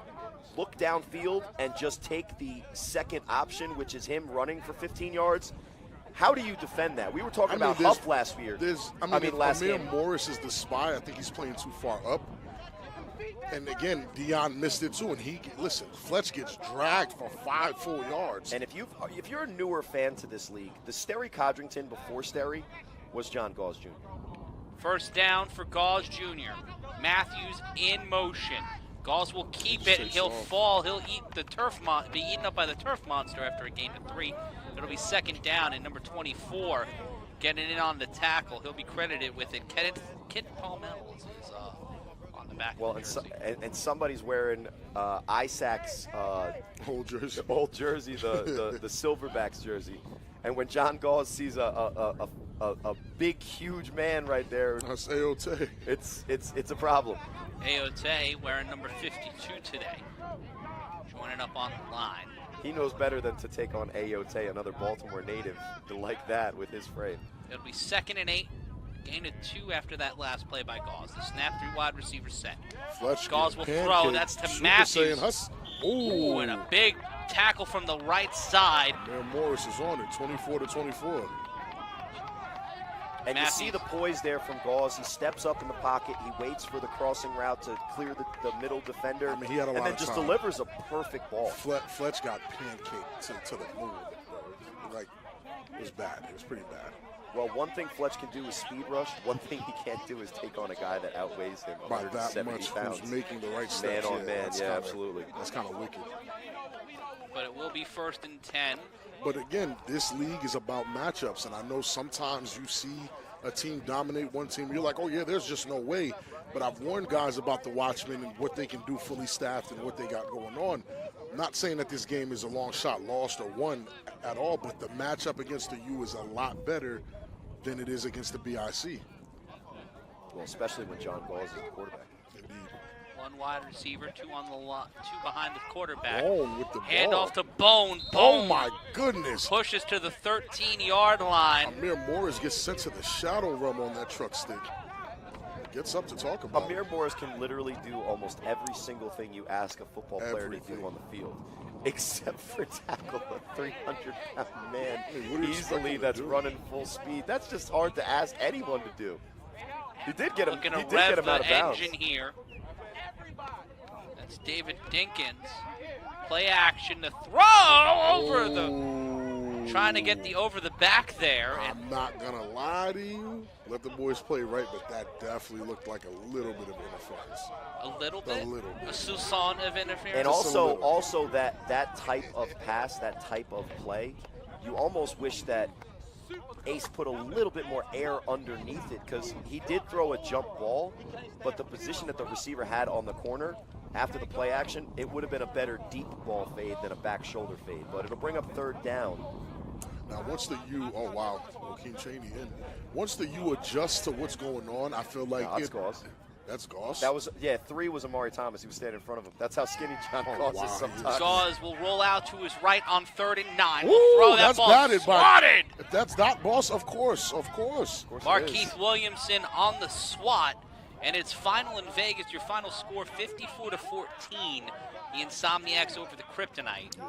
look downfield and just take the second option, which is him running for 15 yards, how do you defend that? We were talking about Huff last year. If last Amir game. Morris is the spy, I think he's playing too far up. And again, Deion missed it too. And Fletch gets dragged for 5 full yards. And if you're a newer fan to this league, the Sterry Codrington before Sterry was John Gauze Jr. First down for Gauze Jr. Matthews in motion. Gauze will keep it. He'll fall. He'll eat the be eaten up by the turf monster after a gain of 3. It'll be second down, and number 24 getting in on the tackle. He'll be credited with it. Kent Palmel is on the back. Well, and somebody's wearing Isaac's Old jersey. old jersey, the Silverbacks jersey. And when John Gauze sees a big, huge man right there, That's Aote. it's a problem. Aote wearing number 52 today. Joining up on the line. He knows better than to take on Aote, another Baltimore native, like that with his frame. It'll be 2nd and 8. Gain of 2 after that last play by Gauze. The snap, 3 wide receiver set. Fletch Gauze will pancake. throw. That's to Super Matthews. Saiyan Ooh, and a big tackle from the right side. Amir Morris is on it, 24-24. And you see the poise there from Gauze. He steps up in the pocket. He waits for the crossing route to clear the middle defender. He had a lot and then of just time. delivers a perfect ball. Fletch got pancaked to the moon. Like, it was bad. It was pretty bad. Well, one thing Fletch can do is speed rush. One thing he can't do is take on a guy that outweighs him By that 170 much, pounds. who's making the right steps. Man on man, that's yeah, kinda- absolutely. That's kind of wicked. But it will be 1st and 10. But again, this league is about matchups, and I know sometimes you see a team dominate one team, you're like, oh yeah, there's just no way. But I've warned guys about the Watchmen and what they can do fully staffed and what they got going on. I'm not saying that this game is a long shot lost or won at all, but the matchup against the U is a lot better than it is against the BIC. Well, especially when John Gauze is the quarterback. Indeed. 1 wide receiver, 2 on the 2 behind the quarterback. Bone with the Hand ball. off to Bone. Oh Bone my goodness. pushes to the 13-yard line. Amir Morris gets sent to the shadow realm on that truck stick. Gets up to talk about Amir it. Morris can literally do almost every single thing you ask a football player to do Everything. on the field, except for tackle a 300-pound man Hey, what do you expect easily him to that's do? running full speed. That's just hard to ask anyone to do. He did get him. Looking He to did get rev him out the of bounds. engine here. That's David Dinkins. Play action to throw over the, trying to get the over the back there. I'm not gonna lie to you. Let the boys play right, but that definitely looked like a little bit of interference. A little bit. A little bit. A Susan of interference. And also that type of pass, that type of play, you almost wish that Ace put a little bit more air underneath it, because he did throw a jump ball, but the position that the receiver had on the corner after the play action, it would have been a better deep ball fade than a back shoulder fade, but it'll bring up third down. Now, once the U, oh wow, Joaquin Chaney in. Once the U adjusts to what's going on, I feel like That's Goss. That's Goss. That was 3 was Amari Thomas. He was standing in front of him. That's how skinny John Goss is sometimes. Gauze will roll out to his right on 3rd and 9. Ooh, Will throw that that's ball. batted Swatted. If that's Dot Boss, of course. Markeith Williamson on the swat, and it's final in Vegas. Your final score 54-14. The Insomniacs over the Kryptonite. Yeah,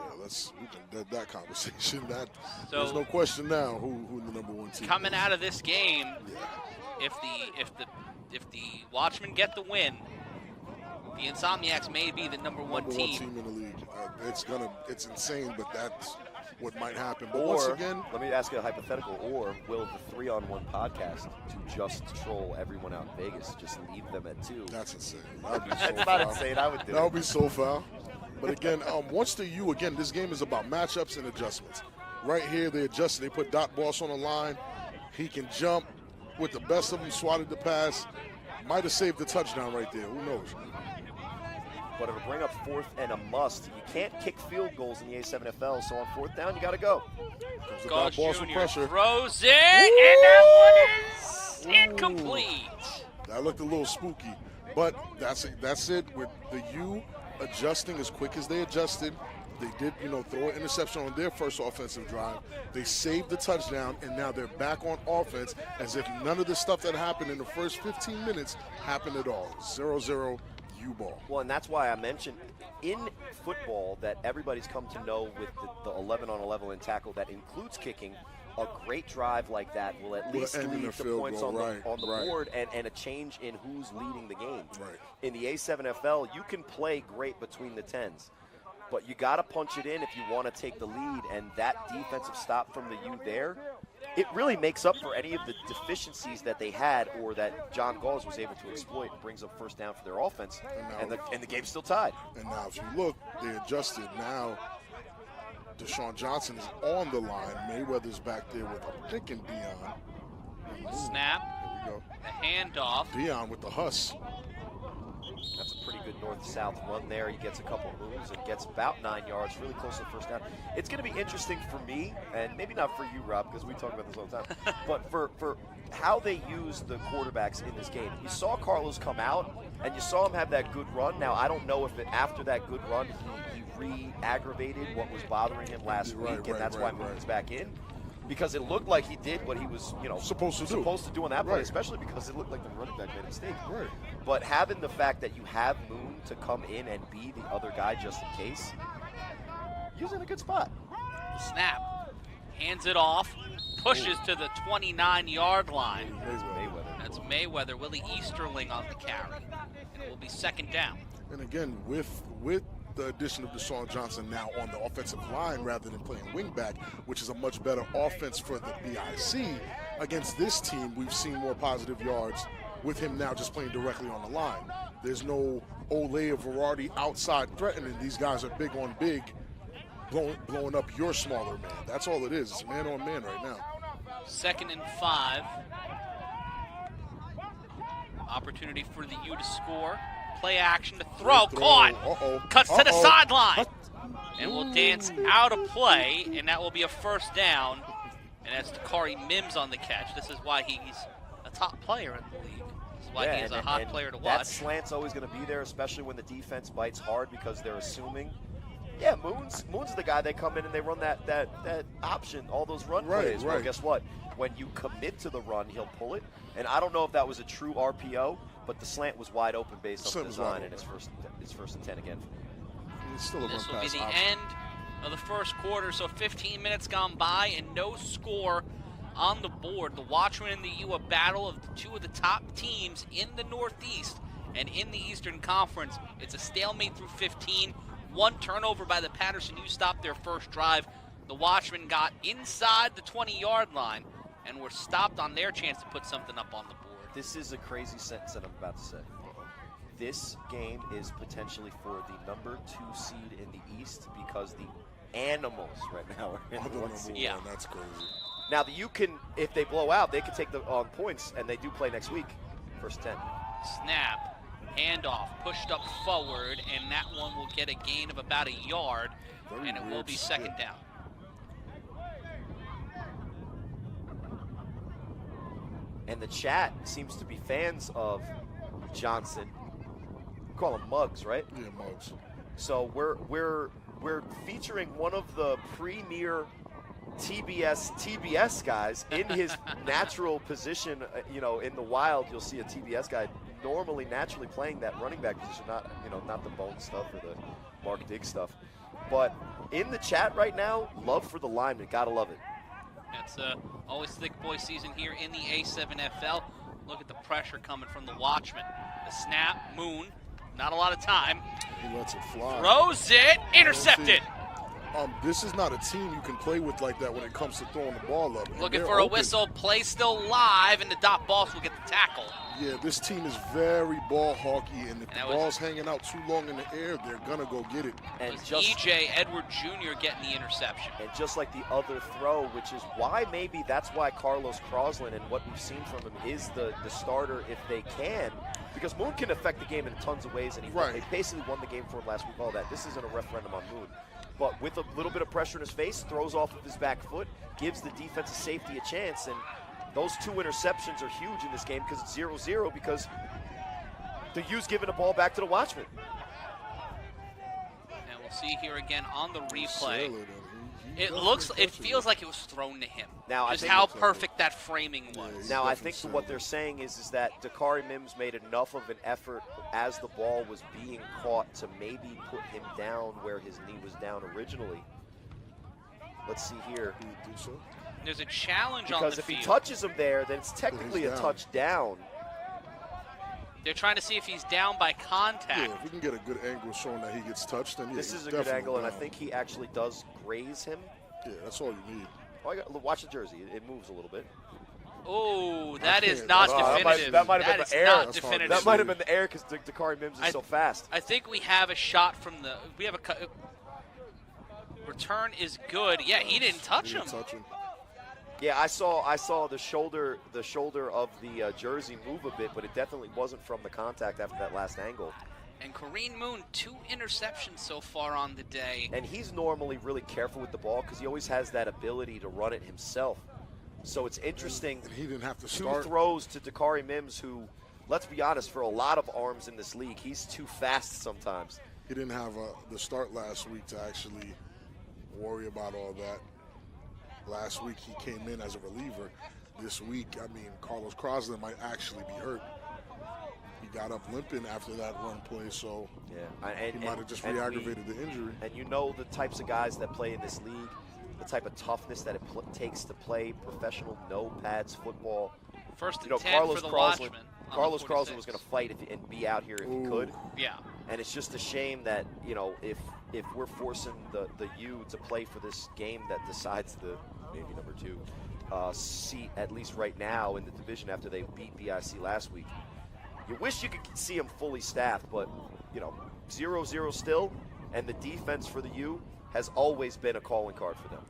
we can that conversation. So, there's no question now who the number 1 team coming is. out of this game, if the Watchmen get the win, the Insomniacs may be the number one team in the league. It's insane, but that's what might happen. But Or, once again, let me ask you a hypothetical, or will the 3-on-1 podcast to just troll everyone out in Vegas, just leave them at 2? that's insane. That'd be so That's not foul. insane. I would do That would it. be so foul. But again, once the U, again, this game is about matchups and adjustments. Right here, they adjusted. They put Dot Boss on the line. He can jump with the best of them, swatted the pass. Might have saved the touchdown right there. Who knows? But it'll bring up 4th and a must. You can't kick field goals in the A7FL, so on 4th down, you got to go. Comes the Gauze Dot Boss with Jr. pressure. throws it, and that one is incomplete. That looked a little spooky. But that's it with the U adjusting as quick as they adjusted. They did, throw an interception on their first offensive drive. They saved the touchdown, and now they're back on offense as if none of the stuff that happened in the first 15 minutes happened at all. 0-0 U-ball. Well, and that's why I mentioned in football that everybody's come to know with the 11-on-11 tackle that includes kicking. A great drive like that will at least lead to points on the board and a change in who's leading the game. Right. In the A7FL, you can play great between the 10s, but you got to punch it in if you want to take the lead, and that defensive stop from the U there, it really makes up for any of the deficiencies that they had or that John Gauze was able to exploit and brings up first down for their offense, and the game's still tied. And now if you look, they adjusted. Now Deshaun Johnson is on the line. Mayweather's back there with, I'm thinking, Dion. Snap. There we go. The handoff. Dion with the Huss. That's a pretty good north-south run there. He gets a couple moves and gets about 9 yards, really close to the first down. It's going to be interesting for me, and maybe not for you, Rob, because we talk about this all the time, but for how they use the quarterbacks in this game. You saw Carlos come out, and you saw him have that good run. Now, I don't know if after that good run, he re-aggravated what was bothering him last week, and that's why Moon's back in. Because it looked like he did what he was, supposed to do on that play, especially because it looked like the running back made a mistake. Right. But having the fact that you have Moon to come in and be the other guy just in case, he's in a good spot. Snap. Hands it off. Pushes to the 29-yard line. Mayweather. That's Mayweather. Willie Easterling on the carry. And it will be 2nd down. And again, with the addition of Deshaun Johnson now on the offensive line rather than playing wingback, which is a much better offense for the BIC, against this team, we've seen more positive yards with him now just playing directly on the line. There's no Olay or Verardi outside threatening. These guys are big on big, blowing up your smaller man. That's all it is. It's man on man right now. 2nd and 5. Opportunity for the U to score. Play action to throw. Caught. Cuts to the sideline. And will dance out of play, and that will be a first down. And that's Takari Mims on the catch. This is why he's a top player in the league. This is why he is a hot player to watch. That slant's always going to be there, especially when the defense bites hard because they're assuming. Moon's the guy they come in and they run that option, all those run plays. Well, guess what? When you commit to the run, he'll pull it. And I don't know if that was a true RPO, but the slant was wide open based on the design, and it's first and 10 again. It's still a This will be the option. end of the first quarter, so 15 minutes gone by and no score on the board. The Watchmen and the U, a battle of two of the top teams in the Northeast and in the Eastern Conference. It's a stalemate through 15. one turnover by the Patterson U stopped their first drive. The Watchmen got inside the 20-yard line and were stopped on their chance to put something up on the board. This is a crazy sentence that I'm about to say. This game is potentially for the number 2 seed in the East because the Animals right now are in the 1 seed. Yeah. That's crazy. Now, the U can, if they blow out, they can take the points, and they do play next week. First 10. Snap, handoff, pushed up forward, and that one will get a gain of about a yard, and it will be second down. And the chat seems to be fans of Johnson. We call him Muggs, right? Yeah, Muggs. So we're featuring one of the premier TBS guys in his natural position. In the wild, you'll see a TBS guy normally naturally playing that running back position, not the bone stuff or the Mark Diggs stuff. But in the chat right now, love for the lineman, gotta love it. It's always thick boy season here in the A7FL. Look at the pressure coming from the Watchmen. The snap, Moon, not a lot of time. He lets it fly. Throws it, intercepted. This is not a team you can play with like that when it comes to throwing the ball up. Looking for a whistle, play still live, and the dot boss will get the tackle. Yeah, this team is very ball hawky, and if the ball's hanging out too long in the air, they're going to go get it. And just E.J. Edward Jr. getting the interception. And just like the other throw, which is why maybe that's why Carlos Crosland and what we've seen from him is the starter if they can. Because Moon can affect the game in tons of ways, and he basically won the game for him last week, all that. This isn't a referendum on Moon. But with a little bit of pressure in his face, throws off of his back foot, gives the defensive safety a chance. And those 2 interceptions are huge in this game because it's 0-0 because the U's giving the ball back to the Watchmen. And we'll see here again on the replay. It feels like it was thrown to him. Now, just how perfect that framing was. Now, I think what they're saying is that Dakari Mims made enough of an effort as the ball was being caught to maybe put him down where his knee was down originally. Let's see here. There's a challenge on the field. Because if he touches him there, then it's technically a touchdown. They're trying to see if he's down by contact. Yeah, if we can get a good angle showing that he gets touched, then this is a good angle, and I think he actually does graze him. Yeah, that's all you need. Watch the jersey. It moves a little bit. Oh, that is not definitive. That might have been the air. Not definitive. That might have been the air because Dakari Mims is so fast. I think we have a shot from the. We have a return is good. Yeah, he didn't touch him. Yeah, I saw the shoulder of the jersey move a bit, but it definitely wasn't from the contact after that last angle. And Kareem Moon, 2 interceptions so far on the day. And he's normally really careful with the ball because he always has that ability to run it himself. So it's interesting. And he didn't have to 2 throws to Dakari Mims, who, let's be honest, for a lot of arms in this league, he's too fast sometimes. He didn't have the start last week to actually worry about all that. Last week he came in as a reliever. This week, Carlos Crosland might actually be hurt. He got up limping after that run play, so he might have just re-aggravated the injury. And you know the types of guys that play in this league, the type of toughness that it takes to play professional no-pads football. First and 10 for the Watchmen. Carlos Crosland was going to fight and be out here if he could. Yeah. And it's just a shame that, if we're forcing the U to play for this game that decides the maybe number 2 seat, at least right now in the division after they beat BIC last week. You wish you could see them fully staffed, but 0-0 still, and the defense for the U has always been a calling card for them.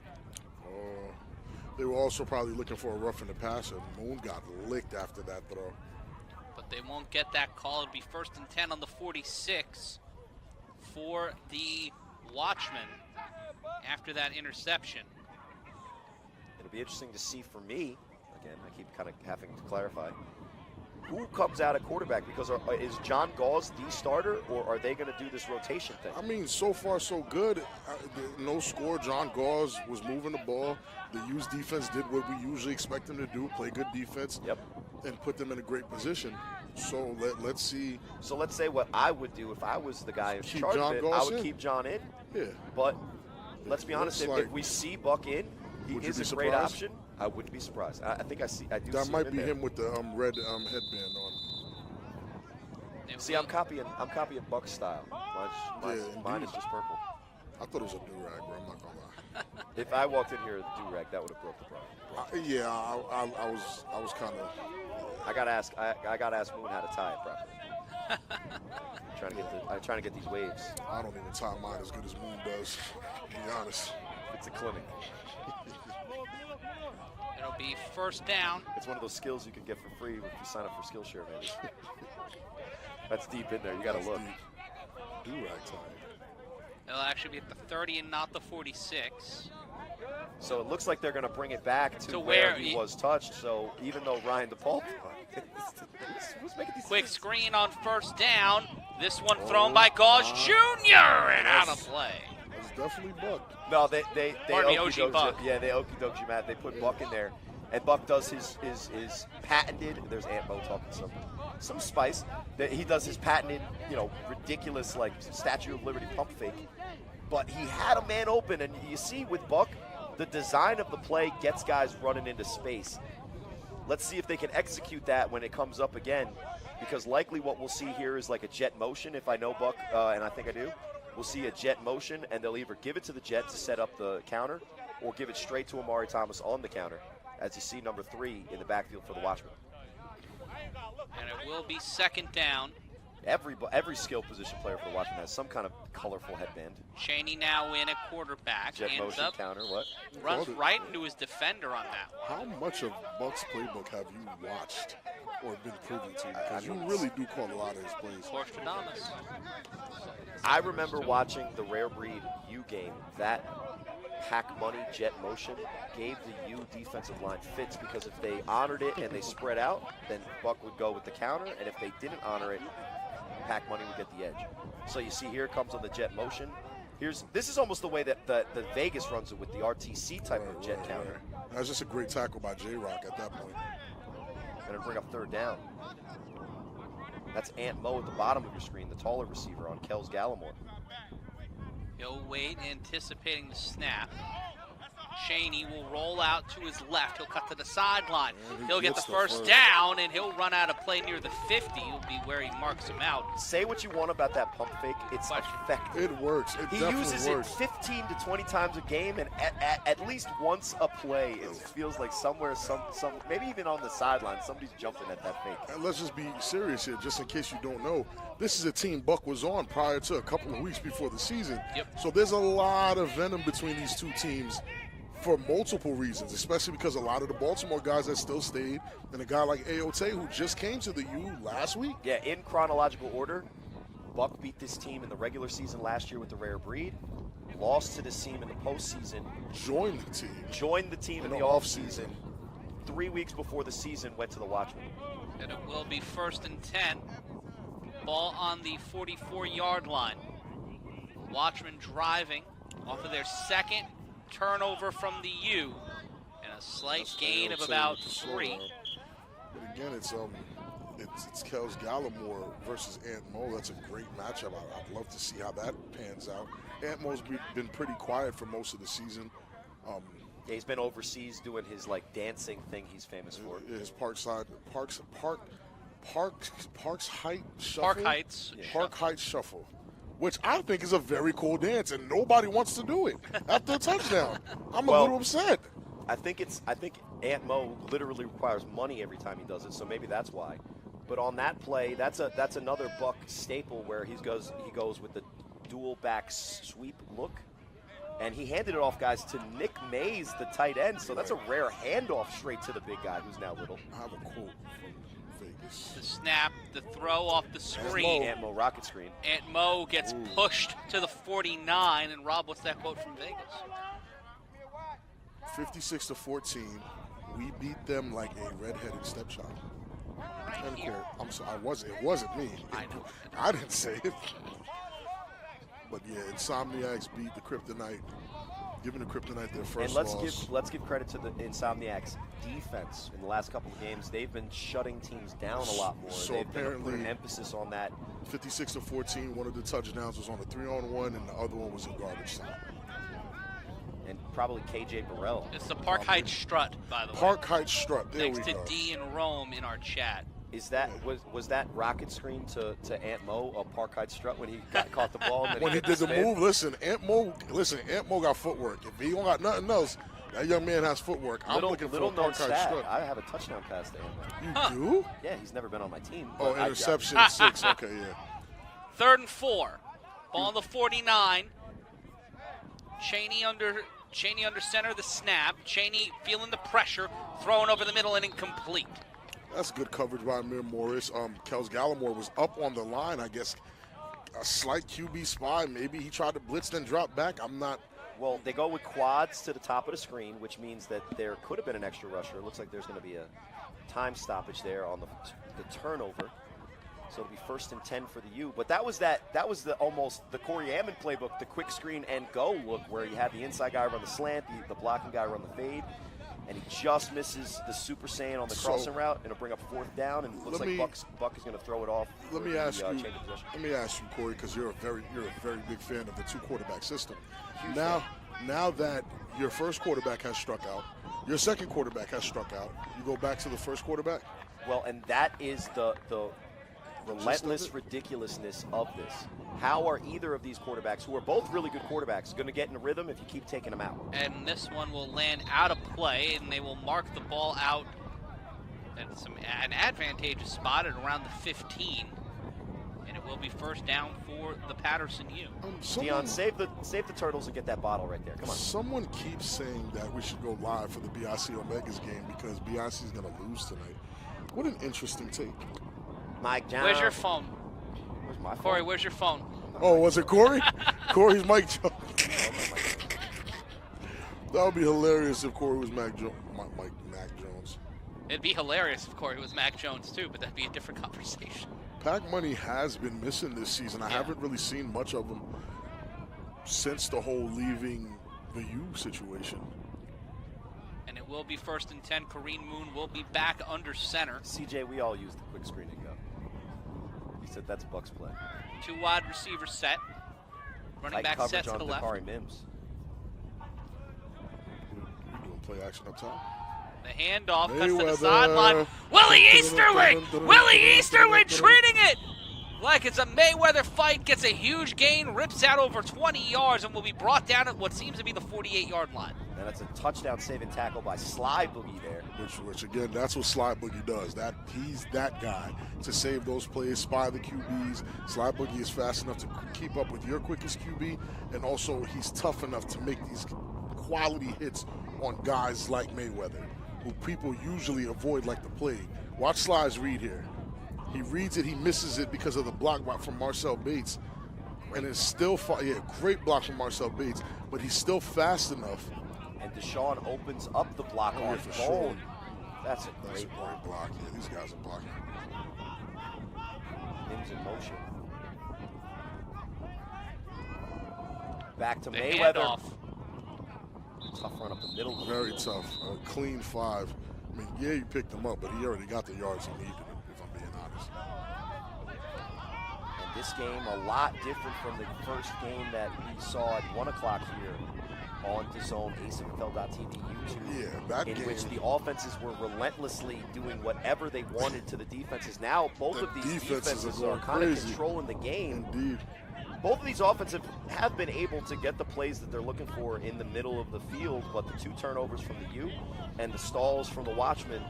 They were also probably looking for a roughing the passer. Moon got licked after that throw. But they won't get that call. It'll be 1st and 10 on the 46 for the Watchmen after that interception. It'll be interesting to see for me, again, I keep kind of having to clarify, who comes out at quarterback? Because is John Gauze the starter, or are they going to do this rotation thing? So far so good. No score. John Gauze was moving the ball. The U's defense did what we usually expect them to do, play good defense, and put them in a great position. So let's see. So let's say what I would do if I was the guy in charge of it. I would keep John in. Yeah. But let's be honest, if we see Buck in, he is a great option. I wouldn't be surprised. I think I do. That might be him with the red headband on. See, I'm copying Buck's style. Mine is just purple. I thought it was a do-rag, bro. I'm not gonna lie. If I walked in here with a do-rag, that would have broke the problem. Yeah, I was kind of. I gotta ask Moon how to tie it properly. I'm trying to get these waves. I don't even tie mine as good as Moon does, to be honest. It's a clinic. It'll be first down. It's one of those skills you can get for free if you sign up for Skillshare, maybe. That's deep in there. You gotta look. Do-rag time. It'll actually be at the 30 and not the 46. So it looks like they're going to bring it back to where where he was touched. So even though Ryan DePaul who's making these Quick screen on first down. This one thrown by Gauze Jr. and out of play. It's definitely Buck. No, they OG Buck. Yeah, they okie dokie Matt. They put Buck in there, and Buck does his patented. There's Aunt Mo talking some spice. That he does his patented, ridiculous like Statue of Liberty pump fake. But he had a man open, and you see with Buck, the design of the play gets guys running into space. Let's see if they can execute that when it comes up again, because likely what we'll see here is like a jet motion. If I know Buck, and I think I do, we'll see a jet motion, and they'll either give it to the jet to set up the counter, or give it straight to Amari Thomas on the counter, as you see number 3 in the backfield for the Watchmen. And it will be second down. Every skill position player for the Watchmen has some kind of colorful headband. Cheney now in at quarterback. Jet hands motion up, counter, what? runs right into his defender on that one. How much of Buck's playbook have you watched or been privy to? Because you really do call a lot of his plays. Torstradamus. I remember watching the Rare Breed U game. That pack money jet motion gave the U defensive line fits, because if they honored it and they spread out, then Buck would go with the counter, and if they didn't honor it, pack money would get the edge. So you see here it comes on the jet motion. This is almost the way that the Vegas runs it with the RTC type of jet counter. That's just a great tackle by J-Rock at that point. Going to bring up third down. That's Aunt Mo at the bottom of your screen, the taller receiver on Kels Gallimore. He'll wait, anticipating the snap. Cheney will roll out to his left. He'll cut to the sideline. He'll get the first down, and he'll run out of play near the 50. He'll be where he marks him out. Say what you want about that pump fake. It's effective. It works. It He definitely uses works. it 15 to 20 times a game, and at least once a play, it feels like somewhere, maybe even on the sideline, somebody's jumping at that fake. And let's just be serious here, just in case you don't know. This is a team Buck was on prior to a couple of weeks before the season. Yep. So there's a lot of venom between these two teams for multiple reasons, especially because a lot of the Baltimore guys that still stayed, and a guy like Aote who just came to the U last week. Yeah, in chronological order, Buck beat this team in the regular season last year with the Rare Breed, lost to this team in the postseason, Joined the team in the offseason. 3 weeks before the season, went to the Watchmen. And it will be first and 10. Ball on the 44-yard line. Watchmen driving off of their second turnover from the U, and a slight gain of about 3. But again, it's Kels Gallimore versus Aunt Mo. That's a great matchup. I'd love to see how that pans out. Aunt Mo's been pretty quiet for most of the season. Yeah, he's been overseas doing his dancing thing he's famous for. His Parks Heights Shuffle. Park Heights. Yeah. Park Heights Shuffle, which I think is a very cool dance, and nobody wants to do it after a touchdown. I'm a little upset. I think Aunt Mo literally requires money every time he does it, so maybe that's why. But on that play, that's another Buck staple where he goes with the dual back sweep look, and he handed it off, guys, to Nick Mays, the tight end. So that's a rare handoff straight to the big guy who's now little. I have a quote from Vegas. The snap, the throw off the screen. Aunt Mo rocket screen. Aunt Mo gets pushed to the 49, and Rob, what's that quote from Vegas? 56-14, we beat them like a redheaded stepchild. End quote. I'm sorry, it wasn't me. I know. I didn't say it. But yeah, Insomniacs beat the Kryptonite, giving the Kryptonite their first loss. Let's give credit to the Insomniacs defense. In the last couple of games, they've been shutting teams down a lot more. So They've apparently, been putting emphasis on that. 56-14, one of the touchdowns was on a 3-on-1, and the other one was in garbage time. And probably KJ Burrell. It's the Park Heights strut, by the way. Park Heights strut. There Thanks we to go. D and Rome in our chat. Was that rocket screen to Ant Mo a Parkite strut when he caught the ball? And then When he did the move, listen, Ant Mo got footwork. If he don't got nothing else, that young man has footwork. I'm looking for a known Parkite stat. strut. I have a touchdown pass to Ant Mo. You do? Yeah, he's never been on my team. Oh, but interception 6. Okay, yeah. 3rd and 4. Ball on the 49. Cheney under center, the snap. Cheney feeling the pressure, throwing over the middle and incomplete. That's good coverage by Amir Morris. Kels Gallimore was up on the line, I guess. A slight QB spy. Maybe he tried to blitz, then drop back. I'm not. Well, they go with quads to the top of the screen, which means that there could have been an extra rusher. It looks like there's going to be a time stoppage there on the turnover. So it'll be 1st and 10 for the U. But that was almost the Corey Ammon playbook, the quick screen and go look, where you had the inside guy run the slant, the blocking guy run the fade, and he just misses the Super Saiyan on the crossing route, and it'll bring up 4th down, and it looks like Buck is going to throw it off. Let me ask you, Corey, because you're a very big fan of the 2-quarterback system. Now that your first quarterback has struck out, your second quarterback has struck out, you go back to the first quarterback? Well, and that is the relentless ridiculousness of this. How are either of these quarterbacks, who are both really good quarterbacks, going to get in a rhythm if you keep taking them out? And this one will land out of play, and they will mark the ball out at an advantageous spot at around the 15. And it will be 1st down for the Patterson U. Dion, save the turtles and get that bottle right there. Come on. Someone keeps saying that we should go live for the BIC Omegas game because BIC is going to lose tonight. What an interesting take. Mike Jones. Where's your phone? Where's my phone? Corey, where's your phone? Oh, was it Corey? Corey's Mike Jones. That would be hilarious if Corey was Mac Jones. It'd be hilarious if Corey was Mac Jones too, but that'd be a different conversation. Pac Money has been missing this season. I haven't really seen much of him since the whole leaving the U situation. And it will be 1st and 10. Kareem Moon will be back under center. CJ, we all use the quick screen and go. He said that's Buck's play. 2 wide receiver set. Running Tight back set to on the left. Dakari Mims. We're doing play action up top. The handoff cuts to the sideline. Willie Easterling! Willie Easterling treating it like it's a Mayweather fight. Gets a huge gain, rips out over 20 yards, and will be brought down at what seems to be the 48-yard line. And that's a touchdown saving tackle by Sly Boogie there. Which again, that's what Sly Boogie does. He's that guy to save those plays, spy the QBs. Sly Boogie is fast enough to keep up with your quickest QB, and also he's tough enough to make these quality hits on guys like Mayweather, who people usually avoid like the plague. Watch Sly's read here. He reads it, he misses it because of the block from Marcel Bates. And it's still, great block from Marcel Bates, but he's still fast enough. And Deshaun opens up the block on for Bone. sure. That's a That's a great great block. Yeah, these guys are blocking. Mims in motion. Back to The Mayweather. handoff. Tough run up the middle. Very tough. A clean 5. I mean, yeah, you picked him up, but he already got the yards he needed, if I'm being honest. And this game, a lot different from the first game that we saw at 1 o'clock here on DAZN, A7FL.TV, YouTube. Yeah, that in game. which the offenses were relentlessly doing whatever they wanted to the defenses. Now, both The of these defenses defenses are are going kind of crazy. controlling the game. Indeed. Both of these offenses have been able to get the plays that they're looking for in the middle of the field, but the 2 turnovers from the U and the stalls from the Watchmen.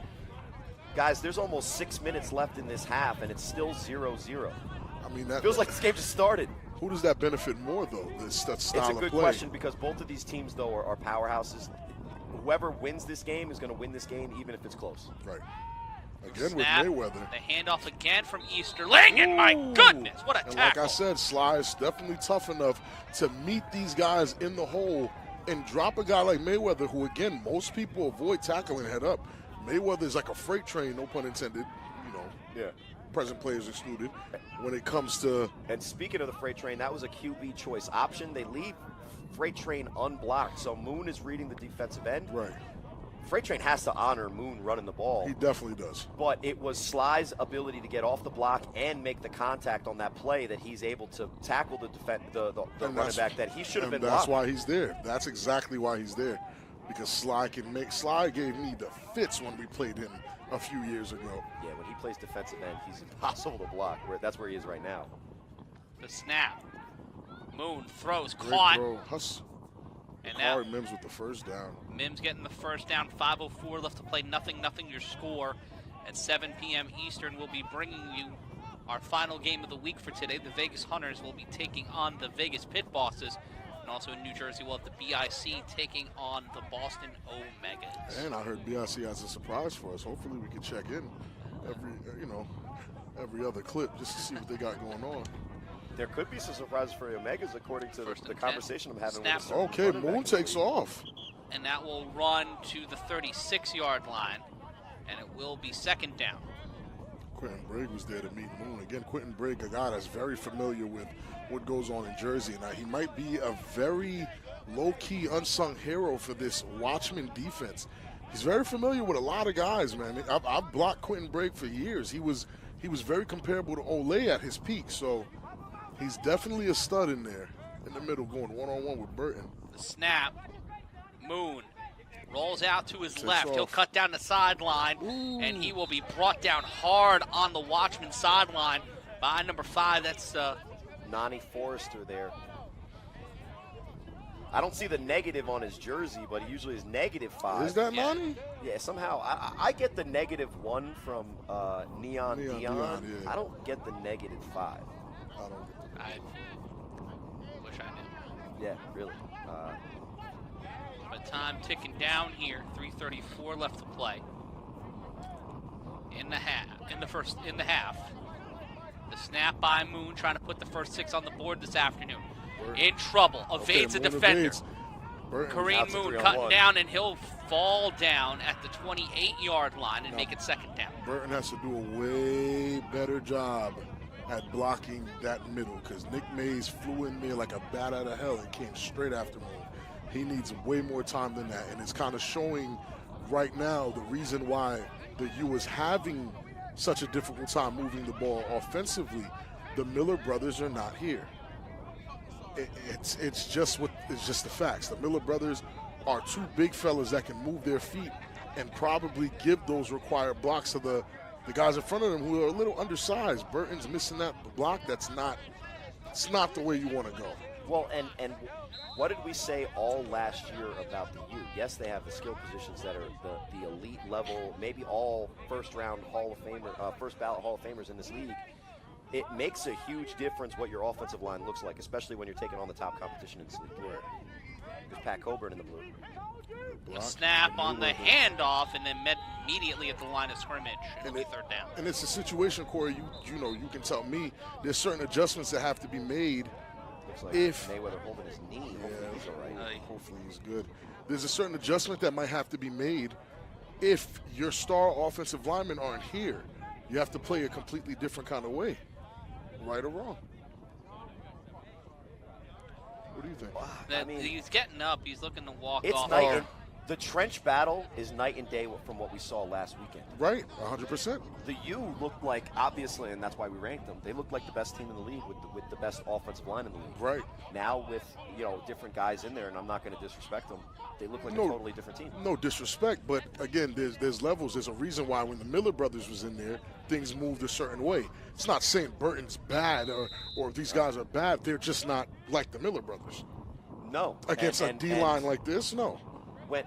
Guys, there's almost 6 minutes left in this half, and it's still 0-0. I mean, that Feels like this game just started. Who does that benefit more, though? That style It's a of good play. question because both of these teams, though, are powerhouses. Whoever wins this game is going to win this game, even if it's close. Right. Again Snap. with Mayweather. The handoff again from Easterling, and my goodness, what a And tackle. like I said, Sly is definitely tough enough to meet these guys in the hole and drop a guy like Mayweather, who, again, most people avoid tackling head up. Mayweather is like a freight train, no pun intended, present players excluded, when it comes to... And speaking of the freight train, that was a QB choice option. They leave freight train unblocked, so Moon is reading the defensive end. Right. Freight train has to honor Moon running the ball. He definitely does. But it was Sly's ability to get off the block and make the contact on that play that he's able to tackle the running back that he should have been That's blocked. why he's there. That's exactly why he's there. because Sly gave me the fits when we played him a few years ago. Yeah, when he plays defensive end, he's impossible to block. That's where he is right now. The snap. Moon throws, Great caught. throw. Huss. And now Hard Mims with the first down. Mims getting the first down. 5:04 left to play. 0-0 your score. At 7 p.m. Eastern, we'll be bringing you our final game of the week for today. The Vegas Hunters will be taking on the Vegas Pit Bosses. And also in New Jersey, we'll have the BIC taking on the Boston Omegas. And I heard BIC has a surprise for us. Hopefully we can check in every other clip just to see what they got going on. There could be some surprises for the Omegas according to the conversation I'm having Snap. with the Okay, Moon takes off. And that will run to the 36-yard line. And it will be second down. Quentin Brigg was there to meet Moon. Again, Quentin Brigg, a guy that's very familiar with what goes on in Jersey. Now, he might be a very low-key, unsung hero for this Watchman defense. He's very familiar with a lot of guys, man. I've blocked Quentin Brigg for years. He was very comparable to Olay at his peak, so he's definitely a stud in there in the middle going one-on-one with Burton. The snap. Moon rolls out to his Takes left. off. He'll cut down the sideline, and he will be brought down hard on the Watchman sideline by number 5. That's Nani Forrester there. I don't see the negative on his jersey, but he usually is -5. Is that Yeah. Nani? Yeah, somehow. I get the -1 from Neon Dion. Dion, yeah. I don't get the -5. I don't get that. I wish I knew. Yeah, really. But time ticking down here. 3:34 left to play. In the half. The snap by Moon, trying to put the first 6 on the board this afternoon. In trouble. Evades a Moon defender. evades. Burton. Kareem Out to Moon 3-on-1. cutting down, and he'll fall down at the 28-yard line and make it second down. Burton has to do a way better job at blocking that middle because Nick Mays flew in there like a bat out of hell and came straight after Moon. He needs way more time than that, and it's kind of showing right now the reason why the U is having such a difficult time moving the ball offensively. The Miller brothers are not here. It's just the facts. The Miller brothers are 2 big fellas that can move their feet and probably give those required blocks to the guys in front of them who are a little undersized. Burton's missing that block. It's not the way you want to go. Well, and what did we say all last year about the U? Yes, they have the skill positions that are the elite level, maybe all first ballot Hall of Famers in this league. It makes a huge difference what your offensive line looks like, especially when you're taking on the top competition in this league. There's Pat Coburn in the blue. A snap on the handoff, and then met immediately at the line of scrimmage. It'll be third down. And it's a situation, Corey, you can tell me there's certain adjustments that have to be made. Looks like If- Mayweather holding his knee. Hopefully he's all right. Hopefully he's good. There's a certain adjustment that might have to be made if your star offensive linemen aren't here. You have to play a completely different kind of way, right or wrong. What do you think? I mean, He's getting up. He's looking to walk it's off. night. The trench battle is night and day from what we saw last weekend. Right, 100%. The U looked like, obviously, and that's why we ranked them, they looked like the best team in the league with the best offensive line in the league. Right. Now with, different guys in there, and I'm not going to disrespect them, they look like a totally different team. No disrespect, but again, there's levels. There's a reason why when the Miller brothers was in there, things moved a certain way. It's not saying Burton's bad or these guys are bad. They're just not like the Miller brothers. No. Against a D-line like this, no.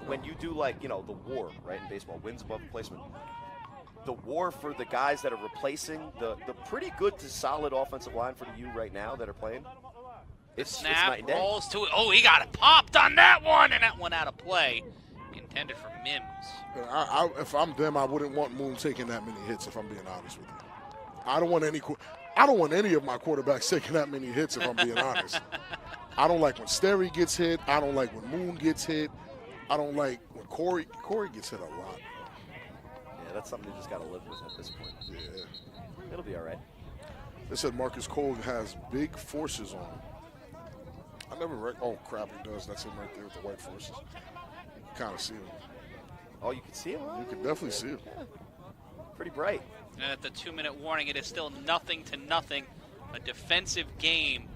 When you do the war, right, in baseball, wins above replacement, the war for the guys that are replacing the pretty good to solid offensive line for the U right now that are playing, it's night Snap and day. rolls to it. Oh, he got it popped on that one, and that one out of play. Intended for Mims. If I'm them, I wouldn't want Moon taking that many hits. If I'm being honest with you, I don't want any of my quarterbacks taking that many hits. If I'm being honest, I don't like when Sterry gets hit. I don't like when Moon gets hit. I don't like when Corey gets hit a lot. Yeah, that's something you just got to live with at this point. Yeah. It'll be all right. They said Marcus Cole has big forces on him. I never read. Oh crap, he does. That's him right there with the white forces. You can kind of see him. Oh, you can see him? You can definitely see him. Yeah. Pretty bright. And at the 2-minute warning, it is still 0-0. A defensive game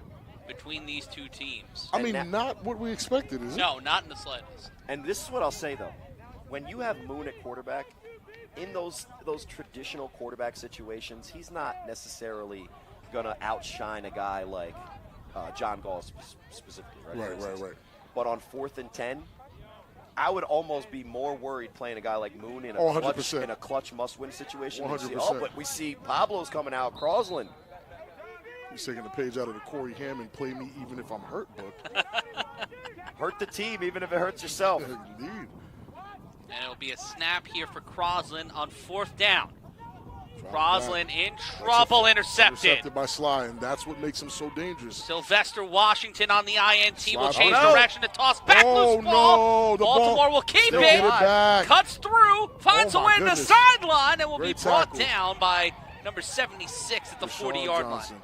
between these two teams. I mean, not what we expected, is it? No, not in the slightest. And this is what I'll say, though. When you have Moon at quarterback, in those traditional quarterback situations, he's not necessarily going to outshine a guy like John Gall specifically, right? Right. But on 4th and 10, I would almost be more worried playing a guy like Moon in a clutch must-win situation. 100%. But we see Pablo's coming out, Crosland. He's taking the page out of the Corey Hammond, play me even if I'm hurt book. Hurt the team even if it hurts yourself. Indeed. And it'll be a snap here for Crosland on 4th down. Crosland in trouble, intercepted by Sly, and that's what makes him so dangerous. Sylvester Washington on the INT will change no. direction to toss back loose ball. No, Baltimore will keep Still it. get it back. Cuts through, finds a way to the goodness. sideline, and will Great be brought tackle. down by number 76 at the 40-yard line.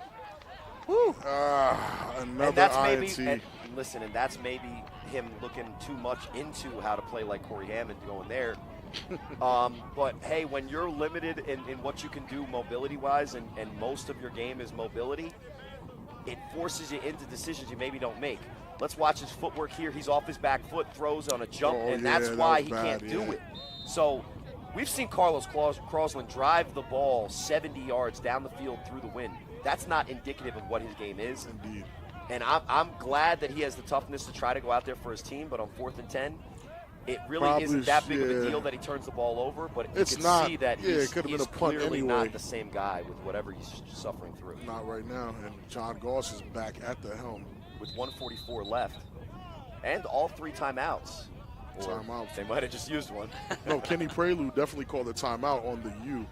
Whew. Another And that's INT. maybe, and that's maybe him looking too much into how to play like Corey Hammond going there. But hey, when you're limited in what you can do mobility-wise, and most of your game is mobility, it forces you into decisions you maybe don't make. Let's watch his footwork here. He's off his back foot, throws on a jump, and that's why he can't do it. So we've seen Carlos Crosland drive the ball 70 yards down the field through the wind. That's not indicative of what his game is. Indeed. And I'm glad that he has the toughness to try to go out there for his team, but on 4th and 10, it really isn't that big of a deal that he turns the ball over, but you can see that he's clearly not the same guy with whatever he's suffering through. Not right now, and John Goss is back at the helm. With 1:44 left, and all 3 timeouts. Timeout. They might have just used one. No, Kenny Prelude definitely called a timeout on the U.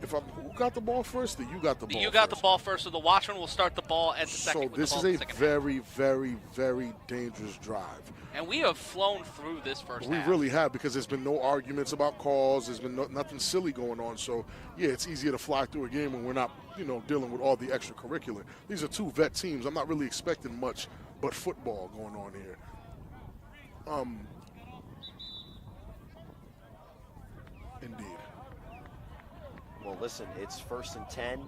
Who got the ball first? The U got the ball You got the ball first, so the Watchman will start the ball at the second. So this is a very, very, very dangerous drive. And we have flown through this first half. We really have, because there's been no arguments about calls. There's been nothing silly going on. So, yeah, it's easier to fly through a game when we're not, dealing with all the extracurricular. These are 2 vet teams. I'm not really expecting much but football going on here. Indeed. Well, listen, it's 1st and 10.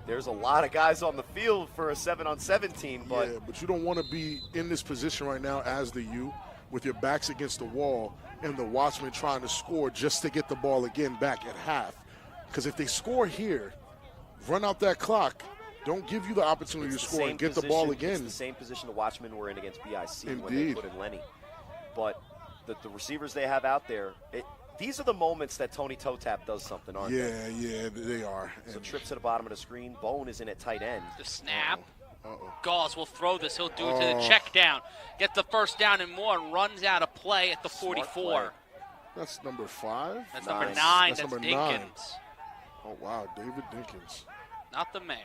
There's a lot of guys on the field for a 7-on-7 team, but yeah, but you don't want to be in this position right now as the U with your backs against the wall and the Watchmen trying to score just to get the ball again back at half. Because if they score here, run out that clock, don't give you the opportunity to score and get the ball again. It's the same position the Watchmen were in against BIC when they put in Lenny. But the receivers they have out there, these are the moments that Tony Toe-Tap does something, aren't they? Yeah, they are. So trips to the bottom of the screen. Bone is in at tight end. The snap. Gauze will throw this. He'll do it to the check down. Get the first down and more, and runs out of play at the 44. That's number 5? That's number 9. That's number Dinkins. 9. Oh, wow, David Dinkins. Not the mayor.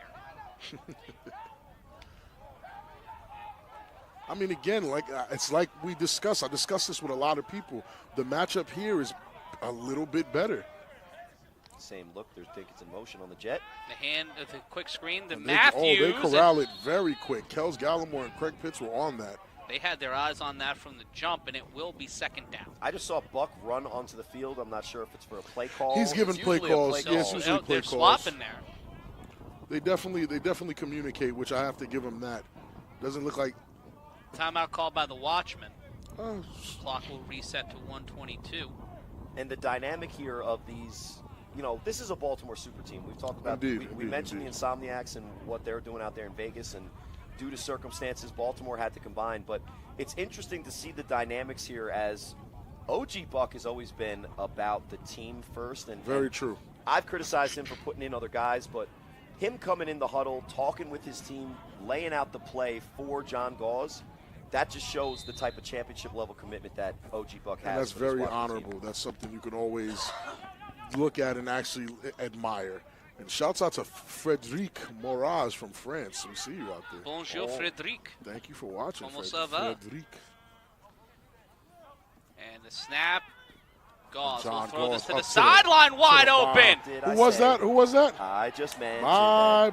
I mean, again, it's like we discussed. I discussed this with a lot of people. The matchup here is a little bit better. Same look. There's Dinkins in motion on the jet. The quick screen. Matthews. They corral it very quick. Kels Gallimore and Craig Pitts were on that. They had their eyes on that from the jump, and it will be 2nd down. I just saw Buck run onto the field. I'm not sure if it's for a play call. He's giving play calls. Yeah, it's usually play calls. They're swapping there. They definitely communicate, which I have to give them that. Doesn't look like timeout called by the Watchman. Clock will reset to 1:22. And the dynamic here of these, this is a Baltimore super team. We've talked about. We mentioned the Insomniacs and what they're doing out there in Vegas, and due to circumstances, Baltimore had to combine. But it's interesting to see the dynamics here, as OG Buck has always been about the team first. And very true. I've criticized him for putting in other guys, but him coming in the huddle, talking with his team, laying out the play for John Gauze, that just shows the type of championship-level commitment that OG Buck has. And that's very honorable. That's something you can always look at and actually admire. And shouts out to Frédéric Moraz from France. We see you out there. Bonjour, Frédéric. Thank you for watching, Frédéric. And the snap. Gauze will throw this to the sideline, wide open. Who was that? I just mentioned Bye.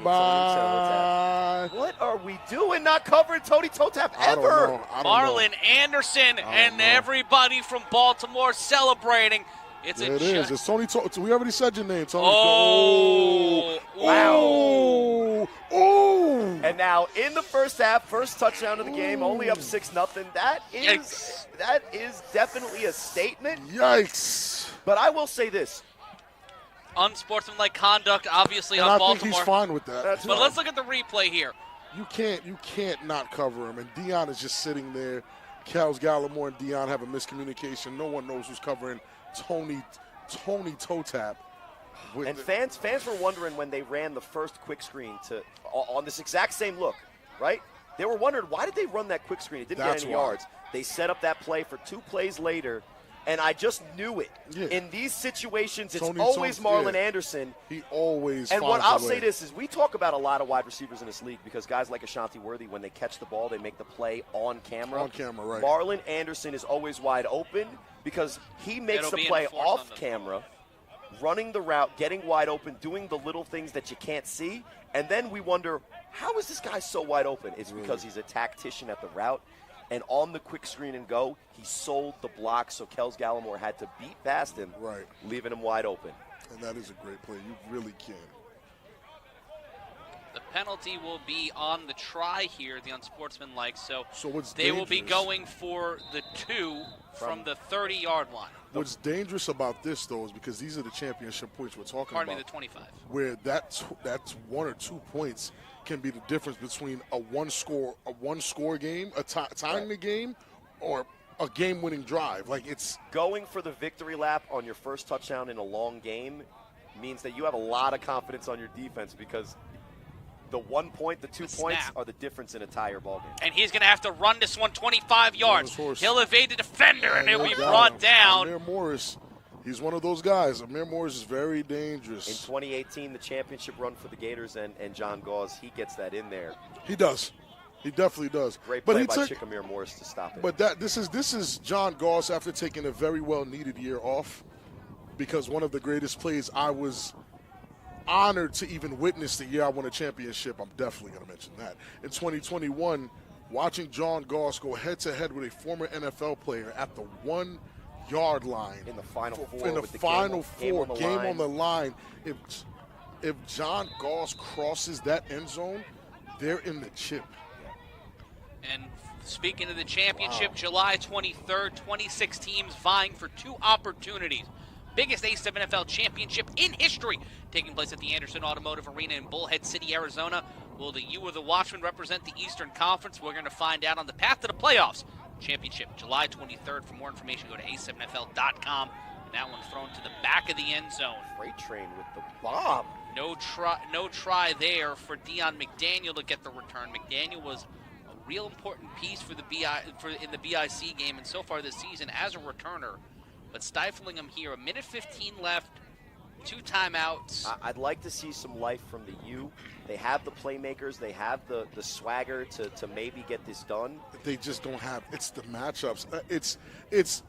What are we doing not covering Tony Toe-Tap ever? Marlon Anderson and everybody from Baltimore celebrating. It is. It's Tony. We already said your name, Tony. Oh, wow. Oh. And now in the first half, first touchdown of the game, only up 6-0. That is definitely a statement. Yikes. But I will say this. Unsportsmanlike conduct, obviously, And on I Baltimore. think he's fine with that. That's But fine. let's look at the replay here. You can't not cover him. And Deion is just sitting there. Kels Gallimore and Deion have a miscommunication. No one knows who's covering Tony toe tap. And fans were wondering when they ran the first quick screen on this exact same look, right? They were wondering, why did they run that quick screen? It didn't get any yards. They set up that play for 2 plays later, and I just knew it. Yeah. In these situations, it's Tony always Tones, Marlon yeah. Anderson. He always And what finds a I'll way. say this is we talk about a lot of wide receivers in this league because guys like Ashanti Worthy, when they catch the ball, they make the play on camera. On camera, right. Marlon Anderson is always wide open because he makes It'll the be play enforced off on the- camera, running the route, getting wide open, doing the little things that you can't see. And then we wonder, how is this guy so wide open? It's because he's a tactician at the route. And on the quick screen and go, he sold the block, so Kels Gallimore had to beat past him, Right. leaving him wide open. And that is a great play. You really can. The penalty will be on the try here, the unsportsmanlike. So what's they will be dangerous- going for the 2 from the 30-yard line. What's dangerous about this, though, is because these are the championship points we're talking Pardon me, about. the 25. Where that's 1 or 2 points can be the difference between a one score game, tying the game, or a game-winning drive. Like, it's Going for the victory lap on your first touchdown in a long game means that you have a lot of confidence on your defense because the 1 point, the 2 points snap. are the difference in a tire ball game. And he's going to have to run this one 25 yards. horse. He'll evade the defender, and he'll they be got brought him. down. Amir Morris, he's one of those guys. Amir Morris is very In dangerous. 2018, the championship run for the Gators and John Gauze, he gets that in there. He does. He definitely does. Great But play he by took, Chick Amir Morris to stop it. But this is John Goss after taking a very well needed year off, because one of the greatest plays I was honored to even witness the year I won a championship. I'm definitely going to mention that. In 2021, watching John Goss go head to head with a former NFL player at the 1 yard line in the final four, in the with the final game four, on the game line. on the line. If John Goss crosses that end zone, they're in the chip. And speaking of the championship, July 23rd, 26 teams vying for 2 opportunities. Biggest A7FL championship in history, taking place at the Anderson Automotive Arena in Bullhead City, Arizona. Will the U of the Watchmen represent the Eastern Conference? We're going to find out on the path to the playoffs. Championship, July 23rd. For more information, go to a7fl.com. And that one thrown to the back of the end zone. Freight train with the bomb. No try there for Deion McDaniel to get the return. McDaniel was a real important piece for the in the BIC game and so far this season as a returner. But stifling him here, 1:15 left, 2 timeouts. I'd like to see some life from the U. They have the playmakers. They have the swagger to maybe get this done. They just don't have. It's the matchups. It's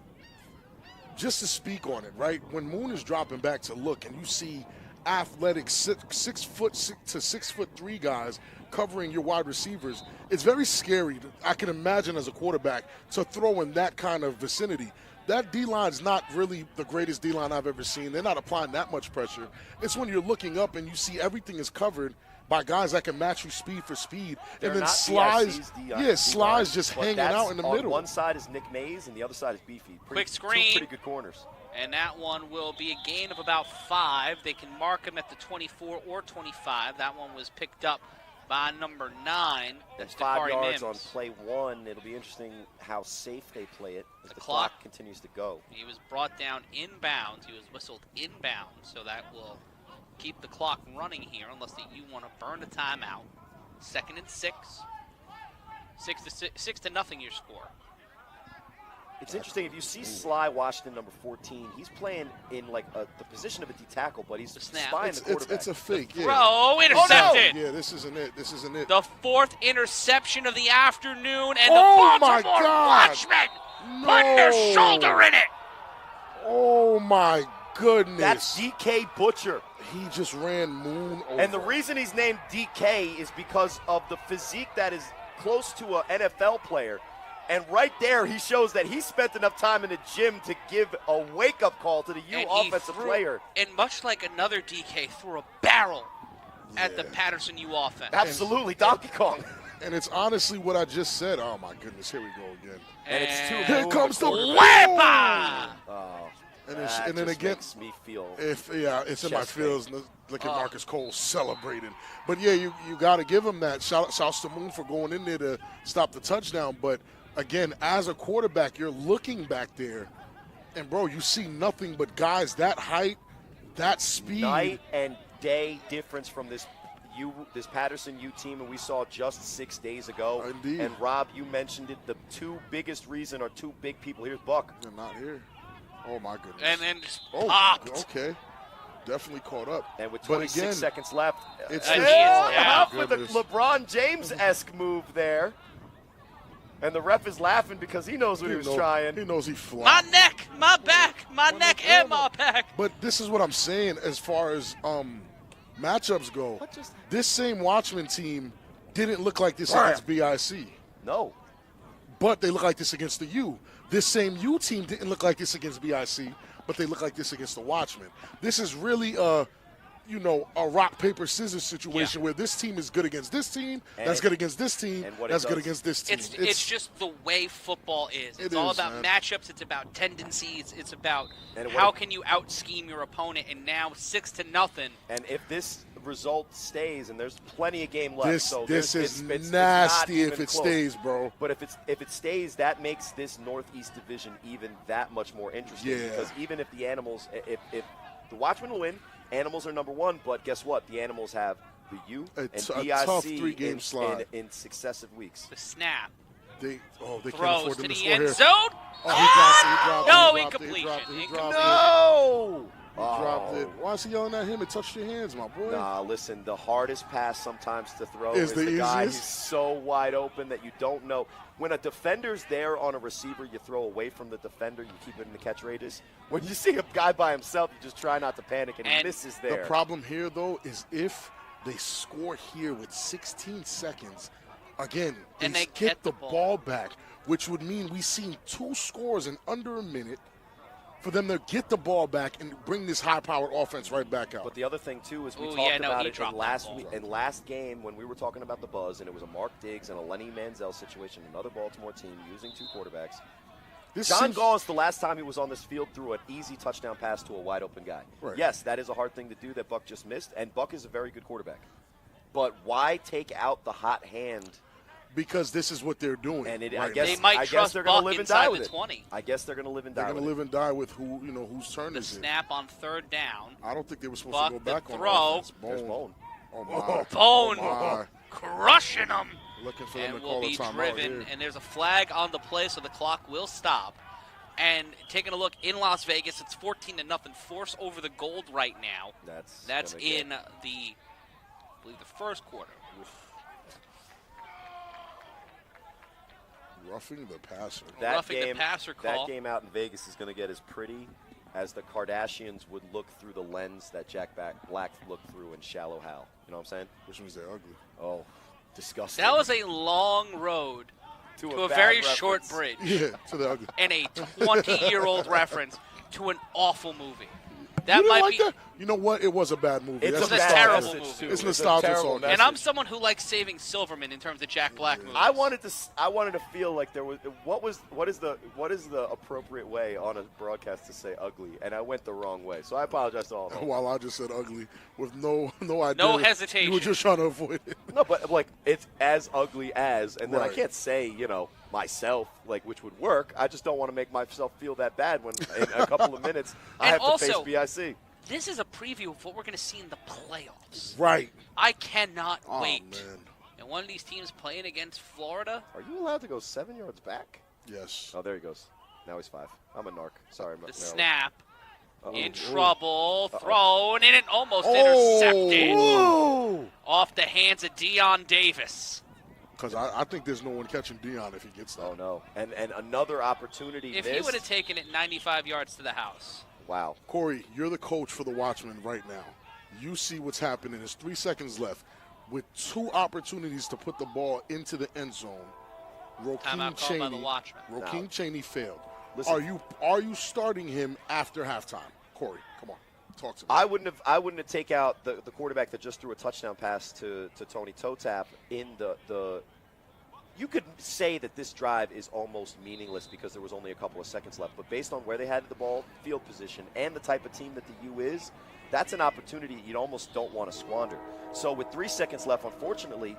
just to speak on it, right? When Moon is dropping back to look, and you see athletic 6 foot to 6'3" guys covering your wide receivers, it's very scary. I can imagine as a quarterback to throw in that kind of vicinity. That D-line's not really the greatest D-line I've ever seen. They're not applying that much pressure. It's when you're looking up and you see everything is covered by guys that can match you speed for speed. They're and then not Sly's, DICs, Sly's just but hanging that's out in the on middle. One side is Nick Mays and the other side is Beefy. Quick Two screen. pretty good corners. And that one will be a gain of about 5. They can mark him at the 24 or 25. That one was picked up by number 9. That's Dakari 5 yards Mims. on play 1. It'll be interesting how safe they play it as The the clock. clock continues to go. He was brought down inbounds. He was whistled inbounds, so that will keep the clock running here unless you want to burn a timeout. 2nd and 6. 6 to nothing your score. It's interesting, if you see Sly Washington, number 14, he's playing in like the position of a D tackle, but he's snap. spying the quarterback. It's a fake. Yeah. Throw intercepted. Yeah, this isn't it. This isn't it. The 4th interception of the afternoon, and Oh, the my Baltimore God. Watchmen putting their shoulder in it. Oh my goodness. That's DK Butcher. He just ran Moon over. And the reason he's named DK is because of the physique that is close to an NFL player. And right there, he shows that he spent enough time in the gym to give a wake-up call to the U And he offensive threw- player. And much like another DK, threw a barrel at the Patterson U offense. Absolutely, Donkey Kong. And it's honestly what I just said. Oh, my goodness. Here we go again. And it's too Here comes the Wepa! Oh, and then again, makes me feel. it's in my chest feels. Look at Marcus Cole celebrating. But yeah, you got to give him that. Shouts to Moon for going in there to stop the touchdown. But again, as a quarterback, you're looking back there, and bro, you see nothing but guys that height, that speed. Night and day difference from this Patterson U team, and we saw just 6 days ago. Indeed. And Rob, you mentioned it. The two biggest reason are two big people. Here's Buck. They're not here. Oh my goodness. And then just popped. Okay. Definitely caught up. And with But 26 again, seconds left, it's he is down. off with a Goodness. LeBron James-esque move there. And the ref is laughing because he knows what he was trying. He knows he My flopped. neck, my back, my neck, and my back. But this is what I'm saying as far as matchups go. What just- This same Watchmen team didn't look like this against BIC, No. but they look like this against the U. This same U team didn't look like this against BIC, but they look like this against the Watchmen. This is really a rock, paper, scissors situation where this team is good against this team, that's good against this team, and what it that's good does- against this team. It's just the way football is. It's It all is, about man. matchups. It's about tendencies. It's about And how what- can you out-scheme your opponent. And now 6-0. And if this result stays, and there's plenty of game left, this so this it's is not nasty even if it close. stays, bro. But if it stays, that makes this Northeast Division even that much more interesting. Yeah. Because even if the Animals, if the Watchmen will win, Animals are number one. But guess what? The Animals have the U A and t- a BIC tough three-game slide. in successive weeks. The snap They can't throws afford to them to the score end here. zone. Oh, No, he dropped it. incompletion. No! He dropped it. Why is he yelling at him? It touched your hands, my boy. Nah, listen, the hardest pass sometimes to throw Is is the the guy who's easiest? so wide open that you don't know. When a defender's there on a receiver, you throw away from the defender, you keep it in the catch radius. When you see a guy by himself, you just try not to panic, and he And misses The there. problem here, though, is if they score here with 16 seconds, again, And they get get the the ball. ball back, which would mean we've seen 2 scores in under a minute for them to get the ball back and bring this high-powered offense right back out. But the other thing, too, is we Ooh, talked yeah, no, about he it dropped in that ball. last game when we were talking about the buzz, and it was a Mark Diggs and a Lenny Manziel situation, another Baltimore team using 2 quarterbacks. This John seems- Gauss, the last time he was on this field, threw an easy touchdown pass to a wide-open guy. Right. Yes, that is a hard thing to do that Buck just missed, and Buck is a very good quarterback. But why take out the hot hand? because this is what they're doing. And right I now. guess They might I guess trust they're gonna Buck live and die inside with the it. 20. I guess they're going to live and They're die going with to live and die with whose turn The is it. snap on 3rd down. I don't think they were supposed Buck, to go the back on throw. offense. it. There's Bone. Oh, my. Bone Oh, my. crushing them. Looking for them And to call will a be timeout driven. here. And there's a flag on the play, so the clock will stop. And taking a look in Las Vegas, it's 14-0. Force over the gold right now. That's gonna get- in I believe the first quarter. Roughing the passer. That Roughing the game, passer call. That game out in Vegas is going to get as pretty as the Kardashians would look through the lens that Jack Black looked through in Shallow Hal. You know what I'm saying? Which means they're ugly. Oh, disgusting. That was a long road to a bad very reference. short bridge. Yeah, to the ugly. And a 20-year-old reference to an awful movie. You That didn't might like be. that? You know what? It was a bad movie. It's That's a nostalgia. terrible message, movie. too. It's a nostalgia terrible song. message. And I'm someone who likes saving Silverman in terms of Jack Black movies. I wanted to feel like there was what is the appropriate way on a broadcast to say ugly, and I went the wrong way. So I apologize to all of them. While I just said ugly with no idea. No You hesitation. were just trying to avoid it. No, but like it's as ugly as, and then I Right. can't say myself which would work. I just don't want to make myself feel that bad when in a couple of minutes I And have also- to face BIC. This is a preview of what we're going to see in the playoffs. Right. I cannot Oh, wait. man. And one of these teams playing against Florida. Are you allowed to go 7 yards back? Yes. Oh, there he goes. Now he's 5. I'm a narc. Sorry, The Maryland. snap. Uh-oh. In Ooh. trouble. Uh-oh. Thrown. And it almost Oh. intercepted. Ooh. Off the hands of Deion Davis. Because I think there's no one catching Dion if he gets that. Oh no! And another opportunity. If he missed. would have taken it 95 yards to the house. Wow. Corey, you're the coach for the Watchmen right now. You see what's happening. There's 3 seconds left. With 2 opportunities to put the ball into the end zone, Timeout called by the Watchmen. Rakeem Cheney failed. Listen. Are you starting him after halftime? Corey, come on. Talk to me. I wouldn't have taken out the quarterback that just threw a touchdown pass to Tony Totap in the. You could say that this drive is almost meaningless because there was only a couple of seconds left. But based on where they had the ball, field position, and the type of team that the U is, that's an opportunity you almost don't want to squander. So with 3 seconds left, unfortunately,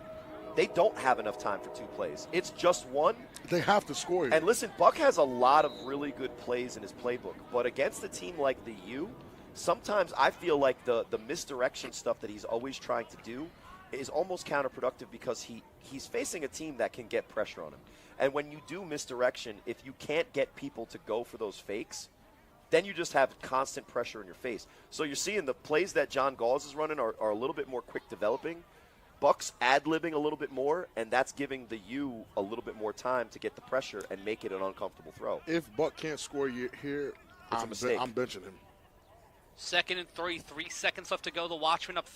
they don't have enough time for 2 plays. It's just one. They have to score here. And listen, Buck has a lot of really good plays in his playbook. But against a team like the U, sometimes I feel like the misdirection stuff that he's always trying to do is almost counterproductive because he's facing a team that can get pressure on him. And when you do misdirection, if you can't get people to go for those fakes, then you just have constant pressure in your face. So you're seeing the plays that John Gauls is running are a little bit more quick developing. Buck's ad-libbing a little bit more, and that's giving the U a little bit more time to get the pressure and make it an uncomfortable throw. If Buck can't score here, It's a mistake. I'm benching him. 2nd and 3, 3 seconds left to go. The Watchmen up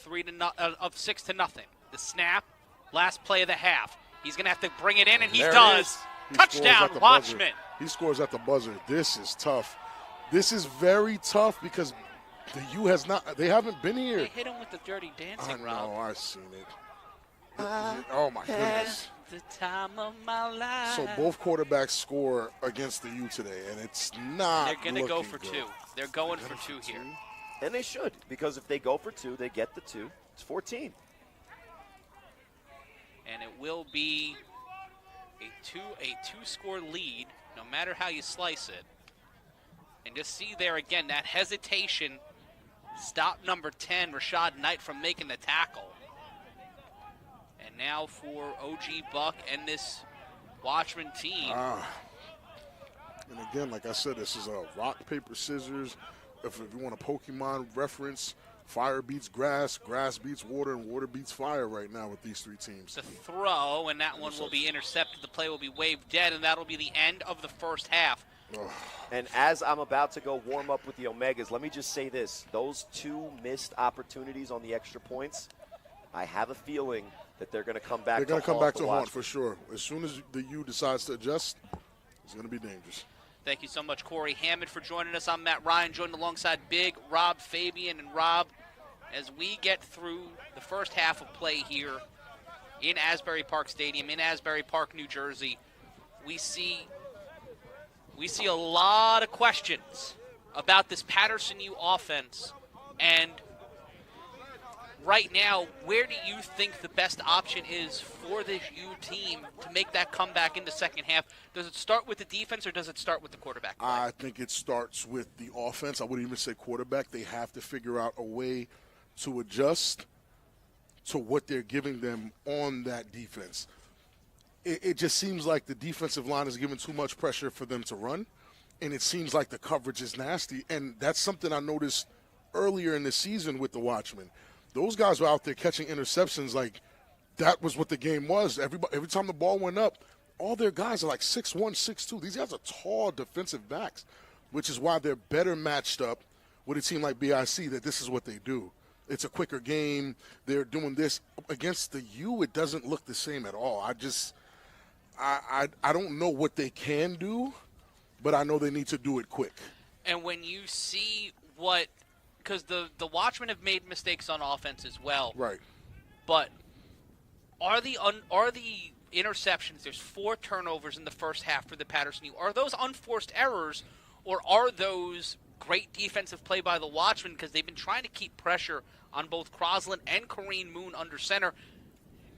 6 to nothing. The snap, last play of the half. He's going to have to bring it in, and he There it does. is. He Touchdown, scores at the Watchmen. buzzer. He scores at the buzzer. This is tough. This is very tough because the U has not. They haven't been here. They hit him with the dirty I dancing, Rob. know. I've seen it. Oh my goodness. The time of my life. So both quarterbacks score against the U today, and it's not. They're going to go looking for good. 2. They're going for 2 here. And they should, because if they go for 2, they get the 2. It's 14. And it will be a two-score lead, no matter how you slice it. And just see there again, that hesitation stopped number 10, Rashad Knight, from making the tackle. And now for OG Buck and this Watchman team. And again, like I said, this is a rock, paper, scissors. If you want a Pokemon reference, fire beats grass, grass beats water, and water beats fire right now with these 3 teams. The throw, and that one will be intercepted. The play will be waved dead, and that'll be the end of the first half. And as I'm about to go warm up with the Omegas, let me just say this. Those 2 missed opportunities on the extra points, I have a feeling that they're going to come back. They're going to come back to haunt Watchmen. for sure. As soon as the U decides to adjust, it's going to be dangerous. Thank you so much, Corey Hammond, for joining us. I'm Matt Ryan, joined alongside Big Rob Fabian. And Rob, as we get through the first half of play here in Asbury Park Stadium, in Asbury Park, New Jersey, we see a lot of questions about this Patterson U offense. And right now, where do you think the best option is for this U team to make that comeback in the second half? Does it start with the defense or does it start with the quarterback play? I think it starts with the offense. I wouldn't even say quarterback. They have to figure out a way to adjust to what they're giving them on that defense. It just seems like the defensive line is giving too much pressure for them to run, and it seems like the coverage is nasty. And that's something I noticed earlier in the season with the Watchmen. Those guys were out there catching interceptions like that was what the game was. Every time the ball went up, all their guys are like 6'1", 6'2". These guys are tall defensive backs, which is why they're better matched up with a team like BIC, that this is what they do. It's a quicker game. They're doing this. Against the U, it doesn't look the same at all. I don't know what they can do, but I know they need to do it quick. And when you see because the Watchmen have made mistakes on offense as well. Right. But are the interceptions, there's 4 turnovers in the first half for the Patterson U. Are those unforced errors, or are those great defensive play by the Watchmen because they've been trying to keep pressure on both Crosland and Kareem Moon under center?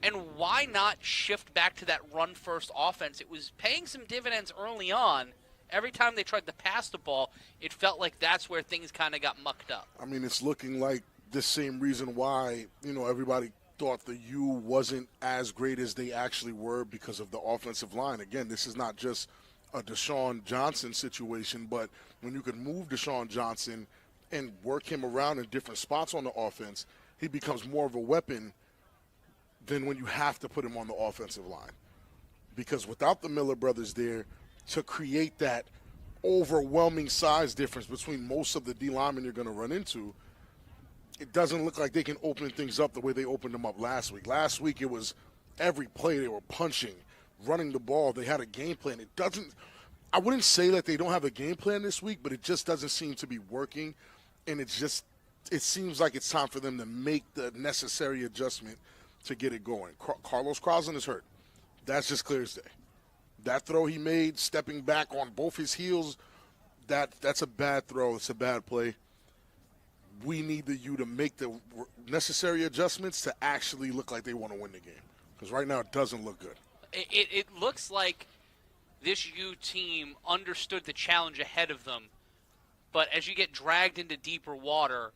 And why not shift back to that run-first offense? It was paying some dividends early on. Every time they tried to pass the ball, it felt like that's where things kind of got mucked up. I mean, it's looking like the same reason why, everybody thought the U wasn't as great as they actually were because of the offensive line. Again, this is not just a Deshaun Johnson situation, but when you can move Deshaun Johnson and work him around in different spots on the offense, he becomes more of a weapon than when you have to put him on the offensive line. Because without the Miller brothers there to create that overwhelming size difference between most of the D linemen you're going to run into, it doesn't look like they can open things up the way they opened them up last week. Last week it was every play they were punching, running the ball. They had a game plan. I wouldn't say that they don't have a game plan this week, but it just doesn't seem to be working. And it's just it seems like it's time for them to make the necessary adjustment to get it going. Carlos Crosland is hurt. That's just clear as day. That throw he made, stepping back on both his heels, that's a bad throw. It's a bad play. We need the U to make the necessary adjustments to actually look like they want to win the game. Because right now it doesn't look good. It looks like this U team understood the challenge ahead of them, but as you get dragged into deeper water,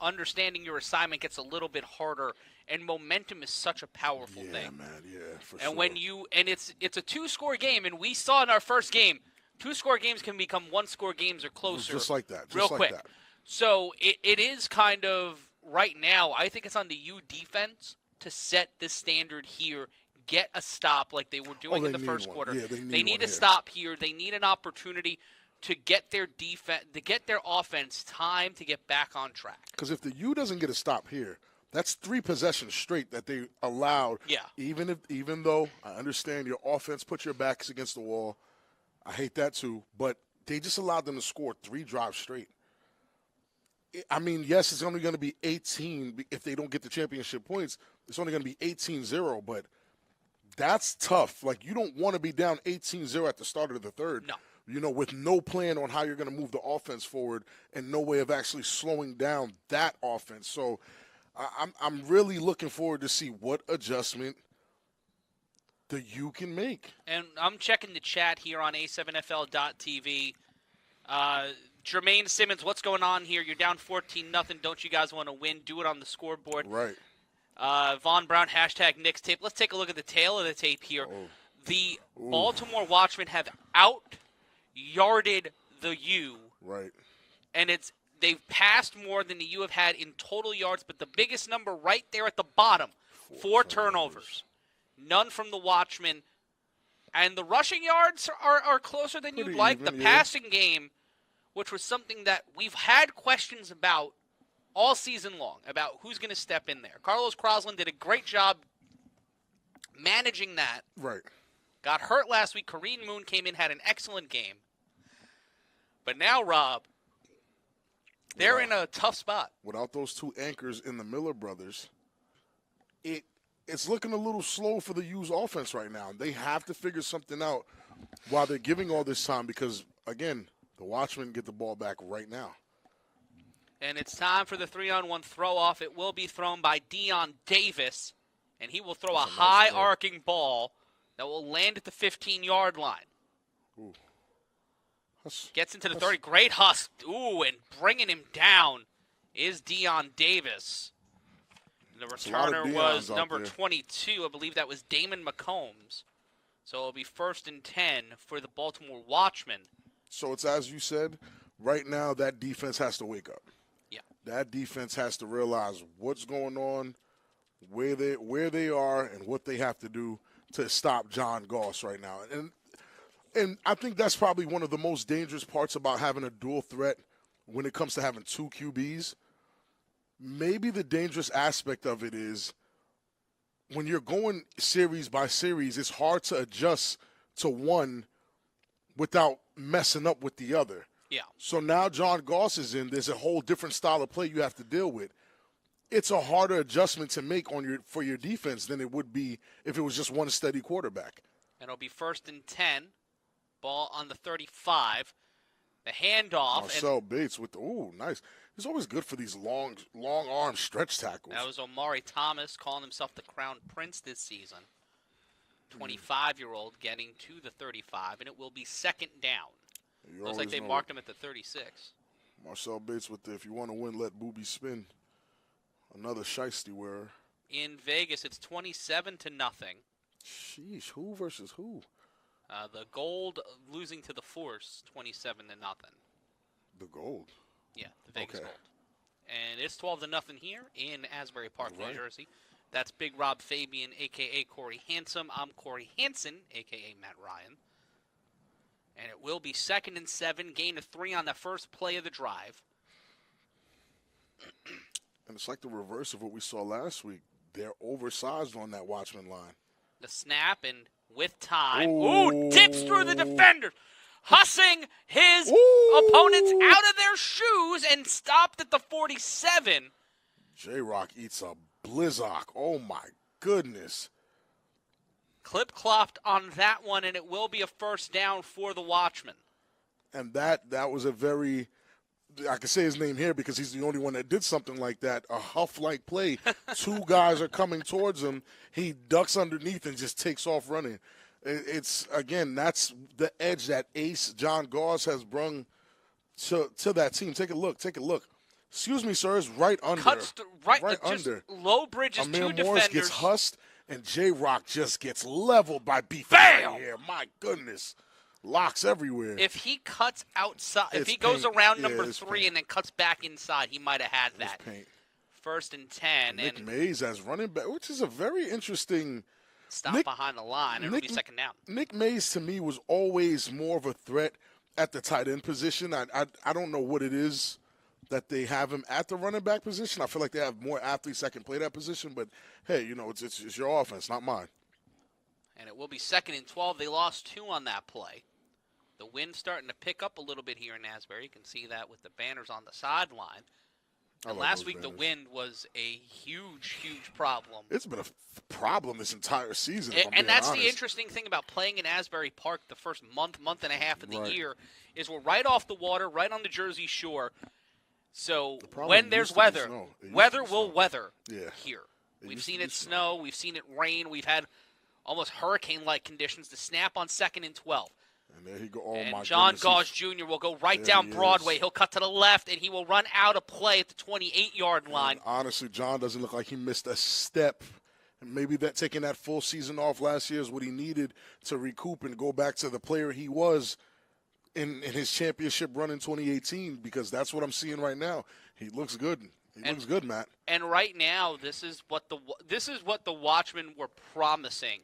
understanding your assignment gets a little bit harder, and momentum is such a powerful thing. Yeah, man, yeah, for and sure. when it's a 2-score game, and we saw in our first game, 2-score games can become 1-score games or closer. Just like that. Real quick. So it is kind of, right now, I think it's on the U defense to set the standard here, get a stop like they were doing in the first quarter. Yeah, they need a stop here. They need an opportunity to get their defense, to get their offense time to get back on track. Because if the U doesn't get a stop here, that's 3 possessions straight that they allowed. Yeah. Even though I understand your offense put your backs against the wall, I hate that too. But they just allowed them to score 3 drives straight. I mean, yes, it's only going to be 18 if they don't get the championship points. It's only going to be 18-0, but that's tough. Like, you don't want to be down 18-0 at the start of the third. No. You know, with no plan on how you're going to move the offense forward and no way of actually slowing down that offense. So I'm really looking forward to see what adjustment the U can make. And I'm checking the chat here on A7FL.tv. Jermaine Simmons, what's going on here? You're down 14-0. Don't you guys want to win? Do it on the scoreboard. Right. Von Brown, hashtag Knicks tape. Let's take a look at the tail of the tape here. The Baltimore Watchmen have out-yarded the U. Right. And they've passed more than the U have had in total yards, but the biggest number right there at the bottom, 4 turnovers. None from the Watchmen. And the rushing yards are closer than you'd like. Even, the passing game, which was something that we've had questions about all season long, about who's going to step in there. Carlos Crosland did a great job managing that. Right. Got hurt last week. Kareem Moon came in, had an excellent game. But now, Rob, they're in a tough spot. Without those 2 anchors in the Miller brothers, it's looking a little slow for the U's offense right now. They have to figure something out while they're giving all this time because, again, the Watchmen get the ball back right now. And it's time for the 3-on-1 throw-off. It will be thrown by Dion Davis, and he will throw a high-arcing ball that will land at the 15-yard line. Ooh. Gets into the 30. Great hustle. Ooh, and bringing him down is Dion Davis. The returner was number 22. I believe that was Damon McCombs. So it'll be 1st and 10 for the Baltimore Watchmen. So it's as you said, right now that defense has to wake up. Yeah. That defense has to realize what's going on, where they are, and what they have to do to stop John Goss right now. And I think that's probably one of the most dangerous parts about having a dual threat when it comes to having 2 QBs. Maybe the dangerous aspect of it is when you're going series by series, it's hard to adjust to one without messing up with the other. Yeah. So now John Goss is in. There's a whole different style of play you have to deal with. It's a harder adjustment to make for your defense than it would be if it was just one steady quarterback. And it'll be 1st and 10. Ball on the 35. The handoff. Marcel Bates with nice. He's always good for these long arm stretch tackles. That was Omari Thomas calling himself the Crown Prince this season. 25-year-old getting to the 35, and it will be 2nd down. Looks like they marked him at the 36. Marcel Bates with the, if you want to win, let booby spin. Another shiesty wearer. In Vegas, it's 27-0. Sheesh, who versus who? The Gold losing to the Force, 27-0. The Gold? Yeah, the Vegas Gold. And it's 12-0 here in Asbury Park, New Jersey. That's Big Rob Fabian, a.k.a. Corey Handsome. I'm Corey Hansen, a.k.a. Matt Ryan. And it will be 2nd and 7, gain of 3 on the first play of the drive. And it's like the reverse of what we saw last week. They're oversized on that Watchman line. The snap, and with time. Ooh, dips through the defender. Hussing his opponents out of their shoes and stopped at the 47. J-Rock eats a blizzock. Oh, my goodness. Clip-clopped on that one, and it will be a first down for the Watchmen. And that was a very, I can say his name here because he's the only one that did something like that, a Huff-like play. Two guys are coming towards him. He ducks underneath and just takes off running. It's, again, that's the edge that ace John Gauss has brung to that team. Take a look. Excuse me, sir, it's right under. Cuts right under. Low bridges, Amir two Morris defenders. gets hussed, and J-Rock just gets leveled by beef. Bam! Here. My goodness. Locks everywhere. If he cuts outside, if It's he goes paint. around Yeah, number it's 3 paint. and then cuts back inside, he might have had that. It's paint. 1st and 10, Nick and Mays as running back, which is a very interesting. stop Nick- behind the line. It'll be second down. Nick Mays, to me, was always more of a threat at the tight end position. I don't know what it is that they have him at the running back position. I feel like they have more athletes that can play that position. But, hey, it's your offense, not mine. And it will be 2nd and 12. They lost 2 on that play. The wind's starting to pick up a little bit here in Asbury. You can see that with the banners on the sideline. And like last those week, the banners. wind was a huge, huge problem. It's been a problem this entire season. if I'm And being that's the honest. interesting thing about playing in Asbury Park the first month and a half of the Right. year is we're right off the water, right on the Jersey Shore. So problem when used there's to be weather, snow. It used to weather be will snow. weather Yeah. here. It We've used seen to be it snow. We've seen it rain. We've had almost hurricane-like conditions. The snap on 2nd and 12. And there he go. Oh, And my John goodness. Gauss Jr. will go right There down he Broadway. is. He'll cut to the left, and he will run out of play at the 28-yard line. And honestly, John doesn't look like he missed a step. And maybe that taking that full season off last year is what he needed to recoup and go back to the player he was in his championship run in 2018, because that's what I'm seeing right now. He looks good. He looks good, Matt. And right now, this is what the Watchmen were promising,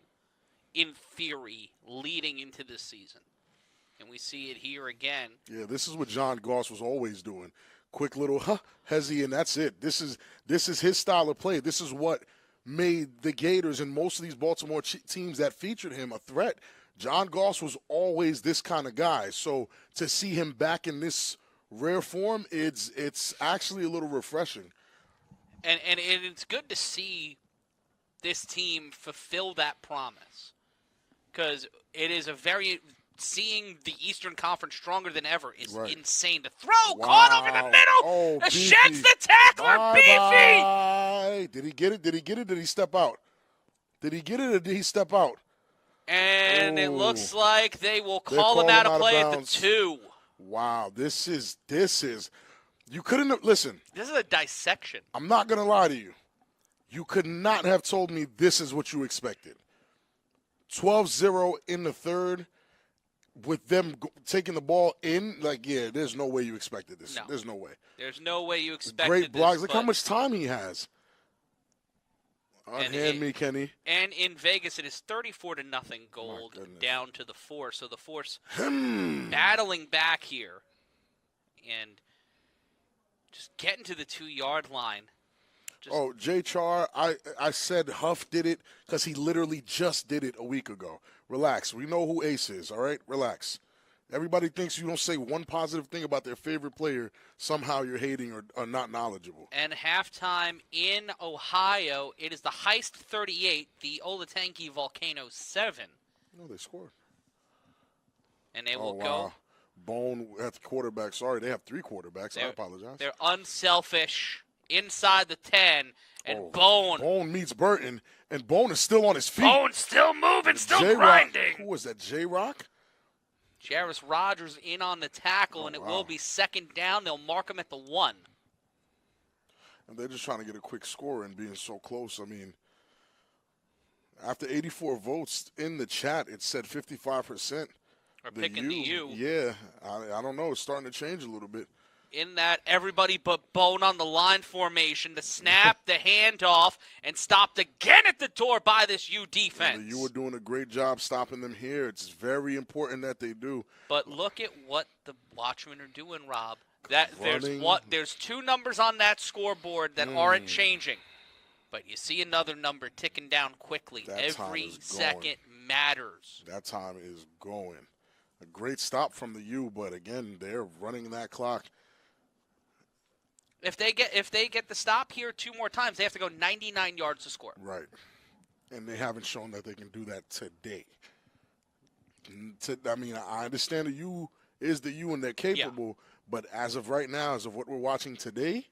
in theory, leading into this season. And we see it here again. Yeah, this is what John Gauss was always doing. Quick little hezzy, and that's it. This is his style of play. This is what made the Gators and most of these Baltimore teams that featured him a threat. John Gauss was always this kind of guy. So to see him back in this rare form, it's actually a little refreshing. And it's good to see this team fulfill that promise, because it is seeing the Eastern Conference stronger than ever is insane. The throw caught over the middle, sheds the tackler, Beefy. Bye. Did he get it? Did he step out? Did he get it, or did he step out? And it looks like they will They're call him calling out him of play at the bounds. 2. Wow, this is you couldn't have, listen. This is a dissection. I'm not going to lie to you. You could not have told me this is what you expected. 12-0 in the third with them taking the ball in. Like, yeah, there's no way you expected this. No. There's no way. There's no way you expected Great blocks. this. Look how but- much time he has. And Unhand me, Kenny. And in Vegas, it is 34-0 Gold goodness. down to the Force. So the Force battling back here and just getting to the 2-yard line. Oh, Jay Char, I said Huff did it because he literally just did it a week ago. Relax. We know who Ace is, all right? Relax. Everybody thinks you don't say one positive thing about their favorite player, somehow you're hating or not knowledgeable. And halftime in Ohio, it is the Heist 38, the Olatanki Volcano 7. No, they scored. And they will wow. go. Bone at the quarterback. Sorry, they have 3 quarterbacks. I apologize. They're unselfish inside the 10, and Oh, Bone. Bone meets Burton, and Bone is still on his feet. Bone still moving, still J-Rock. grinding. Who was that, J-Rock? Jarvis Rogers in on the tackle, and it will be second down. They'll mark him at the 1. And they're just trying to get a quick score and being so close. I mean, after 84 votes in the chat, it said 55%. Or picking the U. Yeah, I don't know. It's starting to change a little bit. In that everybody but Bone on the line formation, the snap, the handoff, and stopped again at the door by this U defense. You were doing a great job stopping them here. It's very important that they do. But look at what the Watchmen are doing, Rob. There's 2 numbers on that scoreboard that aren't changing. But you see another number ticking down quickly. That time Every is second matters. That time is going. A great stop from the U, but again, they're running that clock. If they get the stop here 2 more times, they have to go 99 yards to score. Right. And they haven't shown that they can do that today. I mean, I understand the U is the U and they're capable, but as of right now, as of what we're watching today,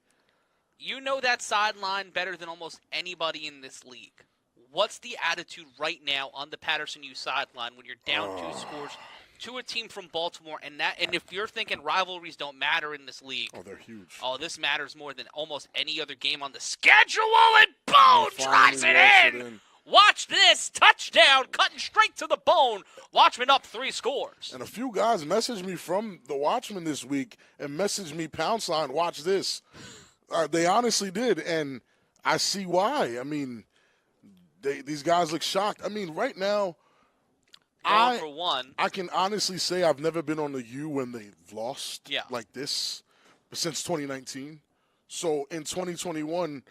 you know that sideline better than almost anybody in this league. What's the attitude right now on the Patterson U sideline when you're down 2 scores to a team from Baltimore? And if you're thinking rivalries don't matter in this league, they're huge. Oh, this matters more than almost any other game on the schedule. And boom, drives it in. Watch this touchdown, cutting straight to the bone. Watchman up 3 scores. And a few guys messaged me from the Watchman this week and messaged me #, watch this. They honestly did, and I see why. I mean, these guys look shocked. I mean, right now, for one, I can honestly say I've never been on the U when they've lost like this since 2019. So in 2021,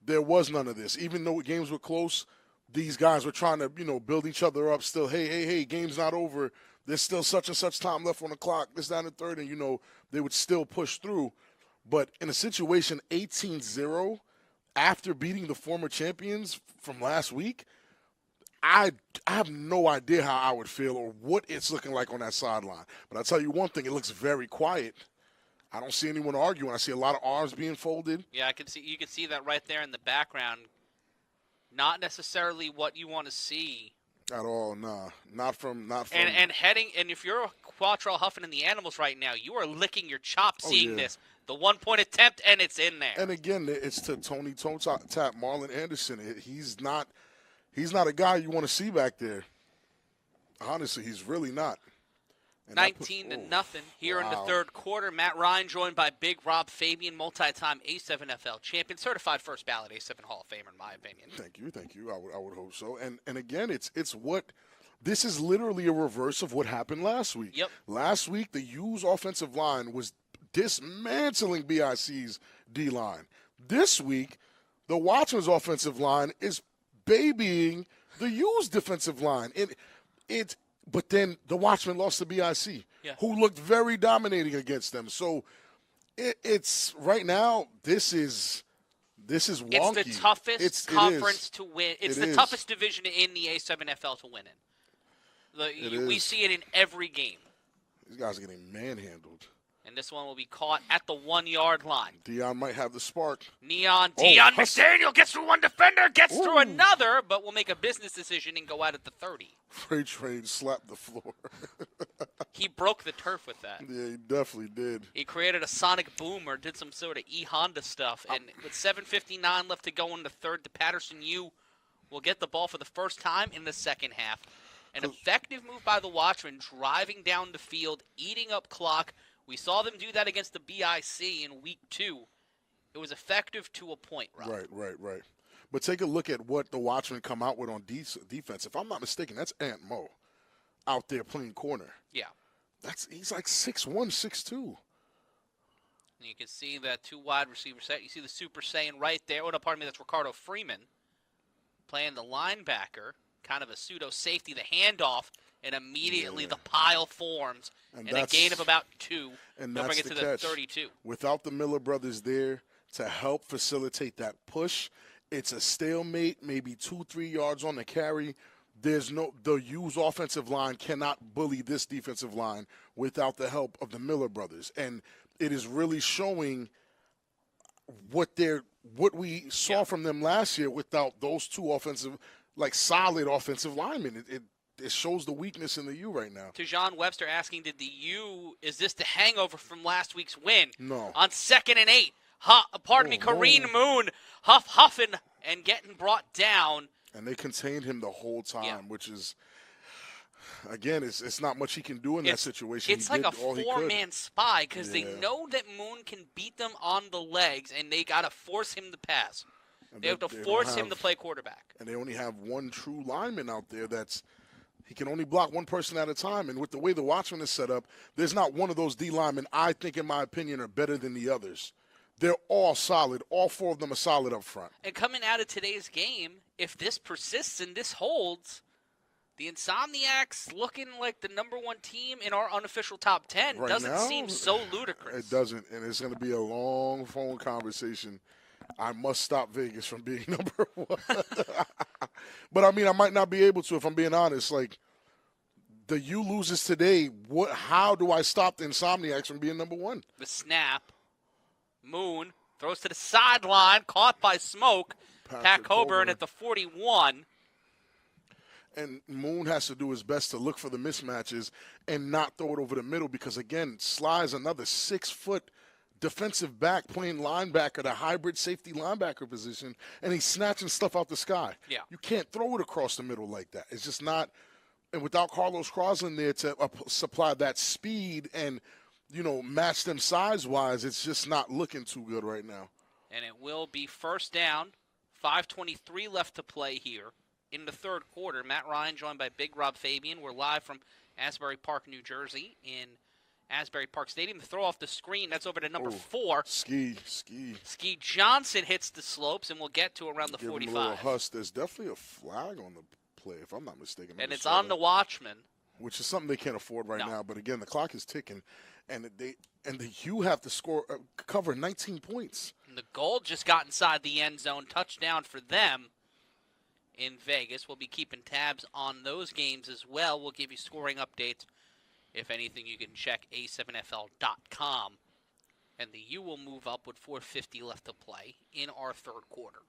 there was none of this. Even though games were close, these guys were trying to, build each other up still. Hey, game's not over. There's still such and such time left on the clock. This, that, and the third. And, they would still push through. But in a situation 18-0 after beating the former champions from last week, I have no idea how I would feel or what it's looking like on that sideline. But I'll tell you one thing, it looks very quiet. I don't see anyone arguing. I see a lot of arms being folded. Yeah, you can see that right there in the background. Not necessarily what you want to see. At all, nah. Not from. And if you're Quattrell Huffin and the Animals right now, you are licking your chops seeing this. The 1-point attempt, and it's in there. And again, it's to Tony Toe Tap, Marlon Anderson. He's not a guy you want to see back there. Honestly, he's really not. 19-0 here in the third quarter. Matt Ryan joined by Big Rob Fabian, multi-time A7FL champion, certified first ballot A7 Hall of Famer in my opinion. Thank you. I would hope so. And again, it's what this is literally a reverse of what happened last week. Yep. Last week, the U's offensive line was dismantling BIC's D line. This week, the Watchman's offensive line is babying the U's defensive line. But then the Watchmen lost to BIC, who looked very dominating against them. So it's right now. This is wonky. It's the toughest conference to win. It's the toughest division in the A7FL to win in. We see it in every game. These guys are getting manhandled. And this one will be caught at the 1-yard line. Dion might have the spark. Dion McDaniel gets through one defender, gets through another, but will make a business decision and go out at the 30. Freight train slapped the floor. He broke the turf with that. Yeah, he definitely did. He created a sonic boom or did some sort of E-Honda stuff. And with 7:59 left to go in the third, the Patterson U will get the ball for the first time in the second half. An effective move by the Watchmen, driving down the field, eating up clock. We saw them do that against the BIC in week 2. It was effective to a point, Rob. Right. But take a look at what the Watchmen come out with on defense. If I'm not mistaken, that's Ant Mo out there playing corner. Yeah. He's like 6'1", 6'2". And you can see that 2 wide receiver set. You see the Super Saiyan right there. Oh, no, pardon me, that's Ricardo Freeman playing the linebacker, kind of a pseudo safety, the handoff. And immediately the pile forms, and a gain of about 2. And they'll that's bring it the to catch. The 32. Without the Miller brothers there to help facilitate that push, it's a stalemate, maybe 2-3 yards on the carry. The U's offensive line cannot bully this defensive line without the help of the Miller brothers. And it is really showing what we saw from them last year without those 2 solid offensive linemen. It shows the weakness in the U right now. To John Webster asking, is this the hangover from last week's win? No. On 2nd and 8, Kareem Moon huffing and getting brought down. And they contained him the whole time, which is, again, it's not much he can do in that situation. It's like a 4-man spy because they know that Moon can beat them on the legs, and they got to force him to pass. They have to force him to play quarterback. And they only have one true lineman out there he can only block one person at a time. And with the way the Watchman is set up, there's not one of those D linemen I think, in my opinion, are better than the others. They're all solid. All 4 of them are solid up front. And coming out of today's game, if this persists and this holds, The Insomniacs looking like the #1 team in our unofficial top 10 Right doesn't now, seem so ludicrous. It doesn't, and it's going to be a long phone conversation. I must stop Vegas from being number 1. But, I mean, I might not be able to if I'm being honest. Like, the U loses today. How do I stop the Insomniacs from being number 1? The snap. Moon throws to the sideline, caught by Smoke. Pat Coburn at the 41. And Moon has to do his best to look for the mismatches and not throw it over the middle because, again, Sly is another 6-foot defensive back playing linebacker, the hybrid safety linebacker position, and he's snatching stuff out the sky. Yeah. You can't throw it across the middle like that. It's just not – and without Carlos Crosland there to supply that speed and, match them size-wise, it's just not looking too good right now. And it will be first down, 5:23 left to play here. In the third quarter, Matt Ryan joined by Big Rob Fabian. We're live from Asbury Park, New Jersey, in Asbury Park Stadium. The throw off the screen, that's over to number 4. Ski Johnson hits the slopes, and we'll get to around the Give 45. him a little husk. There's definitely a flag on the play, if I'm not mistaken. And it's on the watchman. Which is something they can't afford right No. now. But, again, the clock is ticking, and the U have to cover 19 points. And the Gold just got inside the end zone. Touchdown for them in Vegas. We'll be keeping tabs on those games as well. We'll give you scoring updates. If anything, you can check A7FL.com. And the U will move up with 4:50 left to play in our third quarter.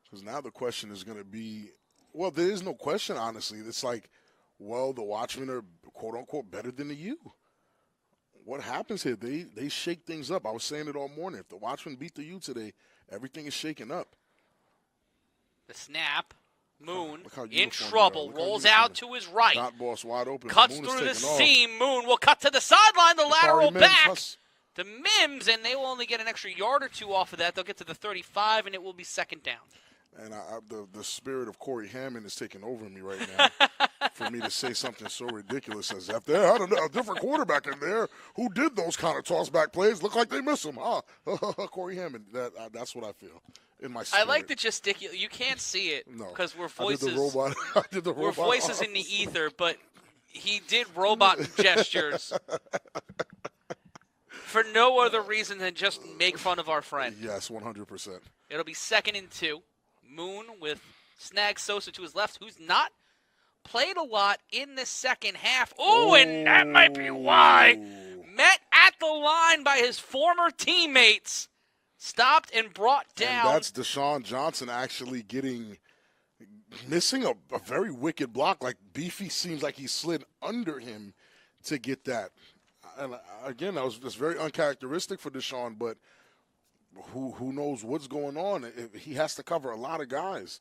Because now the question is going to be, well, there is no question, honestly. It's like, well, the Watchmen are, quote-unquote, better than the U. What happens here? They shake things up. I was saying it all morning. If the Watchmen beat the U today, everything is shaking up. The snap. Moon Look how in uniform trouble. they are. Look how Rolls uniform out to his right. Dot boss wide open. Cuts Moon is through the taking off. seam. Moon will cut to the sideline. The lateral Mims, back Huss. to Mims, and they will only get an extra yard or 2 off of that. They'll get to the 35, and it will be second down. And the spirit of Corey Hammond is taking over me right now for me to say something so ridiculous as if they had a different quarterback in there who did those kind of toss-back plays. Look like they missed him, huh? Corey Hammond, that's what I feel in my spirit. I like the gesticulate. You can't see it because we're voices. I did the robot. We're voices in the ether, but he did robot gestures for no other reason than just make fun of our friend. Yes, 100%. It'll be 2nd and 2. Moon with Snag Sosa to his left, who's not played a lot in the second half. Oh, and that might be why. Met at the line by his former teammates. Stopped and brought down. And that's Deshaun Johnson actually missing a very wicked block. Like Beefy seems like he slid under him to get that. And again, that was just very uncharacteristic for Deshaun, but who knows what's going on. He has to cover a lot of guys.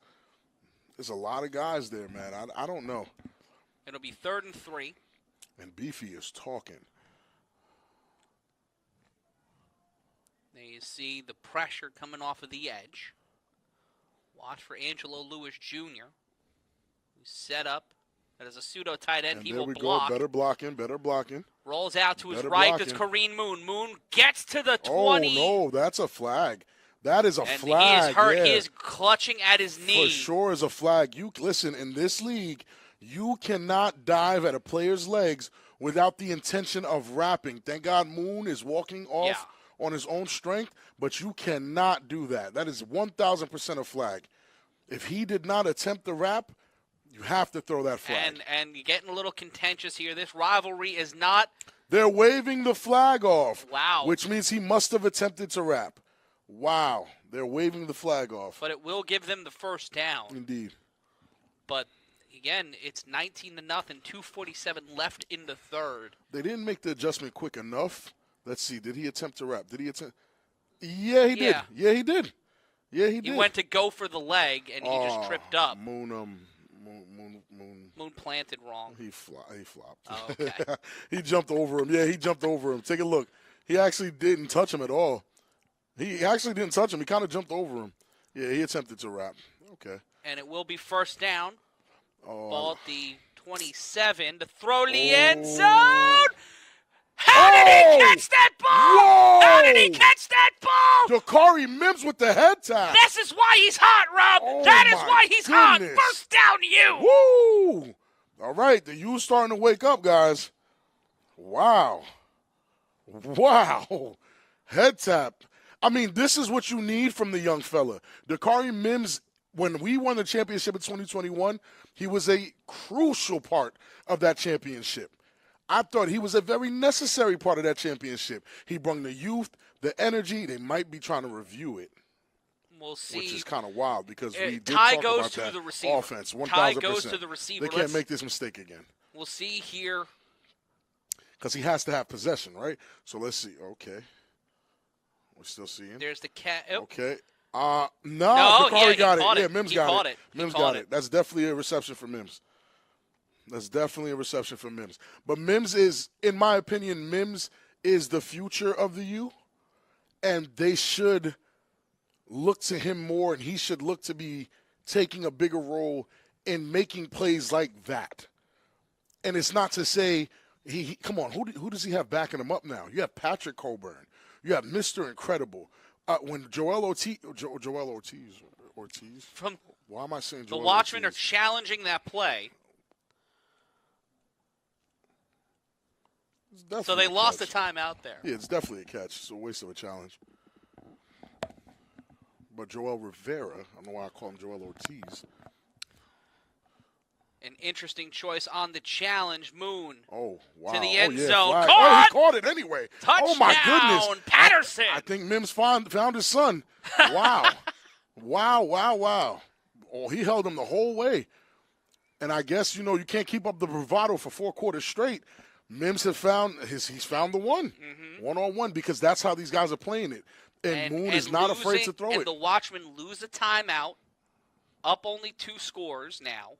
There's a lot of guys there, man. I don't know. It'll be 3rd and 3. And Beefy is talking. There you see the pressure coming off of the edge. Watch for Angelo Lewis Jr. Who's set up. That is a pseudo tight end. And He there will we block. go. Better blocking. Rolls out to his Better right. blocking. That's Kareem Moon. Moon gets to the 20. Oh, no, that's a flag. That is a and flag. he is hurt. Yeah. He is clutching at his knee. For sure is a flag. Listen, in this league, you cannot dive at a player's legs without the intention of wrapping. Thank God Moon is walking off on his own strength, but you cannot do that. That is 1,000% a flag. If he did not attempt the wrap, you have to throw that flag. And you're getting a little contentious here. This rivalry is not. They're waving the flag off. Wow. Which means he must have attempted to wrap. Wow. They're waving the flag off. But it will give them the first down. Indeed. But, again, it's 19-0, 2:47 left in the third. They didn't make the adjustment quick enough. Let's see. Did he attempt to wrap? Did he attempt? Yeah, he did. Yeah, he did. Yeah, he did. He went to go for the leg, and he just tripped up. Moon planted wrong. He flopped. Oh, okay. He jumped over him. Yeah, he jumped over him. Take a look. He actually didn't touch him at all. He actually didn't touch him. He kind of jumped over him. Yeah, he attempted to wrap. Okay. And it will be first down. Ball at the 27 to throw the end zone. How did he catch that ball? Whoa! How How did he catch that ball? Dakari Mims with the head tap. This is why he's hot, Rob. Oh, That is my why he's hot. goodness. First down, you. Woo! All right, the U's starting to wake up, guys. Wow. Wow. Head tap. I mean, this is what you need from the young fella. Dakari Mims, when we won the championship in 2021, he was a crucial part of that championship. I thought he was a very necessary part of that championship. He brought the youth, the energy. They might be trying to review it. We'll see. Which is kind of wild because we did Ty talk goes about to that the receiver. offense. 1,000%. Ty goes to the receiver. They can't make this mistake again. We'll see here. Because he has to have possession, right? So let's see. Okay. We're still seeing. There's the cat. Oh. Okay. No, Dakari got caught it. it. Yeah, Mims He got caught it. it. He Mims caught got it. it. That's definitely a reception for Mims. That's definitely a reception for Mims. But Mims is, in my opinion, Mims is the future of the U. And they should look to him more, and he should look to be taking a bigger role in making plays like that. And it's not to say, come on, who does he have backing him up now? You have Patrick Coburn. You have Mr. Incredible. When Joel Ortiz, From why am I saying the Joel Watchmen Ortiz? are challenging that play. It's So definitely they a lost the catch. timeout there. Yeah, it's definitely a catch. It's a waste of a challenge. But Joel Rivera, I don't know why I call him Joel Ortiz. An interesting choice on the challenge. Moon. Oh, wow. To the end yeah, zone. flag. Caught! Oh, he caught it anyway. Touchdown, oh, my goodness. Patterson. I think Mims found his son. Wow. wow. Oh, he held him the whole way. And I guess, you can't keep up the bravado for 4 quarters straight. Mims he's found the one. One-on-one, because that's how these guys are playing it. And Moon is not afraid to throw and it. the Watchmen lose a timeout. Up only 2 scores now.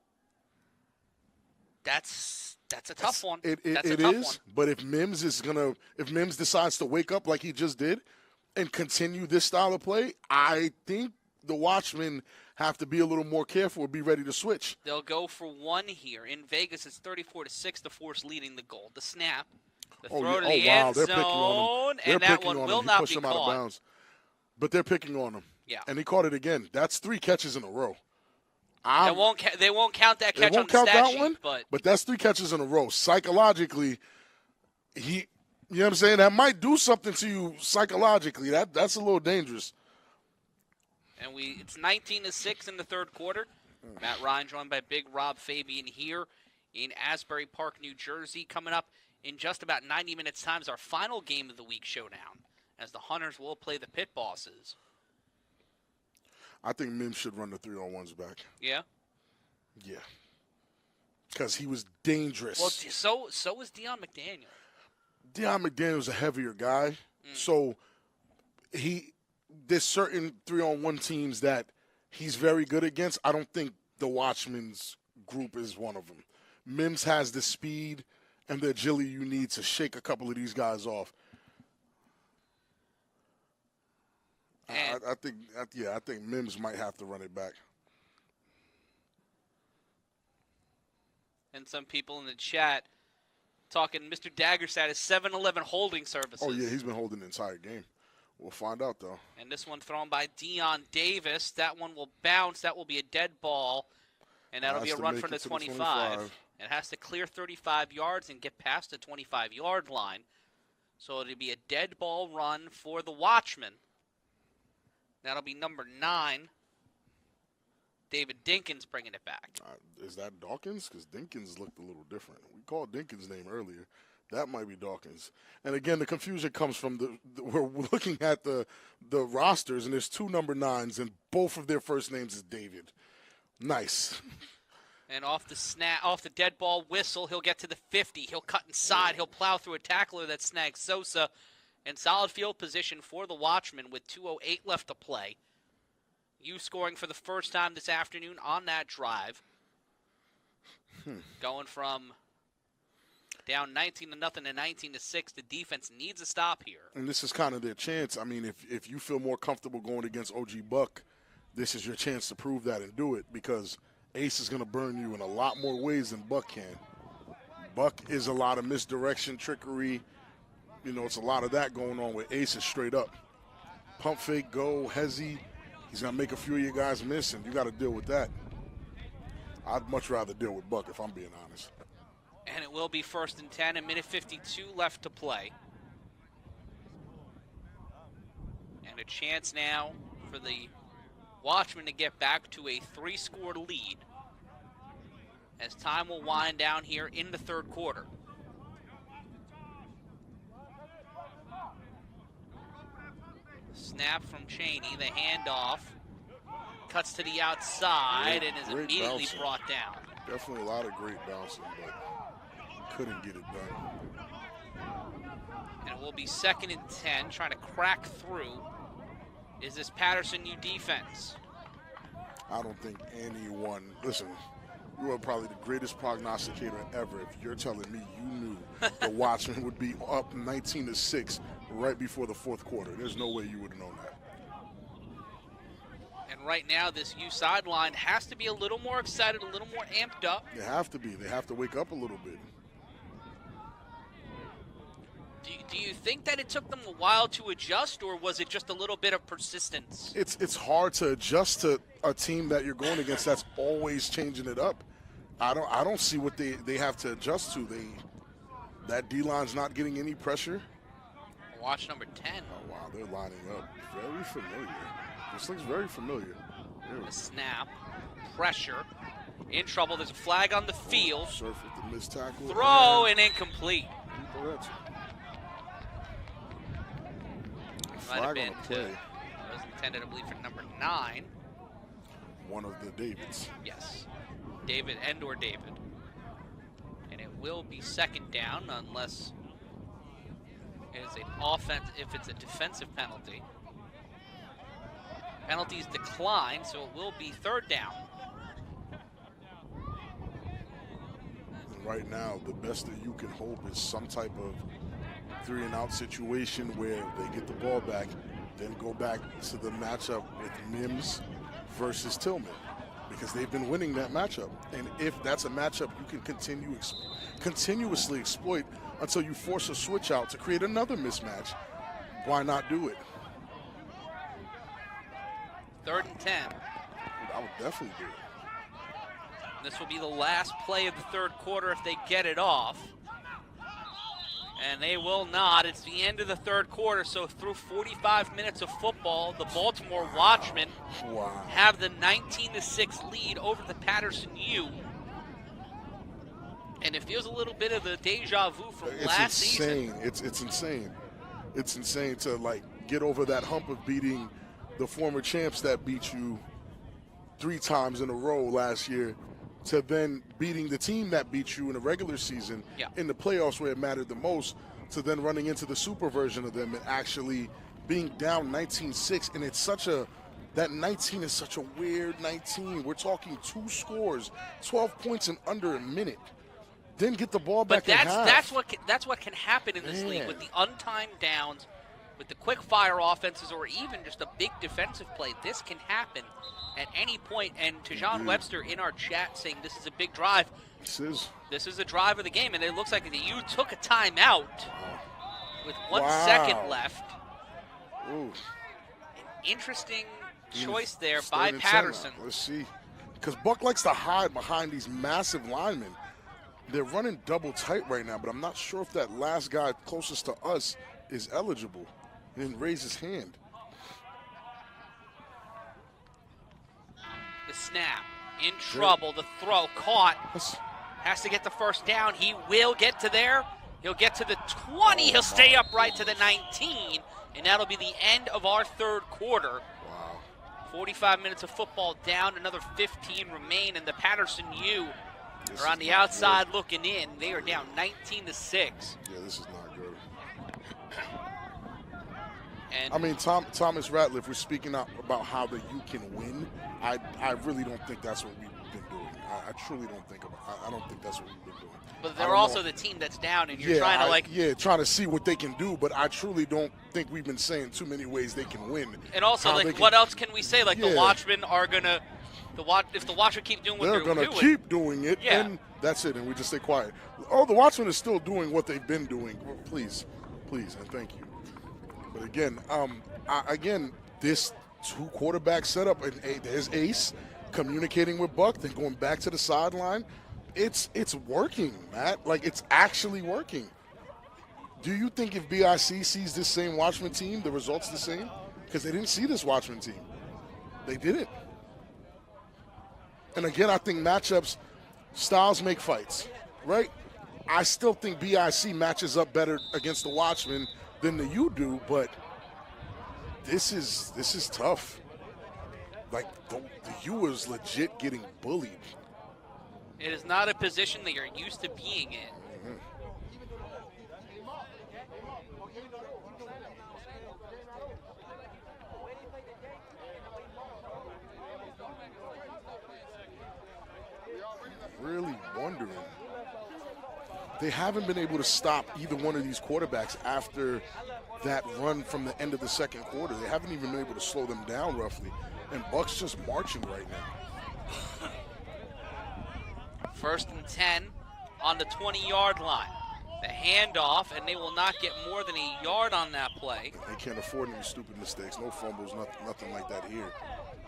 That's a tough one. It That's a tough is, one. but if Mims decides to wake up like he just did and continue this style of play, I think the Watchmen have to be a little more careful and be ready to switch. They'll go for 1 here. In Vegas, it's 34-6, the Force leading the goal. The snap, the throw to the end They're picking on zone, him. and that one will not be Him out of caught. bounds. But they're picking on him. Yeah. And he caught it again. That's 3 catches in a row. They won't count that catch They on won't the count stat that sheet, one, but that's 3 catches in a row. Psychologically, you know what I'm saying? That might do something to you psychologically. That's a little dangerous. and it's 19-6 in the third quarter. Matt Ryan joined by Big Rob Fabian here in Asbury Park, New Jersey. Coming up in just about 90 minutes' time is our final game of the week showdown, as the Hunters will play the Pit Bosses. I think Mims should run the 3-on-1s back. Yeah? Yeah. Because he was dangerous. Well, so was Deion McDaniel. Deion McDaniel's a heavier guy. So there's certain 3-on-1 teams that he's very good against. I don't think the Watchmen's group is one of them. Mims has the speed and the agility you need to shake a couple of these guys off. I think Mims might have to run it back. And some people in the chat talking Mr. Daggerstad is 7-Eleven holding services. Oh, yeah, he's been holding the entire game. We'll find out, though. And this one thrown by Deion Davis. That one will bounce. That will be a dead ball. And that'll be a run from the 25. It has to clear 35 yards and get past the 25-yard line. So it'll be a dead ball run for the Watchmen. That'll be number 9. David Dinkins bringing it back. Is that Dawkins? Because Dinkins looked a little different. We called Dinkins' name earlier. That might be Dawkins. And again, the confusion comes from we're looking at the rosters, and there's 2 number 9s, and both of their first names is David. Nice. And off the dead ball whistle, he'll get to the 50. He'll cut inside. He'll plow through a tackler that snags Sosa. In solid field position for the Watchmen with 2:08 left to play. You scoring for the first time this afternoon on that drive. Going from down 19-0 to 19-6. The defense needs a stop here. And this is kind of their chance. I mean, if you feel more comfortable going against OG Buck, this is your chance to prove that and do it, because Ace is going to burn you in a lot more ways than Buck can. Buck is a lot of misdirection, trickery, you know, it's a lot of that going on with Ace is straight up. Pump fake, go, hezzy. He's going to make a few of you guys miss, and you got to deal with that. I'd much rather deal with Buck, if I'm being honest. And it will be 1st and 10, a minute 52 left to play. And a chance now for the Watchmen to get back to a 3-score lead as time will wind down here in the 3rd quarter. Snap from Cheney, the handoff. Cuts to the outside and is immediately bouncing. brought down. Definitely a lot of great bouncing, but couldn't get it done. And it will be 2nd and 10, trying to crack through. Is this Patterson U defense? I don't think anyone, listen, you are probably the greatest prognosticator ever if you're telling me you knew the Watchmen would be up 19-6 right before the 4th quarter. There's no way you would have known that. And right now, this U sideline has to be a little more excited, a little more amped up. They have to be. They have to wake up a little bit. Do you think that it took them a while to adjust, or was it just a little bit of persistence? It's hard to adjust to a team that you're going against that's always changing it up. I don't see what they have to adjust to. That D-line's not getting any pressure. Watch number 10. Oh, wow, they're lining up. Very familiar. This looks very familiar. A snap, pressure, in trouble. There's a flag on the field. Surf with the missed tackle. Throw and incomplete. Might have been play. Was intended, I believe, for number 9. One of the Davids. Yes, David and/or David. And it will be 2nd down unless it is an offense. If it's a defensive penalty, penalties decline, so it will be 3rd down. And right now, the best that you can hope is some type of 3-and-out situation where they get the ball back, then go back to the matchup with Mims versus Tillman, because they've been winning that matchup. And if that's a matchup you can continuously exploit until you force a switch out to create another mismatch, why not do it? 3rd and 10. I would definitely do it. This will be the last play of the 3rd quarter if they get it off. And they will not. It's the end of the 3rd quarter, so through 45 minutes of football, the Baltimore Watchmen have the 19-6 lead over the Patterson U. And it feels a little bit of the deja vu from last season. It's insane. It's insane to, like, get over that hump of beating the former champs that beat you 3 times in a row last year, to then beating the team that beat you in the regular season in the playoffs where it mattered the most, to then running into the super version of them and actually being down 19-6. And it's that 19 is such a weird 19. We're talking 2 scores, 12 points in under a minute. Then get the ball back in half. That's what can happen in this league with the untimed downs, with the quick fire offenses, or even just a big defensive play. This can happen at any point. And to John Webster in our chat saying this is a big drive. This is a drive of the game, and it looks like the U took a timeout with 1 second left. Ooh. An interesting choice there by Patterson. Let's see. Because Buck likes to hide behind these massive linemen. They're running double tight right now, but I'm not sure if that last guy closest to us is eligible. He didn't raise his hand. The snap, in trouble, the throw, caught. Has to get the 1st down. He will get to there. He'll get to the 20. He'll stay upright to the 19. And that'll be the end of our 3rd quarter. Wow. 45 minutes of football down. Another 15 remain. And the Patterson U are on the outside looking in. They are down 19-6. Yeah, this is not good. And I mean, Thomas Ratliff was speaking out about how the U can win. I really don't think that's what we've been doing. I truly don't think I don't think that's what we've been doing. But they're also the team that's down, and you're trying to trying to see what they can do. But I truly don't think we've been saying too many ways they can win. And also, what else can we say? Like the Watchmen are gonna, if the Watchmen keep doing what they're doing, they're gonna keep doing it, and that's it. And we just stay quiet. Oh, the Watchmen is still doing what they've been doing. Please, Please and thank you. But again, this 2-quarterback setup, and there's Ace communicating with Buck, then going back to the sideline. It's working, Matt. Like, it's actually working. Do you think if BIC sees this same Watchman team, the result's the same? Because they didn't see this Watchman team. They didn't. And again, I think matchups, styles make fights, right? I still think BIC matches up better against the Watchmen than the U do, but this is tough. Like, the U is legit getting bullied. It is not a position that you're used to being in. Really wondering. They haven't been able to stop either one of these quarterbacks after that run from the end of the second quarter. They haven't even been able to slow them down roughly. And Buck's just marching right now. 1st and 10 on the 20-yard line. The handoff, and they will not get more than a yard on that play. They can't afford any stupid mistakes. No fumbles, nothing like that here.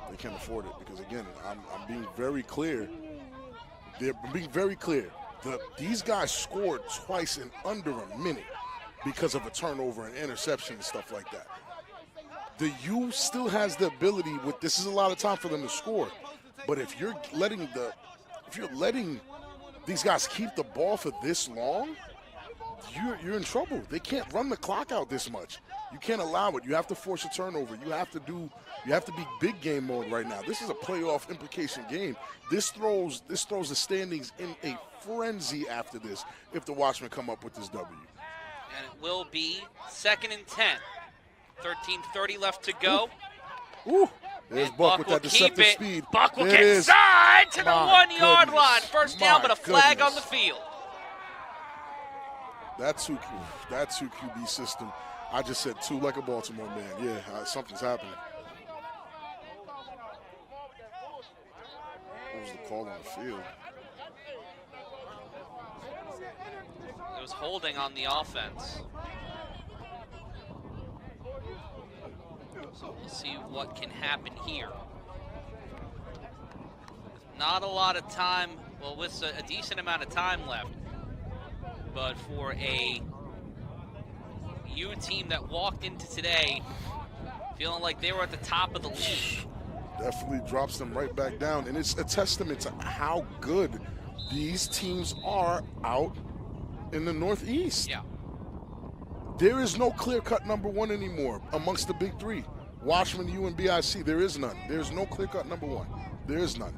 They can't afford it because, again, I'm being very clear. They're being very clear. These guys scored twice in under a minute because of a turnover and interception and stuff like that. The U still has the ability this is a lot of time for them to score. But if you're letting these guys keep the ball for this long, you're in trouble. They can't run the clock out this much. You can't allow it. You have to force a turnover. You have to be big game mode right now. This is a playoff implication game. This throws the standings in a frenzy after this if the Watchmen come up with this W. And it will be 2nd and 10. 13:30 left to go. Ooh. There's And Buck with will that deceptive keep it. speed. Buck will There get it is. inside to the My 1-yard goodness. line. First down, My but a flag goodness. on the field. That 2 QB system. I just said 2 like a Baltimore man. Yeah, something's happening. What was the call on the field? It was holding on the offense. So we'll see what can happen here. Not a lot of time, well, with a decent amount of time left. But for a U team that walked into today feeling like they were at the top of the league. Definitely drops them right back down. And it's a testament to how good these teams are out in the Northeast. Yeah. There is no clear-cut number 1 anymore amongst the big 3. Watchman, U, and BIC, there is none. There is no clear-cut number 1. There is none.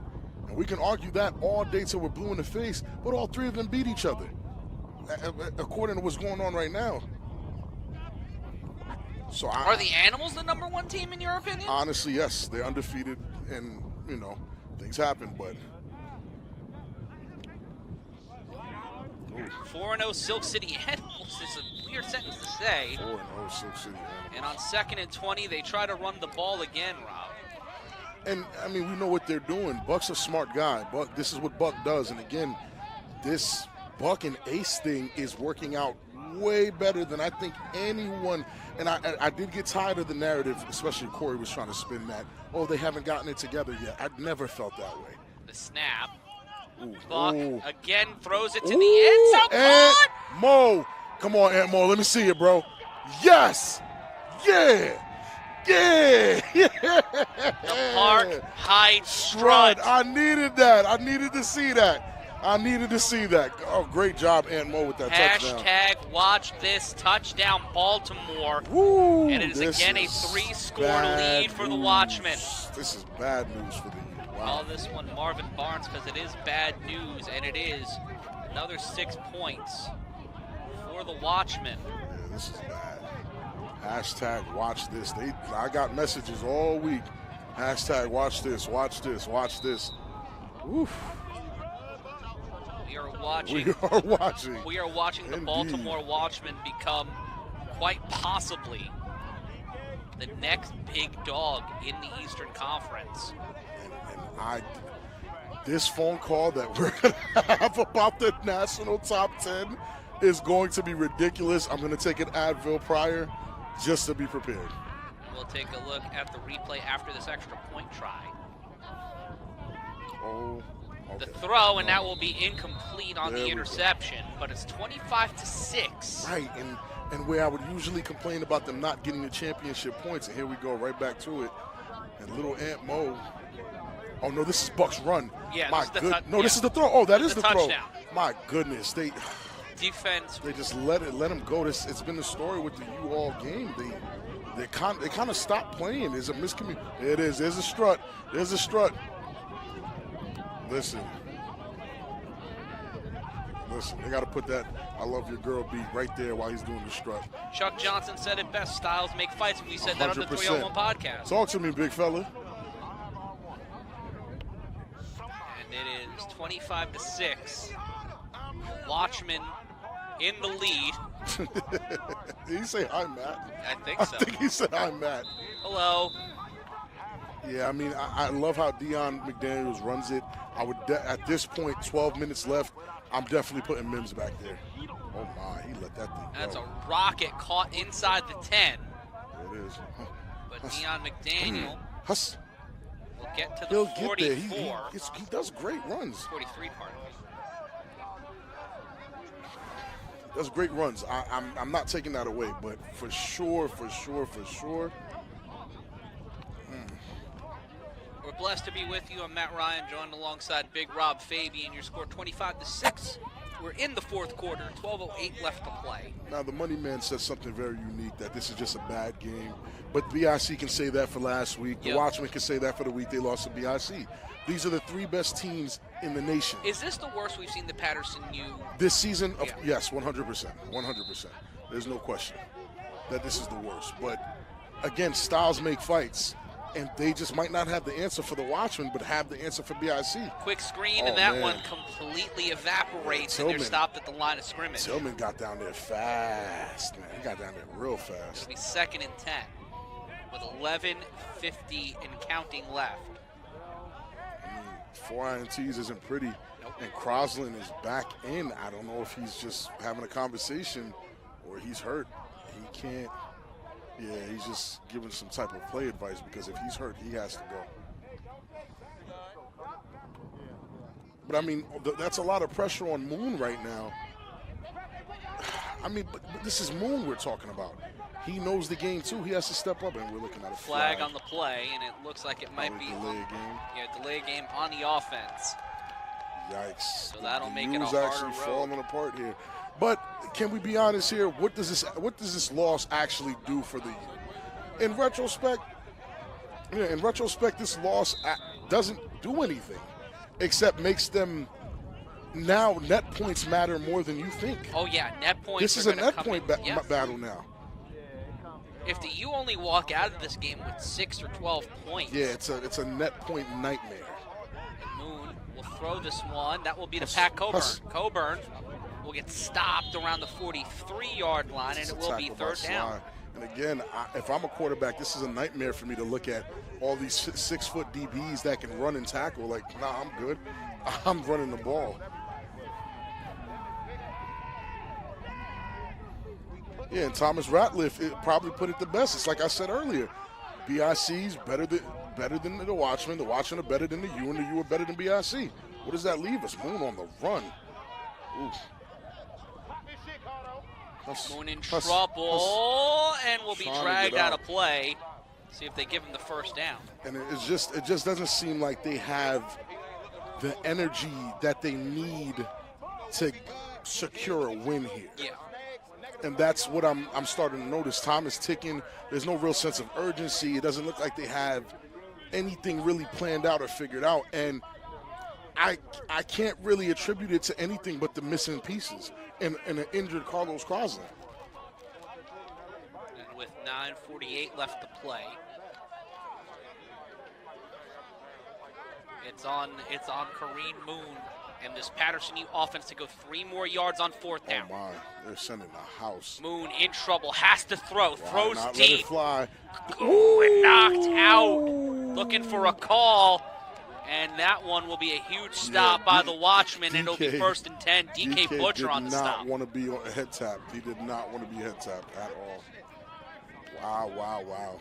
And we can argue that all day till we're blue in the face, but all 3 of them beat each other, according to what's going on right now. So Are the Animals the number 1 team in your opinion? Honestly, yes. They're undefeated, and, things happen, but... 4-0 Silk City Animals is a weird sentence to say. 4-0 Silk City Animals. And on 2nd and 20, they try to run the ball again, Rob. And, we know what they're doing. Buck's a smart guy. This is what Buck does. And, again, this Buck and Ace thing is working out way better than I think anyone. And I did get tired of the narrative, especially Corey was trying to spin that. Oh, they haven't gotten it together yet. I never felt that way. The snap. Ooh, Buck ooh. again throws it to Ooh, the end zone. Aunt Mo. Come on, Aunt Mo. Let me see it, bro. Yes. Yeah. Yeah. The Park Heights strut. I needed that. I needed to see that. Oh, great job, Aunt Mo, with that touchdown. Hashtag watch this touchdown, Baltimore. Woo, And it is again a 3-score lead for the Watchmen. This is bad news for the U. Wow. Call this one Marvin Barnes because it is bad news, and it is another 6 points for the Watchmen. Yeah, this is bad. Hashtag watch this. I got messages all week. Hashtag watch this, watch this, watch this. Oof. We are watching. We are watching the Baltimore Watchmen become quite possibly the next big dog in the Eastern Conference. And this phone call that we're going to have about the national top 10 is going to be ridiculous. I'm going to take an Advil prior just to be prepared. We'll take a look at the replay after this extra point try. Oh, okay. The throw, and that will be incomplete on the interception, but it's 25-6. Right, and where I would usually complain about them not getting the championship points, and here we go right back to it. And little Aunt Mo. Oh no, this is Buck's run. Yeah, my this is the good. yeah. This is the throw. Oh, that is the throw. Touchdown. My goodness, they Defense. just let him go. It's been the story with the U-All game. They kind of stopped playing. There's a miscommunication. There it is. There's a strut. There's a strut. Listen, they got to put that "I love your girl" beat right there while he's doing the strut. Chuck Johnson said it best, styles make fights, and we said that on the 100%. 301 podcast. Talk to me, big fella. And it is 25-6. Watchman in the lead. Did he say hi, Matt? I think so. I think he said hi, Matt. Hello. Yeah, I mean, I love how Deion McDaniels runs it. I would, at this point, 12 minutes left, I'm definitely putting Mims back there. Oh, my, he let that thing go. That's a rocket caught inside the 10. There it is. But Deion McDaniel Huss. will get to the He'll 44. get there. He does great runs. 43, pardon me. Does great runs. I'm not taking that away, but for sure. We're blessed to be with you. I'm Matt Ryan, joined alongside Big Rob Fabian. Your score 25-6. We're in the fourth quarter. 12:08 left to play. Now, the Money Man says something very unique, that this is just a bad game. But BIC can say that for last week. The Watchmen can say that for the week they lost to BIC. These are the three best teams in the nation. Is this the worst we've seen the Patterson U? This season? Yes, 100%. 100%. There's no question that this is the worst. But, again, styles make fights. And they just might not have the answer for the Watchmen, but have the answer for BIC. Quick screen, and that one completely evaporates, and they're stopped at the line of scrimmage. Tillman got down there fast, man. He got down there real fast. It'll be 2nd and 10 with 11:50 and counting left. I mean, 4 INTs isn't pretty. Nope. And Crosland is back in. I don't know if he's just having a conversation or he's hurt. He can't. Yeah, he's just giving some type of play advice, because if he's hurt, he has to go. But, I mean, that's a lot of pressure on Moon right now. I mean, but this is Moon we're talking about. He knows the game, too. He has to step up, and we're looking at a flag on the play, and it looks like it might be delay game. Yeah, delay game on the offense. Yikes. So that'll make it a U's harder actually road. falling apart here. But can we be honest here? What does this loss actually do for the U? In retrospect, this loss doesn't do anything, except makes them now net points matter more than you think. Oh yeah, net points. This is a net point battle now. If the U only walk out of this game with 6 or 12 points. Yeah, it's a net point nightmare. And Moon will throw this one. That will be to Pat Coburn. Coburn will get stopped around the 43-yard line, and it will be 3rd down. And again, if I'm a quarterback, this is a nightmare for me to look at all these 6-foot DBs that can run and tackle. Like, nah, I'm good. I'm running the ball. Yeah, and Thomas Ratliff probably put it the best. It's like I said earlier, BIC's better than the Watchmen. The Watchmen are better than the U, and the U are better than BIC. What does that leave us? Moon on the run. Oof. Moon in trouble, and will be dragged out of play. See if they give him the 1st down. And it just doesn't seem like they have the energy that they need to secure a win here. Yeah. And that's what I'm starting to notice. Time is ticking. There's no real sense of urgency. It doesn't look like they have anything really planned out or figured out. And I can't really attribute it to anything but the missing pieces and an injured Carlos Crosland. And with 9:48 left to play, it's on Kareem Moon and this Patterson U offense to go 3 more yards on 4th down. Oh my, they're sending the house. Moon in trouble, has to throw, throws not deep. let it fly. Ooh, and knocked out. Looking for a call. And that one will be a huge stop by the Watchman, and it'll be 1st and 10. DK Butcher on the stop. Did not want to be on a head tap. He did not want to be head tapped at all. Wow.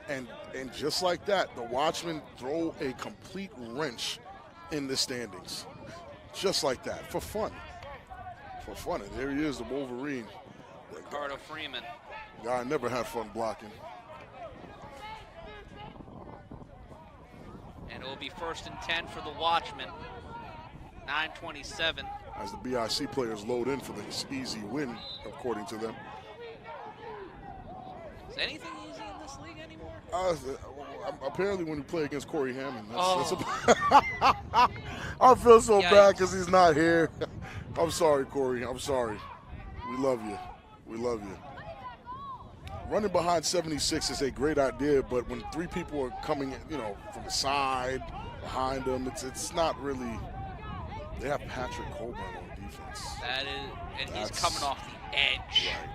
And just like that, the Watchmen throw a complete wrench in the standings. Just like that, for fun. For fun. And there he is, the Wolverine. Ricardo Freeman. Guy never had fun blocking. And it will be 1st and 10 for the Watchmen. 9:27. As the BIC players load in for this easy win, according to them. Is anything easy in this league anymore? Apparently when you play against Corey Hammond. I feel so bad because he's not here. I'm sorry, Corey. I'm sorry. We love you. We love you. Running behind 76 is a great idea, but when 3 people are coming, from the side, behind them, it's not really. They have Patrick Colburn on defense. He's coming off the edge. Right.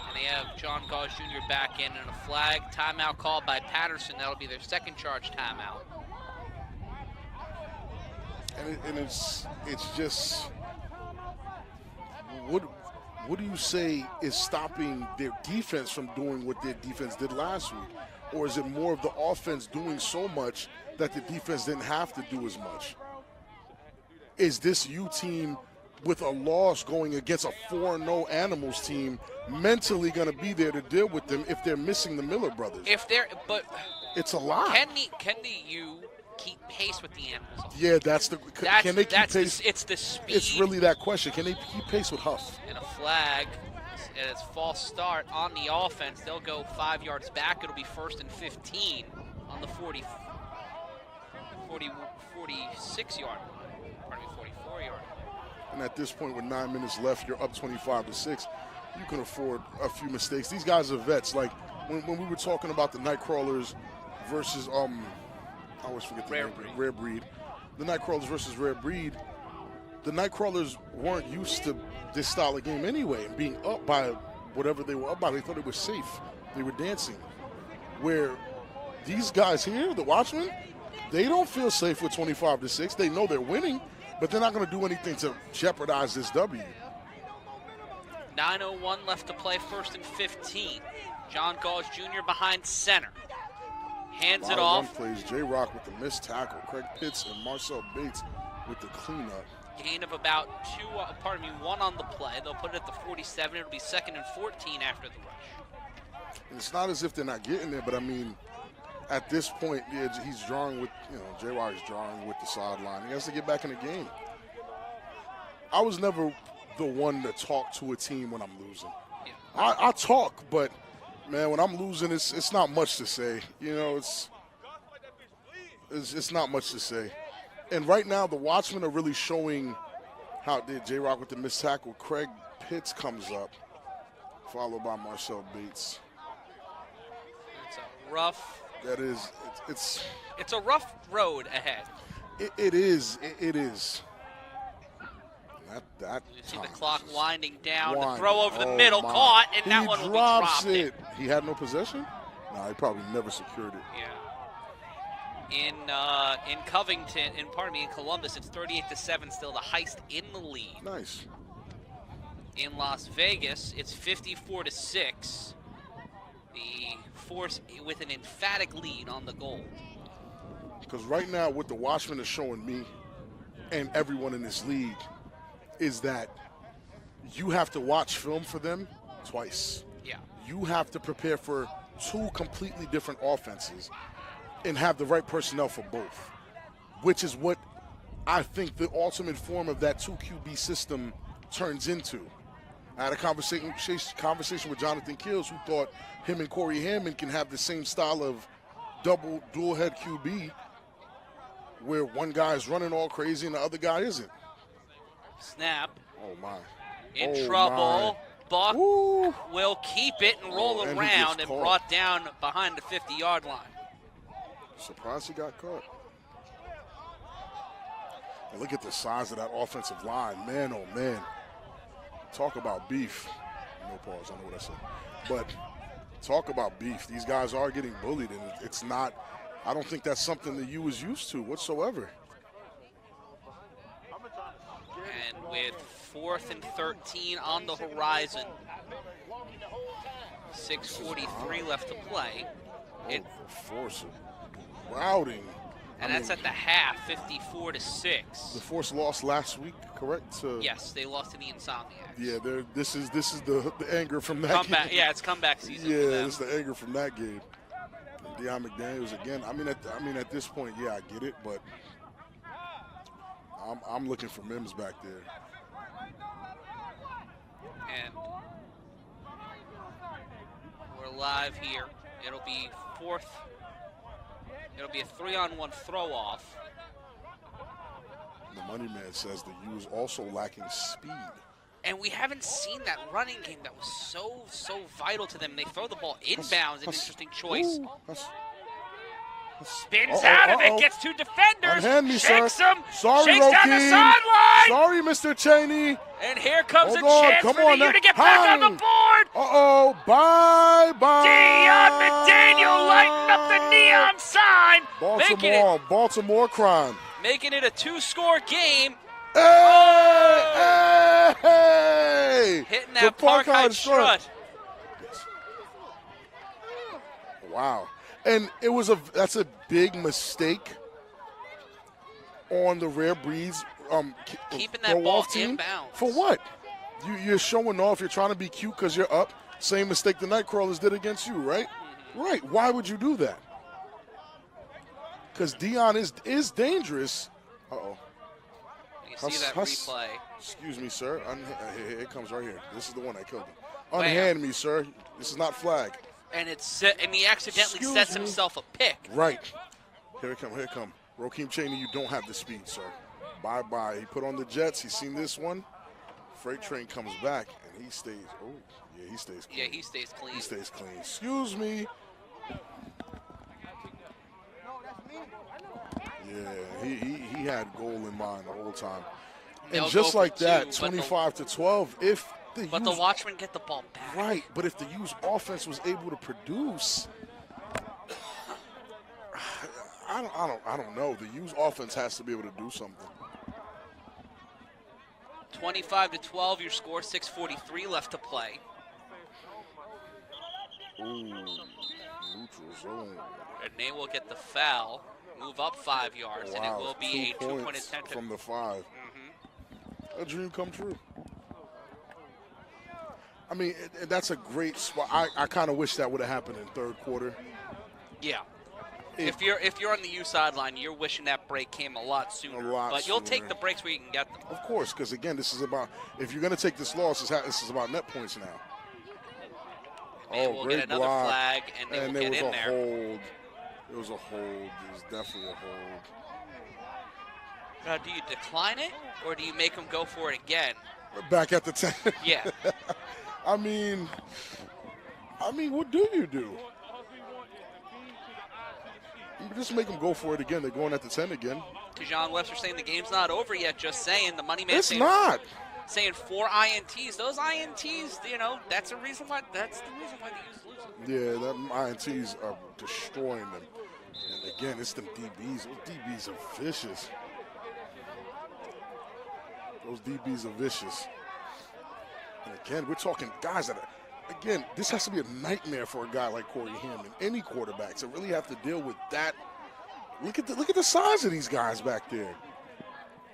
And they have John Gauze Jr. back in, and a flag timeout called by Patterson. That'll be their second charge timeout. And it's just what do you say is stopping their defense from doing what their defense did last week? Or is it more of the offense doing so much that the defense didn't have to do as much? Is this U team with a loss going against a 4-0 Animals team mentally going to be there to deal with them if they're missing the Miller brothers? It's a lot. Can the U keep pace with the Animals? Yeah, can they keep pace? It's the speed. It's really that question. Can they keep pace with Huff? And a flag, and it's false start on the offense. They'll go 5 yards back. It'll be 1st and 15 on the 46 yard. Pardon me, 44 yard. And at this point, with 9 minutes left, you're up 25-6. You can afford a few mistakes. These guys are vets. Like when we were talking about the Nightcrawlers versus I always forget the name. Rare Breed. The Nightcrawlers versus Rare Breed. The Nightcrawlers weren't used to this style of game anyway, and being up by whatever they were up by. They thought it was safe. They were dancing. Where these guys here, the Watchmen, they don't feel safe with 25-6. They know they're winning, but they're not going to do anything to jeopardize this W. 9:01 left to play, 1st and 15. John Gauze Jr. behind center. Hands it off. Plays J-Rock with the missed tackle. Craig Pitts and Marcel Bates with the cleanup. Gain of about 1 on the play. They'll put it at the 47. It'll be 2nd and 14 after the rush. And it's not as if they're not getting there, but I mean, at this point, he's drawing with, J-Rock is drawing with the sideline. He has to get back in the game. I was never the one to talk to a team when I'm losing. Yeah. I talk, but man, when I'm losing, it's not much to say. It's not much to say. And right now, the Watchmen are really showing how J-Rock with the missed tackle. Craig Pitts comes up, followed by Marcel Bates. It's a rough. That is, it's a rough road ahead. It is. It is. That you see the clock winding down. The throw over the middle, caught, and that one will be dropped. He had no possession? No, he probably never secured it. Yeah. In Covington, in Columbus, it's 38-7, still the Heist in the lead. Nice. In Las Vegas, it's 54-6. The Force with an emphatic lead on the goal. Because right now, what the Watchmen are showing me and everyone in this league is that you have to watch film for them twice. Yeah. You have to prepare for 2 completely different offenses and have the right personnel for both, which is what I think the ultimate form of that 2 QB system turns into. I had a conversation with Jonathan Kills, who thought him and Corey Hammond can have the same style of dual head QB where one guy is running all crazy and the other guy isn't. Snap. Oh, my. In trouble. Buck Woo. will keep it and roll and around and brought down behind the 50-yard line. Surprised he got caught. And look at the size of that offensive line. Man, oh, man. Talk about beef. No pause, I know what I said. But talk about beef. These guys are getting bullied, and it's not. I don't think that's something that you was used to whatsoever. And with 4th and 13 on the horizon, 6:43 left to play. Force routing. And that's at the half, 54-6. The Force lost last week, correct? Yes, they lost to the Insomniacs. Yeah, this is the anger from that comeback, game. Yeah, it's comeback season. Yeah, it's the anger from that game. Deion McDaniels again. I mean, at this point, yeah, I get it, but I'm looking for Mims back there. And we're live here. It'll be fourth. It'll be a 3-on-1 throw off. The money man says the U is also lacking speed. And we haven't seen that running game that was so vital to them. They throw the ball inbounds, an interesting choice. Spins out of it, gets two defenders, Unhand me, shakes sir. them, Sorry, shakes down the Rokeem. sideline. Sorry, Mr. Cheney. And here comes Hold a on, chance come for on the U now. to get back on the Hang. board. Uh-oh, bye-bye. Deion McDaniel lighting up the neon sign. Baltimore crime. Making it a 2-score game. Hey! Hitting that Parkheim strut. Wow. And that's a big mistake on the Rare Breeds keeping that ball team. inbounds. For what? You're showing off. You're trying to be cute because you're up. Same mistake the Nightcrawlers did against you, right? Mm-hmm. Right. Why would you do that? Because Deion is dangerous. Uh-oh. You see that replay. Excuse me, sir. Here it comes right here. This is the one that killed him. Unhand me, sir. This is not flag. And he accidentally sets himself a pick. Right. Here it come. Rokeem Cheney, you don't have the speed, sir. Bye-bye. He put on the Jets. He's seen this one. Freight train comes back, and he stays. Oh, yeah, he stays clean. Yeah, he stays clean. He stays clean. Excuse me. Yeah, he had goal in mind the whole time. And just like that, 25-12, But the Watchmen get the ball back. Right, but if the U's offense was able to produce, I don't know. The U's offense has to be able to do something. 25-12, your score. 6:43 left to play. Ooh, neutral zone. And they will get the foul, move up 5 yards, and it will be a 2-point attempt from the 5. A dream come true. I mean, that's a great spot. I kind of wish that would have happened in third quarter. Yeah. If you're on the U sideline, you're wishing that break came a lot sooner. But you'll take the breaks where you can get them. Of course, because again, this is about, if you're going to take this loss, this is about net points now. And we'll get another flag, and they will get in there. Hold. It was a hold. It was definitely a hold. Now, do you decline it, or do you make them go for it again? Back at the 10. Yeah. I mean, what do you do? You just make them go for it again. They're going at the 10 again. John Webster saying the game's not over yet. Just saying, the money man. It's not. Saying 4 INTs. Those INTs, that's the reason why the U's losing. Yeah, that INTs are destroying them. And again, it's them DBs. Those DBs are vicious. Those DBs are vicious. And again, we're talking guys that are, again, this has to be a nightmare for a guy like Corey Hammond. Any quarterbacks to really have to deal with that. Look at the size of these guys back there.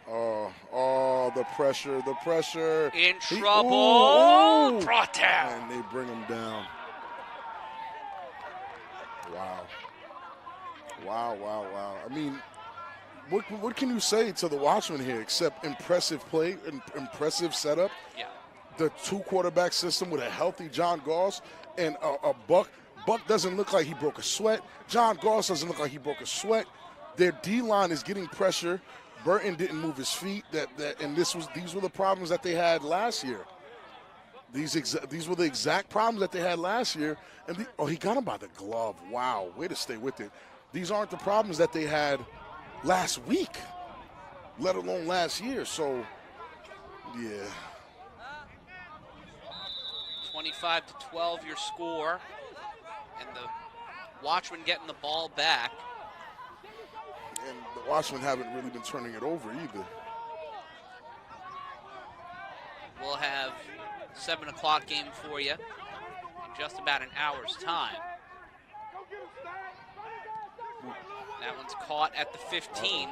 Oh, the pressure. In trouble. Brought down. And they bring him down. Wow. I mean, what can you say to the Watchmen here except impressive play, impressive setup? Yeah. The 2-quarterback system with a healthy John Goss and a Buck. Buck doesn't look like he broke a sweat. John Goss doesn't look like he broke a sweat. Their D-line is getting pressure. Burton didn't move his feet. And these were the problems that they had last year. These were the exact problems that they had last year. And he got him by the glove. Wow, way to stay with it. These aren't the problems that they had last week, let alone last year. So, yeah. 25-12, your score. And the Watchmen getting the ball back. And the Watchmen haven't really been turning it over either. We'll have 7 o'clock game for you in just about an hour's time. That one's caught at the 15.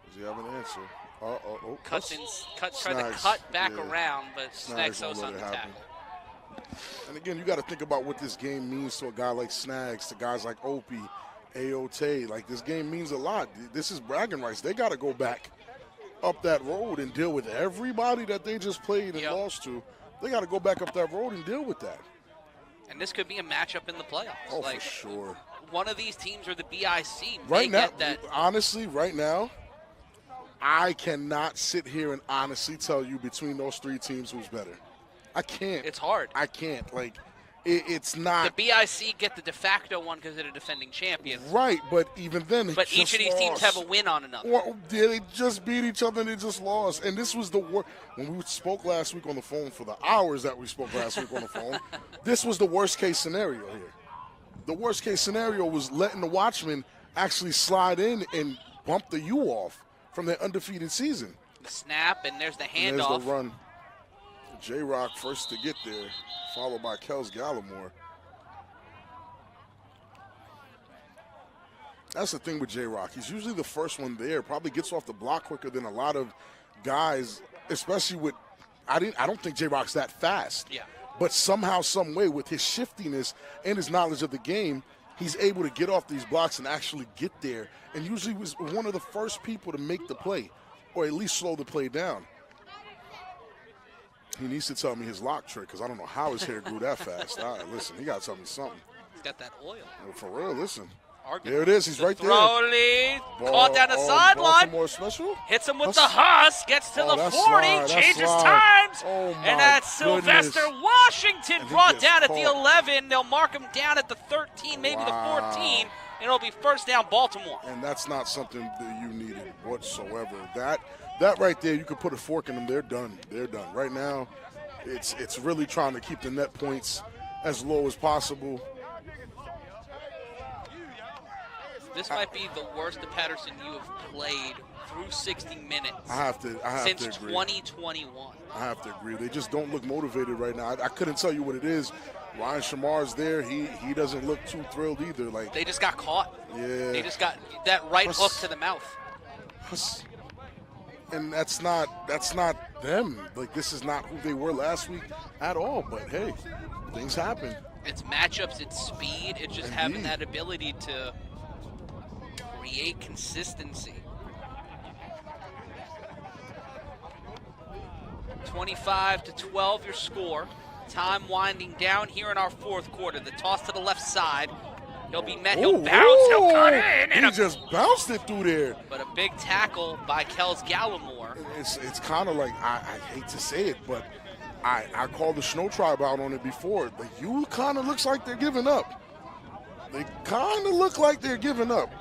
Does he have an answer? Oh, Tries to cut back around, but Snags goes on the tackle. And again, you got to think about what this game means to a guy like Snags, to guys like Opie, Aote. Like, this game means a lot. This is bragging rights. They got to go back up that road and deal with everybody that they just played and lost to. They got to go back up that road and deal with that. And this could be a matchup in the playoffs. Oh, for sure. One of these teams or the BIC right now, get that. Honestly, right now, I cannot sit here and honestly tell you between those 3 teams who's better. I can't. It's hard. I can't. Like, it's not. The BIC get the de facto one because they're the defending champions. Right, but even then, but each of these teams have a win on another. Or they just beat each other and they just lost. And this was the worst. When we spoke last week on the phone, for the hours that we spoke last week on the phone, this was the worst case scenario here. The worst case scenario was letting the Watchmen actually slide in and bump the U off from their undefeated season. The snap, and there's the handoff. And there's the run. J-Rock first to get there, followed by Kels Gallimore. That's the thing with J-Rock. He's usually the first one there, probably gets off the block quicker than a lot of guys, especially with – I don't think J-Rock's that fast. Yeah. But somehow, some way, with his shiftiness and his knowledge of the game, he's able to get off these blocks and actually get there, and usually was one of the first people to make the play, or at least slow the play down. He needs to tell me his lock trick, because I don't know how his hair grew that fast. All right, listen, he got to tell me something. He's got that oil. For real, listen. Arguably. There it is. He's right there. Throw lead. Caught down the sideline. Hits him with the Husk. Gets to the 40. Changes times. And that's Sylvester Washington brought down at the 11. They'll mark him down at the 13, maybe the 14. And it'll be first down Baltimore. And that's not something that you needed whatsoever. That right there, you could put a fork in them. They're done. They're done. Right now, it's really trying to keep the net points as low as possible. This might be the worst of Patterson you have played through 60 minutes. I have to since agree. 2021. I have to agree. They just don't look motivated right now. I couldn't tell you what it is. Ryan Shamar's there. He doesn't look too thrilled either. Like, they just got caught. Yeah. They just got that right hook to the mouth. And that's not them. Like, this is not who they were last week at all. But hey, things happen. It's matchups, it's speed, it's just having that ability to create consistency. 25-12 your score. Time winding down here in our fourth quarter. The toss to the left side. He'll be met. He'll bounce. He'll cut in. He just bounced it through there. But a big tackle by Kels Gallimore. It's kind of like, I hate to say it, but I called the Snow Tribe out on it before. The U kind of looks like they're giving up. They kind of look like they're giving up.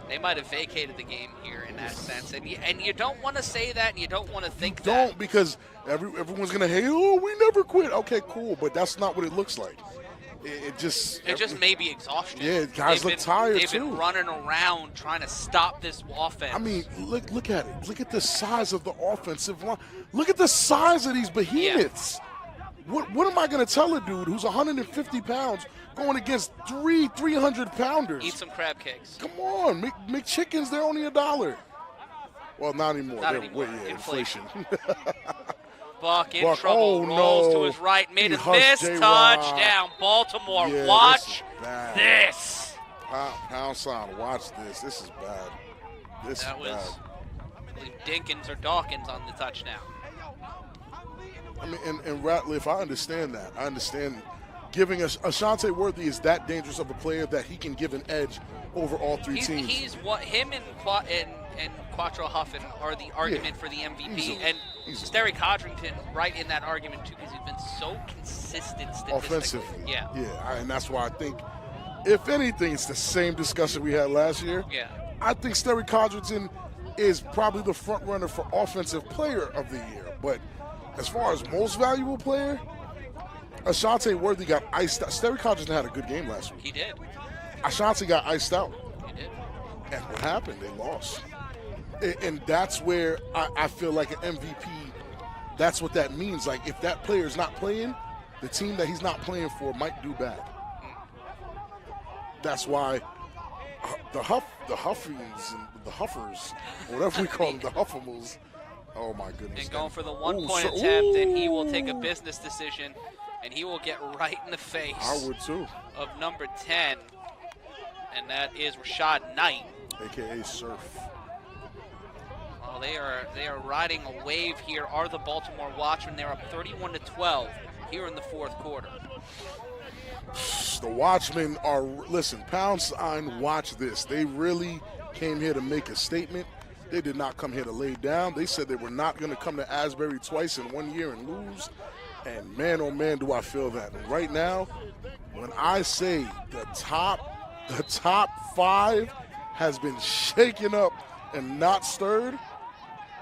They might have vacated the game here in that sense. And you don't want to say that, and you don't want to think that. Don't, because everyone's going to hate, we never quit. Okay, cool, but that's not what it looks like. It just may be exhaustion. Yeah, guys look tired, too. They've been running around trying to stop this offense. I mean, look at it. Look at the size of the offensive line. Look at the size of these behemoths. Yeah. What am I going to tell a dude who's 150 pounds going against 300-pounders? Eat some crab cakes. Come on. McChickens, they're only $1. Well, not anymore. Not anymore. Inflation. Buck in trouble, rolls to his right, made a miss, touchdown, Baltimore. Yeah, watch this. Pound sign, watch this. This is bad. That was, I believe, Dinkins or Dawkins on the touchdown. I mean, and Ratliff, I understand that. I understand giving Ashante Worthy is that dangerous of a player that he can give an edge over all three teams. He's what him and Quattro Huffin are the argument for the MVP, easily. and Sterry Codrington right in that argument too, because he's been so consistent statistically. Offensively. Yeah, and that's why I think, if anything, it's the same discussion we had last year. Yeah, I think Sterry Codrington is probably the front runner for offensive player of the year, but as far as most valuable player, Ashante Worthy got iced out. Sterry Condren had a good game last week. He did. Ashante got iced out. He did. And what happened? They lost. And that's where I feel like an MVP, that's what that means. Like, if that player is not playing, the team that he's not playing for might do bad. That's why the Huffians and the Huffers, whatever we call them, the Huffimals. Oh my goodness! And going for the 1-point attempt, and he will take a business decision, and he will get right in the face. I would too. Of number 10, and that is Rashad Knight, aka Surf. Well, they are riding a wave here. Are the Baltimore Watchmen? They're up 31-12 here in the fourth quarter. The Watchmen are, listen, Pound Sign, watch this. They really came here to make a statement. They did not come here to lay down. They said they were not going to come to Asbury twice in 1 year and lose. And man, oh man, do I feel that. And right now, when I say the top 5 has been shaken up and not stirred.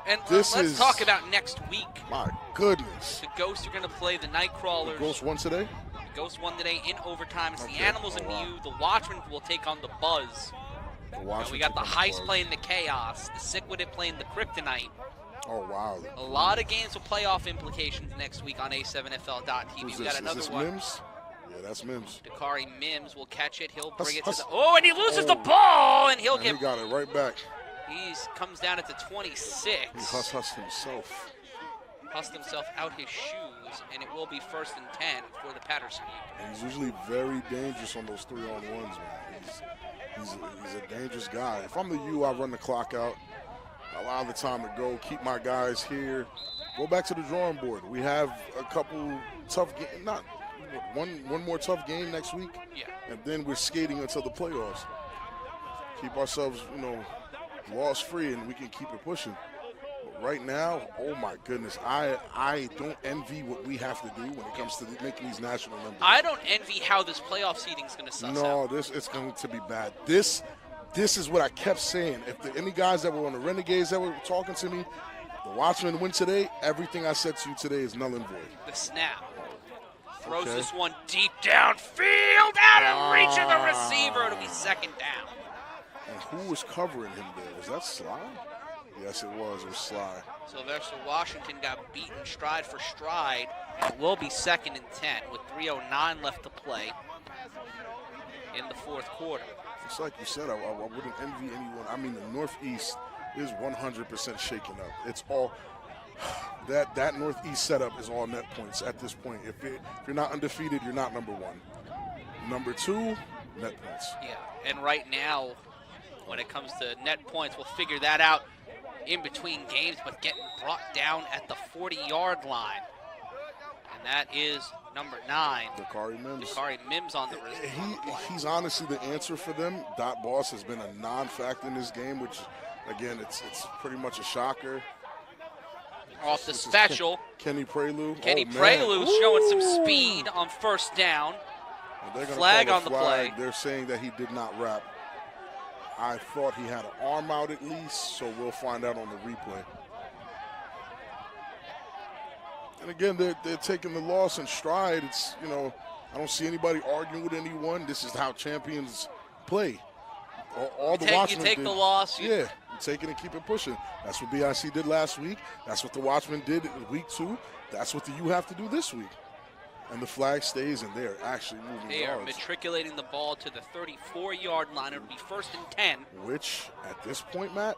And let's talk about next week. My goodness. The Ghosts are going to play the Nightcrawlers. The Ghosts won today? The Ghosts won today in overtime. It's Okay. the Animals and you. The Watchmen will take on the Buzz. We got the Heist playing the Chaos. The Sick-Witted playing the Kryptonite. Oh, wow. A lot of games with playoff implications next week on A7FL.TV. Who's We got this? another Is this one. Mims? Yeah, that's Mims. Dakari Mims will catch it. He'll bring it Hus- to the... Oh, and he loses the ball, and he'll And get... he got it right back. He comes down at the 26. He hussed himself. Hussed himself out his shoes, and it will be 1st and 10 for the Patterson Youth. And he's usually very dangerous on those 3-on-1s, man. He's a dangerous guy. If I'm the U, I run the clock out, allow the time to go, keep my guys here, go back to the drawing board. We have a couple tough games, not one more tough game next week, Yeah. and then we're skating until the playoffs. Keep ourselves, loss free, and we can keep it pushing. But right now, oh my goodness, I don't envy what we have to do when it comes to making these national numbers. I don't envy how this playoff seeding is going to suss out. No, it's going to be bad. This is what I kept saying. If any guys that were on the Renegades that were talking to me, the Watchmen win today, everything I said to you today is null and void. The snap. Throws Okay. this one deep downfield, out of reach of the receiver. It'll be 2nd down. And who was covering him there? Was that Sly? Yes, it was. It was Sly. Sylvester Washington got beaten stride for stride. It will be 2nd and 10 with 3:09 left to play in the fourth quarter. It's like you said, I wouldn't envy anyone. I mean, the Northeast is 100% shaken up. It's all that Northeast setup is all net points at this point. If you're not undefeated, you're not number 1. Number 2, net points. Yeah, and right now, when it comes to net points, we'll figure that out in between games, but getting brought down at the 40-yard line. And that is number 9. Dakari Mims. Dakari Mims on the wrist. He's honestly the answer for them. Dot Boss has been a non-factor in this game, which, again, it's pretty much a shocker. Off the This is special. Kenny Prelude. Kenny Oh, man. Prelude's showing some Ooh. speed on 1st down. And they're gonna Flag call a on the flag. play. They're saying that he did not wrap. I thought he had an arm out at least, so we'll find out on the replay. And again, they're taking the loss in stride. It's, I don't see anybody arguing with anyone. This is how champions play. All the Watchmen You take did, the loss. Yeah, you take it and keep it pushing. That's what BIC did last week. That's what the Watchmen did in week 2. That's what the U have to do this week. And the flag stays, and they're actually moving They are yards. matriculating the ball to the 34-yard line. It'll be 1st and 10. Which, at this point, Matt,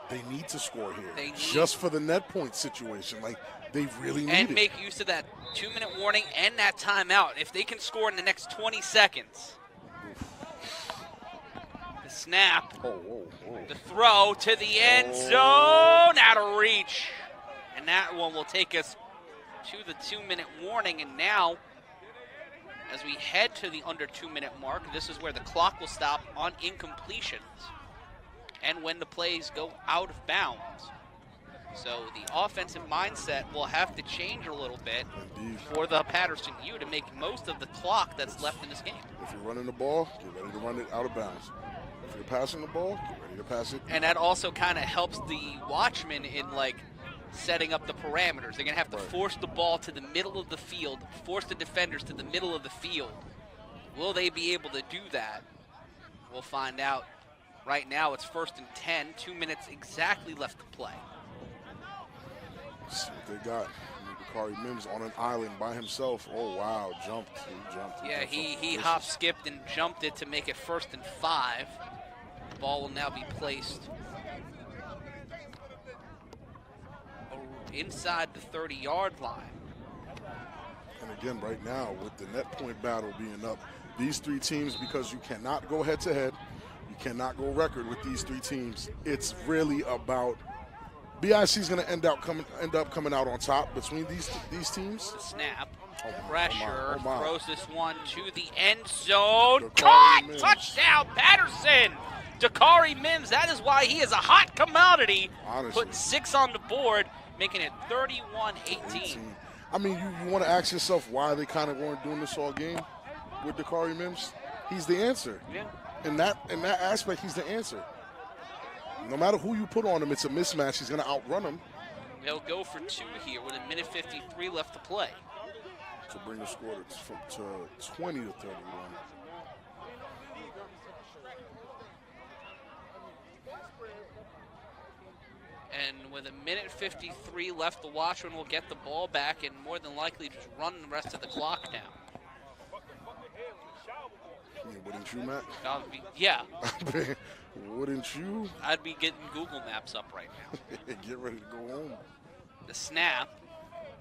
they need to score here. They need- just for the net point situation. Like, they really need And it. make use of that 2-minute warning and that timeout. If they can score in the next 20 seconds. The snap. Oh. The throw to the end zone. Out of reach. And that one will take us to the 2-minute warning. And now, as we head to the under 2-minute mark, this is where the clock will stop on incompletions and when the plays go out of bounds. So the offensive mindset will have to change a little bit Indeed. for the Patterson U to make most of the clock that's left in this game. If you're running the ball, get ready to run it out of bounds. If you're passing the ball, get ready to pass it. And that also kind of helps the Watchmen in, like, setting up the parameters. They're going to have to force the ball to the middle of the field, force the defenders to the middle of the field. Will they be able to do that? We'll find out. Right now, it's 1st and 10, 2 minutes exactly left to play. Let's see what they got. Dakari Mims on an island by himself. Oh, wow, jumped. He jumped. Yeah, he hop, skipped, and jumped it to make it 1st and 5. The ball will now be placed inside the 30-yard line. And again, right now, with the net point battle being up, these three teams, because you cannot go head-to-head, you cannot go record with these three teams, it's really about BIC is going to end up coming out on top between these teams. Snap. Oh, Pressure. oh my. Throws this one to the end zone. Dakari Caught! Mims. Touchdown, Patterson! Dakari Mims, that is why he is a hot commodity. Honestly. Putting 6 on the board, making it 31-18. I mean, you want to ask yourself why they kind of weren't doing this all game with Dakari Mims? He's the answer. Yeah. In that aspect, he's the answer. No matter who you put on him, it's a mismatch. He's going to outrun him. They'll go for 2 here with 1:53 left to play. To bring the score to 20 to 31. And with 1:53 left, the Watchman will get the ball back and more than likely just run the rest of the clock down. Yeah, wouldn't you, Matt? Yeah. Wouldn't you? I'd be getting Google Maps up right now. Get ready to go home. The snap,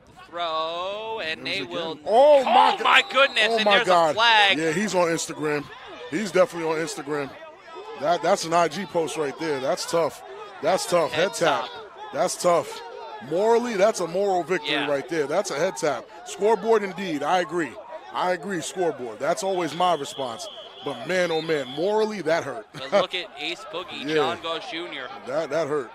the throw, and they will. Oh my goodness! Oh and my there's God! a flag. Yeah, he's on Instagram. He's definitely on Instagram. That's an IG post right there. That's tough. That's tough. Head tap. That's tough. Morally, that's a moral victory right there. That's a head tap. Scoreboard, indeed. I agree. Scoreboard. That's always my response. But man, oh man, morally that hurt. But look at Ace Boogie, Yeah. John Goss Jr. That hurt.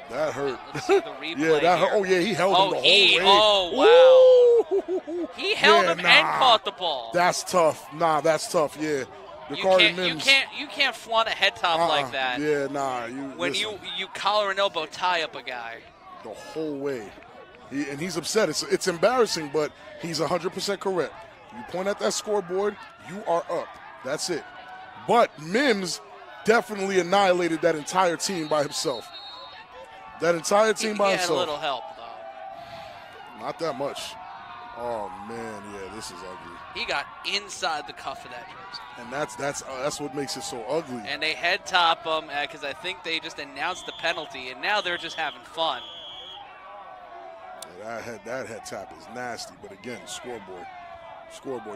That hurt. Let's see the replay Yeah, that hurt. here. Oh yeah, he held him the whole way. Oh wow. Ooh. He held Yeah, him and caught the ball. That's tough. Nah, that's tough. Yeah. You can't flaunt a head top like that. Yeah, nah. When listen, you collar and elbow tie up a guy. the whole way, and he's upset. It's embarrassing, but he's 100% correct. You point at that scoreboard, you are up. That's it. But Mims definitely annihilated that entire team by himself. That entire team by He had himself. a little help though. Not that much. Oh man, yeah, this is ugly. He got inside the cuff of that jersey. And that's what makes it so ugly. And they head top him because I think they just announced the penalty, and now they're just having fun. Yeah, that head tap is nasty. But again, scoreboard.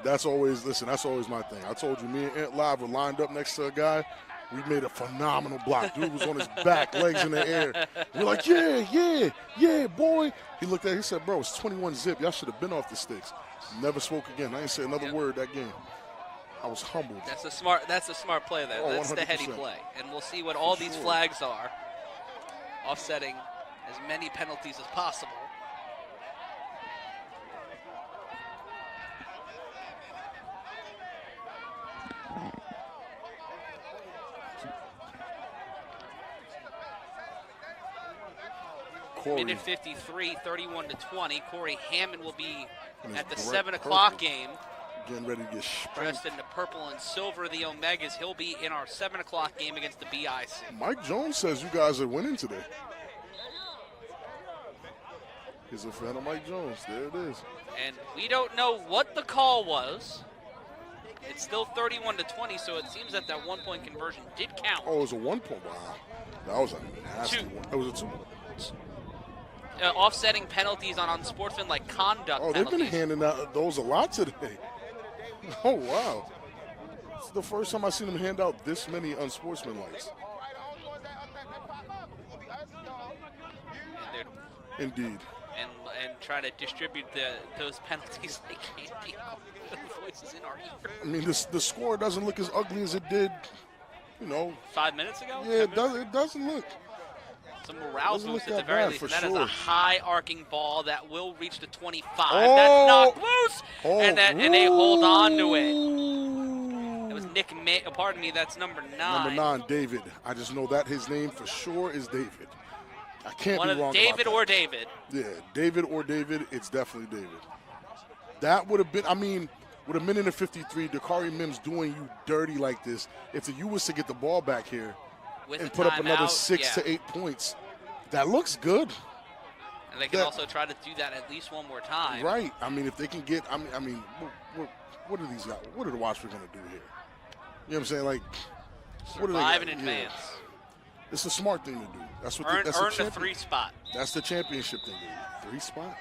That's always my thing. I told you, me and Ant Live were lined up next to a guy. We made a phenomenal block. Dude was on his back, legs in the air. We're like, yeah, boy. He looked at it, he said, bro, it's 21 zip. Y'all should have been off the sticks. Never spoke again. I didn't say another word that game. I was humbled. That's a smart play there. Oh, That's the 100%. heady play. And we'll see what all these flags are, offsetting as many penalties as possible. Corey. Minute 53, 31-20. Corey Hammond will be And at the it's 7 purple. o'clock game. Getting ready to get Dressed spanked. in the purple and silver, the Omegas. He'll be in our 7 o'clock game against the BIC. Mike Jones says you guys are winning today. He's a fan of Mike Jones. There it is. And we don't know what the call was. It's still 31-20, so it seems that 1-point conversion did count. Oh, it was a 1 point. Wow. That was a nasty Two. one. It was a 2. Offsetting penalties on unsportsmanlike conduct Oh, they've penalties. been handing out those a lot today. Oh, wow. It's the first time I've seen them hand out this many unsportsmanlikes. And, Indeed. and try to distribute those penalties like candy. Voices in our ear. I mean, the score doesn't look as ugly as it did, 5 minutes ago? Yeah, it doesn't look. Some morale Doesn't boost look at the that very bad, least. for And that is sure. a high arcing ball that will reach the 25. Oh! That's knocked loose, Oh, and they hold on to it. Ooh. It was Nick pardon me, that's number 9. Number 9, David. I just know that his name for sure is David. I can't One be of wrong David about or that. David. Yeah, David or David. It's definitely David. That would have been, I mean, with a minute and 53, Dakari Mims doing you dirty like this, if the U was to get the ball back here With and a put up another timeout, 6 to 8 points, that looks good. And they can also try to do that at least one more time. Right. I mean, if they can get, I mean, what are these guys, what are the Watchmen going to do here? You know what I'm saying? Like, what are they Survive in gonna- advance. It's a smart thing to do. That's what Earn that's the 3 spot That's the championship thing. 3 spot?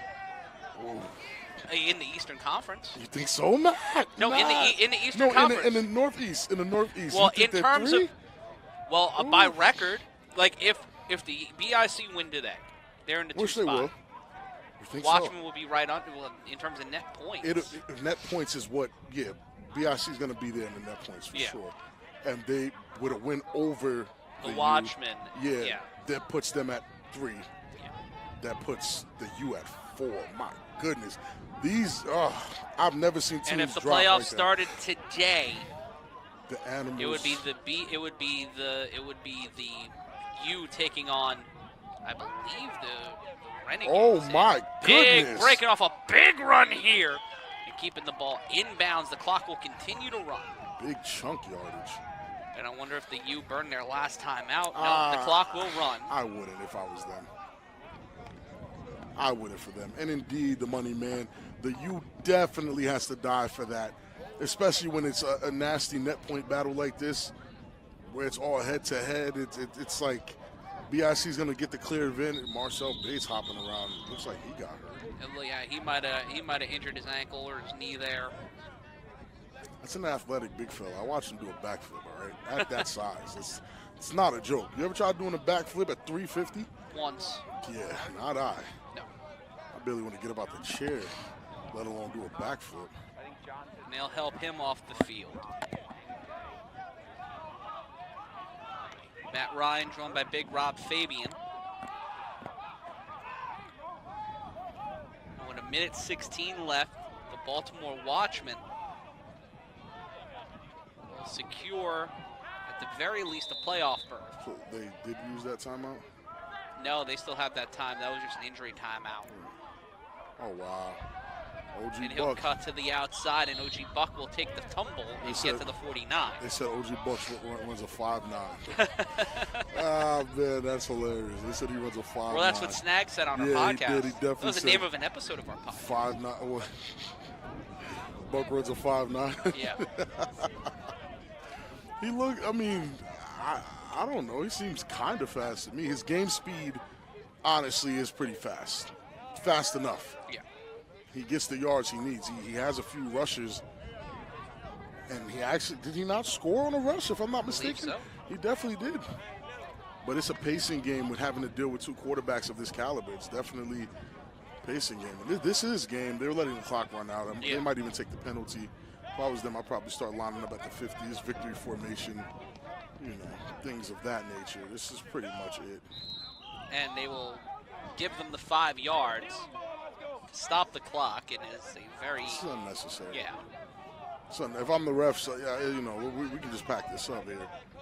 Whoa. in the Eastern Conference. You think so, Matt? No, in the Eastern no, Conference. in the Northeast. In the Northeast. Well, You think in they're terms 3? of, well, by record, like if the BIC win today, they're in the 2 Which they spot. will. You think Watchmen will be right on. Well, in terms of net points. Net points is what, BIC is going to be there in the net points for sure. And they would have win over the U. Watchmen. Yeah, that puts them at 3. Yeah. That puts the U at 4. My goodness. These, I've never seen teams And if the drop playoffs like started today, the animals. it would be the U taking on, I believe, the Renegades. Oh my Big goodness. breaking off a big run here and keeping the ball inbounds. The clock will continue to run. Big chunk yardage. And I wonder if the U burned their last time out. No, the clock will run. I wouldn't if I was them. I wouldn't for them. And indeed, the money man, the U definitely has to die for that, especially when it's a nasty net point battle like this, where it's all head to head. It's like BIC is going to get the clear event. Marcel Bates hopping around. Looks like he got hurt. And, yeah, he might have injured his ankle or his knee there. That's an athletic big fella. I watched him do a backflip, all right? At that size. It's not a joke. You ever tried doing a backflip at 350? Once. Yeah, not I. No. I barely want to get up out the chair, let alone do a backflip. And they'll help him off the field. Matt Ryan joined by Big Rob Fabian. And with a minute 16 left, the Baltimore Watchmen will secure, at the very least, a playoff berth. So they did use that timeout? No, they still have that time. That was just an injury timeout. Oh, wow. And OG he'll Buck. cut to the outside, and OG Buck will take the tumble and get to the 49. They said OG Buck runs a 5'9". Ah, man, that's hilarious. They said he runs a 5'9". Well, that's what Snag said on our Yeah, podcast. he did. He definitely that was the said name of an episode of our podcast. 5'9". Well, Buck runs a 5'9". Yeah. He looked, I mean, I don't know. He seems kind of fast to me. His game speed, honestly, is pretty fast. Fast enough. Yeah. He gets the yards he needs. He has a few rushes. And he actually, did he not score on a rush, if I'm not mistaken? so. He definitely did. But it's a pacing game with having to deal with 2 quarterbacks of this caliber. It's definitely a pacing game. And this is game. They're letting the clock run out. They might even take the penalty. If I was them, I'd probably start lining up at the 50s, victory formation, things of that nature. This is pretty much it. And they will give them the 5 yards to stop the clock. It is a very... It's unnecessary. Yeah. So if I'm the refs, we can just pack this up here.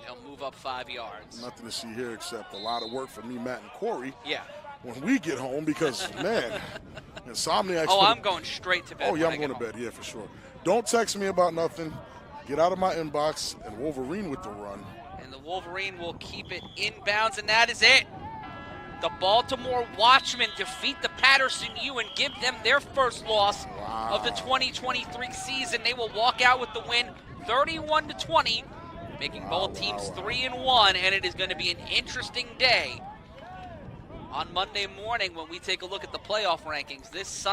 They'll move up 5 yards. Nothing to see here except a lot of work for me, Matt, and Corey. Yeah. When we get home, because, man, Insomniacs... Oh, I'm going straight to bed. Oh, yeah, when I'm I going get to home. bed, yeah, for sure. Don't text me about nothing. Get out of my inbox, and Wolverine with the run. And the Wolverine will keep it inbounds, and that is it. The Baltimore Watchmen defeat the Patterson U and give them their first loss of the 2023 season. They will walk out with the win 31-20, making both teams 3-1, and it is going to be an interesting day on Monday morning when we take a look at the playoff rankings. This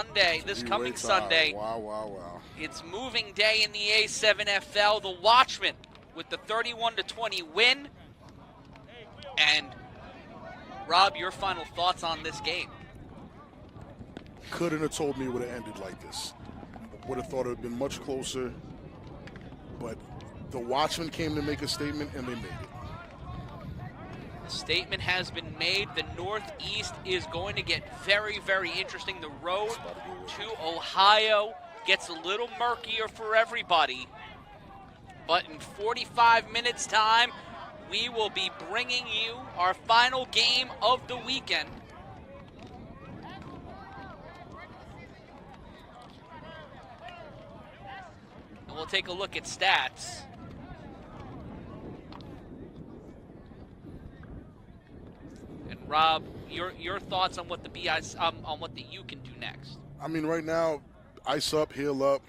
coming Sunday. Wow. It's moving day in the A7FL. The Watchmen with the 31-20 win. And Rob, your final thoughts on this game? Couldn't have told me it would have ended like this. Would have thought it would have been much closer. But the Watchmen came to make a statement, and they made it. The statement has been made. The Northeast is going to get very, very interesting. The road to Ohio gets a little murkier for everybody. But in 45 minutes' time, we will be bringing you our final game of the weekend. And we'll take a look at stats. And Rob, your thoughts on what the on what the U can do next? I mean, right now, ice up, heal up.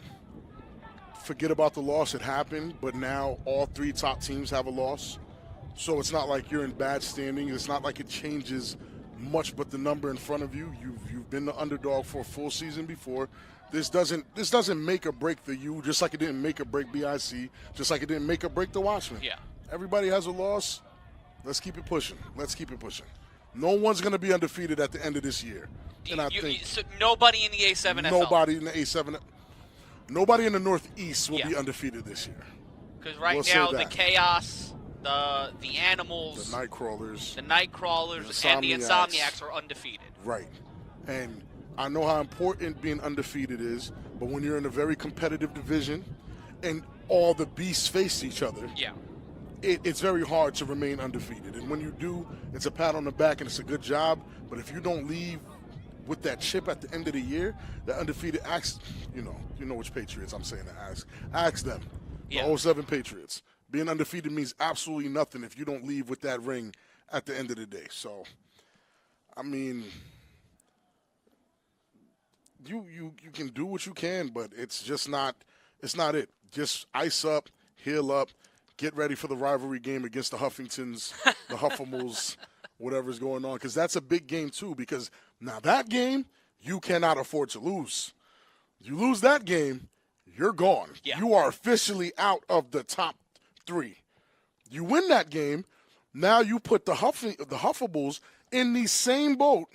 Forget about the loss. It happened, but now all three top teams have a loss. So it's not like you're in bad standing. It's not like it changes much but the number in front of you. You've been the underdog for a full season before. This doesn't make or break the U, just like it didn't make or break BIC, just like it didn't make or break the Watchmen. Yeah. Everybody has a loss. Let's keep it pushing. No one's going to be undefeated at the end of this year. And I think so nobody in the A7FL. nobody in the A7, nobody in the Northeast will Yeah. be undefeated this year. Because right We'll say now the that. Chaos, the Animals, The Nightcrawlers. the Nightcrawlers, and the Insomniacs are undefeated. Right. And I know how important being undefeated is, but when you're in a very competitive division and all the beasts face each other, Yeah. it's very hard to remain undefeated. And when you do, it's a pat on the back and it's a good job. But if you don't leave with that chip at the end of the year, the undefeated acts, you know which Patriots I'm saying to ask them. Yeah. The 07 Patriots. Being undefeated means absolutely nothing if you don't leave with that ring at the end of the day. So, I mean, you can do what you can, but it's just not it. Just ice up, heal up, get ready for the rivalry game against the Huffingtons, the Huffamals, whatever's going on, because that's a big game too. Because now that game you cannot afford to lose. You lose that game, you're gone. Yeah. You are officially out of the top 3. You win that game, now you put the Huffables in the same boat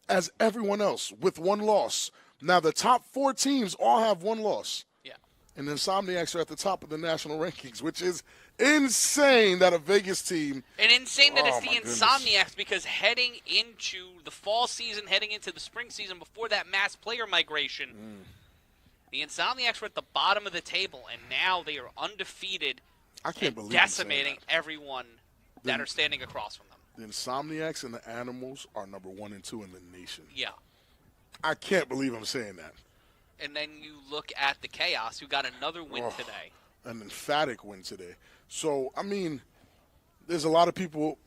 as everyone else with one loss. Now the top 4 teams all have one loss. Yeah. And the Insomniacs are at the top of the national rankings, which is insane that a Vegas team. And insane that Oh, it's the my goodness. Insomniacs, because heading into the fall season, heading into the spring season, before that mass player migration, the Insomniacs were at the bottom of the table, and now they are undefeated I can't and believe decimating everyone that are standing across from them. the Insomniacs and the Animals are number 1 and 2 in the nation. Yeah. I can't believe I'm saying that. And then you look at the Chaos, who got another win today. An emphatic win today. So, I mean, there's a lot of people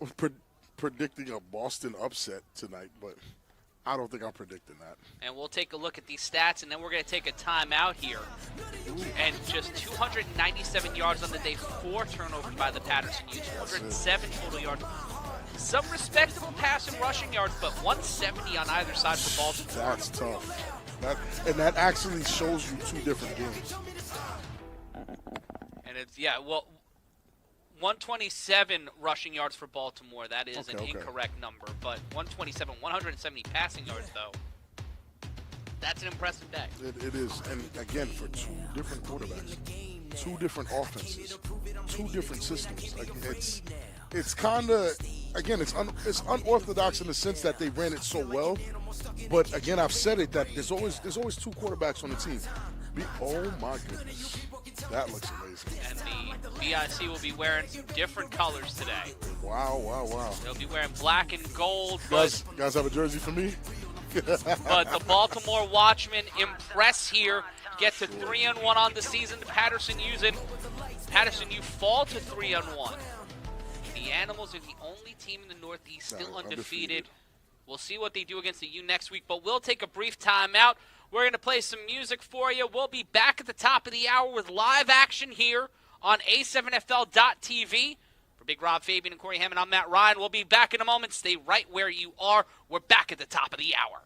predicting a Boston upset tonight, but I don't think I'm predicting that. And we'll take a look at these stats, and then we're going to take a timeout here. And just 297 yards on the day, 4 turnovers by the Patterson Utes, 207 total yards. Some respectable pass and rushing yards, but 170 on either side for Baltimore. That's tough. That actually shows you 2 different games. And it's, 127 rushing yards for Baltimore. That is an incorrect number, but 127, 170 passing yards, though. That's an impressive day. It is. And again, for 2 different quarterbacks, 2 different offenses, 2 different systems. Like, it's kind of, again, it's unorthodox in the sense that they ran it so well. But again, I've said it that there's always 2 quarterbacks on the team. Oh my goodness, that looks amazing. And the BIC will be wearing some different colors today. Wow. They'll be wearing black and gold. Guys have a jersey for me? But the Baltimore Watchmen impress here, get to 3-1 on the season. Patterson U fall to 3-1. The Animals are the only team in the Northeast still undefeated. We'll see what they do against the U next week, but we'll take a brief timeout. We're going to play some music for you. We'll be back at the top of the hour with live action here on A7FL.TV. For Big Rob Fabian and Corey Hammond, I'm Matt Ryan. We'll be back in a moment. Stay right where you are. We're back at the top of the hour.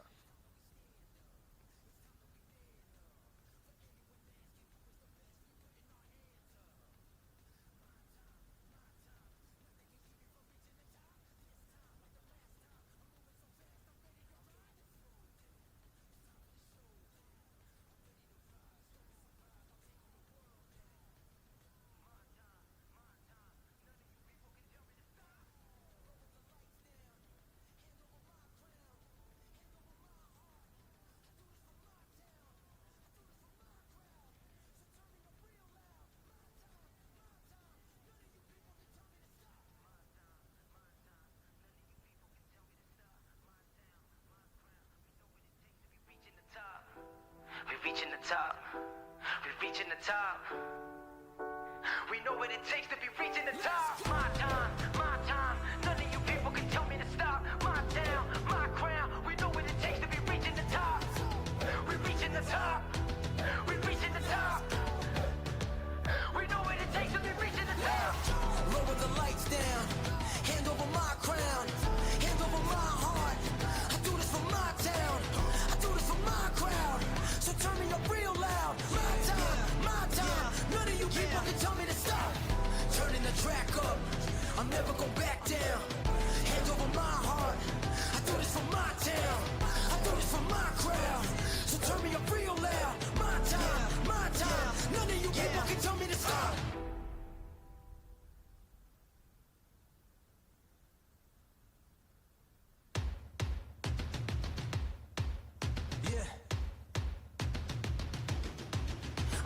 top. We're reaching the top. We know what it takes to be reaching the top. My time, my time. None of you people can tell me to stop. My town, my crown. We know what it takes to be reaching the top. We're reaching the top. We're reaching the top. We know what it takes to be reaching the top. Lower the lights down. Hand over my crown. Hand over my heart. I do this for my town. I do this for my crowd. So turn me up real loud. My time, my time. None of you people can tell me to stop. Turning the track up. I'll never go back down. Hand over my heart. I do this for my town. I do this for my crowd. So turn me up real loud. My time, my time. None of you people can tell me to stop. Yeah.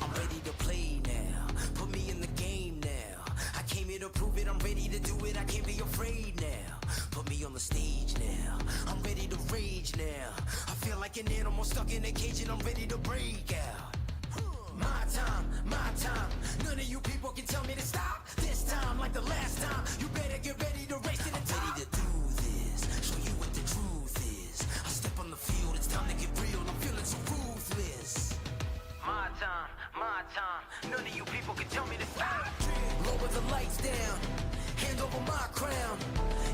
I'm ready to play now. Put me in the game now. I came here to prove it. I'm ready to do it. I can't be afraid now. Put me on the stage now. I'm ready to rage now. I feel like an animal stuck in a cage and I'm ready to break out. My time, my time. None of you people can tell me to stop. This time, like the last time, you better get ready to race to the top. I'm ready to do this. Show you what the truth is. I step on the field. It's time to get real. I'm feeling so ruthless. My time, my time. None of you people can tell me to stop. Lower the lights down. Hand over my crown.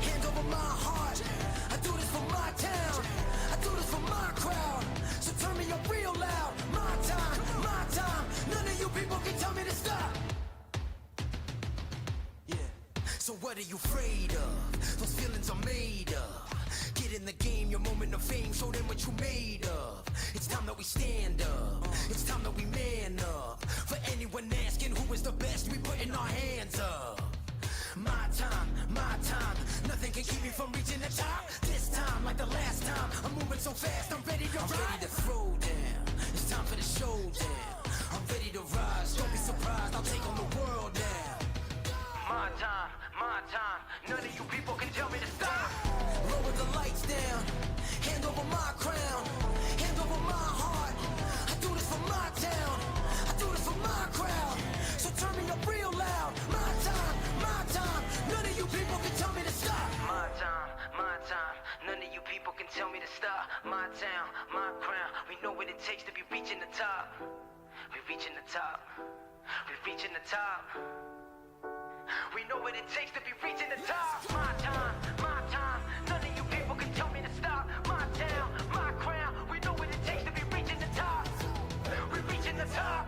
Hand over my heart. I do this for my town. I do this for my crowd. So turn me up real loud. My time, my time. None of you people can tell me to stop. Yeah. So what are you afraid of? Those feelings are made of. Get in the game, your moment of fame. Show them what you made of. It's time that we stand up. It's time that we man up. For anyone asking who is the best, we putting our hands up. My time, my time. Nothing can keep me from reaching the top. This time, like the last time, I'm moving so fast, I'm ready to ride. I'm ready to throw down. It's time for the showdown. I'm ready to rise. Don't be surprised, I'll take on the world now. My time, my time. None of you people can tell me to stop. Lower the lights down. Hand over my crown. Hand over my heart. I do this for my town. I do this for my crowd. So turn me up real loud. My time, my time. None of you people can tell me to stop. My time, my time. None of you people can tell me to stop. My town, my crown. We know what it takes to be reaching the top. We're reaching the top. We're reaching the top. We know what it takes to be reaching the top. My time, my time. None of you people can tell me to stop. My town, my crown. We know what it takes to be reaching the top. We're reaching the top.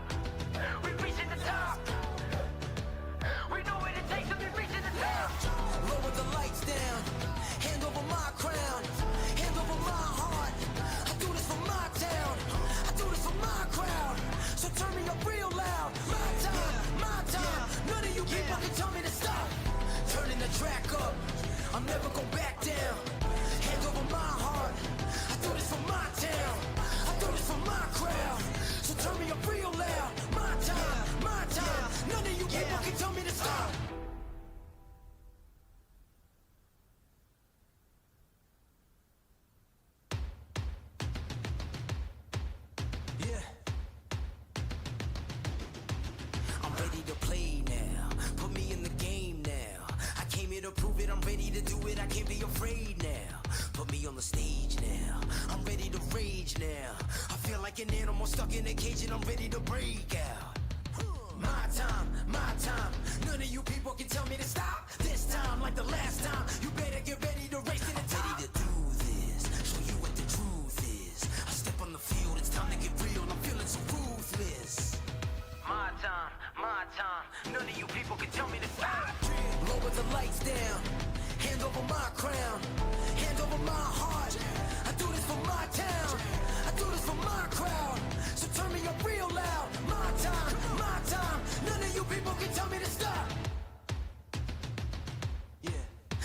We're reaching the top. We know what it takes to be reaching the top. Lower the lights down. Hand over my crown. Hand over my heart. I do this for my town. I do this for my crowd. So turn me up real loud. My time, my time. None of you people can tell me to stop. Turning the track up. I'll never go back down. Hand over my heart. I do this for my town. I do this for my crowd. So turn me up real loud. My time, my time. None of you people can tell me to stop. Yeah. I'm ready to play now. Put me in the game now. I came here to prove it. I'm ready to do it. I can't be afraid now. Put me on the stage now. I'm ready to rage now. I feel like an animal stuck in a cage and I'm ready to break out. My time, my time. None of you people can tell me to stop. This time, like the last time, you better get ready to race to the top. I'm ready to do this. Show you what the truth is. I step on the field. It's time to get real. I'm feeling so ruthless. My time, my time. None of you people can tell me to stop. Lower the lights down. Hand over my crown. Hand over my heart. I do this for my town. I do this for my crowd. So turn me up real loud. My time, my time. None of you people can tell me to stop. Yeah.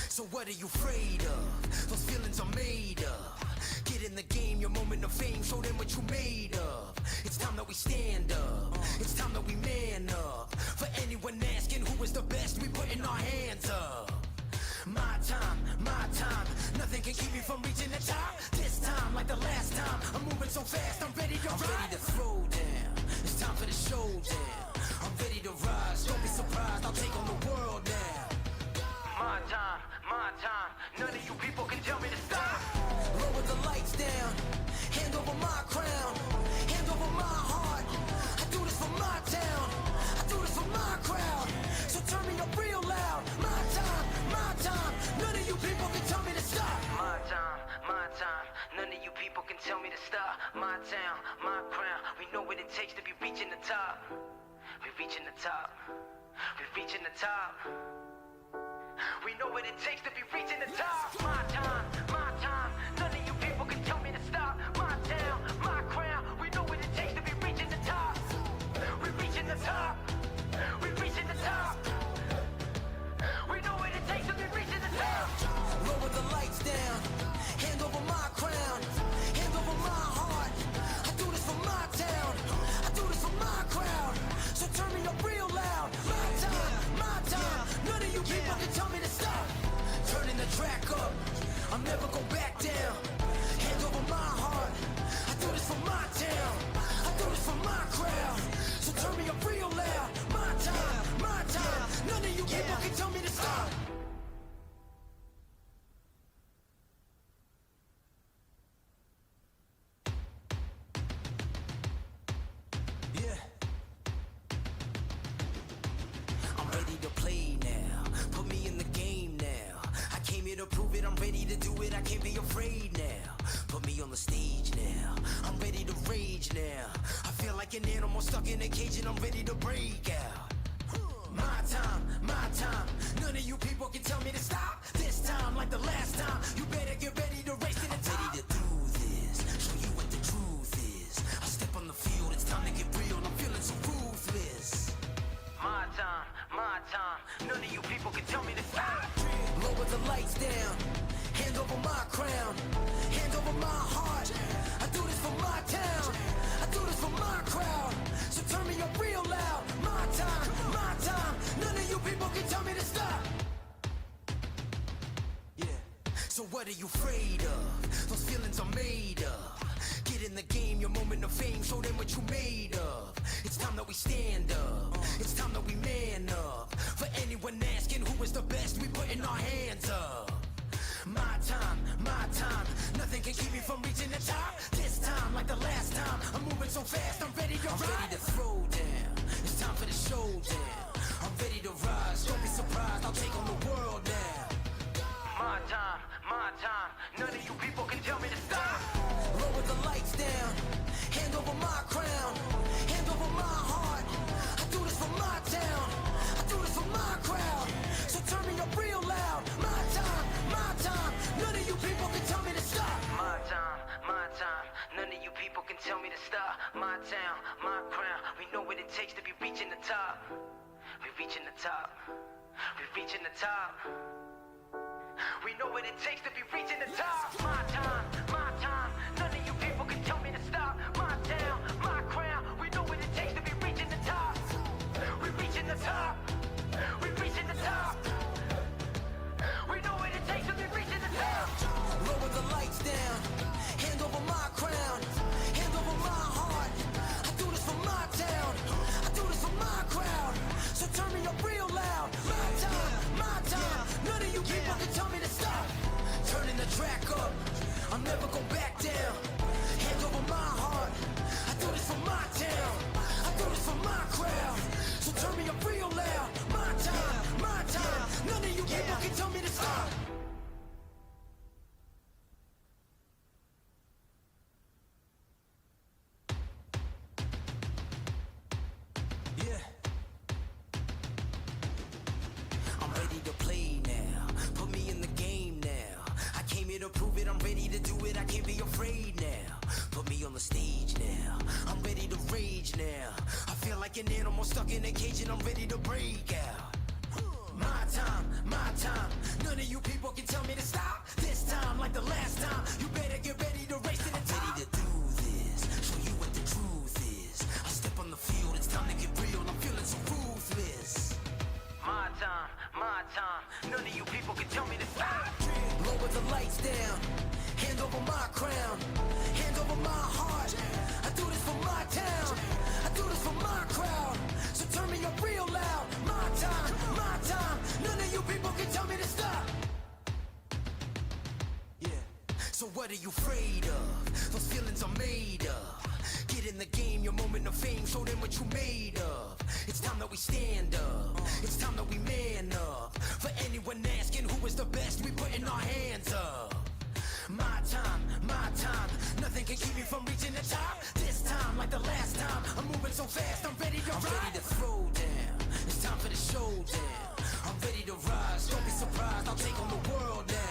So what are you afraid of? Those feelings are made of. Get in the game, your moment of fame. Show them what you made of. It's time that we stand up. It's time that we man up. For anyone asking who is the best, we putting our hands up. My time, my time. Nothing can keep me from reaching the top. This time, like the last time, I'm moving so fast, I'm ready to ride. I'm ready to throw down. showdown. I'm ready to rise, don't be surprised, I'll take on the world now. My time, none of you people can tell me to stop. Lower the lights down, hand over my crown, hand over my heart. I do this for my town, I do this for my crowd. So turn me up real loud. My time, none of you people can tell me to stop. My time, none of you people can tell me to stop. My town, my crown, we know what it takes to be reaching the top. We're reaching the top, we're reaching the top. We know what it takes to be reaching the top. My time, none of you people can tell me to stop. My town, my crown, we know what it takes to be reaching the top. We're reaching the top, we're reaching the top. We know what it takes to be reaching the top. Lower the lights down, hand over my crown, hand over my heart. I do this for my town, I do this for my crowd. So turn me up real loud. My time, none of you people can tell me to stop. Turning the track up, I'll never go back down. Hand over my heart, I do this for my town, I do this for my crowd. So turn me up real loud. My time, none of you people can tell me to stop. Yeah. I'm ready to play now. Put me in the game now. I came here to prove it. I'm ready to do it. I can't be afraid now. Put me on the stage now. I'm ready to rage now. I feel like an animal stuck in a cage and I'm ready to break out. My time. None of you people can tell me to stop. This time, like the last time, you better get ready to race to the top. I'm ready to do this. Show you what the truth is. I step on the field. It's time to get real. I'm feeling so ruthless. My time, none of you people can tell me to stop. Lower the lights down, hand over my crown, hand over my heart. I do this for my town, I do this for my crowd. So turn me up real loud. My time, none of you people can tell me to stop. Yeah. So what are you afraid of? Those feelings are made of. Get in the game, your moment of fame, show them what you made of. It's time that we stand up, it's time that we man up. For anyone asking who is the best, we putting our hands up. My time, nothing can keep me from reaching the top. This time, like the last time, I'm moving so fast, I'm ready to ride. I'm ready to throw down, it's time for the showdown. I'm ready to rise, don't be surprised, I'll take on the world now. My time, none of you people can tell me to stop. Lower the lights down, hand over my crown, hand over my heart. I do this for my town, I do this for my crowd. So turn me up real loud. My time, none of you people can tell me to stop. My time, none of you people can tell me to stop. My town, my crown, we know what it takes to be reaching the top. We're reaching the top, we're reaching the top. We know what it takes to be reaching the top. My time, none of you people can tell me to stop. My town, my crown, we know what it takes to be reaching the top. We're reaching the top, we're reaching the top. We know what it takes to be reaching the top. Lower the lights down, hand over my crown, hand over my heart. I do this for my town, I do this for my crowd. So turn me up real loud. My time, none of you people can tell me to stop. Turning the track up, I'll never go back down. Hand over my heart, I do this for my town, I do this for my crowd. So turn me up real loud. My time, none of you people can tell me to stop. Yeah. I'm ready to play now. Put me in the game now. I came here to prove it. I'm ready to do it. I can't be afraid now. Put me on the stage now. I'm ready to rage now. I feel like an animal stuck in a cage and I'm ready to break out. My time, none of you people can tell me to stop. This time, like the last time, you better get ready to race to the top. I'm ready to do this, show you what the truth is. I step on the field, it's time to get real, I'm feeling so ruthless. My time, none of you people can tell me to stop. Lower the lights down, hand over my crown, hand over my heart. I do this for my town, I do this for my crowd. game, your moment of fame, show them what you made of. It's time that we stand up, it's time that we man up. For anyone asking who is the best, we putting our hands up. My time, nothing can keep me from reaching the top. This time, like the last time, I'm moving so fast, I'm ready to throw down. It's time for the showdown. I'm ready to rise, don't be surprised, I'll take on the world now.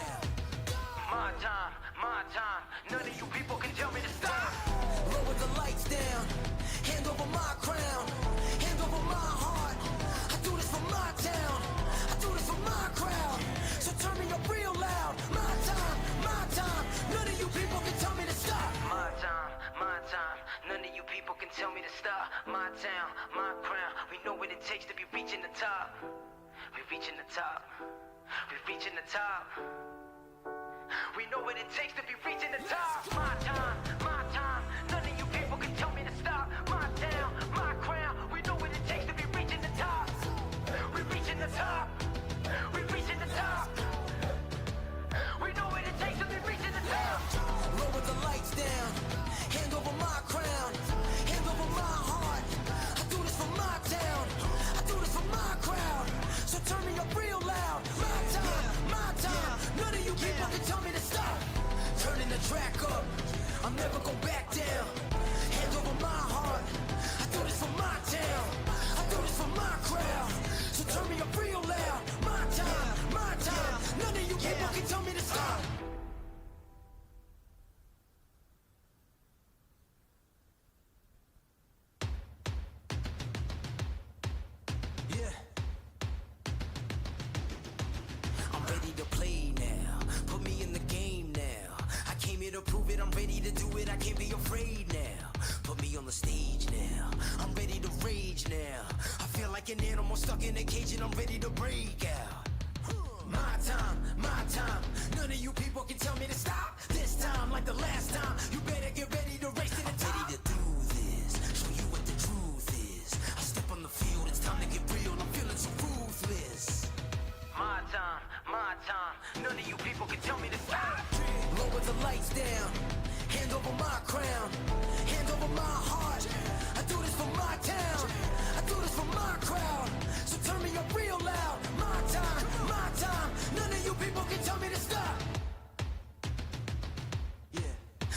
My time, none of you people can tell me to stop. Lower the lights down, hand over my crown, hand over my heart. I do this for my town, I do this for my crowd. So turn me up real loud. My time, none of you people can tell me to stop. My time, none of you people can tell me to stop. My town, my crown, we know what it takes to be reaching the top. We're reaching the top, we're reaching the top. We know what it takes to be reaching the top. My time, none of you people can tell me to stop. My town, my crown, we know what it takes to be reaching the top. We're reaching the top, we're reaching the top. We know what it takes to be reaching the top. Lower the lights down, hand over my crown, hand over my heart. I do this for my town, I do this for my crowd. So turn me up real loud. My time, none of you people can tell me to stop. Turning the track up, I'm never going back down. Hand over my heart, I do this for my town, I do this for my crowd. So turn me up real loud. My time, none of you people can tell me to stop. Yeah. I'm ready to play now. Put me in the game now. I came here to prove it. I'm ready to do it. I can't be afraid now. Put me on the stage now. I'm ready to rage now. I feel like an animal stuck in a cage and I'm ready to break out. My time, none of you people can tell me to stop. This time, like the last time, you better get ready to race to the top. I'm ready to do this, show you what the truth is. I step on the field, it's time to get real, I'm feeling so ruthless. My time, none of you people can tell me to stop. Lower the lights down, hand over my crown, hand over my heart. I do this for my town, I do this for my crowd. So turn me up real loud. My time, none of you people can tell me to stop. Yeah.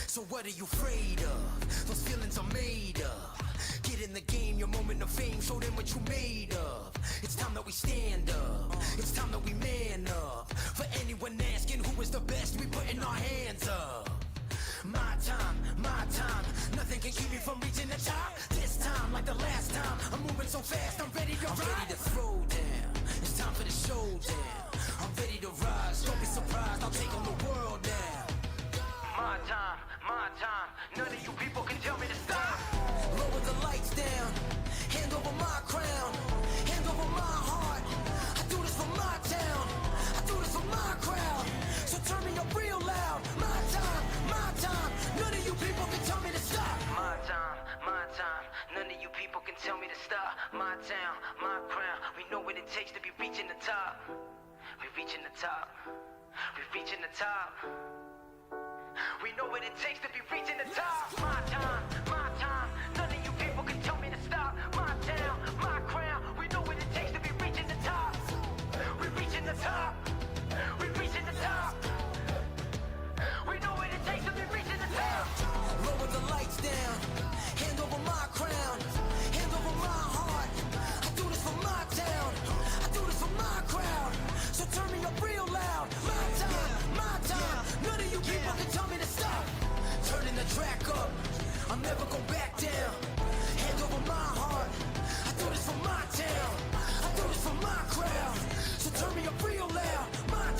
So what are you afraid of? Those feelings are made of. Get in the game, your moment of fame, show them what you made of. It's time that we stand up, it's time that we man up. For anyone asking who is the best, we putting our hands up. My time, nothing can keep me from reaching the top. This time, like the last time, I'm moving so fast, I'm ready to rise. I'm ready to throw down, it's time for the showdown. I'm ready to rise, don't be surprised, I'll take on the world now. My time, none of you people can tell me to stop. Lower the lights down, hand over my crown, hand over my heart. I do this for my town, I do this for my crowd. So turn me up real loud. My time, none of you people can tell me to stop. My time, none of you people can tell me to stop. My town, my crown, we know what it takes to be reaching the top. We're reaching the top, we're reaching the top. We know what it takes to be reaching the top. My time, none of you people can tell me to stop. My town, my crown, we know what it takes to be reaching the top. We're reaching the top, we're reaching the top. We know what it takes to be reaching the top. Lower the lights down, hand over my crown, hand over my heart. I do this for my town, I do this for my crowd. So turn me up real loud. My time, none of you people can tell me to stop. Turning the track up, I'm never going back down. Hand over my heart, I do this for my town, I do this for my crowd. So turn me up real loud. My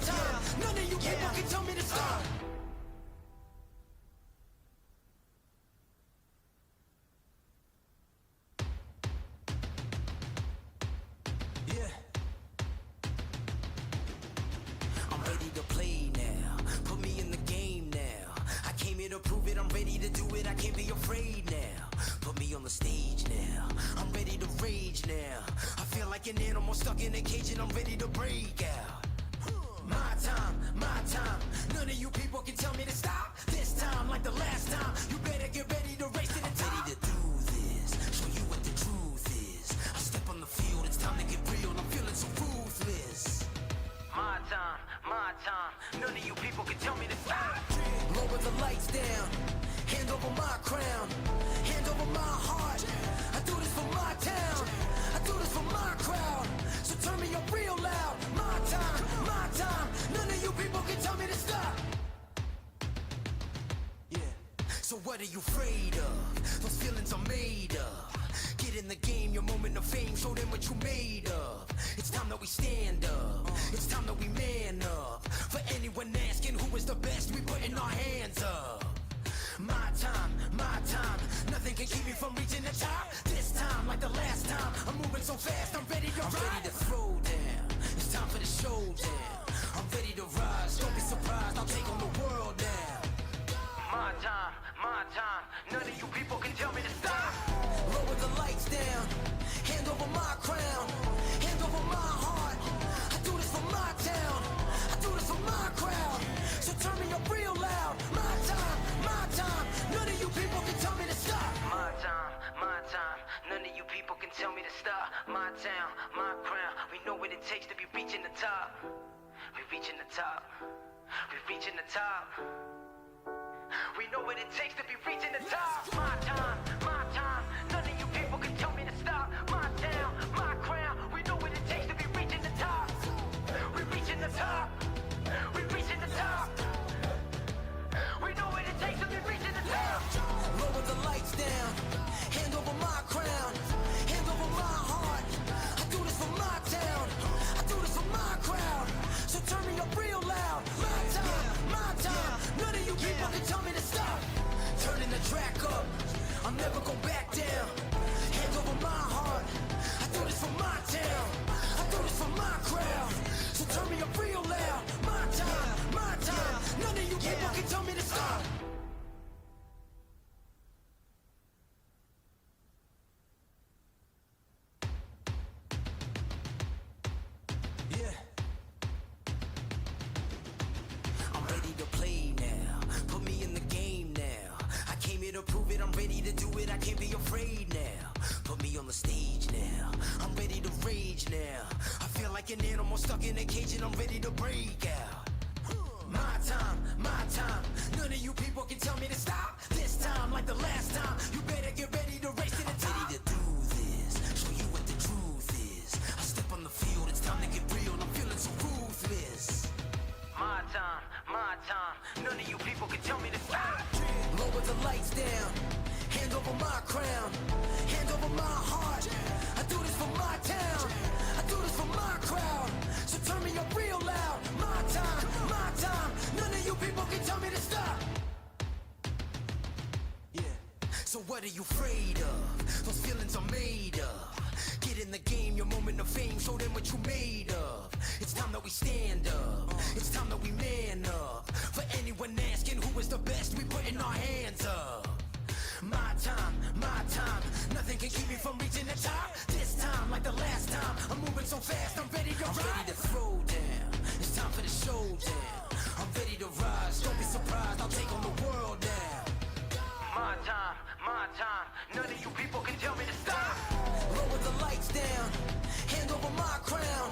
time, none of you people can tell me to stop. Yeah. I'm ready to play now. Put me in the game now. I came here to prove it. I'm ready to do it. I can't be afraid now. Put me on the stage now. I'm ready to rage now. I feel like an animal stuck in a cage and I'm ready to break out. My time, none of you people can tell me to stop. This time, like the last time, you better get ready to race to the top. you afraid of? Those feelings are made up. Get in the game, your moment of fame, show them what you made of. It's time that we stand up. It's time that we man up. For anyone asking who is the best, we putting our hands up. My time, nothing can keep me from reaching the top. This time, like the last time, I'm moving so fast, I'm ready to rise. I'm ready to throw down, it's time for the showdown. I'm ready to rise, don't be surprised, I'll take on the world now. My time, none of you people can tell me to stop. Lower the lights down, hand over my crown, hand over my heart. I do this for my town, I do this for my crowd. So turn me up real loud. My time, none of you people can tell me to stop. My time, none of you people can tell me to stop. My town, my crown, we know what it takes to be reaching the top. We're reaching the top, we're reaching the top. We know what it takes to be reaching the top. My time, none of you people can tell me to stop. My town, my crown, we know what it takes to be reaching the top. We're reaching the top, we're reaching the top. We know what it takes to be reaching the top. Lower the lights down, hand over my crown, hand over my heart. I do this for my town, I do this for my crowd. So turn me up real loud. My time, none of you people can tell me to stop. Turning the track up, I'll never go back down. Hand over my heart, I do this for my town, I do this for my crowd. So turn me up real loud. My time, none of you people can tell me to stop. Yeah. I'm ready to play now. Put me in the game now. I came here to prove it. I'm ready to do it. I can't be afraid now. Put me on the stage now. I'm ready to rage now. I feel like an animal stuck in a cage and I'm ready to break out. My time, none of you people can tell me to stop. This time, like the last time, you better get ready to race to the top. I'm ready to do this, show you what the truth is. I step on the field, it's time to get real, I'm feeling so ruthless. My time, none of you people can tell me to stop. Lower the lights down, hand over my crown, hand over my heart. I do this for my town, I do this for my crowd. So turn me up real loud. My time, none of you people can tell me to stop. Yeah. So what are you afraid of? Those feelings are made up. Get in the game, your moment of fame, show them what you made of. It's time that we stand up, it's time that we man up. For anyone asking who is the best, we putting our hands up. My time, nothing can keep me from reaching the top. This time, like the last time, I'm moving so fast, I'm ready to rise. I'm ready to throw down, it's time for the showdown. I'm ready to rise, don't be surprised, I'll take on the world now. My time, none of you people can tell me to stop. Lower the lights down, hand over my crown,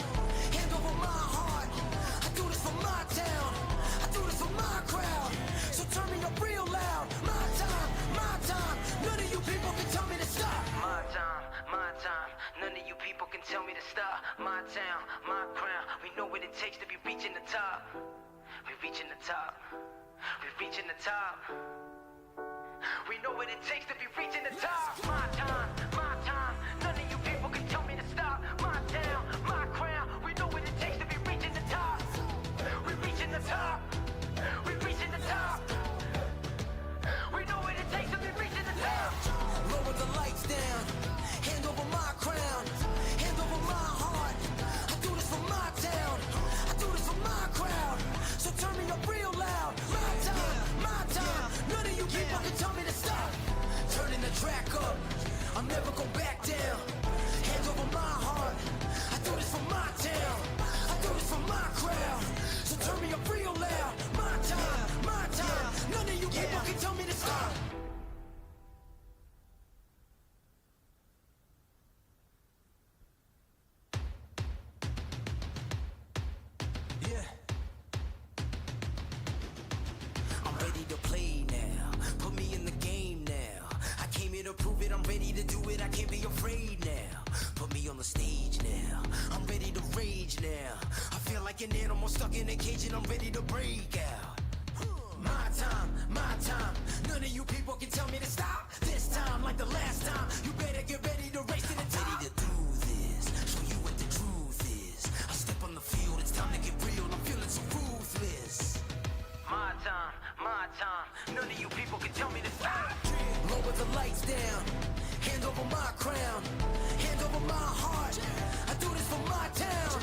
hand over my heart. I do this for my town, I do this for my crowd. So turn me up real loud. My time, none of you people can tell me to stop. My time, none of you people can tell me to stop. My town, my crown, we know what it takes to be reaching the top. We're reaching the top, we're reaching the top. We know what it takes to be reaching the top. My time, none of you people can tell me to stop. My town, my crown, we know what it takes to be reaching the top. We're reaching the top, we're reaching the top. We know what it takes to be reaching the top. Lower the lights down, hand over my crown, hand over my heart. I do this for my town, I do this for my crowd. So turn me up real loud. My time, none of you people can tell me to stop. Turning the track up, I'll never go back down. Hand over my heart, I do this for my town, I do this for my crowd. So turn me up real loud. My time, none of you people can tell me to stop. Yeah. I'm ready to play now. Put me in the game now. I came here to prove it. I'm ready to do it. I can't be afraid now. Put me on the stage now. I'm ready to rage now. I feel like an animal stuck in a cage and I'm ready to break out. My time, none of you people people can tell me to stop. This time, like the last time, you better get ready to race to the top. I'm ready to do this, show you what the truth is. I step on the field, it's time to get real. I'm feeling so ruthless. My time, none of you people can tell me to stop. Lower the lights down, hand over my crown, hand over my heart. I do this for my town,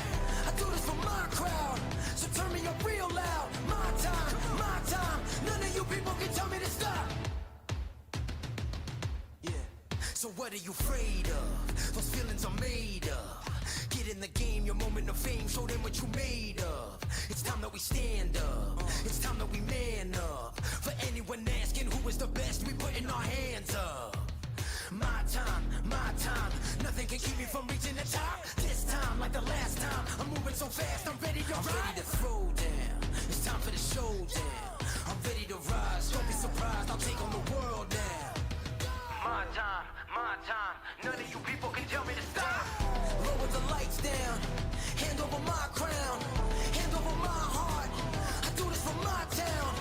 I do this for my crowd. So turn me up real loud. My time, none of you people can tell me to stop. Yeah, so what are you afraid of? Those feelings are made of. Get in the game, your moment of fame, show them what you made of. It's time that we stand up, it's time that we man up. For anyone asking who is the best, we putting our hands up. My time, nothing can keep me from reaching the top. This time, like the last time, I'm moving so fast, I'm ready to ride. I'm ready to throw down, it's time for the showdown. I'm ready to rise, don't be surprised, I'll take on the world now. My time, none of you people can tell me to stop. Lower the lights down, hand over my crown, hand over my heart. I do this for my town,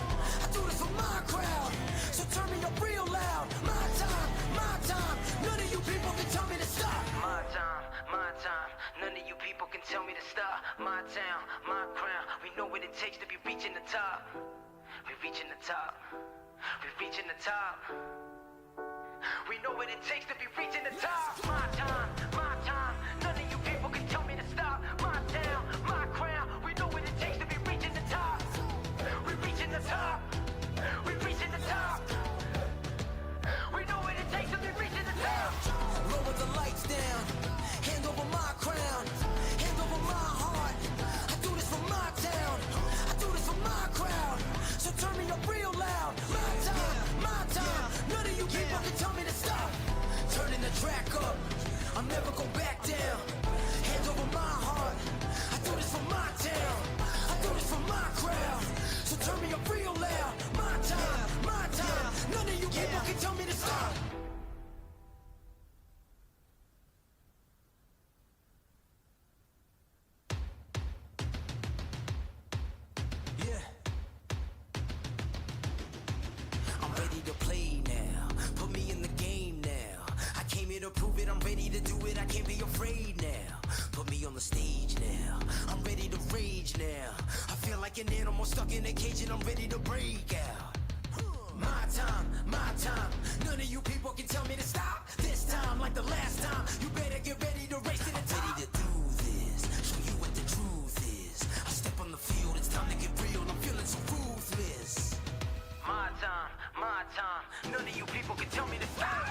I do this for my crowd. So turn me up real loud. My time, none of you people can tell me to stop. My time, none of you people can tell me to stop. My town, my crown, we know what it takes to be reaching the top. We reaching the top, we reaching the top. We know what it takes to be reaching the top. My time, none of you people can tell me to stop. My town, my crown, we know what it takes to be reaching the top. We reaching the top, we reaching the top. We know what it takes to be reaching the top. Lower the lights down, hand over my crown, hand over my heart. I do this for my town, I do this for my crowd. So turn me up real loud. My time, none of you people can tell me to stop. Turning the track up, I'll never go back down. Hand over my heart, I do this for my town, I do this for my crowd. So turn me up real loud. My time, none of you people can tell me to stop. Yeah. I'm ready to play now. Put me in the game now. I came here to prove it. I'm ready to do it. I can't be afraid now. Put me on the stage now. I'm ready to rage now. I feel like an animal stuck in a cage and I'm ready to break out. My time, none of you people can tell me to stop. This time, like the last time, you better get ready to race to the top. I'm ready to do this, show you what the truth is. I step on the field, it's time to get real. I'm feeling so ruthless. My time, none of you people can tell me to stop.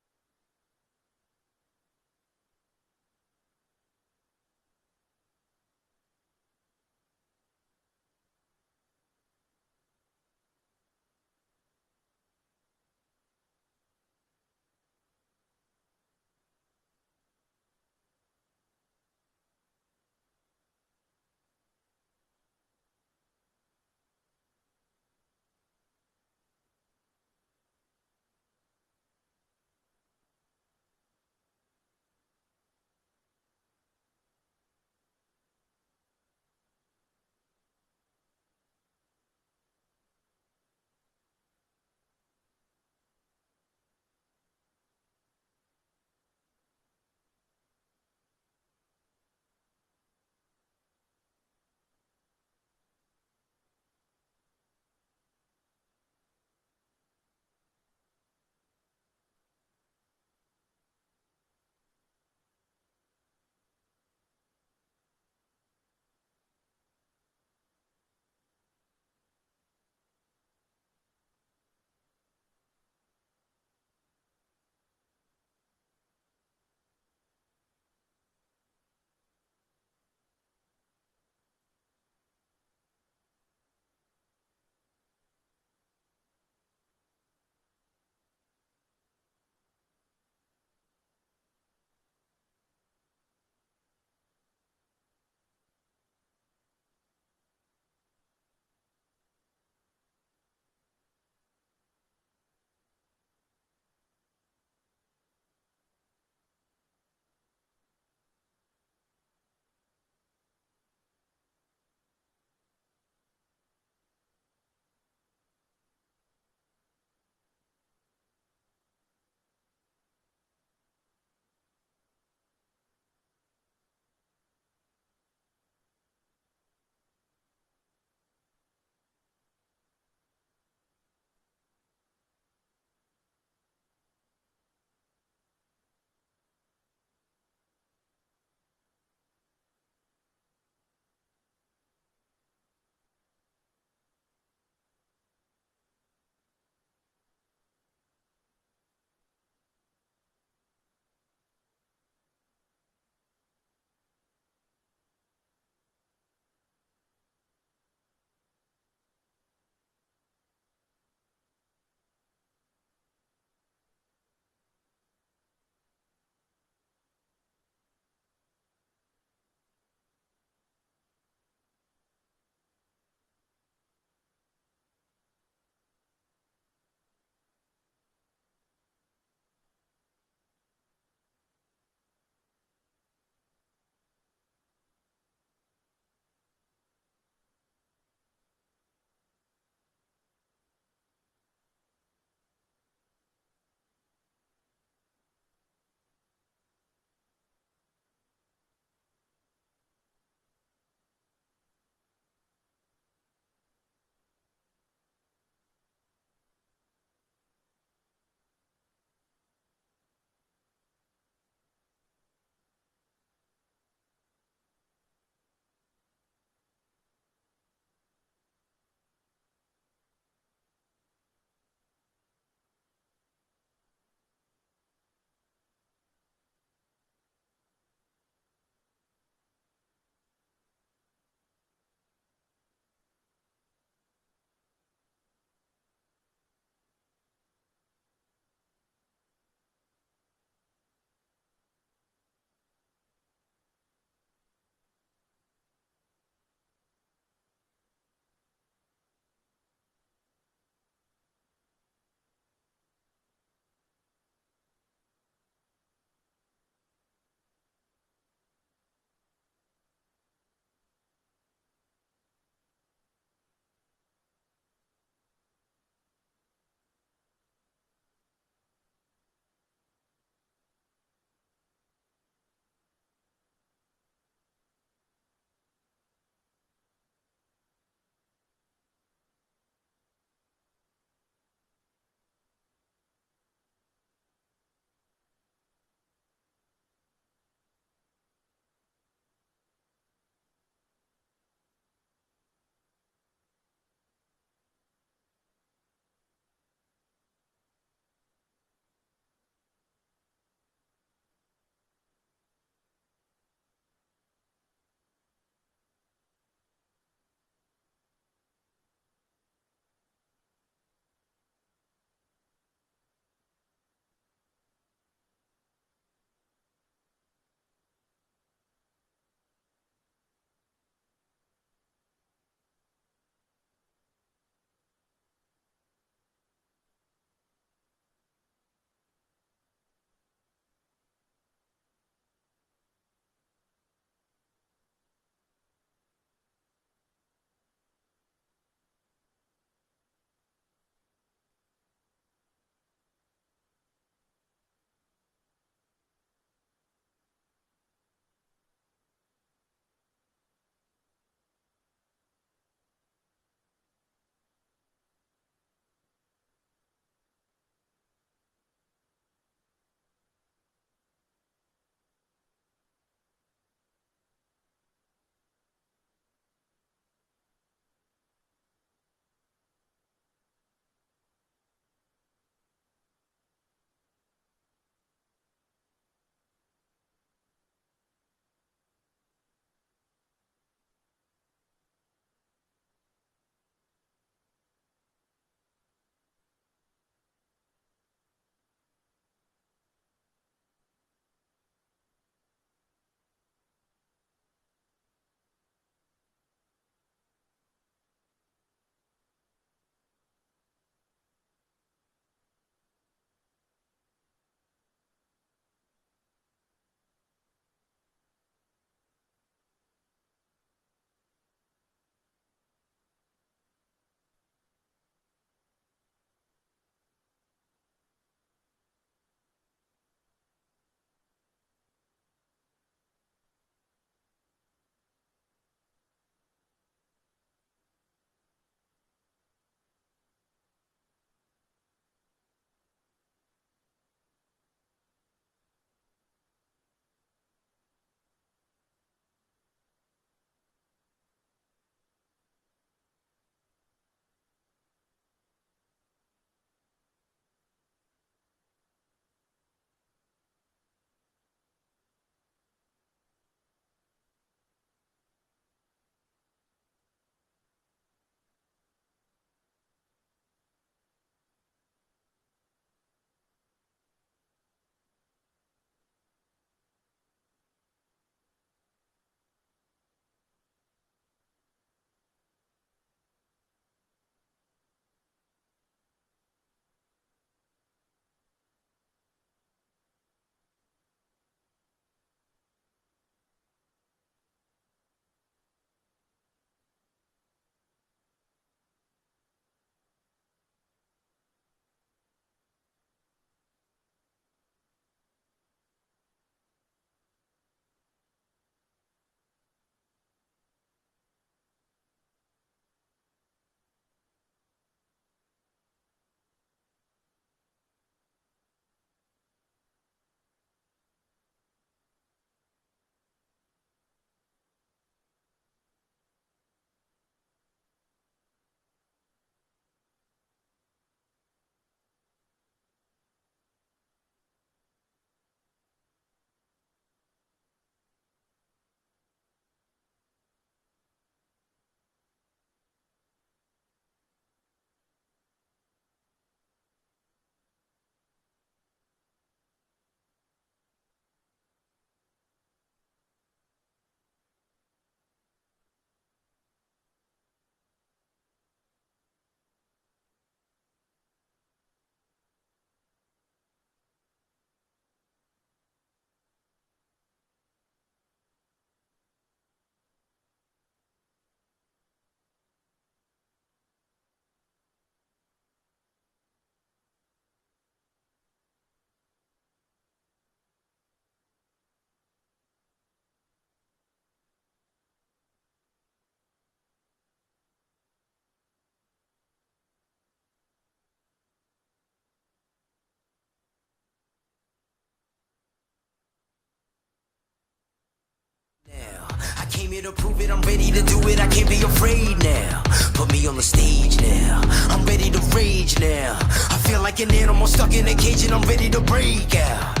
here to prove it, I'm ready to do it, I can't be afraid now. Put me on the stage now, I'm ready to rage now. I feel like an animal stuck in a cage and I'm ready to break out.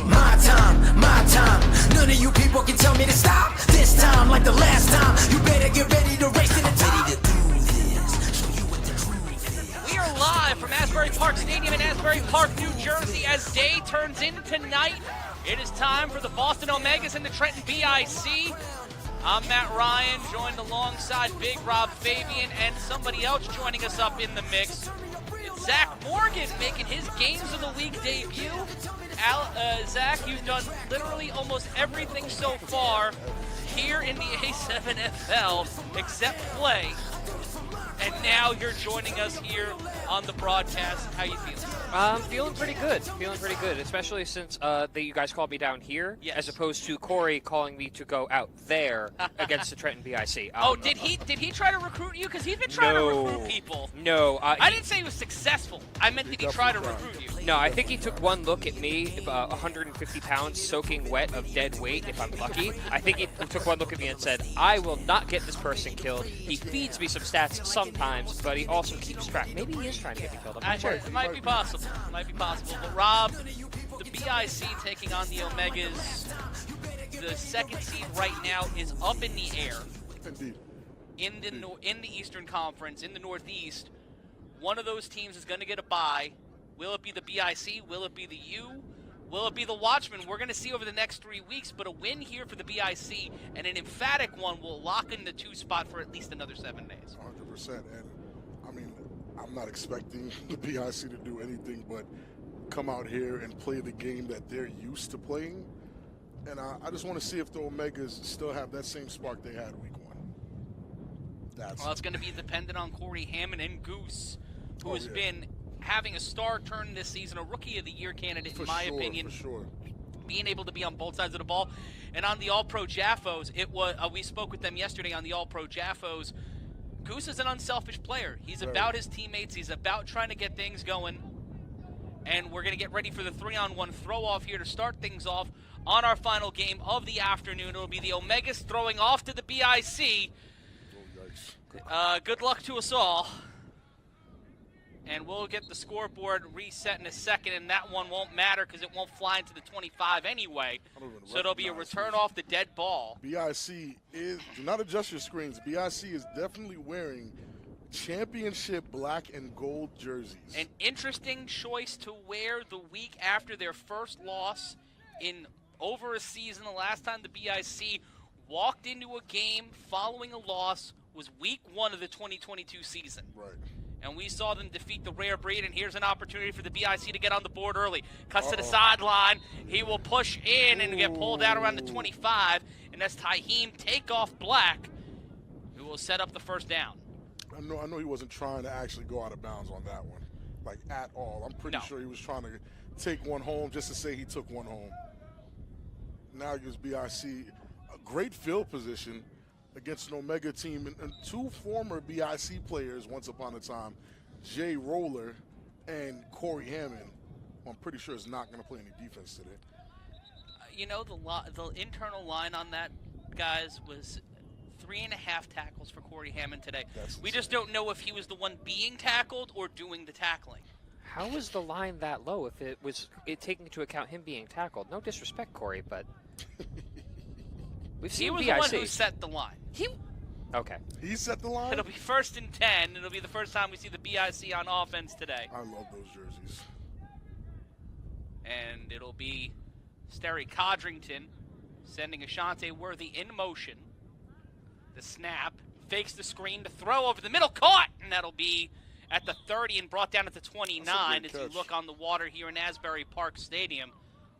My time, none of you people can tell me to stop. This time, like the last time, you better get ready to race to the top. Ready to do this, show you what the truth is. We are live from Asbury Park Stadium in Asbury Park, New Jersey. As day turns into night, it is time for the Boston Omegas and the Trenton BIC. I'm Matt Ryan, joined alongside Big Rob Fabian, and somebody else joining us up in the mix. It's Zach Morgan making his Games of the Week debut. Zach, you've done literally almost everything so far here in the A7FL except play. And now you're joining us here on the broadcast. How you feeling? Feeling pretty good, especially since you guys called me down here, yes, as opposed to Corey calling me to go out there against the Trenton BIC. Did he try to recruit you? Because he's been trying to recruit people. No. I didn't say he was successful. I meant that he tried to recruit you. No, I think he took one look at me, 150 pounds soaking wet of dead weight, if I'm lucky. I think he took one look at me and said, I will not get this person killed. He feeds me some stats sometimes, but he also keeps track. Maybe he is trying to get me killed. I'm not sure. It might be possible. But Rob, the BIC taking on the Omegas. The second seed right now is up in the air. Indeed. In the Eastern Conference, in the Northeast. One of those teams is going to get a bye. Will it be the BIC? Will it be the U? Will it be the Watchmen? We're going to see over the next 3 weeks, but a win here for the BIC and an emphatic one will lock in the 2 spot for at least another 7 days. 100%. And, I mean, I'm not expecting the BIC to do anything but come out here and play the game that they're used to playing. And I just want to see if the Omegas still have that same spark they had week 1. Well, it's going to be dependent on Corey Hammond and Goose, who has been having a star turn this season, a Rookie of the Year candidate, in my opinion. For sure. Being able to be on both sides of the ball. And on the All-Pro Jaffos, we spoke with them yesterday on the All-Pro Jaffos. Goose is an unselfish player. He's about his teammates. He's about trying to get things going. And we're going to get ready for the 3-on-1 throw-off here to start things off on our final game of the afternoon. It'll be the Omegas throwing off to the BIC. Good luck to us all. And we'll get the scoreboard reset in a second, and that one won't matter because it won't fly into the 25 anyway. So it'll be a return off the dead ball. BIC is, do not adjust your screens. BIC is definitely wearing championship black and gold jerseys. An interesting choice to wear the week after their first loss in over a season. The last time the BIC walked into a game following a loss was week 1 of the 2022 season. Right. And we saw them defeat the Rare Breed, and here's an opportunity for the BIC to get on the board early. Cuts to the sideline. He will push in and get pulled out around the 25, and that's Taheem Takeoff Black, who will set up the first down. I know he wasn't trying to actually go out of bounds on that one, like at all. I'm pretty sure he was trying to take one home just to say he took one home. Now gives BIC a great field position against an Omega team, and 2 former BIC players once upon a time, Jay Roller and Corey Hammond, who I'm pretty sure is not going to play any defense today. You know, the internal line on that, guys, was 3.5 tackles for Corey Hammond today. We just don't know if he was the one being tackled or doing the tackling. How was the line that low if it was taking into account him being tackled? No disrespect, Corey, but we've seen he was BIC. the one who set the line. Okay. He set the line? It'll be 1st and 10. It'll be the first time we see the BIC on offense today. I love those jerseys. And it'll be Sterry Codrington sending Ashante Worthy in motion. The snap, fakes the screen to throw over the middle, caught! And that'll be at the 30 and brought down at the 29 as you look on the water here in Asbury Park Stadium.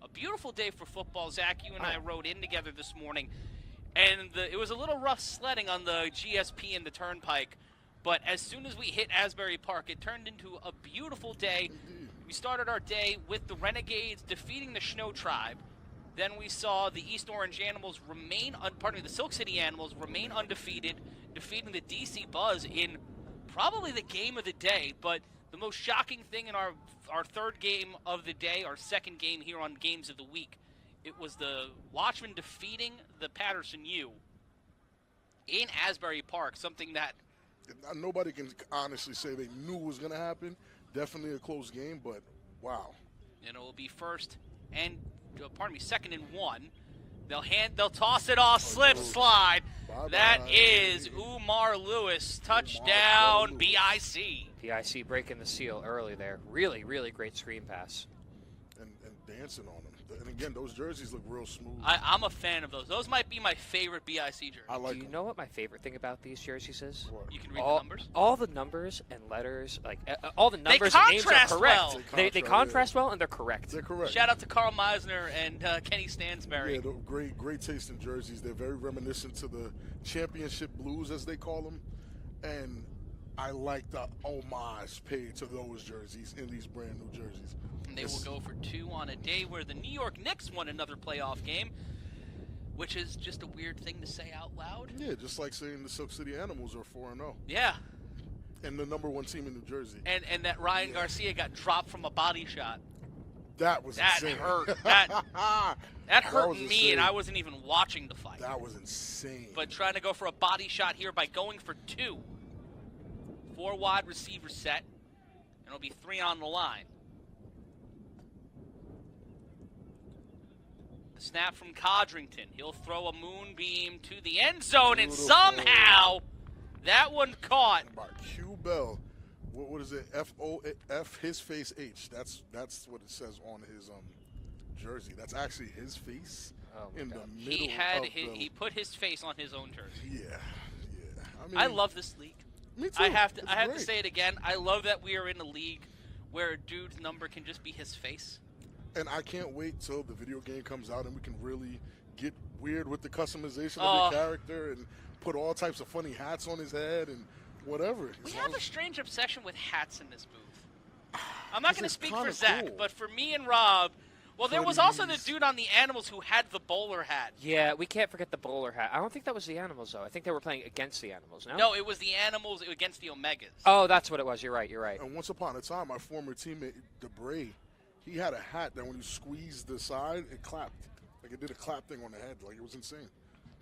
A beautiful day for football. Zach, you and I rode in together this morning. And it was a little rough sledding on the GSP and the Turnpike. But as soon as we hit Asbury Park, it turned into a beautiful day. We started our day with the Renegades defeating the Snow Tribe. Then we saw the East Orange Animals the Silk City Animals remain undefeated, defeating the DC Buzz in probably the game of the day. But the most shocking thing in our third game of the day, our second game here on Games of the Week, it was the Watchmen defeating the Patterson U in Asbury Park, something that Nobody can honestly say they knew was going to happen. Definitely a close game, but wow. it will be second and 1. They'll toss it off, slip, slide. Bye-bye. That is Umar Lewis, touchdown, BIC. BIC breaking the seal early there. Really, really great screen pass. And dancing on them. And again, those jerseys look real smooth. I'm a fan of those. Those might be my favorite BIC jerseys. I like Do you know what my favorite thing about these jerseys is? What? You can read the numbers? All the numbers and letters, like all the numbers and names are contrast correct. well. They contrast well and they're correct. They're correct. Shout out to Carl Meisner and Kenny Stansberry. Yeah, great taste in jerseys. They're very reminiscent to the championship blues, as they call them. And I like the homage paid to those jerseys in these brand new jerseys. And they will go for 2 on a day where the New York Knicks won another playoff game, which is just a weird thing to say out loud. Yeah, just like saying the Silk City Animals are 4-0. Yeah. And the #1 team in New Jersey. And that Ryan Garcia got dropped from a body shot. That was insane. Hurt. That hurt was me, insane. and I wasn't even watching the fight. That was insane. But trying to go for a body shot here by going for 2. 4 wide receiver set, and it'll be 3 on the line. The snap from Codrington. He'll throw a moonbeam to the end zone, and Beautiful. somehow that one caught. By Q Bell. What is it? F his face H. That's what it says on his jersey. That's actually his face in the middle He put his face on his own jersey. Yeah. I mean, I love this league. Me too. I have It's to great. say it again. I love that we are in a league where a dude's number can just be his face. And I can't wait till the video game comes out and we can really get weird with the customization of your character and put all types of funny hats on his head and whatever. We have a strange obsession with hats in this booth. I'm not going to This is speak for kinda Zach, cool. but for me and Rob, well, there was also the Hoodies. dude on the Animals who had the bowler hat. Yeah, we can't forget the bowler hat. I don't think that was the Animals, though. I think they were playing against the Animals, no? No, it was the Animals against the Omegas. Oh, that's what it was. You're right. And once upon a time, my former teammate, DeBray, he had a hat that when you squeezed the side, it clapped. Like it did a clap thing on the head. Like it was insane.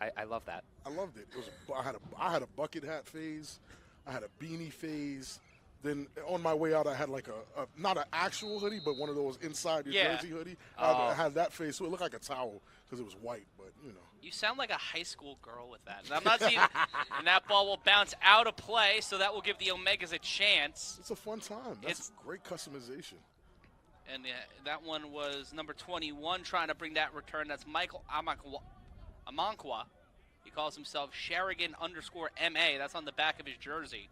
I love that. I loved it. I had a bucket hat phase. I had a beanie phase. Then on my way out, I had like a not an actual hoodie, but one of those inside your jersey hoodie. I had that phase, so it looked like a towel because it was white. But you know, You sound like a high school girl with that. And I'm not seeing, and that ball will bounce out of play, so that will give the Omegas a chance. it's a fun time. That's great customization. And that one was number 21 trying to bring that return. That's Michael Amankwa. He calls himself Sherigan_MA. That's on the back of his jersey.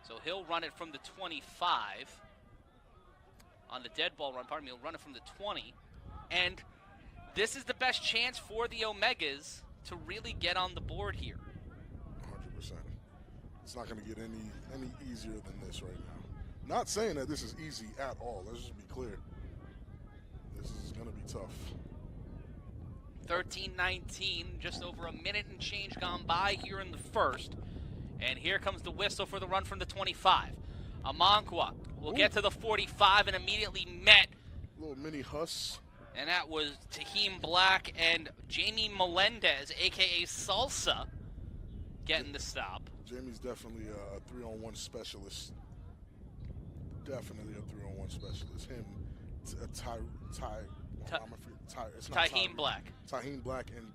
So he'll run it from the 25 on the dead ball run. Pardon me, he'll run it from the 20. And this is the best chance for the Omegas to really get on the board here. 100%. It's not going to get any easier than this right now. Not saying that this is easy at all. Let's just be clear. This is going to be tough. 13-19, just over a minute and change gone by here in the first. And here comes the whistle for the run from the 25. Amankwa will get to the 45 and immediately met. Little mini Huss. And that was Tahim Black and Jamie Melendez, a.k.a. Salsa, getting the stop. Jamie's definitely a 3-on-1 specialist. Definitely a 3-on-1 specialist. Him, Tahim Black. Tahim Black and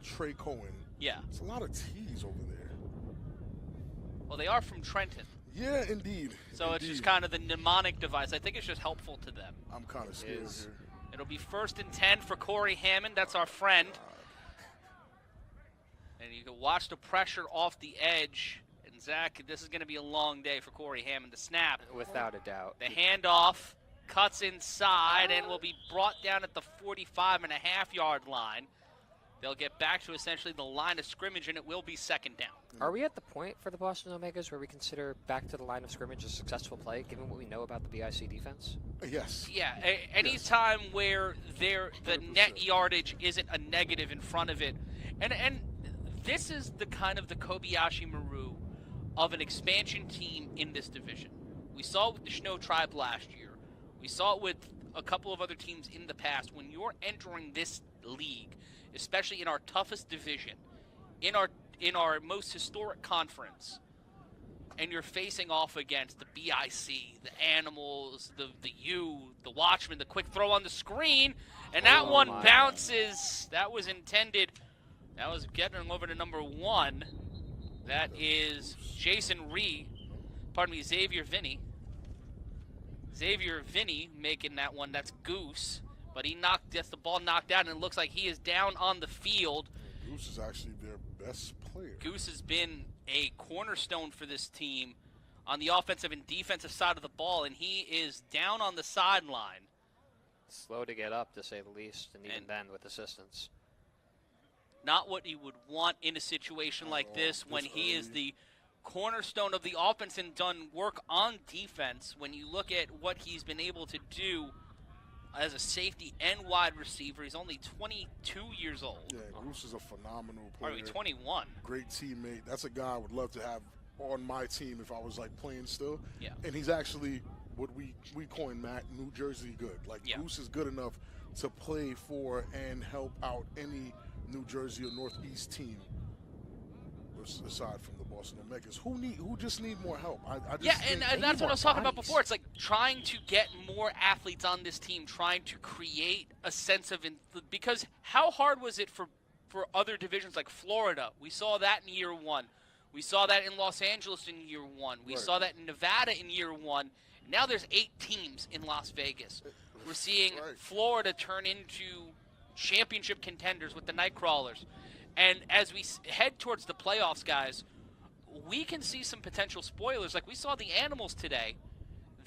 Trey Cohen. Yeah. It's a lot of T's over there. Well, they are from Trenton. Yeah, indeed. So it's just kind of the mnemonic device. I think it's just helpful to them. I'm kind of scared here. It'll be 1st and 10 for Corey Hammond. That's our friend. And you can watch the pressure off the edge. And Zach, this is going to be a long day for Corey Hammond to snap. Without a doubt. The handoff cuts inside and will be brought down at the 45.5-yard line. They'll get back to essentially the line of scrimmage, and it will be 2nd down. Are we at the point for the Boston Omegas where we consider back to the line of scrimmage a successful play, given what we know about the BIC defense? Yes. Yeah, anytime where the net yardage isn't a negative in front of it. And this is the kind of the Kobayashi Maru of an expansion team in this division. We saw it with the Snow Tribe last year. We saw it with a couple of other teams in the past. When you're entering this league, especially in our toughest division, in our in our most historic conference, and you're facing off against the BIC, the Animals, the U, the Watchmen, the quick throw on the screen, and that one bounces. That was intended. That was getting over to number 1. That is Jason Ree. Pardon me, Xavier Vinny. Xavier Vinny making that one. That's Goose. But gets the ball knocked out, and it looks like he is down on the field. Goose is actually their best player. Goose has been a cornerstone for this team on the offensive and defensive side of the ball, and he is down on the sideline. Slow to get up, to say the least, and even then with assistance. Not what he would want in a situation like this when he is the cornerstone of the offense and done work on defense. When you look at what he's been able to do as a safety and wide receiver, he's only 22 years old. Yeah, Goose is a phenomenal player. 21. Great teammate. That's a guy I would love to have on my team if I was like playing still. Yeah. And he's actually what we coined, Matt, New Jersey good. Like Goose is good enough to play for and help out any New Jersey or Northeast team, aside from the Boston Omegas, who just need more help. And that's what I was talking about before. It's like trying to get more athletes on this team, trying to create a sense of because how hard was it for other divisions like Florida? We saw that in year 1. We saw that in Los Angeles in year 1. We saw that in Nevada in year 1. Now there's 8 teams in Las Vegas. We're seeing Florida turn into championship contenders with the Nightcrawlers. And as we head towards the playoffs, guys, we can see some potential spoilers. Like we saw the Animals today.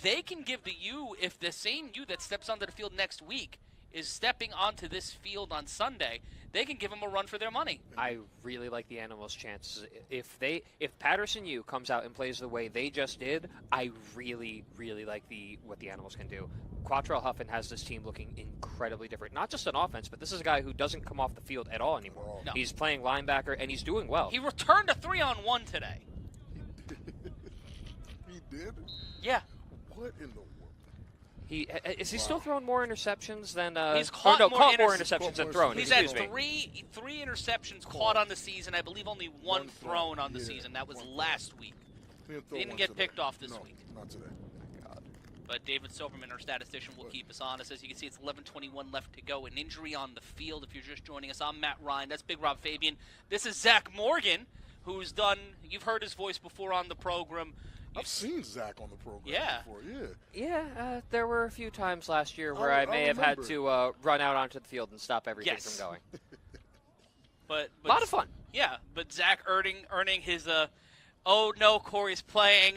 They can give the U, if the same U that steps onto the field next week is stepping onto this field on Sunday, they can give them a run for their money. I really like the Animals' chances. If Patterson U comes out and plays the way they just did, I really, really like what the Animals can do. Quattrell Huffin has this team looking incredibly different. Not just on offense, but this is a guy who doesn't come off the field at all anymore. No. He's playing linebacker, and he's doing well. He returned a 3-on-1 today. He did? Yeah. What in the world? Is he still throwing more interceptions than he's caught more interceptions than thrown? He's had three interceptions caught on the season. I believe only one thrown on the season. That was last week. He didn't get picked off this week. Not today. But David Silverman, our statistician, will keep us honest. As you can see, it's 11:21 left to go. An injury on the field. If you're just joining us, I'm Matt Ryan. That's Big Rob Fabian. This is Zach Morgan, who's done. You've heard his voice before on the program. I've seen Zach on the program before, Yeah, there were a few times last year where I may have had to run out onto the field and stop everything from going. but a lot of fun. Yeah, but Zach earning his, oh no, Corey's playing.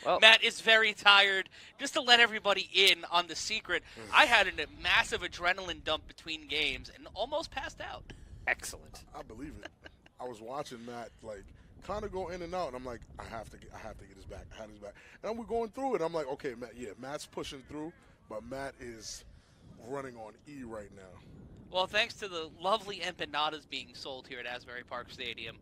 Well, Matt is very tired. Just to let everybody in on the secret, I had a massive adrenaline dump between games and almost passed out. Excellent. I believe it. I was watching Matt, kind of go in and out, and I'm like, I have to get his back. I had his back. And we're going through it. I'm like, okay, Matt's pushing through, but Matt is running on E right now. Well, thanks to the lovely empanadas being sold here at Asbury Park Stadium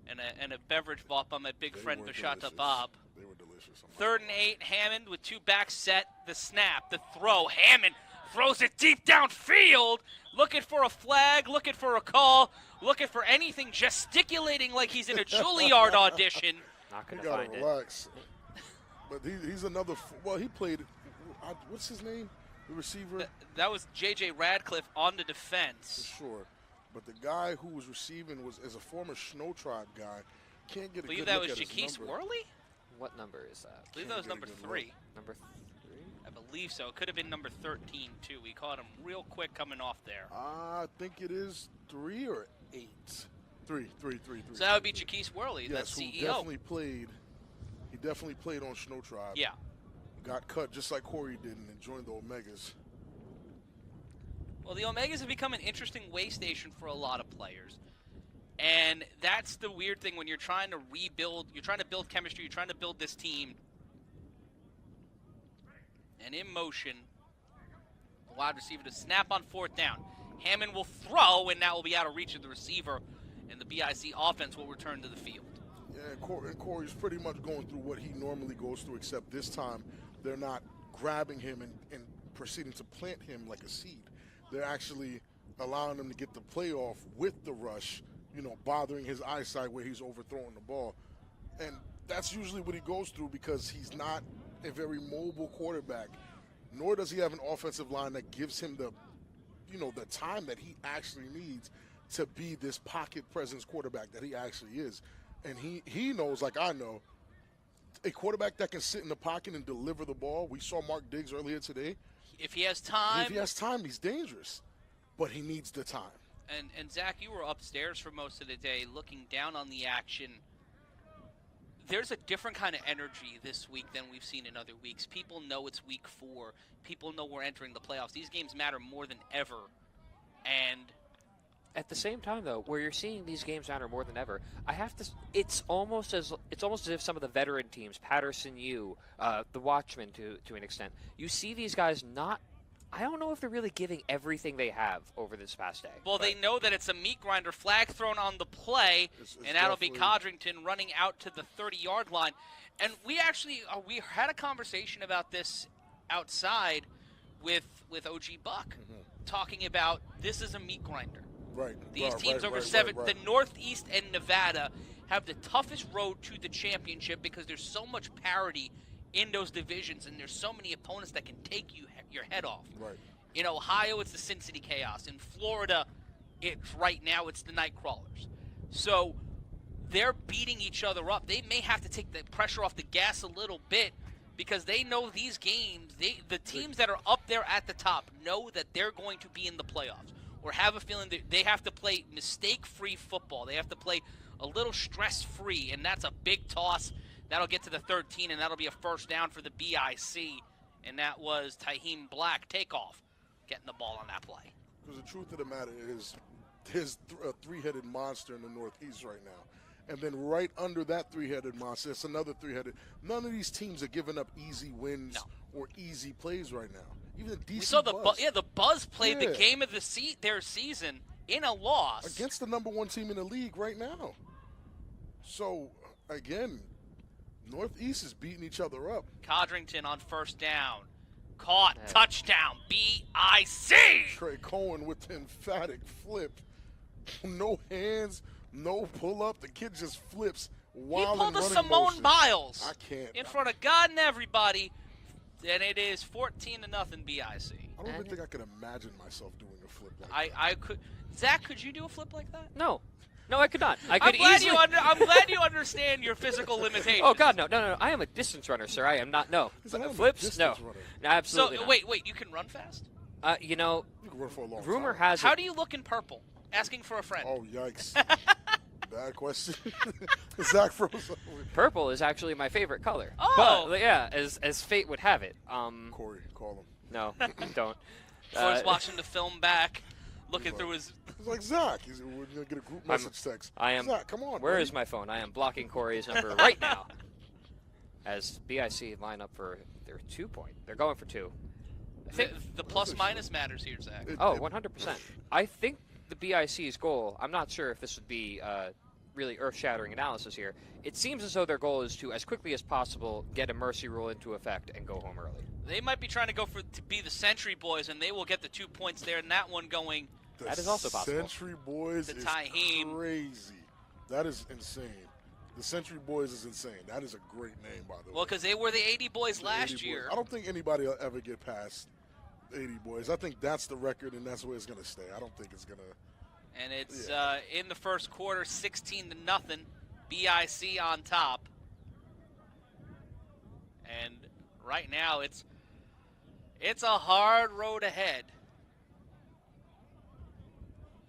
and a beverage bought by my big friend Bashata Bob. They were delicious. 3rd and 8, Hammond with 2 backs set. The snap, the throw. Hammond throws it deep downfield, looking for a flag, looking for a call, looking for anything, gesticulating like he's in a Juilliard audition. Not going to find it. Relax. But he's another. Well, he played. What's his name? The receiver. That was J.J. Radcliffe on the defense. For sure. But the guy who was receiving is a former Snow Tribe guy. Can't get a good look at his number. I believe that was Jaquise Worley? What number is that? I believe that was number 3. Number 3? I believe so. It could have been number 13, too. We caught him real quick coming off there. I think it is 3 or 8. 3. So that would be Jaquise Worley, yes, the CEO. He definitely played on Snow Tribe. Yeah. Got cut just like Corey did and joined the Omegas. Well, the Omegas have become an interesting way station for a lot of players. And that's the weird thing when you're trying to rebuild, you're trying to build chemistry, you're trying to build this team. And in motion, a wide receiver to snap on 4th down. Hammond will throw, and that will be out of reach of the receiver, and the BIC offense will return to the field. Yeah, and Corey's pretty much going through what he normally goes through, except this time they're not grabbing him and proceeding to plant him like a seed. They're actually allowing him to get the play off with the rush, bothering his eyesight where he's overthrowing the ball. And that's usually what he goes through because he's not a very mobile quarterback, nor does he have an offensive line that gives him the time that he actually needs to be this pocket presence quarterback that he actually is. And he knows, like I know, a quarterback that can sit in the pocket and deliver the ball. We saw Mark Diggs earlier today. If he has time. If he has time, he's dangerous. But he needs the time. And Zach, you were upstairs for most of the day looking down on the action. There's a different kind of energy this week than we've seen in other weeks. People know it's week 4. People know we're entering the playoffs. These games matter more than ever. And at the same time, though, where you're seeing these games matter more than ever, I have to. It's almost as if some of the veteran teams, Patterson U, the Watchmen to an extent, you see these guys not. I don't know if they're really giving everything they have over this past day. Well, they know that it's a meat grinder. Flag thrown on the play, and that'll be Codrington running out to the 30-yard line. And we actually we had a conversation about this outside with OG Buck, talking about this is a meat grinder. Right. These teams over 7, the Northeast and Nevada have the toughest road to the championship because there's so much parity in those divisions, and there's so many opponents that can take your head off. Right. In Ohio, it's the Sin City Chaos. In Florida, right now it's the Nightcrawlers. So they're beating each other up. They may have to take the pressure off the gas a little bit because they know these games, the teams that are up there at the top know that they're going to be in the playoffs or have a feeling that they have to play mistake-free football. They have to play a little stress-free, and that's a big toss. That'll get to the 13, and that'll be a first down for the BIC. And that was Taheem Black takeoff, getting the ball on that play. Because the truth of the matter is, there's a three-headed monster in the Northeast right now. And then right under that three-headed monster, it's another three-headed. None of these teams are giving up easy wins or easy plays right now. Even the DC we saw Buzz. The Buzz played the game of their season in a loss. Against the number 1 team in the league right now. So, again, Northeast is beating each other up. Codrington on first down. Caught. Touchdown. BIC. Trey Cohen with the emphatic flip. No hands, no pull-up. The kid just flips while he pulled a Simone motion. Biles. I can't. In front of God and everybody. And it is 14-0 BIC. I don't think I could imagine myself doing a flip like that. I could. Zach, could you do a flip like that? No, I could not. I'm glad you understand your physical limitations. Oh God, no. I am a distance runner, sir. I am not. No flips. No, absolutely. So not. wait. You can run fast? You can run for a long rumor time. has it. How do you look in purple? Asking for a friend. Oh yikes! Bad question. Zach froze. Purple is actually my favorite color. Oh, but yeah, as fate would have it. Corey, call him. No, don't. Floyd's watching the film back, looking through his. He's like, Zach, we're going to get a group message text. Zach, come on. Where is my phone? I am blocking Corey's number right now. As BIC line up for their 2-point. They're going for 2. The plus-minus matters here, Zach. 100%. I think the BIC's goal, I'm not sure if this would be really earth-shattering analysis here. It seems as though their goal is to, as quickly as possible, get a mercy rule into effect and go home early. They might be trying to to be the Century Boys, and they will get the 2 points there, and that one going. That is also possible. Century Boys is crazy. That is insane. The Century Boys is insane. That is a great name, by the way. Well, because they were the 80 Boys last year. I don't think anybody will ever get past 80 Boys. I think that's the record, and that's where it's going to stay. I don't think it's going to. And it's in the first quarter, 16-0. BIC on top. And right now, it's a hard road ahead.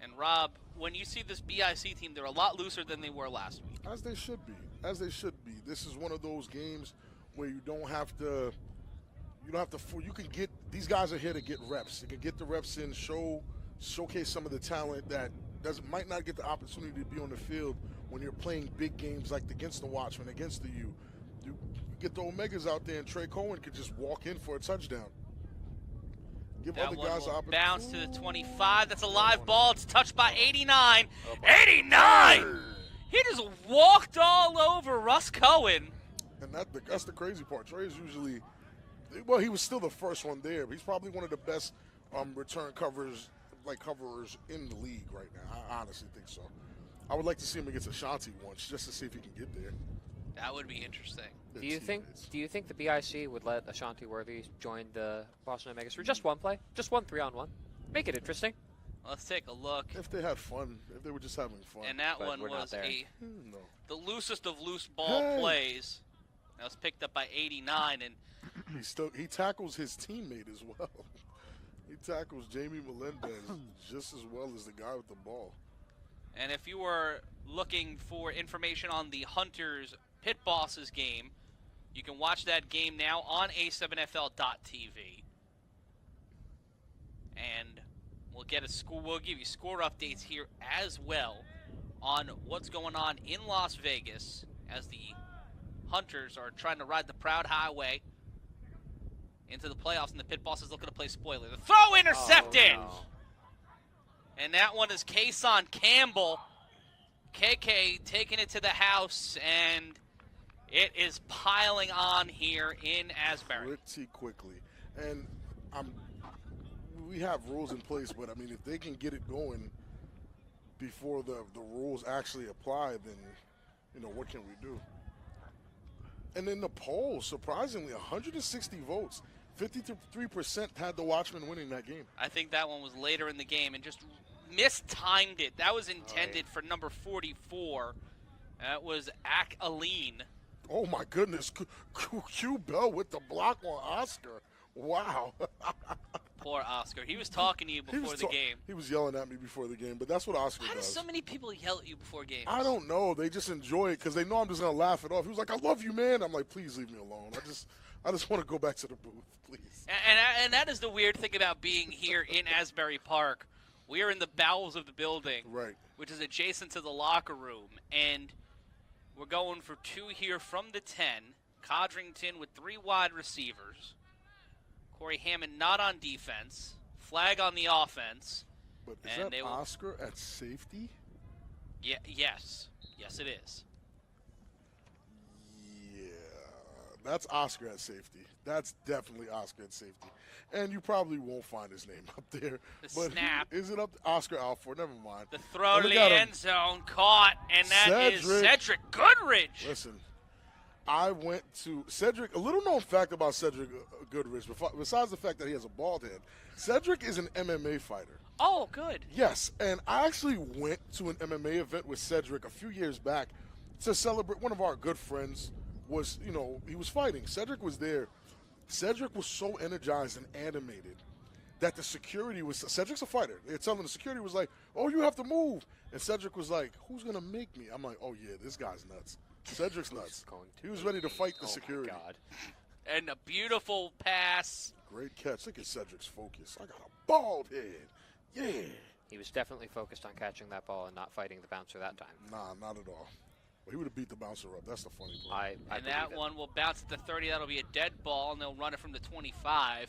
And Rob, when you see this BIC team, they're a lot looser than they were last week. As they should be. As they should be. This is one of those games where you don't have to. You can get. These guys are here to get reps. You can get the reps in, showcase some of the talent that might not get the opportunity to be on the field when you're playing big games like against the Watchmen, against the U. You get the Omegas out there, and Trey Cohen could just walk in for a touchdown. Give that other one guys will opportunity. Bounce to the 25. That's a live ball. It's touched by 89. 89! He just walked all over Russ Cohen. And that's the crazy part. Trey is usually, well, he was still the first one there. But he's probably one of the best return covers like coverers in the league right now. I honestly think so. I would like to see him against Ashanti once, just to see if he can get there. That would be interesting. Do you think the BIC would let Ashanti Worthy join the Boston Omegas for just one play, just one 3-on-1? Make it interesting. Let's take a look. If they had fun, if they were just having fun. And that But one we're not was there. No. the loosest of loose ball plays. That was picked up by 89, and He tackles his teammate as well. He tackles Jamie Melendez just as well as the guy with the ball. And if you were looking for information on the Hunters Pit Bosses game, you can watch that game now on A7FL.tv. And we'll get we'll give you score updates here as well on what's going on in Las Vegas as the Hunters are trying to ride the proud highway into the playoffs, and the Pit Boss is looking to play spoiler. The throw intercepted! Oh, no. And that one is Kason Campbell. KK taking it to the house, and it is piling on here in Asbury. Pretty quickly. And we have rules in place, but I mean, if they can get it going before the rules actually apply, then, you know, what can we do? And in the poll, surprisingly, 160 votes, 53% had the Watchmen winning that game. I think that one was later in the game and just mistimed it. That was intended for number 44. That was Ak Aline. Oh, my goodness. Q Bell with the block on Oscar. Wow. Poor Oscar. He was talking to you before the game. He was yelling at me before the game, but that's what Oscar How does. do so many people yell at you before games? I don't know. They just enjoy it because they know I'm just going to laugh it off. He was like, I love you, man. I'm like, please leave me alone. I just want to go back to the booth, please. And that is the weird thing about being here in Asbury Park. We are in the bowels of the building, Right. which is adjacent to the locker room. And we're going for two here from the 10. Codrington with 3 wide receivers. Corey Hammond not on defense. Flag on the offense. But is And that they will- Oscar at safety? Yeah, yes. Yes, it is. Yeah. That's Oscar at safety. That's definitely Oscar at safety. And you probably won't find his name up there. The but snap. Is it up Oscar Alford? Never mind. The throw to Look the at him. end zone caught, and that is Cedric Goodrich. Listen, I went to Cedric. A little known fact about Cedric Goodrich, besides the fact that he has a bald head, Cedric is an MMA fighter. Oh, good. Yes, and I actually went to an MMA event with Cedric a few years back to celebrate. One of our good friends was, he was fighting. Cedric was there. Cedric was so energized and animated that the security was, Cedric's a fighter. They're telling the security was like, oh, you have to move. And Cedric was like, who's going to make me? I'm like, oh, yeah, this guy's nuts. Cedric's nuts. He was ready to fight the security. Oh, my God. And a beautiful pass. Great catch. Look at Cedric's focus. I got a bald head. Yeah. He was definitely focused on catching that ball and not fighting the bouncer that time. Nah, not at all. Well, he would have beat the bouncer up. That's the funny part. I And that believe it. one will bounce at the 30. That'll be a dead ball, and they'll run it from the 25.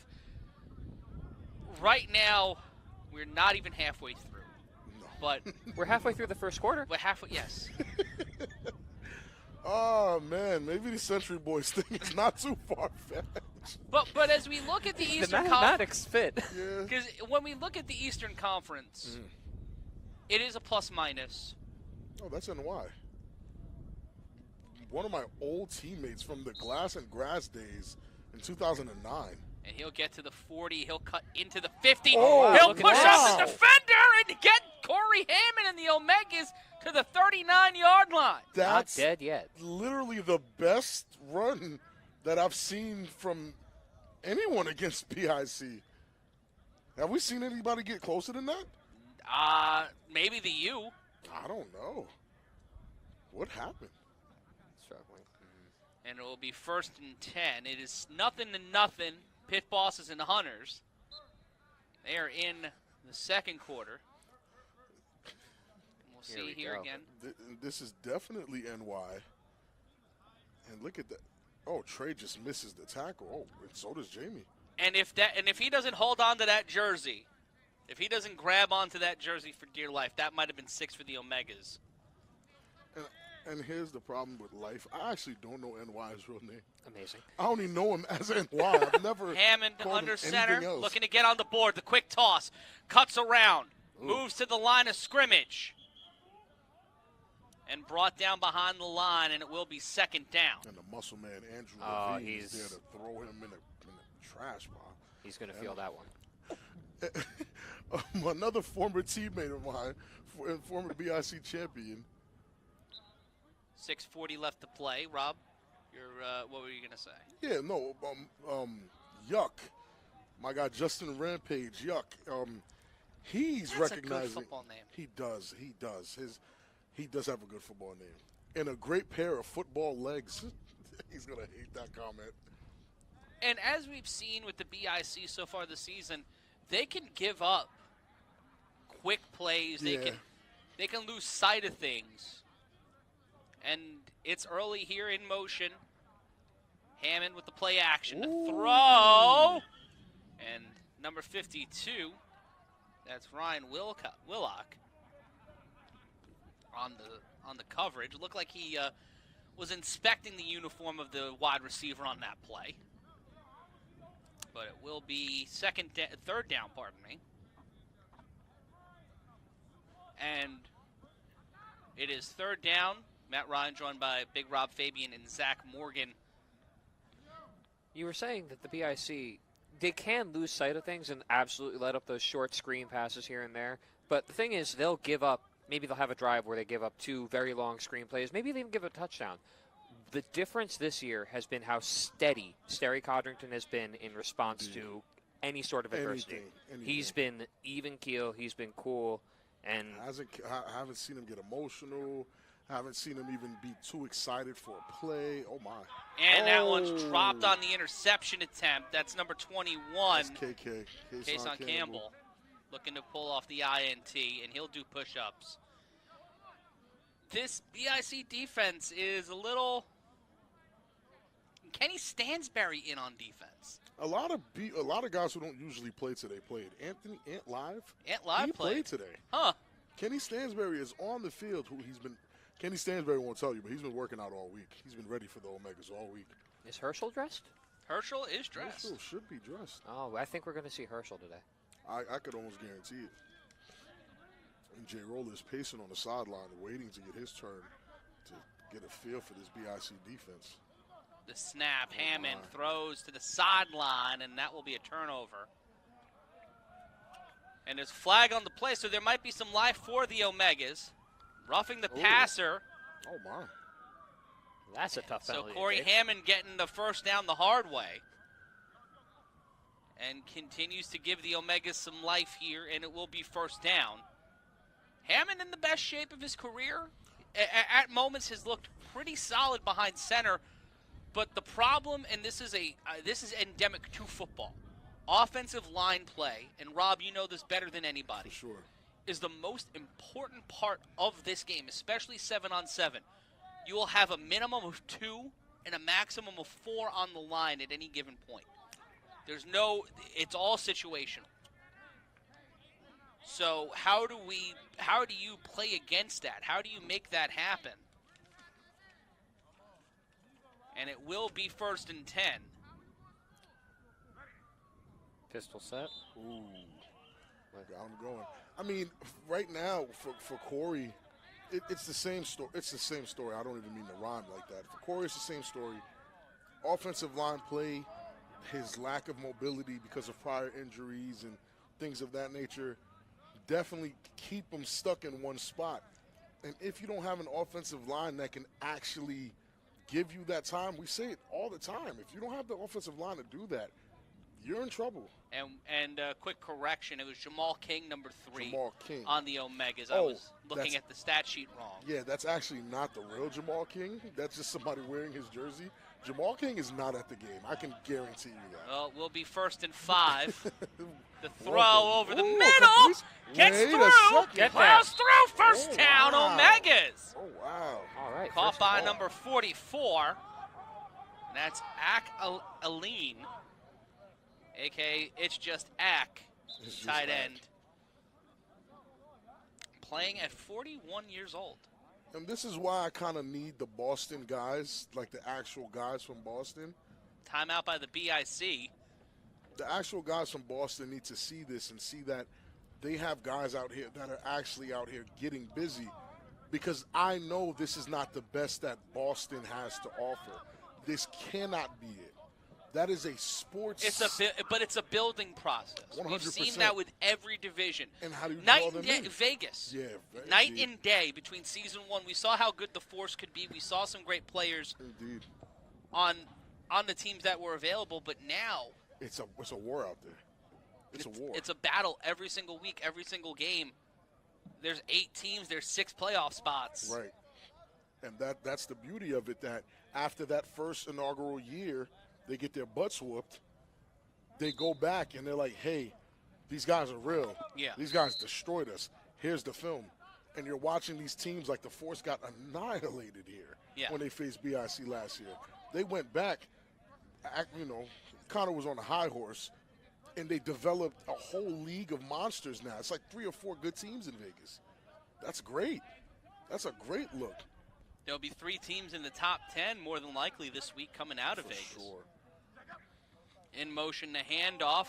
Right now, we're not even halfway through. No. But We're halfway through the first quarter. we're halfway, yes. Oh, man. Maybe the Century Boys thing is not too far-fetched. But as we look at the The Eastern Conference, mathematics fit. Yeah. because when we look at the Eastern Conference, it is a plus-minus. Oh, that's NY. One of my old teammates from the Glass and Grass days in 2009. And he'll get to the 40. He'll cut into the 50. Oh, He'll look at push that. up the defender and get Corey Hammond and the Omegas to the 39-yard line. Not That's dead yet. literally the best run that I've seen from anyone against PIC. Have we seen anybody get closer than that? Maybe the U. I don't know. What happened? Struggling. And it will be 1st and 10. It is 0-0. Pit Bosses and Hunters. They are in the second quarter. We'll Here see we here go. again. This is definitely NY. And look at that. Oh, Trey just misses the tackle. Oh, and so does Jamie. And if he doesn't hold on to that jersey, if he doesn't grab onto that jersey for dear life, that might have been 6 for the Omegas. And here's the problem with life. I actually don't know NY's real name. Amazing. I only know him as NY. I've never Hammond called under him center, anything else. looking to get on the board. The quick toss, cuts around, moves to the line of scrimmage, and brought down behind the line, and it will be second down. And the muscle man, Andrew Oh, Levine, is he's- there to throw him in the trash pile. He's going to feel that one. Another former teammate of mine, former BIC champion. 6:40 left to play. Rob, what were you going to say? Yeah, no, Yuck. My guy Justin Rampage, Yuck. He's That's a recognizing. good football name. He does. He does have a good football name and a great pair of football legs. He's gonna hate that comment. And as we've seen with the BIC so far this season, they can give up quick plays. Yeah. They can lose sight of things. And it's early here in motion. Hammond with the play action. The throw. And number 52, that's Ryan Willock on the coverage. It looked like he was inspecting the uniform of the wide receiver on that play. But it will be third down, pardon me. And it is third down. Matt Ryan joined by Big Rob Fabian and Zach Morgan. You were saying that the BIC, they can lose sight of things and absolutely let up those short screen passes here and there. But the thing is, they'll give up, maybe they'll have a drive where they give up 2 very long screen plays. Maybe they even give a touchdown. The difference this year has been how steady Sterry Codrington has been in response to any sort of adversity. Anything. He's been even keel. He's been cool. And I haven't seen him get emotional. I haven't seen him even be too excited for a play. Oh, my. And that one's dropped on the interception attempt. That's number 21. That's KK. Kason Campbell looking to pull off the INT, and he'll do push-ups. This BIC defense is a little... Kenny Stansberry in on defense. A lot of guys who don't usually play today played. Ant Live. Ant Live he played. played today. Huh. Kenny Stansberry is on the field. Kenny Stansberry won't tell you, but he's been working out all week. He's been ready for the Omegas all week. is Herschel dressed? Herschel is dressed. Herschel should be dressed. Oh, I think we're going to see Herschel today. I could almost guarantee it. And Jay Roller is pacing on the sideline, waiting to get his turn to get a feel for this BIC defense. The snap, Hammond throws to the sideline, and that will be a turnover. And there's flag on the play, so there might be some life for the Omegas. Roughing the passer. Oh, my. That's a tough penalty. So Corey Hammond getting the first down the hard way. And continues to give the Omegas some life here, and it will be first down. Hammond in the best shape of his career. At moments has looked pretty solid behind center. But the problem, and this is endemic to football, offensive line play, and Rob, you know this better than anybody, For sure. is the most important part of this game, especially 7-on-7. You will have a minimum of 2 and a maximum of 4 on the line at any given point. It's all situational. So how do you play against that? How do you make that happen? And it will be first and 10. Pistol set. Ooh. Got him going. I mean, right now, for Corey, it's the same story. It's the same story. I don't even mean to rhyme like that. For Corey, it's the same story. Offensive line play, his lack of mobility because of prior injuries and things of that nature definitely keep him stuck in one spot. And if you don't have an offensive line that can actually give you that time, we say it all the time. If you don't have the offensive line to do that, you're in trouble. And quick correction, it was Jamal King, number 3, Jamal King. on the Omegas. I was looking at the stat sheet wrong. Yeah, that's actually not the real Jamal King. That's just somebody wearing his jersey. Jamal King is not at the game. I can guarantee you that. Well, we'll be first and 5. The throw over the middle. Gets Wait a through. second. Plows through. First down, wow. Omegas. Oh, wow. All right. Caught first by ball. number 44. And that's Ak Aline, a.k.a. It's Just Ak, It's Just tight Ak. end. Playing at 41 years old. And this is why I kind of need the Boston guys, like the actual guys from Boston. Timeout by the BIC. The actual guys from Boston need to see this and see that they have guys out here that are actually out here getting busy, because I know this is not the best that Boston has to offer. This cannot be it. That is a sports. But it's a building process. 100%. We've seen that with every division. And how do you Night draw and them day, in? Vegas. Yeah, Night indeed. and day between season 1. We saw how good the Force could be. We saw some great players Indeed. on the teams that were available. But now It's a war out there. It's a war. It's a battle every single week, every single game. There's 8 teams. There's 6 playoff spots. Right. And that's the beauty of it, that after that first inaugural year, they get their butts whooped. They go back and they're like, hey, these guys are real. Yeah. These guys destroyed us. Here's the film. And you're watching these teams like the Force got annihilated here when they faced BIC last year. They went back, Connor was on a high horse, and they developed a whole league of monsters now. It's like 3 or 4 good teams in Vegas. That's great. That's a great look. There'll be 3 teams in the top 10 more than likely this week coming out of Vegas. Sure. In motion, the handoff.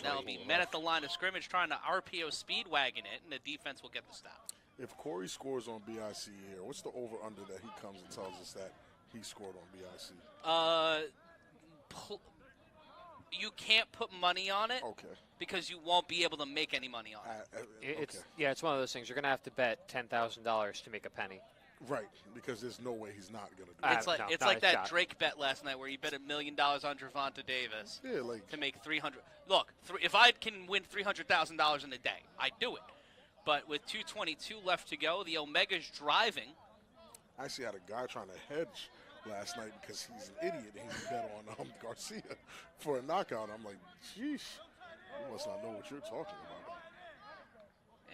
That'll be met at the line of scrimmage, trying to RPO speedwagon it, and the defense will get the stop. If Corey scores on BIC here, what's the over-under that he comes and tells us that he scored on BIC? You can't put money on it because you won't be able to make any money on it. It's one of those things. You're going to have to bet $10,000 to make a penny. Right, because there's no way he's not going to do it. It's like that Drake bet last night where he bet $1 million on Gervonta Davis to make $300. Look, if I can win $300,000 in a day, I'd do it. But with 2:22 left to go, the Omega's driving. I actually had a guy trying to hedge last night because he's an idiot and he bet on Garcia for a knockout. I'm like, sheesh, you must not know what you're talking about.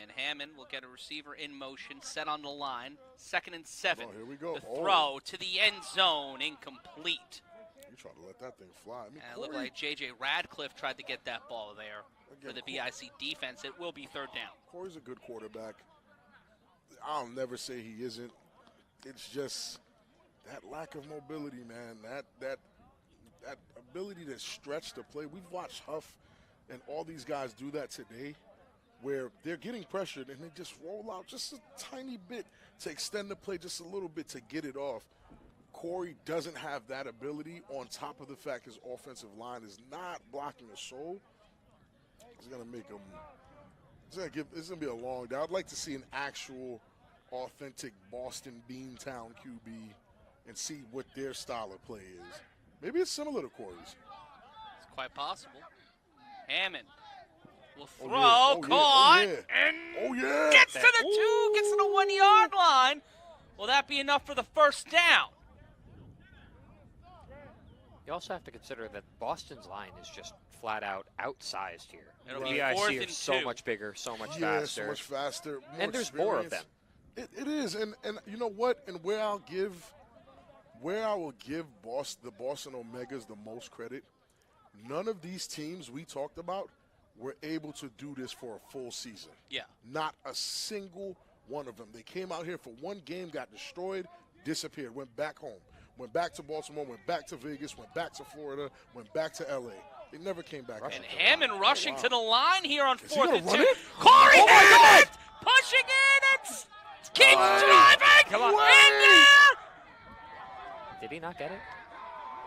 And Hammond will get a receiver in motion, set on the line. 2nd and 7. Oh, here we go. The throw to the end zone, incomplete. You try to let that thing fly. And it looked like J.J. Radcliffe tried to get that ball there for the BIC defense. It will be 3rd down. Corey's a good quarterback. I'll never say he isn't. It's just that lack of mobility, man. That ability to stretch the play. We've watched Huff and all these guys do that today, where they're getting pressured and they just roll out just a tiny bit to extend the play just a little bit to get it off. Corey doesn't have that ability, on top of the fact his offensive line is not blocking a soul. It's going to make him – it's going to be a long day. I'd like to see an actual, authentic Boston Beantown QB and see what their style of play is. Maybe it's similar to Corey's. It's quite possible. Hammond will throw, caught, and gets to the 2, gets to the 1-yard line. Will that be enough for the 1st down? You also have to consider that Boston's line is just flat out outsized here. It'll be BIC 4th and is so 2. much bigger, so much Yeah, faster. so much faster. More and there's more of them. It is, and you know what? And where I will give the Boston Omegas the most credit, none of these teams we talked about were able to do this for a full season. Yeah. Not a single one of them. They came out here for one game, got destroyed, disappeared, went back home, went back to Baltimore, went back to Vegas, went back to Florida, went back to L.A. They never came back. And Hammond rushing to the line here on 4th and 2. It? Corey Hammond pushing in and keeps driving. Come on. In there. Did he not get it?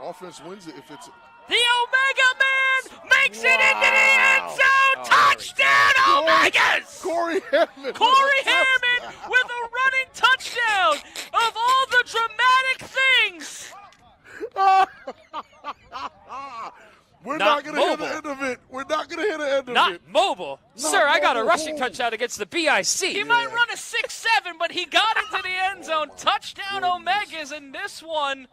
Offense wins it if it's The Omega Man makes it into the end zone. Touchdown, Omegas! Corey Hammond. Corey Hammond with a running touchdown of all the dramatic things. We're Not not going to hear the mobile. end of it. We're not going to hear the end of Not it. mobile. Sir, I got a mobile. rushing touchdown against the BIC. He might run a 6-7, but he got into the end zone. Touchdown, Omegas, and this one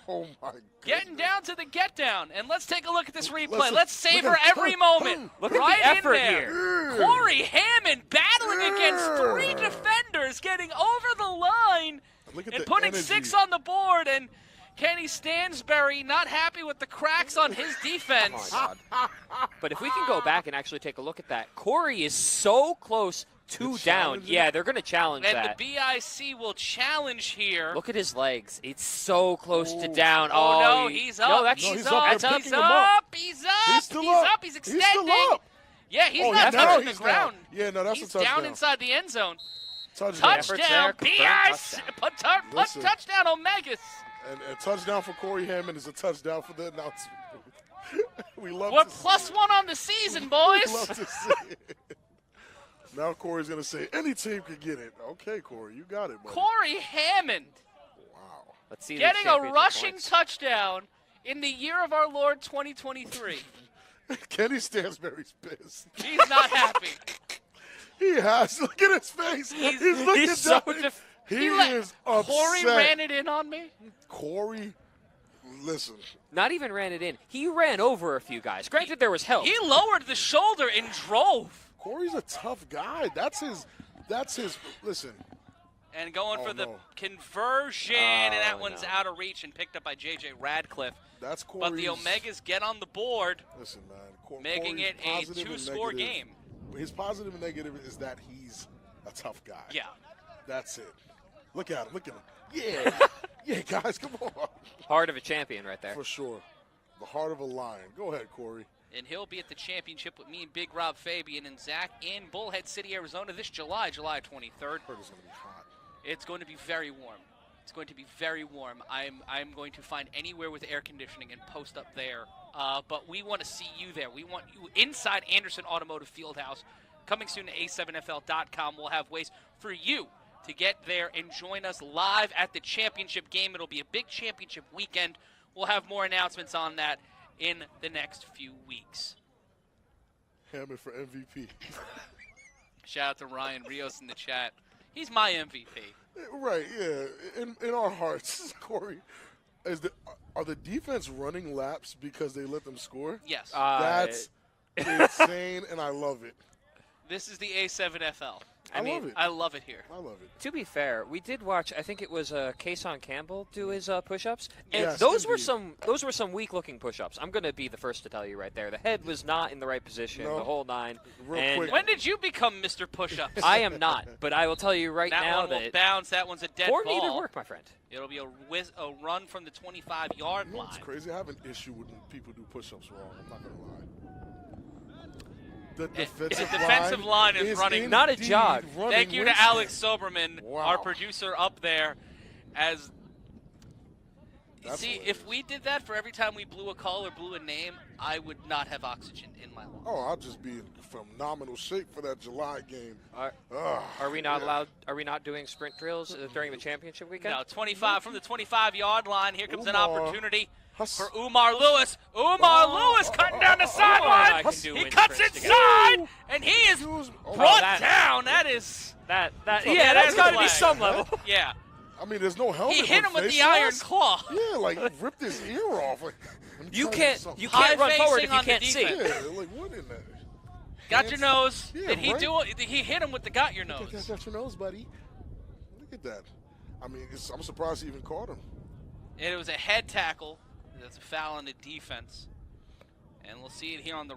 Oh, my God. getting down to the get down. And let's take a look at this replay. Listen, Let's savor every moment. Look at right the effort in there. here. Corey Hammond battling against 3 defenders, getting over the line Look at and the putting energy. 6 on the board. And Kenny Stansberry not happy with the cracks on his defense. But if we can go back and actually take a look at that, Corey is so close 2 down. Yeah, they're going to challenge And that. the BIC will challenge here. Look at his legs. It's so close to Ooh. down. Oh, no, he's up. No, that's he's he's up. up. He's They're up. picking him up. He's still He's up. up. He's extending. He's still up. Yeah, he's Oh, not now touching the he's ground. down. Yeah, no, that's He's a touchdown. down inside the end zone. Touchdown. Touchdown, BIC. Listen. Touchdown, Omegas. And touchdown for Corey Hammond is a touchdown for the announcement. We love We're to see plus it. 1 on the season, We boys. love to see it. Now Corey's going to say, any team could get it. Okay, Corey, you got it, buddy. Corey Hammond Wow. Let's see getting the a championship rushing points. touchdown in the year of our Lord 2023. Kenny Stansberry's pissed. He's not happy. He has. Look at his face. He's looking he's so down. He is upset. Corey ran it in on me. Corey, listen. Not even ran it in. He ran over a few guys. Granted, there was help. He lowered the shoulder and drove. Corey's a tough guy. That's his. Listen. And going Oh, for the no. conversion, and that Oh, one's no. out of reach and picked up by J.J. Radcliffe. That's Corey's. But the Omegas get on the board, Listen, man. making Corey's it a positive and 2-score negative. game. His positive and negative is that he's a tough guy. Yeah. That's it. Look at him. Look at him. Yeah. Yeah, guys, come on. Heart of a champion right there. For sure. The heart of a lion. Go ahead, Corey. And he'll be at the championship with me and Big Rob Fabian and Zach in Bullhead City, Arizona this July 23rd. Heard it's going to be hot. It's going to be very warm. It's going to be very warm. I'm going to find anywhere with air conditioning and post up there. But we want to see you there. We want you inside Anderson Automotive Fieldhouse. Coming soon to A7FL.com. We'll have ways for you to get there and join us live at the championship game. It'll be a big championship weekend. We'll have more announcements on that in the next few weeks. Hammond for MVP. Shout out to Ryan Rios in the chat. He's my MVP. Right, yeah. In our hearts, Corey, are the defense running laps because they let them score? Yes. That's insane, and I love it. This is the A7FL. I love it. I love it here. I love it. To be fair, we did watch. I think it was Kason Campbell do his push-ups, and Yes, those indeed. were some weak-looking push-ups. I'm going to be the first to tell you right there. The head was not in the right position. No. The whole 9. Real and quick. When did you become Mr. Push-Ups? I am not, but I will tell you right that now one will that bounce. That one's a dead coordinated ball. work, my friend. It'll be a run from the 25-yard You know line. what's crazy? I have an issue when people do push-ups wrong. I'm not going to lie. The defensive line is running. Not a jog. Thank you to Alex Soberman, Wow. our producer up there. As That's see, hilarious. if we did that for every time we blew a call or blew a name, I would not have oxygen in my lungs. Oh, I'll just be in phenomenal shape for that July game. Are we not allowed? Are we not doing sprint drills during the championship weekend? No, 25 from the 25-yard line. Here comes an Umar. opportunity Huss. for Umar Lewis. Lewis cutting down the sideline. can do He wind cuts sprints inside, and he is Excuse- oh, brought that- down. That is, That Yeah, yeah, that's that's got to be flag. some level. yeah. I mean, there's no helmet. He hit him with face the iron mask. claw. Yeah, like ripped his ear off. Like, let me You tell can't something. you can't run High forward facing if you on the can't see. defense. Yeah, like what in that? Got your nose. Yeah, Did he right? do it? He hit him with the got your Got nose. your nose, buddy. Look at that. I mean, I'm surprised he even caught him. And it was a head tackle. That's a foul on the defense. And we'll see it here on the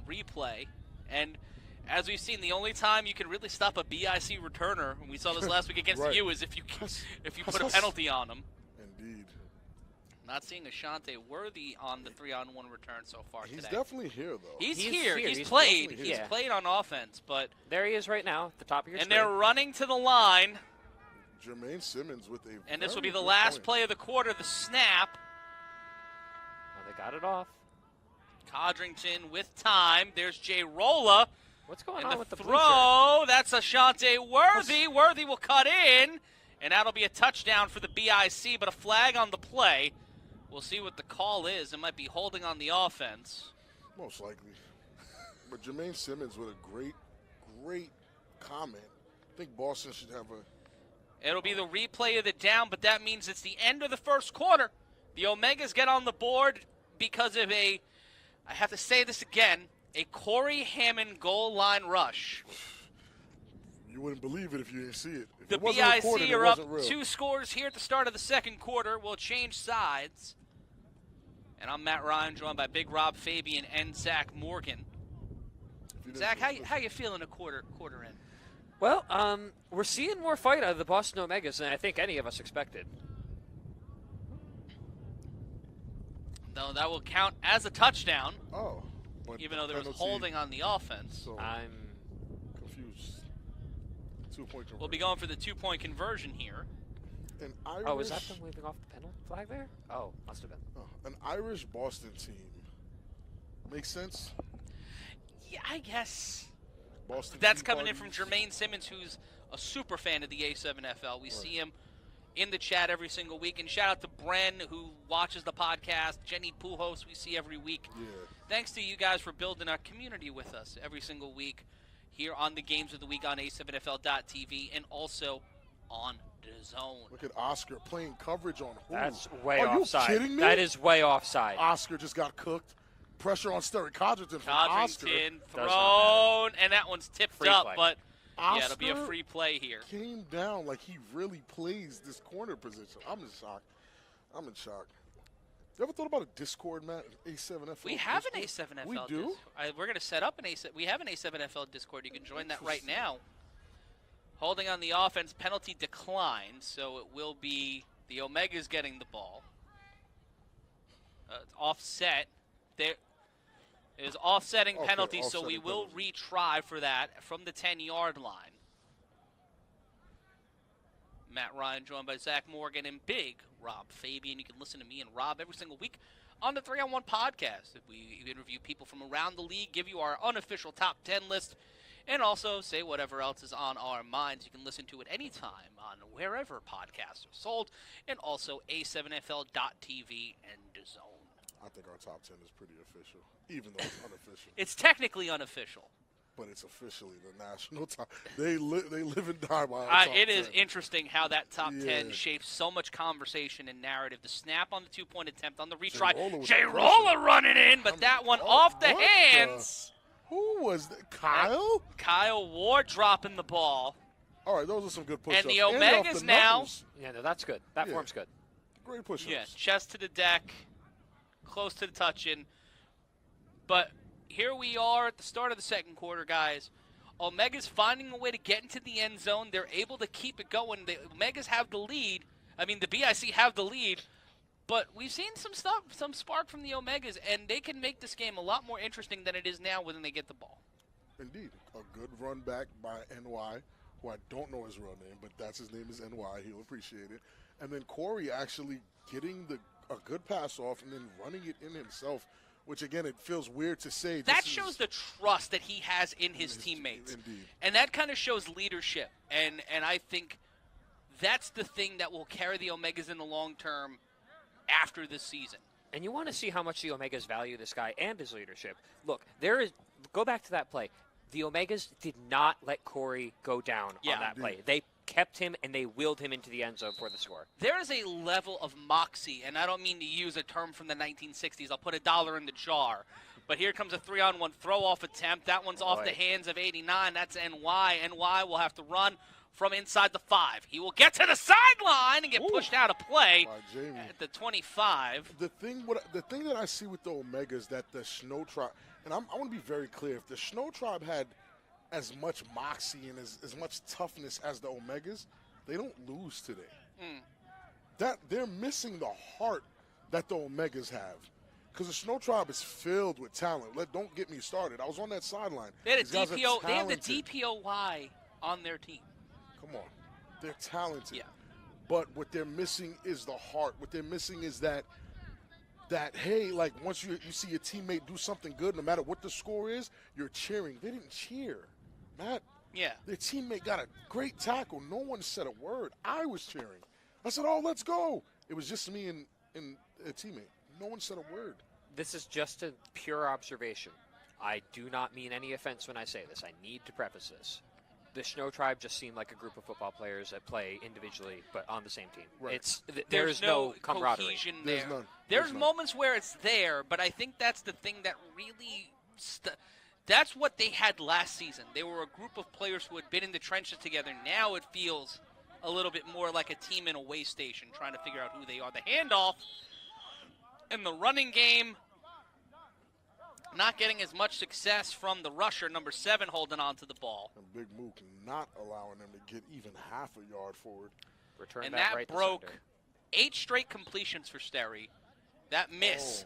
replay. And as we've seen, the only time you can really stop a BIC returner, and we saw this last week against Right. you, is if you put a penalty on him. Indeed. Not seeing Ashante Worthy on the 3-on-1 return so far He's today. definitely here, though. He's He's here. here. He's He's played. definitely He's here. played on offense, but There he is right now, at the top of your and screen. they're running to the line. Jermaine Simmons with a. And this will be very the good last point. play of the quarter, the snap. Oh, they got it off. Codrington with time. There's Jay Rolla. What's going And on the with the blue shirt? throw, that's Ashante Worthy. Worthy will cut in, and that'll be a touchdown for the BIC, but a flag on the play. We'll see what the call is. It might be holding on the offense. Most likely. But Jermaine Simmons with a great comment. I think Boston should have a. It'll be the replay of the down, but that means it's the end of the first quarter. The Omegas get on the board because of I have to say this again, a Corey Hammond goal line rush. You wouldn't believe it if you didn't see it. If The it wasn't recorded, BIC it are up wasn't real. 2 scores here at the start of the second quarter. We'll change sides. And I'm Matt Ryan, joined by Big Rob Fabian and Zach Morgan. Zach, how you feeling a quarter in? Well, we're seeing more fight out of the Boston Omegas than I think any of us expected. Though that will count as a touchdown. Oh. But even though there was penalty, holding on the offense. So I'm confused. 2-point conversion. We'll be going for the 2-point conversion here. An Irish, Oh, was that them waving off the penalty flag there? Oh, must have been. an Irish Boston team. Makes sense? Yeah, I guess. Boston That's Tea coming in from Parties. Jermaine Simmons, who's a super fan of the A7FL. We see him in the chat every single week. And shout out to Bren, who watches the podcast. Jenny Pujols, we see every week. Yeah. Thanks to you guys for building our community with us every single week here on the Games of the Week on A7FL.tv and also on DAZN. Look at Oscar playing coverage on who? That's way Are offside. you kidding me? That is way offside. Oscar just got cooked. Pressure on Sterling Codrington from Oscar. Codrington Does not thrown, and that one's tipped Free up, play. but Oscar yeah, it'll be a free play here. Came down like he really plays this corner position. I'm in shock. I'm in shock. You ever thought about a Discord, Matt? A7FL. We have an Discord? A7FL. We do. We're going to set up an A7. We have an A7FL Discord. You can join that right now. Holding on the offense, penalty declined, so it will be the Omegas getting the ball. It's offset. There is offsetting Okay, penalty, so offsetting we will penalty. retry for that from the 10-yard line. Matt Ryan joined by Zach Morgan and big Rob Fabian. You can listen to me and Rob every single week on the 3-on-1 podcast. We interview people from around the league, give you our unofficial top 10 list, and also say whatever else is on our minds. You can listen to it anytime on wherever podcasts are sold, and also A7FL.tv and DAZN. I think our top 10 is pretty official, even though it's unofficial. It's technically unofficial. But it's officially the national top. They live and die by our top It 10. is interesting how that top 10 Yeah. shapes so much conversation and narrative. The snap on the 2-point attempt on the retry. Roller with Jay the Roller running in, but that one off the what hands. Who was that? Kyle? Kyle Ward dropping the ball. All right, those are some good push-ups. And the off Omegas now. knuckles. Yeah, no, that's good. That Yeah. form's good. Great push-ups. Yeah, chest to the deck, close to the touch-in. But here we are at the start of the second quarter, guys. Omega's finding a way to get into the end zone. They're able to keep it going. The Omegas have the lead. I mean, the BIC have the lead. But we've seen some spark from the Omegas, and they can make this game a lot more interesting than it is now when they get the ball. Indeed. A good run back by NY, who I don't know his real name, but that's his name is NY. He'll appreciate it. And then Corey actually getting a good pass off and then running it in himself, which, again, it feels weird to say. That shows the trust that he has in his teammates. Indeed. And that kind of shows leadership. And I think that's the thing that will carry the Omegas in the long term after this season. And you want to see how much the Omegas value this guy and his leadership. Look, go back to that play. The Omegas did not let Corey go down on that play. They kept him and they willed him into the end zone for the score. There is a level of moxie, and I don't mean to use a term from the 1960s. I'll put $1 in the jar. But here comes a 3-on-1 throw-off attempt. That one's off the hands of 89. That's NY. NY will have to run from inside the 5. He will get to the sideline and get pushed out of play By Jamie. at the 25. The thing that I see with the Omegas that the Snow Tribe, and I want to be very clear, if the Snow Tribe had as much moxie and as much toughness as the Omegas, they don't lose today. That they're missing the heart that the Omegas have. Because the Snow Tribe is filled with talent. Don't get me started. I was on that sideline. They had a These guys are DPO. They have the talented. DPOY on their team. Come on. They're talented. Yeah. But what they're missing is the heart. What they're missing is that hey, like once you see your teammate do something good, no matter what the score is, you're cheering. They didn't cheer. Matt. Yeah. Their teammate got a great tackle. No one said a word. I was cheering. I said, oh, let's go. It was just me and a teammate. No one said a word. This is just a pure observation. I do not mean any offense when I say this. I need to preface this. The Snow Tribe just seemed like a group of football players that play individually but on the same team. Right. There's no camaraderie. cohesion There's there. none. There's There's none. moments where it's there, but I think that's the thing that really that's what they had last season. They were a group of players who had been in the trenches together. Now it feels a little bit more like a team in a way station trying to figure out who they are. The handoff in the running game not getting as much success from the rusher, number 7, holding on to the ball. And Big Mook not allowing them to get even half a yard forward. Return And that that right to broke center. 8 straight completions for Sterry. That miss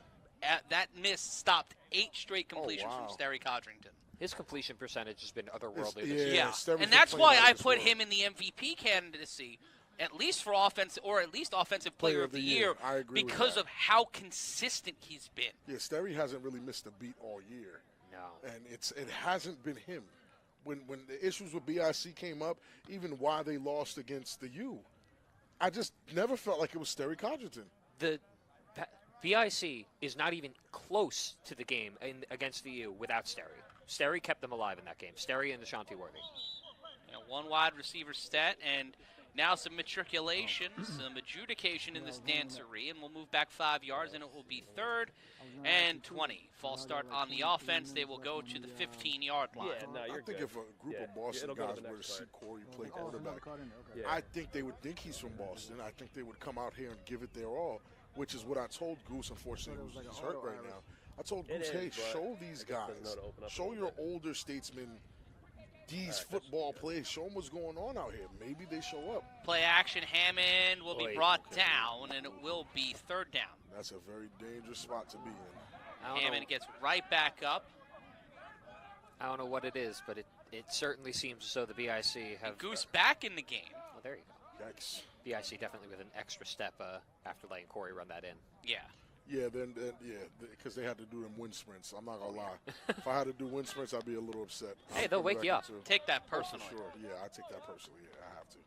stopped 8 straight completions wow. from Sterry Codrington. His completion percentage has been otherworldly It's- this year. Yeah, Sterry's and been that's playing why out I of this put world. him in the MVP candidacy, at least for offense, or at least offensive player of the year, I agree with because that. of how consistent he's been. Yeah, Sterry hasn't really missed a beat all year. No. And it hasn't been him. When the issues with BIC came up, even why they lost against the U, I just never felt like it was Sterry Codrington. The BIC is not even close to the game against the U without Sterry. Sterry kept them alive in that game. Sterry and Ashanti Worthy. One wide receiver set, and now some matriculation, some adjudication in this dancery, and we'll move back 5 yards, and it will be 3rd and 20. False start on the offense. They will go to the 15-yard line. I think if a group of Boston guys were to see Corey play quarterback, I think they would think he's from Boston. I think they would come out here and give it their all, which is what I told Goose. Unfortunately, he's hurt right now. I told Goose, hey, show these guys, show your older statesmen these football plays. Show them what's going on out here. Maybe they show up. Play action. Hammond will be brought down, and it will be 3rd down. That's a very dangerous spot to be in. Hammond gets right back up. I don't know what it is, but it certainly seems as though the BIC have... Goose back in the game. Oh, there you go. Yikes. BIC definitely with an extra step after letting Corey run that in. Yeah. Yeah, because they had to do them wind sprints. I'm not going to lie. If I had to do wind sprints, I'd be a little upset. Hey, they'll wake you up. Take that Oh, personally. for sure. Yeah, I take that personally. Yeah, I have to.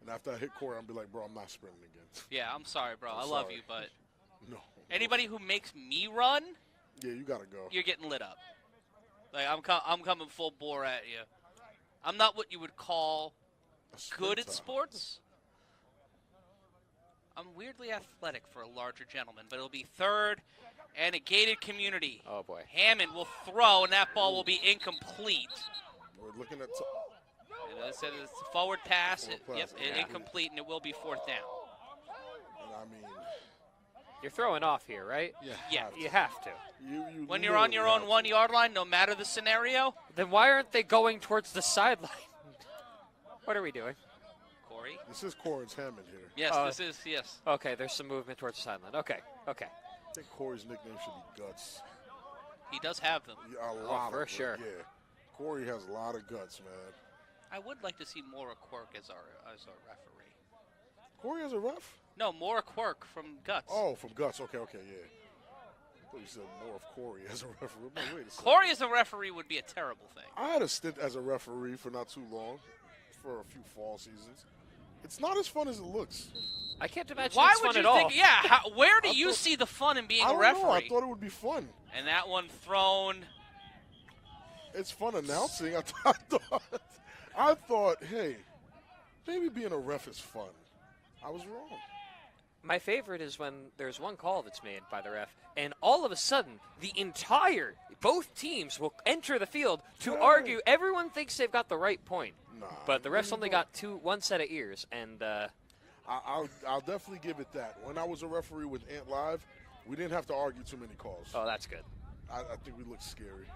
And after I hit Corey, I'll be like, bro, I'm not sprinting again. Yeah, I'm sorry, bro. I'm I love sorry. you, but No. anybody who makes me run, Yeah, you got to go. you're getting lit up. Like, I'm coming full bore at you. I'm not what you would call good at sports. I'm weirdly athletic for a larger gentleman, but it'll be 3rd and a gated community. Oh, boy. Hammond will throw, and that ball will be incomplete. We're looking at And it says it's a forward pass. Forward pass, Yep, incomplete, and it will be 4th down. and I mean, You're throwing off here, right? Yeah. You have to. you When you're on your own 1 yard line, no matter the scenario. Then why aren't they going towards the sideline? What are we doing? Corey? This is Corey's Hammond here. Yes, this is, yes. Okay, there's some movement towards the sideline. Okay. I think Corey's nickname should be Guts. He does have them. Yeah, a lot for of them, sure. Yeah. Corey has a lot of guts, man. I would like to see Maura Quirk as our referee. Corey has a ref? No, Maura Quirk from Guts. Oh, from Guts. Okay, yeah. I thought you said more of Corey as a referee. No, wait a second. Corey as a referee would be a terrible thing. I had a stint as a referee for not too long, for a few fall seasons. It's not as fun as it looks. I can't imagine Why it's would fun you at think? all. Yeah, where do I you thought- see the fun in being I a don't referee? know. I thought it would be fun. And that one thrown. It's fun announcing. I thought, hey, maybe being a ref is fun. I was wrong. My favorite is when there's one call that's made by the ref, and all of a sudden, both teams will enter the field to argue. Everyone thinks they've got the right point, Nah, but the refs only got one set of ears, and I'll definitely give it that. When I was a referee with Ant Live, we didn't have to argue too many calls. oh, that's good. I think we looked scary.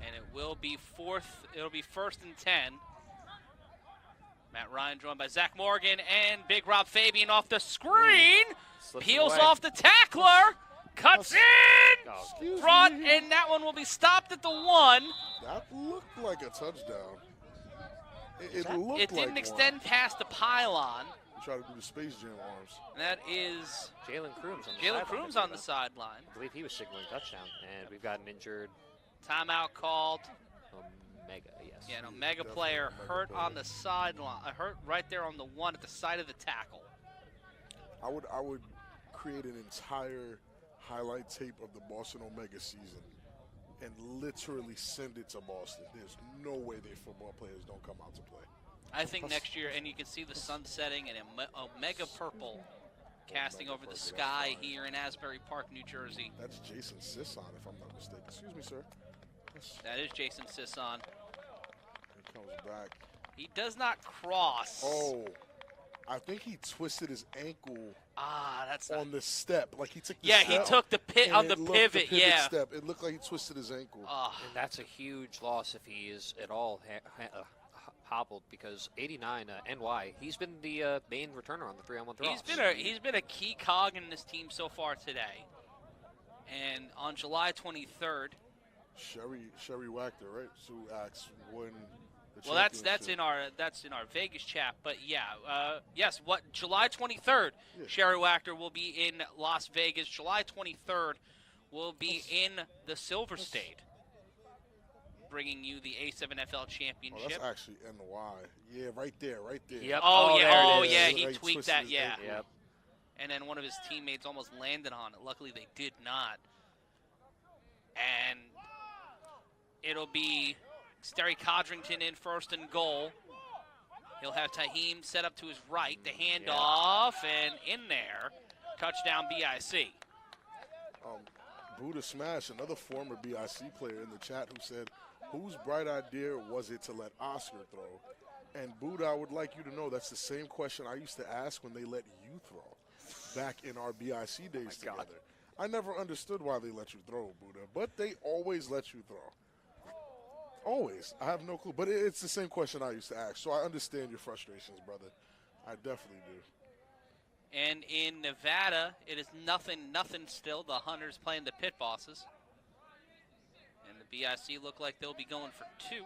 And it will be it'll be 1st and 10. Matt Ryan joined by Zach Morgan and Big Rob Fabian off the screen. Slips Peels away. off the tackler. Cuts in. Oh, Excuse Front, me. and that one will be stopped at the 1. That looked like a touchdown. It looked It didn't like extend past the pylon. One. Try to do the Space Jam arms. And that is Jalen Crooms on the Jalen sideline. Crooms on the sideline. I believe he was signaling touchdown, and we've got an injured Timeout called. Omega, yes. Yeah, an Omega Definitely player Omega hurt player. on the sideline. Hurt right there on the 1 at the side of the tackle. I would create an entire highlight tape of the Boston Omega season and literally send it to Boston. There's no way their football players don't come out to play. I think next year, and you can see the sun setting and Omega purple casting over the sky here in Asbury Park, New Jersey. That's Jason Sisson, if I'm not mistaken. Excuse me, sir. Yes. That is Jason Sisson. He comes back. He does not cross. Oh, I think he twisted his ankle That's on the step. Like he took the Yeah, step. he took the and on the it looked- pivot, yeah. step. It looked like he twisted his ankle. And that's a huge loss if he is at all hobbled, because 89 NY, he's been the main returner on the 3-on-1 throws. He's been a key cog in this team so far today. And on July 23rd, Sherry Wachter, right? Who asked when the well, that's championship- in our Vegas chat, but yeah, yes. What July 23rd, Yeah. Sherry Wachter will be in Las Vegas. July 23rd will be in the Silver State, bringing you the A7FL Oh, Championship. that's actually NY. Yeah, right there. Yep. Oh, there yeah, it is. yeah, he Like, tweaked twisted that, his yeah. ankle. Yep. And then one of his teammates almost landed on it. Luckily, they did not. And it'll be Sterry Codrington in first and goal. He'll have Taheem set up to his right, the handoff, and in there, touchdown BIC. Buddha Smash, another former BIC player in the chat, who said, whose bright idea was it to let Oscar throw? And Buddha, I would like you to know that's the same question I used to ask when they let you throw back in our BIC days together. I never understood why they let you throw, Buddha, but they always let you throw. Always. I have no clue. But it's the same question I used to ask, so I understand your frustrations, brother. I definitely do. And in Nevada, it is nothing still. The Hunters playing the Pit Bosses. And the BIC look like they'll be going for two.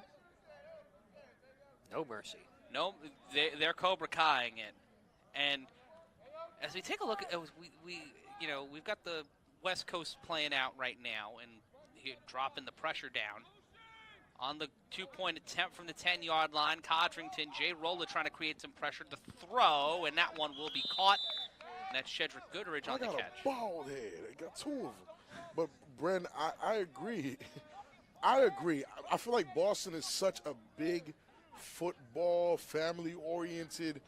No mercy. No, they're Cobra Kai-ing it. And as we take a look at we've got the West Coast playing out right now, and here dropping the pressure down. On the 2-point attempt from the 10-yard line, Codrington, Jay Rolla trying to create some pressure to throw, and that one will be caught. And that's Shedrick Goodrich on the catch. I got a bald head. I got two of them. But, Bren, I agree. I agree. I feel like Boston is such a big football, family-oriented,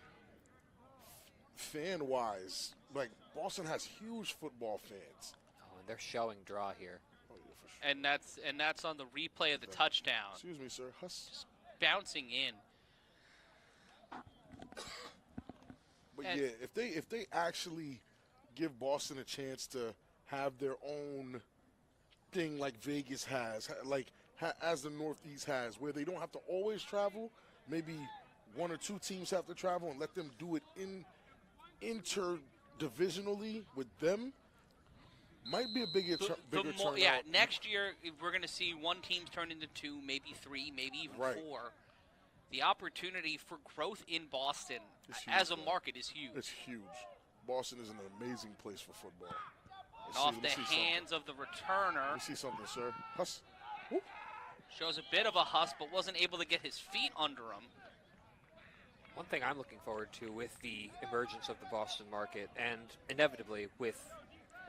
fan-wise. Like, Boston has huge football fans. Oh, and they're showing draw here. Oh, yeah, for sure. And that's on the replay of the touchdown. Excuse me, sir. Huss. Bouncing in. But yeah, if they actually give Boston a chance to have their own thing like Vegas has, as the Northeast has, where they don't have to always travel, maybe one or two teams have to travel, and let them do it interdivisionally with them, might be a bigger turnout. Yeah, next year we're going to see one team turn into two, maybe three, maybe even four. The opportunity for growth in Boston as a market is huge. It's huge. Boston is an amazing place for football. Off the hands of the returner. You see something, sir? Huss. Whoop. Shows a bit of a hustle, but wasn't able to get his feet under him. One thing I'm looking forward to with the emergence of the Boston market, and inevitably with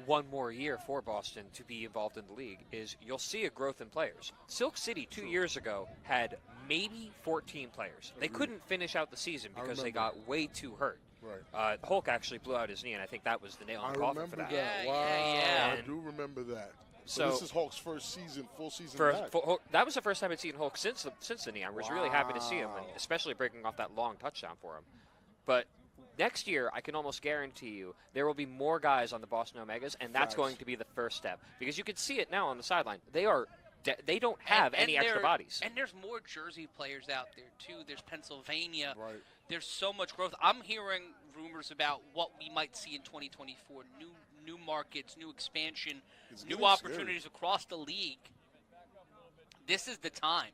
one more year for Boston to be involved in the league, is you'll see a growth in players. Silk City 2 years ago had maybe 14 players. They couldn't finish out the season because they got way too hurt. Right. Hulk actually blew out his knee, and I think that was the nail in the coffin for that. Wow. Yeah. I do remember that. So this is Hulk's first season, full season back. That was the first time I'd seen Hulk since the knee. I was really happy to see him, and especially breaking off that long touchdown for him. But next year, I can almost guarantee you there will be more guys on the Boston Omegas, and that's going to be the first step. Because you can see it now on the sideline. They don't have any extra bodies. And there's more Jersey players out there, too. There's Pennsylvania. Right. There's so much growth. I'm hearing rumors about what we might see in 2024. New markets, new expansion, new opportunities across the league. This is the time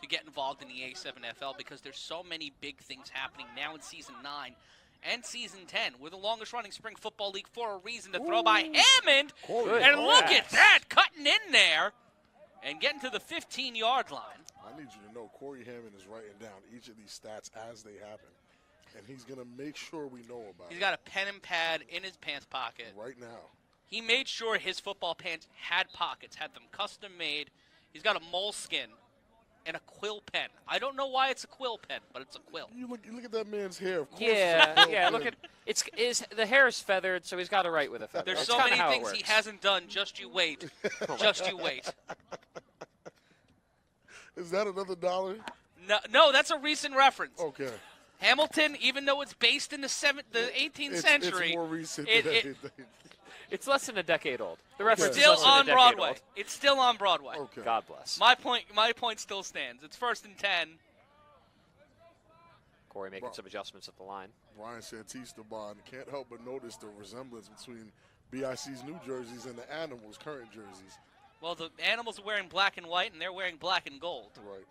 to get involved in the A7FL because there's so many big things happening now in Season 9 and Season 10. We're the longest-running spring football league for a reason to throw by Hammond. And look at that, cutting in there and getting to the 15-yard line. I need you to know Corey Hammond is writing down each of these stats as they happen. And he's going to make sure we know about it. He's got a pen and pad in his pants pocket. Right now. He made sure his football pants had pockets, had them custom made. He's got a moleskin and a quill pen. I don't know why it's a quill pen, but it's a quill. You look at that man's hair. Of course Yeah. Look at the hair is feathered, so he's got to write with a feather. There's That's so many how it things he works. hasn't done. Just you wait. Just you wait. Is that another dollar? No, that's a recent reference. Okay. Hamilton, even though it's based in the 18th century, It's more recent it- than it- anything. It's less than a decade old. The reference still is less than a on decade Broadway. old. It's still on Broadway. Okay. God bless. My point still stands. It's 1st and 10. Corey making some adjustments at the line. Brian Santista can't help but notice the resemblance between BIC's new jerseys and the Animals' current jerseys. Well, the Animals are wearing black and white, and they're wearing black and gold. Right.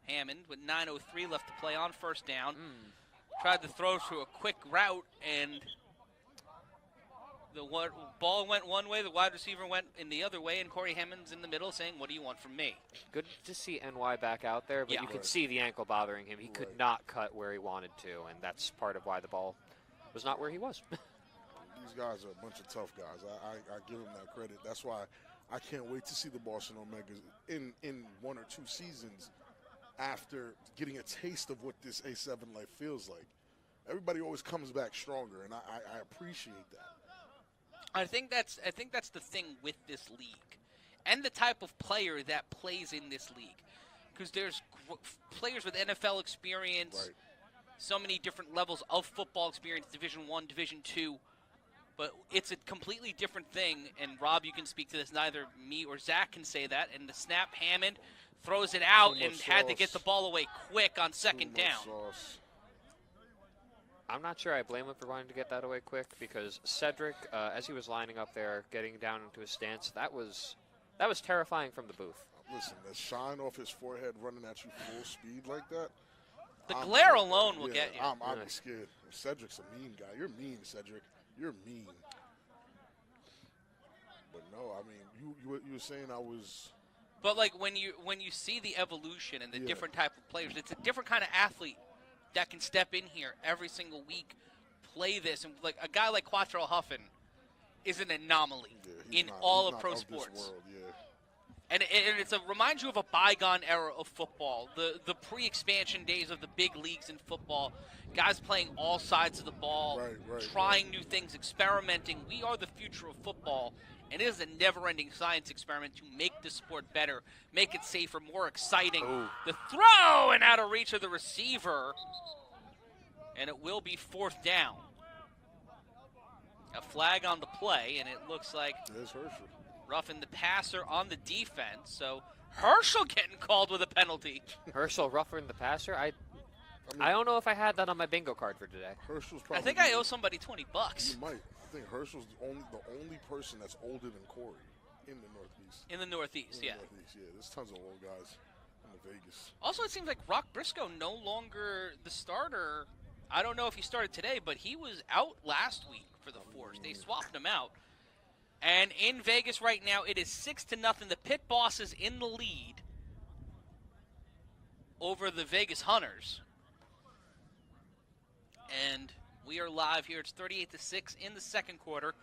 Hammond with 9:03 left to play on 1st down. Tried to throw to a quick route, and the ball went one way, the wide receiver went in the other way, and Corey Hammond's in the middle saying, "What do you want from me?" Good to see NY back out there, but Yeah. you could Right. see the ankle bothering him. He could Right. not cut where he wanted to, and that's part of why the ball was not where he was. These guys are a bunch of tough guys. I give them that credit. That's why I can't wait to see the Boston Omegas in 1 or 2 seasons after getting a taste of what this A7 life feels like. Everybody always comes back stronger, and I appreciate that. I think that's the thing with this league, and the type of player that plays in this league, because there's players with NFL experience, Right. so many different levels of football experience, Division I, Division II, but it's a completely different thing. And Rob, you can speak to this. Neither me or Zach can say that. And the snap, Hammond throws it out Too much and had to get sauce. the ball away quick on 2nd Too much down. sauce. I'm not sure I blame him for wanting to get that away quick, because Cedric, as he was lining up there, getting down into his stance, that was terrifying from the booth. Listen, the shine off his forehead running at you full speed like that. The I'm glare scared. alone will Yeah, get you. I'm scared. Cedric's a mean guy. You're mean, Cedric. You're mean. But no, I mean, you were saying I was. But like when you see the evolution and the Yeah. different type of players, it's a different kind of athlete that can step in here every single week, play this, and like a guy like Quattro Huffin is an anomaly Yeah, in all he's of not pro this sports. world, yeah. And it reminds you of a bygone era of football, the pre-expansion days of the big leagues in football, guys playing all sides of the ball, Right, trying new things, experimenting. We are the future of football, and it is a never-ending science experiment to make the sport better, make it safer, more exciting. The throw and out of reach of the receiver, and it will be 4th down. A flag on the play, and it looks like There's Herschel. roughing the passer on the defense. So Herschel getting called with a penalty. Herschel roughing the passer. I don't know if I had that on my bingo card for today. Herschel's I probably. think I owe somebody $20 You might. I think Herschel's the only person that's older than Corey in the Northeast. in the Northeast. In Yeah. the Northeast, yeah. There's tons of old guys in the Vegas. Also, it seems like Rock Briscoe no longer the starter. I don't know if he started today, but he was out last week for the Force. They swapped him out. And in Vegas right now, it is 6-0. The Pit Boss is in the lead over the Vegas Hunters. And we are live here. It's 38-6 in the 2nd quarter.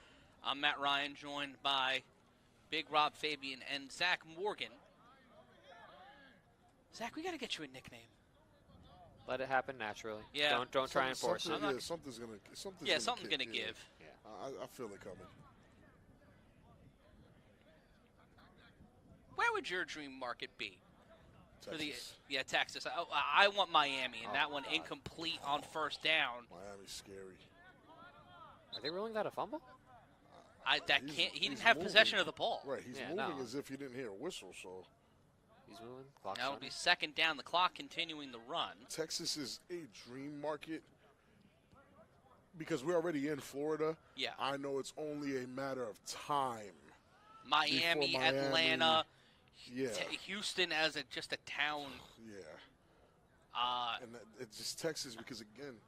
I'm Matt Ryan, joined by Big Rob Fabian and Zach Morgan. Zach, we got to get you a nickname. Let it happen naturally. Yeah. Don't try and force it. Something's gonna Something's kick, gonna give. Yeah. I feel it coming. Where would your dream market be? Texas. For the Texas. I want Miami, and Oh, that one God. incomplete on 1st down. Miami's scary. Are they ruling that a fumble? He He's didn't have moving. possession of the ball. Right, he's Yeah, moving no. as if he didn't hear a whistle. So He's moving. Clock's That will running. be 2nd down. The clock continuing the run. Texas is a dream market because we're already in Florida. Yeah. I know it's only a matter of time. Miami, Before Miami, Atlanta, Yeah, Houston as just a town. yeah. And it's just Texas because again,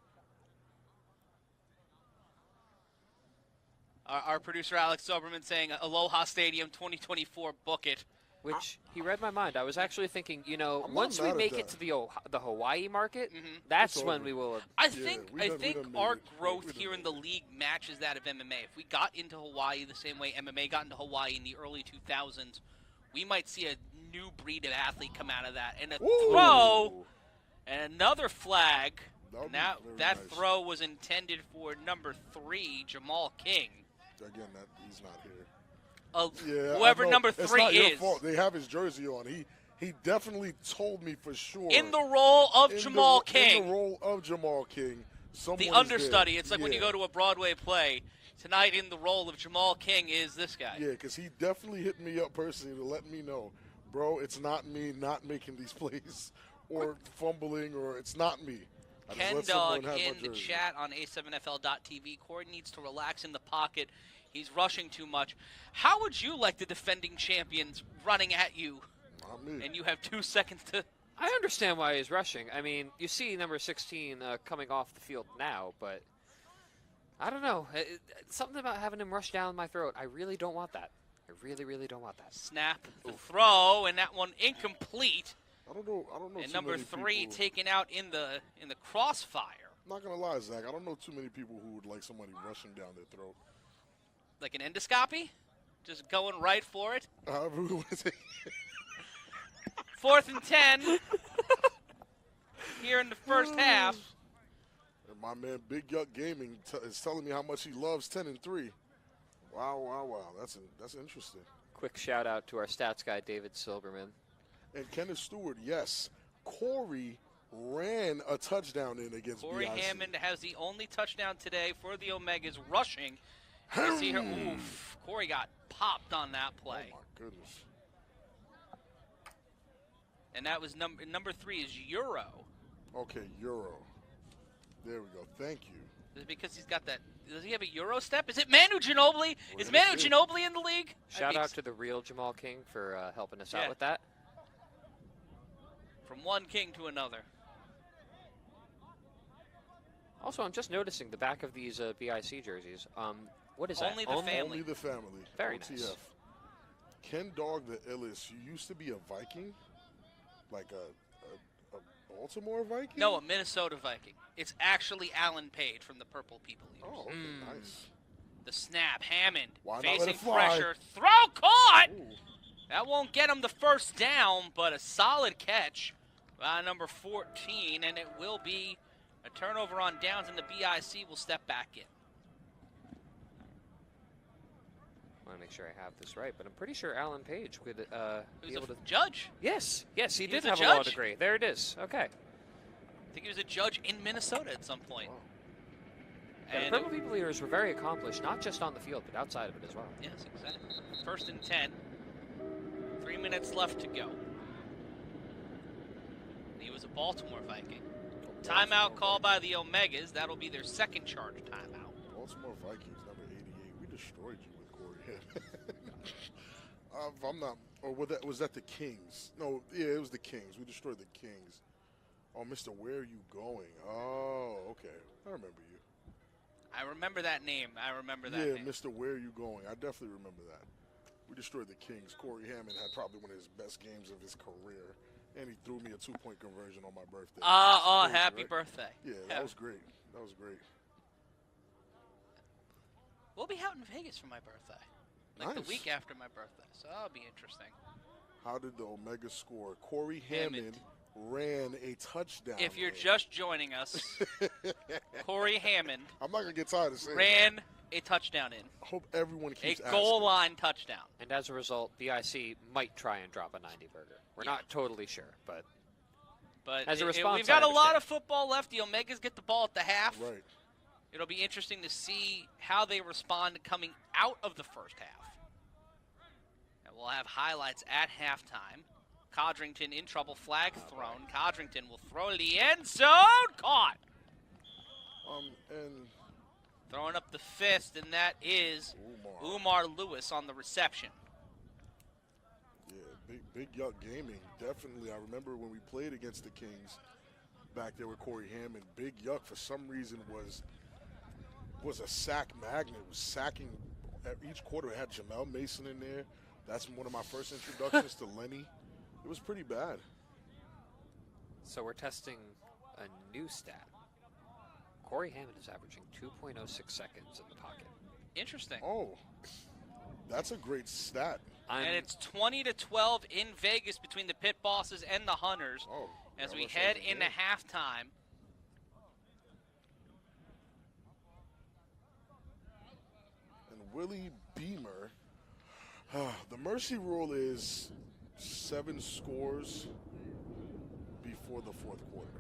Our producer Alex Soberman saying Aloha Stadium 2024, book it. Which he read my mind. I was actually thinking, I'm not once we mad at make that. it to the Hawaii market, Mhm. that's It's when over. we will. I think we done made our it. growth We done here in made the it. league matches that of MMA. If we got into Hawaii the same way MMA got into Hawaii in the early 2000s, we might see a new breed of athlete come out of that. And a Woo! throw and another flag. That would be Now very that nice. throw was intended for number 3, Jamal King. Again, that he's not here. Uh, Yeah, whoever I know. number It's 3 not your is. fault. They have his jersey on. He definitely told me for sure. In the role of In Jamal the, King. In the role of Jamal King. Someone The is understudy. there. It's like when you go to a Broadway play. Tonight in the role of Jamal King is this guy. Yeah, because he definitely hit me up personally to let me know, bro, it's not me not making these plays or fumbling, or it's not me. Ken Dog in the chat on A7FL.tv. Corey needs to relax in the pocket. He's rushing too much. How would you like the defending champions running at you? Not me. And you have 2 seconds to... I understand why he's rushing. I mean, you see number 16 coming off the field now, but I don't know. Something about having him rush down my throat. I really don't want that. I really, really don't want that. Snap, the throw, and that one incomplete. I don't know. And number 3 taken out in the crossfire. I'm not gonna lie, Zach. I don't know too many people who would like somebody rushing down their throat. Like an endoscopy? Just going right for it? However we want to take it. 4th and 10 here in the first half. And my man Big Yuck Gaming is telling me how much he loves 10-3. Wow, wow, wow. That's interesting. Quick shout out to our stats guy, David Silberman. And Kenneth Stewart, yes. Corey ran a touchdown in against Corey BIC. Hammond has the only touchdown today for the Omegas rushing. You see here, oof, Corey got popped on that play. Oh, my goodness. And that was number 3 is Euro. Okay, Euro. There we go. Thank you. Is it because he's got that? Does he have a Euro step? Is it Manu Ginobili? Is Manu Ginobili in the league? Shout out to the real Jamal King for helping us out with that. From one king to another. Also, I'm just noticing the back of these BIC jerseys. What is Only that? the family. Only the family. Very OTF. nice. Ken Dog the Illis, you used to be a Viking? Like a Baltimore Viking? No, a Minnesota Viking. It's actually Alan Page from the Purple People Eaters. Oh, okay, nice. The snap, Hammond Why not let facing it fly? pressure. Throw caught! Ooh. That won't get him the first down, but a solid catch by number 14, and it will be a turnover on downs, and the BIC will step back in. I want to make sure I have this right, but I'm pretty sure Alan Page would be able to. Judge? Yes, he He did was a have a law judge? degree. There it is. Okay. I think he was a judge in Minnesota at some point. Wow. Yeah, the And Purple People Eaters were very accomplished, not just on the field, but outside of it as well. yes, exactly. 1st and 10. 3 minutes left to go. He was a Baltimore Viking. Timeout call by the Omegas. That'll be their second charge timeout. Baltimore Vikings, number 88. We destroyed you with Corey Hammond. I'm not. Or was that the Kings? No, yeah, it was the Kings. We destroyed the Kings. Oh, Mr. Where Are You Going? Oh, okay. I remember you. I remember that name. I remember that Yeah, name. Mr. Where Are You Going? I definitely remember that. We destroyed the Kings. Corey Hammond had probably one of his best games of his career. And he threw me a 2-point conversion on my birthday. Crazy, Happy right? birthday. Yeah, that was great. That was great. We'll be out in Vegas for my birthday. Like the Nice. week after my birthday. So that'll be interesting. How did the Omega score? Corey Hammond ran a touchdown. If you're in. just joining us, Corey Hammond I'm not going to get tired of saying ran a touchdown in. I hope everyone A keeps goal asking. line touchdown. And as a result, BIC might try and drop a 90 burger. We're not totally sure, but But As a response, we've got I a lot understand. of football left. The Omegas get the ball at the half. Right. It'll be interesting to see how they respond coming out of the first half. And we'll have highlights at halftime. Codrington in trouble, flag thrown. Codrington will throw to the end zone. Caught. And Throwing up the fist, and that is Umar. Umar Lewis on the reception. Yeah, big Yuck Gaming. Definitely. I remember when we played against the Kings back there with Corey Hammond. Big Yuck, for some reason, was a sack magnet. It was sacking at each quarter. It had Jamel Mason in there. That's one of my first introductions to Lenny. It was pretty bad. so we're testing a new stat. Corey Hammond is averaging 2.06 seconds in the pocket. Interesting. Oh, that's a great stat. And it's 20-12 in Vegas between the Pit Bosses and the Hunters Oh, as that we was head something into good. halftime. And Willie Beamer, the mercy rule is 7 scores before the 4th quarter.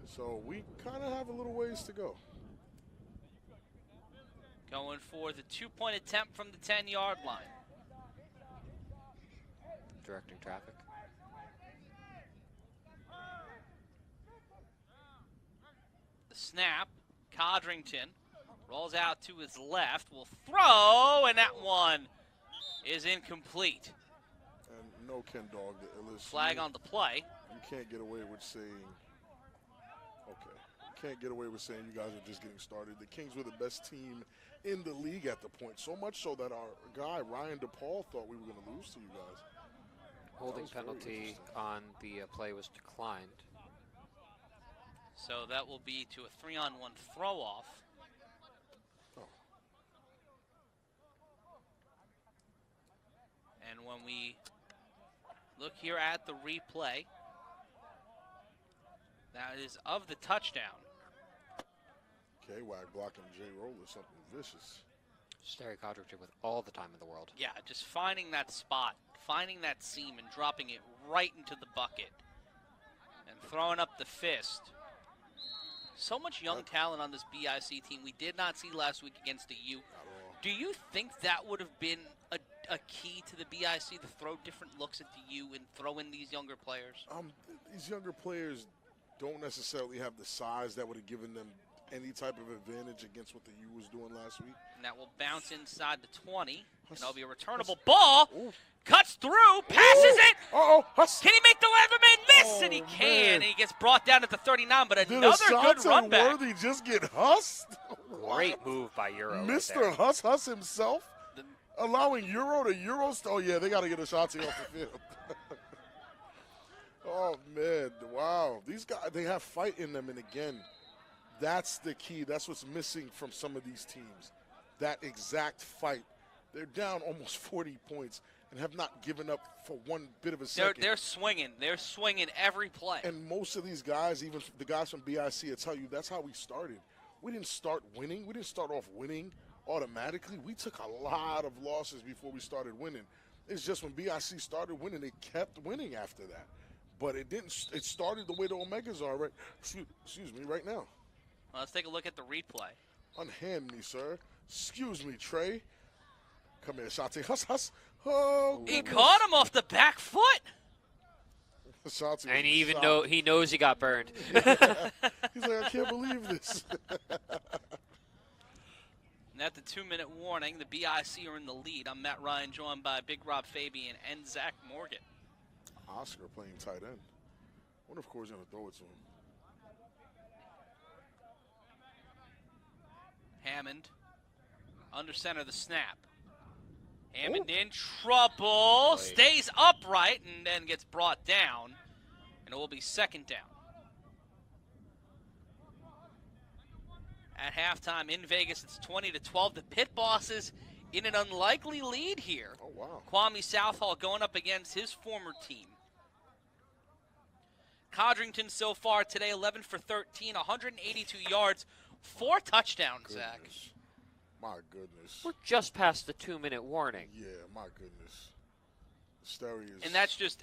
So we kind of have a little ways to go. Going for the 2-point attempt from the 10-yard line. Directing traffic. The snap, Codrington rolls out to his left, will throw, and that one is incomplete. And no Ken Dog. Flag on the play. You can't get away with saying, okay, you can't get away with saying you guys are just getting started. The Kings were the best team in the league at the point, so much so that our guy, Ryan DePaul, thought we were going to lose to you guys. Holding penalty on the play was declined. So that will be to a 3-on-1 throw-off. Oh. And when we look here at the replay, that is of the touchdown. K-Wag blocking J. Roller, something vicious. Sterry Codrington with all the time in the world. Yeah, just finding that spot, finding that seam, and dropping it right into the bucket. And throwing up the fist. So much young talent on this BIC team we did not see last week against the U. Do you think that would have been a key to the BIC to throw different looks at the U and throw in these younger players? These younger players don't necessarily have the size that would have given them any type of advantage against what the U was doing last week. And that will bounce inside the 20. And that'll be a returnable ball. Ooh. Cuts through, passes it. Uh-oh. Can he make the Leatherman miss? And he can. And he gets brought down at the 39, but another good run back. Did Worthy just get hussed? Great move by Euro. Mr. Right Huss himself, allowing Euro to Euro. Oh, yeah, they got to get a shot off the field. Oh, man. Wow. These guys, they have fight in them. And, again, that's the key. That's what's missing from some of these teams, that exact fight. They're down almost 40 points and have not given up for one bit of a second. They're swinging. They're swinging every play. And most of these guys, even the guys from BIC, will tell you that's how we started. We didn't start winning. We didn't start off winning automatically. We took a lot of losses before we started winning. It's just when BIC started winning, they kept winning after that. But it didn't. It started the way the Omegas are right. Excuse me, right now. Well, let's take a look at the replay. Unhand me, sir. Excuse me, Trey. Come here, Shante. Huss. Oh, he caught him off the back foot. And even though he knows he got burned. He's like, I can't believe this. And at the 2-minute warning, the BIC are in the lead. I'm Matt Ryan, joined by Big Rob Fabian and Zach Morgan. Oscar playing tight end. Wonder if Corey's going to throw it to him. Hammond under center, the snap. Hammond in trouble, stays upright, and then gets brought down. And it will be 2nd down. At halftime in Vegas, it's 20-12. The Pit Bosses in an unlikely lead here. Oh, wow. Kwame Southall going up against his former team. Codrington so far today, 11 for 13, 182 yards, 4 touchdowns, Zach. My goodness. We're just past the 2-minute warning. Yeah, my goodness. Sterry is. And that's just,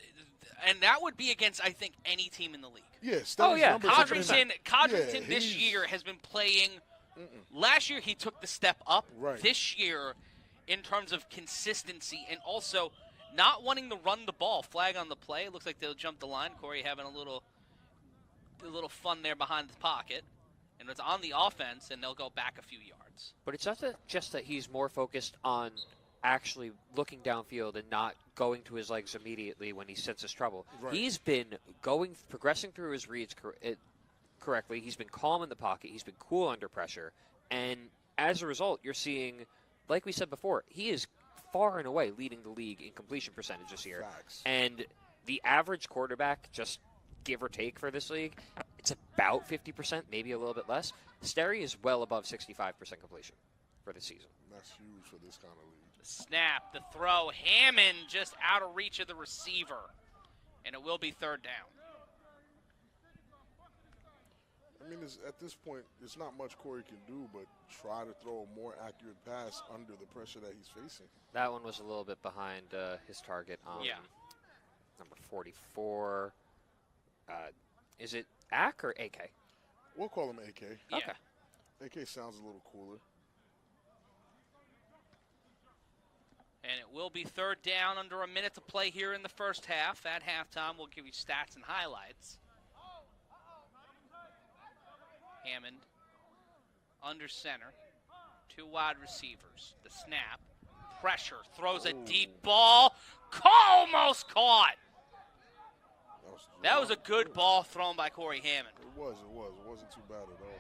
and that would be against, I think, any team in the league. Yeah, Sterry's numbers Codrington this year has been playing. Last year he took the step up. Right. This year, in terms of consistency and also not wanting to run the ball. Flag on the play. It looks like they'll jump the line. Corey having a little fun there behind the pocket. And it's on the offense, and they'll go back a few yards. But it's not just that he's more focused on actually looking downfield and not going to his legs immediately when he senses trouble. Right. He's been progressing through his reads correctly. He's been calm in the pocket. He's been cool under pressure. And as a result, you're seeing, like we said before, he is far and away leading the league in completion percentage this year. Facts. And the average quarterback, just give or take for this league, it's about 50%, maybe a little bit less. Sterry is well above 65% completion for the season. That's huge for this kind of league. The snap, the throw, Hammond just out of reach of the receiver. And it will be 3rd down. I mean, at this point, there's not much Corey can do but try to throw a more accurate pass under the pressure that he's facing. That one was a little bit behind his target on number 44. Is it AK or AK? We'll call him AK. Yeah. Okay. AK sounds a little cooler. And it will be third down, under a minute to play here in the first half. At halftime, we'll give you stats and highlights. Hammond under center. 2 wide receivers. The snap. Pressure. Throws a deep ball. Almost caught. That was a good ball thrown by Corey Hammond. It was. It wasn't too bad at all.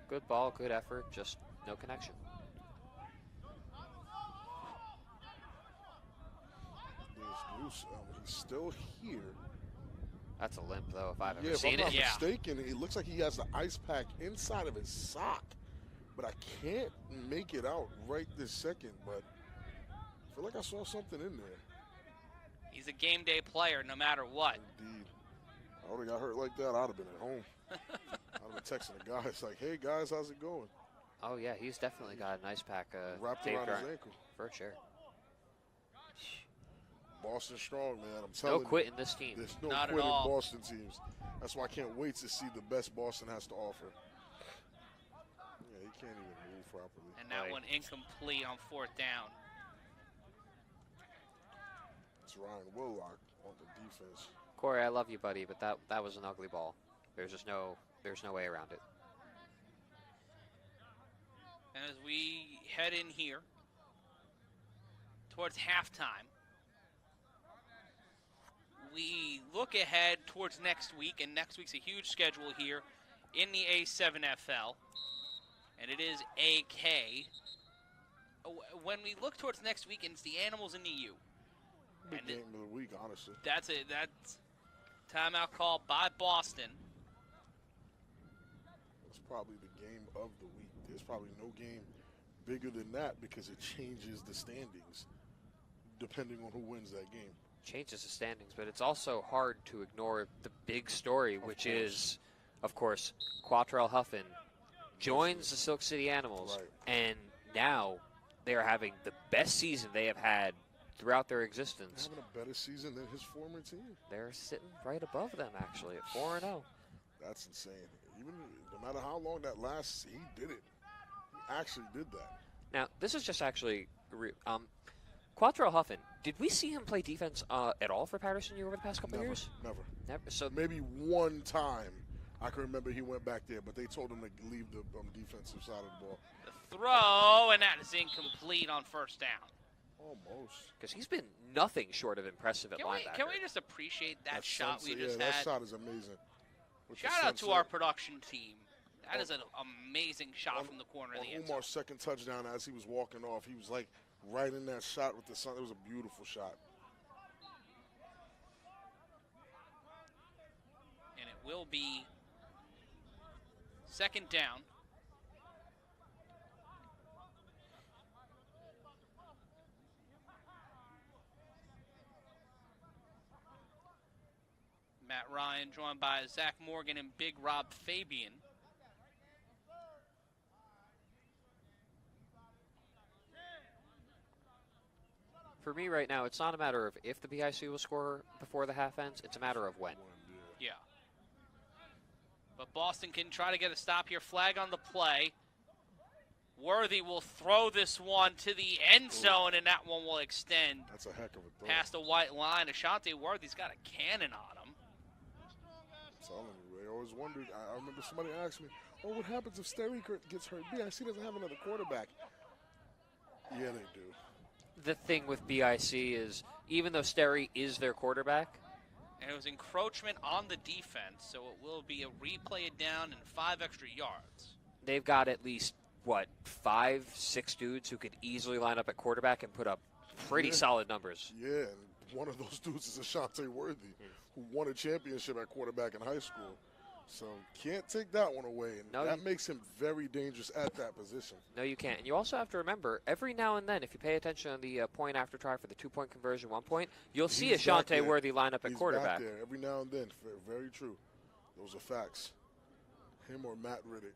Good ball, good effort, just no connection. He's still here. That's a limp, though, if I've ever If I'm seen not it. mistaken, it looks like he has the ice pack inside of his sock. But I can't make it out right this second. But I feel like I saw something in there. He's a game day player no matter what. Indeed. I would have got hurt like that, I'd have been at home. I'd have been texting the guys like, hey, guys, how's it going? Oh, yeah, he's definitely got an ice pack. Wrapped Dave around his Grant, ankle. for sure. Boston strong, man. I'm telling you. No quit in this team. There's no Not at quit in all. Boston teams. That's why I can't wait to see the best Boston has to offer. Yeah, he can't even move properly. And that one incomplete on fourth down. It's Ryan Willock on the defense. Corey, I love you, buddy, but that was an ugly ball. There's no way around it. And as we head in here towards halftime, we look ahead towards next week, and next week's a huge schedule here in the A7FL, and it is AK. When we look towards next week, it's the Animals and the U. Big And game of the week, honestly. That's it. That's timeout call by Boston. It's probably the game of the week. There's probably no game bigger than that because it changes the standings depending on who wins that game. Changes the standings, but it's also hard to ignore the big story, which is, of course, Quattrell Huffin joins the Silk City Animals, and now they are having the best season they have had throughout their existence. Having a better season than his former team. They're sitting right above them, actually, at 4-0. That's insane. Even no matter how long that lasts, he did it. He actually did that. Now, this is just actually Quattrell Huffin. Did we see him play defense at all for Patterson U over the past couple Never, years? Never. So maybe one time I can remember he went back there, but they told him to leave the defensive side of the ball. The throw, and that is incomplete on first down. Almost. Because he's been nothing short of impressive at Can linebacker. we just appreciate that shot sunset, we just that had? shot is amazing. With the Shout out to sunset. our production team. That is an amazing shot from the corner of the end zone. Umar's second touchdown, as he was walking off, he was like right in that shot with the sun. It was a beautiful shot. And it will be second down. Matt Ryan joined by Zach Morgan and Big Rob Fabian. For me right now, it's not a matter of if the BIC will score before the half ends. It's a matter of when. Yeah. But Boston can try to get a stop here. Flag on the play. Worthy will throw this one to the end zone, and that one will extend That's a heck of a throw. past the white line. Ashante Worthy's got a cannon on him. I'm telling you, I always wondered. I remember somebody asked me, "Oh, what happens if Sterry gets hurt? BIC doesn't have another quarterback." Yeah, they do. The thing with BIC is, even though Sterry is their quarterback, And it was encroachment on the defense, so it will be a replay it down and 5 extra yards. they've got at least, 5, 6 dudes who could easily line up at quarterback and put up pretty solid numbers. Yeah, and one of those dudes is Ashante Worthy, who won a championship at quarterback in high school. So can't take that one away, and that makes him very dangerous at that position. No, you can't. And you also have to remember, every now and then, if you pay attention on the point after try for the 2-point conversion, 1 point, you'll see Ashante Worthy line up at quarterback. He's back there every now and then. Very true. Those are facts. Him or Matt Riddick.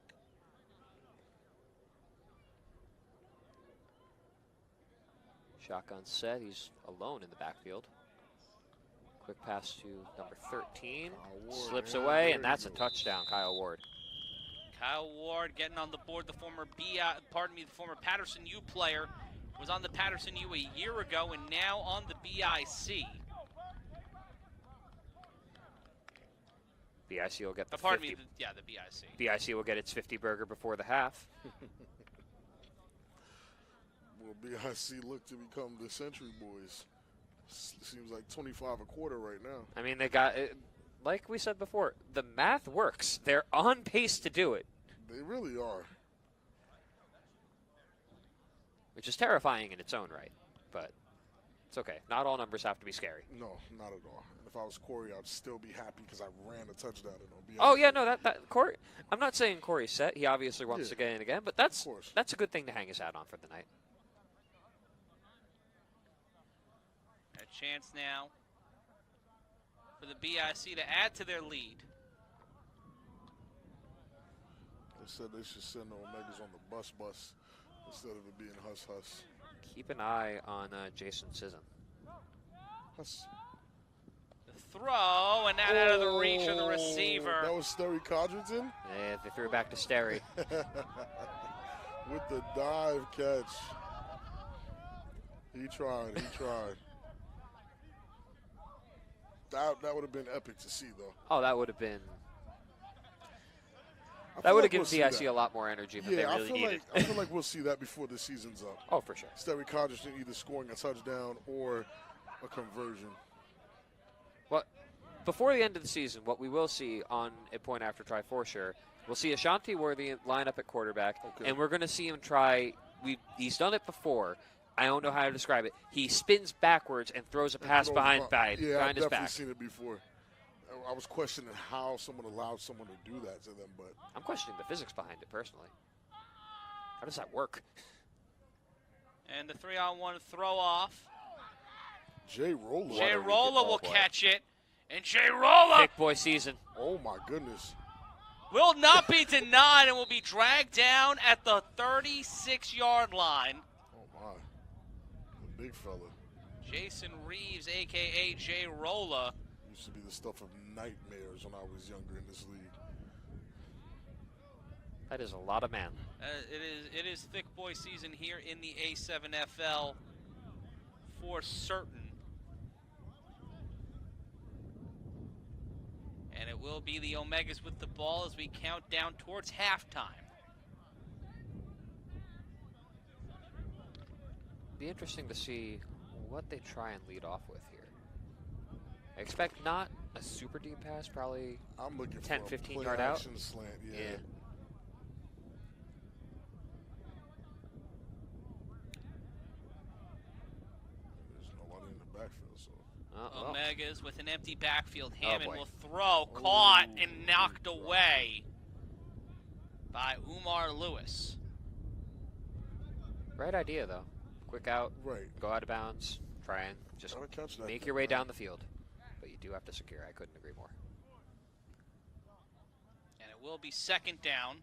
Shotgun set. He's alone in the backfield. Quick pass to number 13. Ward, Slips man, away, there and he that's a goes. touchdown, Kyle Ward. Kyle Ward getting on the board. The former the former Patterson U player was on the Patterson U a year ago and now on the BIC. BIC will get the Pardon 50. me, the BIC. BIC will get its 50 burger before the half. Will BIC look to become the Century Boys? Seems like 25 a quarter right now. I mean, they got it, like we said before, the math works. They're on pace to do it, They really are. which is terrifying in its own right. But it's okay. Not all numbers have to be scary. No, not at all. And if I was Corey, I'd still be happy because I ran a touchdown in on BIC. Oh yeah, no, that Corey. I'm not saying Corey's set. He obviously wants Yeah, to get in again, but that's of course. a good thing to hang his hat on for the night. A chance now for the BIC to add to their lead. They said they should send the Omegas on the bus instead of it being Huss. Keep an eye on Jason Sisson. Huss. The throw, and that out of the reach of the receiver. That was Sterry Codrington Yeah, they threw it back to Sterry. with the dive catch. He tried. That would have been epic to see, though. Oh, that would have been. I That feel would have like given we'll see BIC that. a lot more energy than they Yeah, really needed. I feel like we'll see that before the season's up. Oh, for sure. Sterry Codrington either scoring a touchdown or a conversion. Well, before the end of the season, what we will see on a point after try for sure, we'll see Ashanti Worthy line up at quarterback, Okay. and we're going to see him try. He's done it before. I don't know how to describe it. He spins backwards and throws a pass behind Yeah, I've his definitely back. seen it before. I was questioning how someone allowed someone to do that to them, but I'm questioning the physics behind it personally. How does that work? And the 3-on-1 throw off. Jay Rolla. Jay Rolla will catch it. And Jay Rolla Big boy season. Oh my goodness. will not be denied and will be dragged down at the 36-yard line. Oh my. The big fella. Jason Reeves, a.k.a. Jay Rolla. Used to be the stuff of nightmares when I was younger in this league. That is a lot of man. It is thick boy season here in the A7FL for certain. And it will be the Omegas with the ball as we count down towards halftime. Be interesting to see what they try and lead off with here. I expect not a super deep pass, probably I'm looking 10, for a 15 play yard out. action slant. Yeah. There's nobody in the backfield, so. Well, Omegas with an empty backfield. Oh, Hammond boy. will throw, caught and knocked away by Umar Lewis. right idea though. Quick out, Right. go out of bounds, try and just Gotta catch that make thing, your way man. down the field. But you do have to secure. I couldn't agree more. And it will be second down.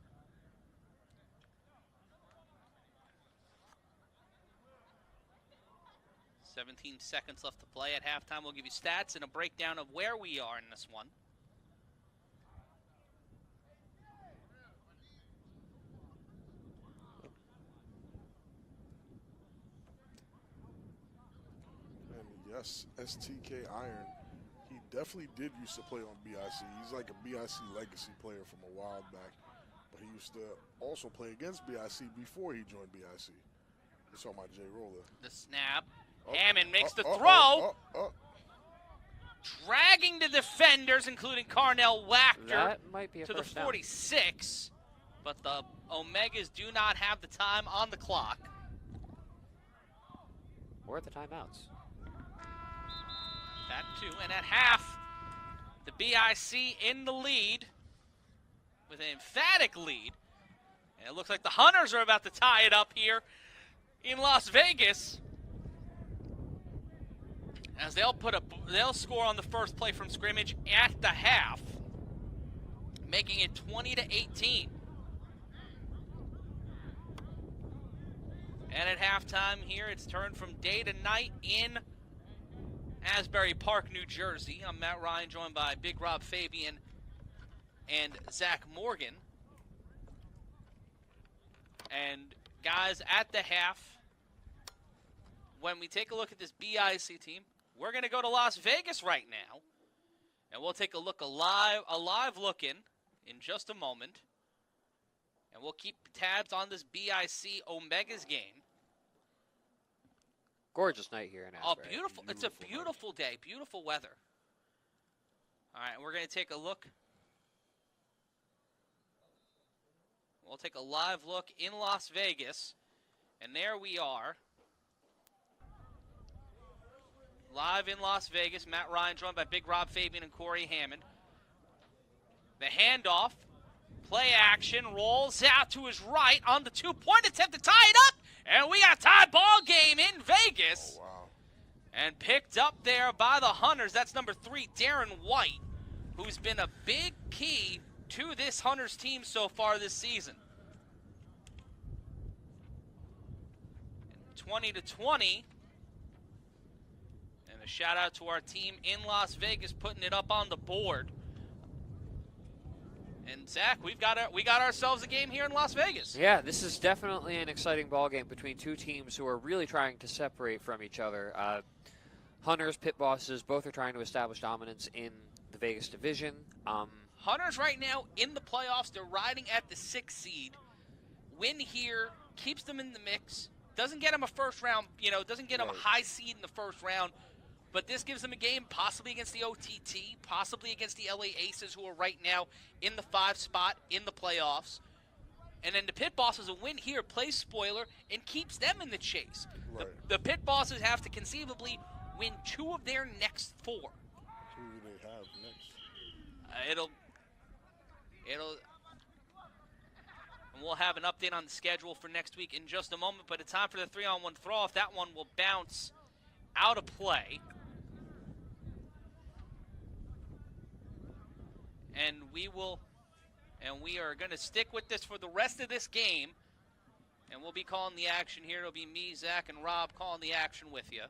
"17 seconds left to play at halftime. We'll give you stats and a breakdown of where we are in this one. And yes, STK Iron, he definitely did used to play on BIC. He's like a BIC legacy player from a while back. But he used to also play against BIC before he joined BIC. We're talking about Jay Rolla. The snap. Oh, Hammond makes the oh, throw, oh, oh, dragging the defenders, including Carnell Wachter, That might be a to the first down. 46. But the Omegas do not have the time on the clock. Or at the timeouts. That too, and at half, the BIC in the lead with an emphatic lead. And it looks like the Hunters are about to tie it up here in Las Vegas, as they'll score on the first play from scrimmage at the half, making it 20-18. And at halftime here, it's turned from day to night in Asbury Park, New Jersey. I'm Matt Ryan, joined by Big Rob Fabian and Zach Morgan. And guys, at the half, when we take a look at this BIC team, we're going to go to Las Vegas right now. And we'll take a look, a live look in just a moment. And we'll keep tabs on this BIC Omegas game. Gorgeous night here in Asbury. Oh, beautiful. It's a beautiful day. Beautiful weather. All right, we're going to take a look. We'll take a live look in Las Vegas. And there we are. Live in Las Vegas. Matt Ryan joined by Big Rob Fabian and Corey Hammond. The handoff. Play action. Rolls out to his right on the two-point attempt to tie it up. And we got a tie ball game in Vegas. Oh, wow. And picked up there by the Hunters. That's number 3, Darren White, who's been a big key to this Hunters team so far this season. 20-20. And a shout out to our team in Las Vegas putting it up on the board. And Zach, we got ourselves a game here in Las Vegas. Yeah, this is definitely an exciting ball game between two teams who are really trying to separate from each other. Hunters, pit bosses, both are trying to establish dominance in the Vegas division. Hunters right now in the playoffs, they're riding at the 6th seed. Win here keeps them in the mix. Doesn't get them a first round, doesn't get them a high seed in the first round. But this gives them a game possibly against the OTT, possibly against the LA Aces, who are right now in the 5 spot in the playoffs. And then the Pit Bosses, a win here, plays spoiler, and keeps them in the chase. Right. The Pit Bosses have to conceivably win 2 of their next 4. Who do they have next? And we'll have an update on the schedule for next week in just a moment, but it's time for the 3-on-1 throw-off. That one will bounce out of play. And we are going to stick with this for the rest of this game. And we'll be calling the action here. It'll be me, Zach, and Rob calling the action with you.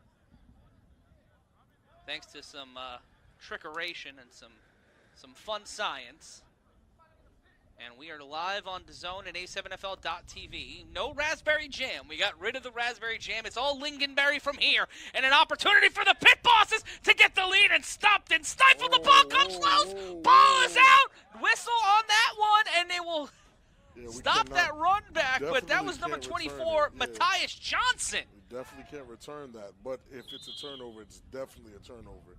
Thanks to some trickeration and some fun science. And we are live on DAZN and A7FL.TV. No Raspberry Jam. We got rid of the Raspberry Jam. It's all Lingonberry from here. And an opportunity for the Pit Bosses to get the lead and stopped and stifled. The ball comes loose. Ball is out. Whistle on that one, and they will stop that run back. But that was number 24, Matthias Johnson. We definitely can't return that. But if it's a turnover, it's definitely a turnover.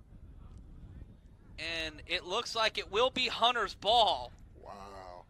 And it looks like it will be Hunter's ball. Wow.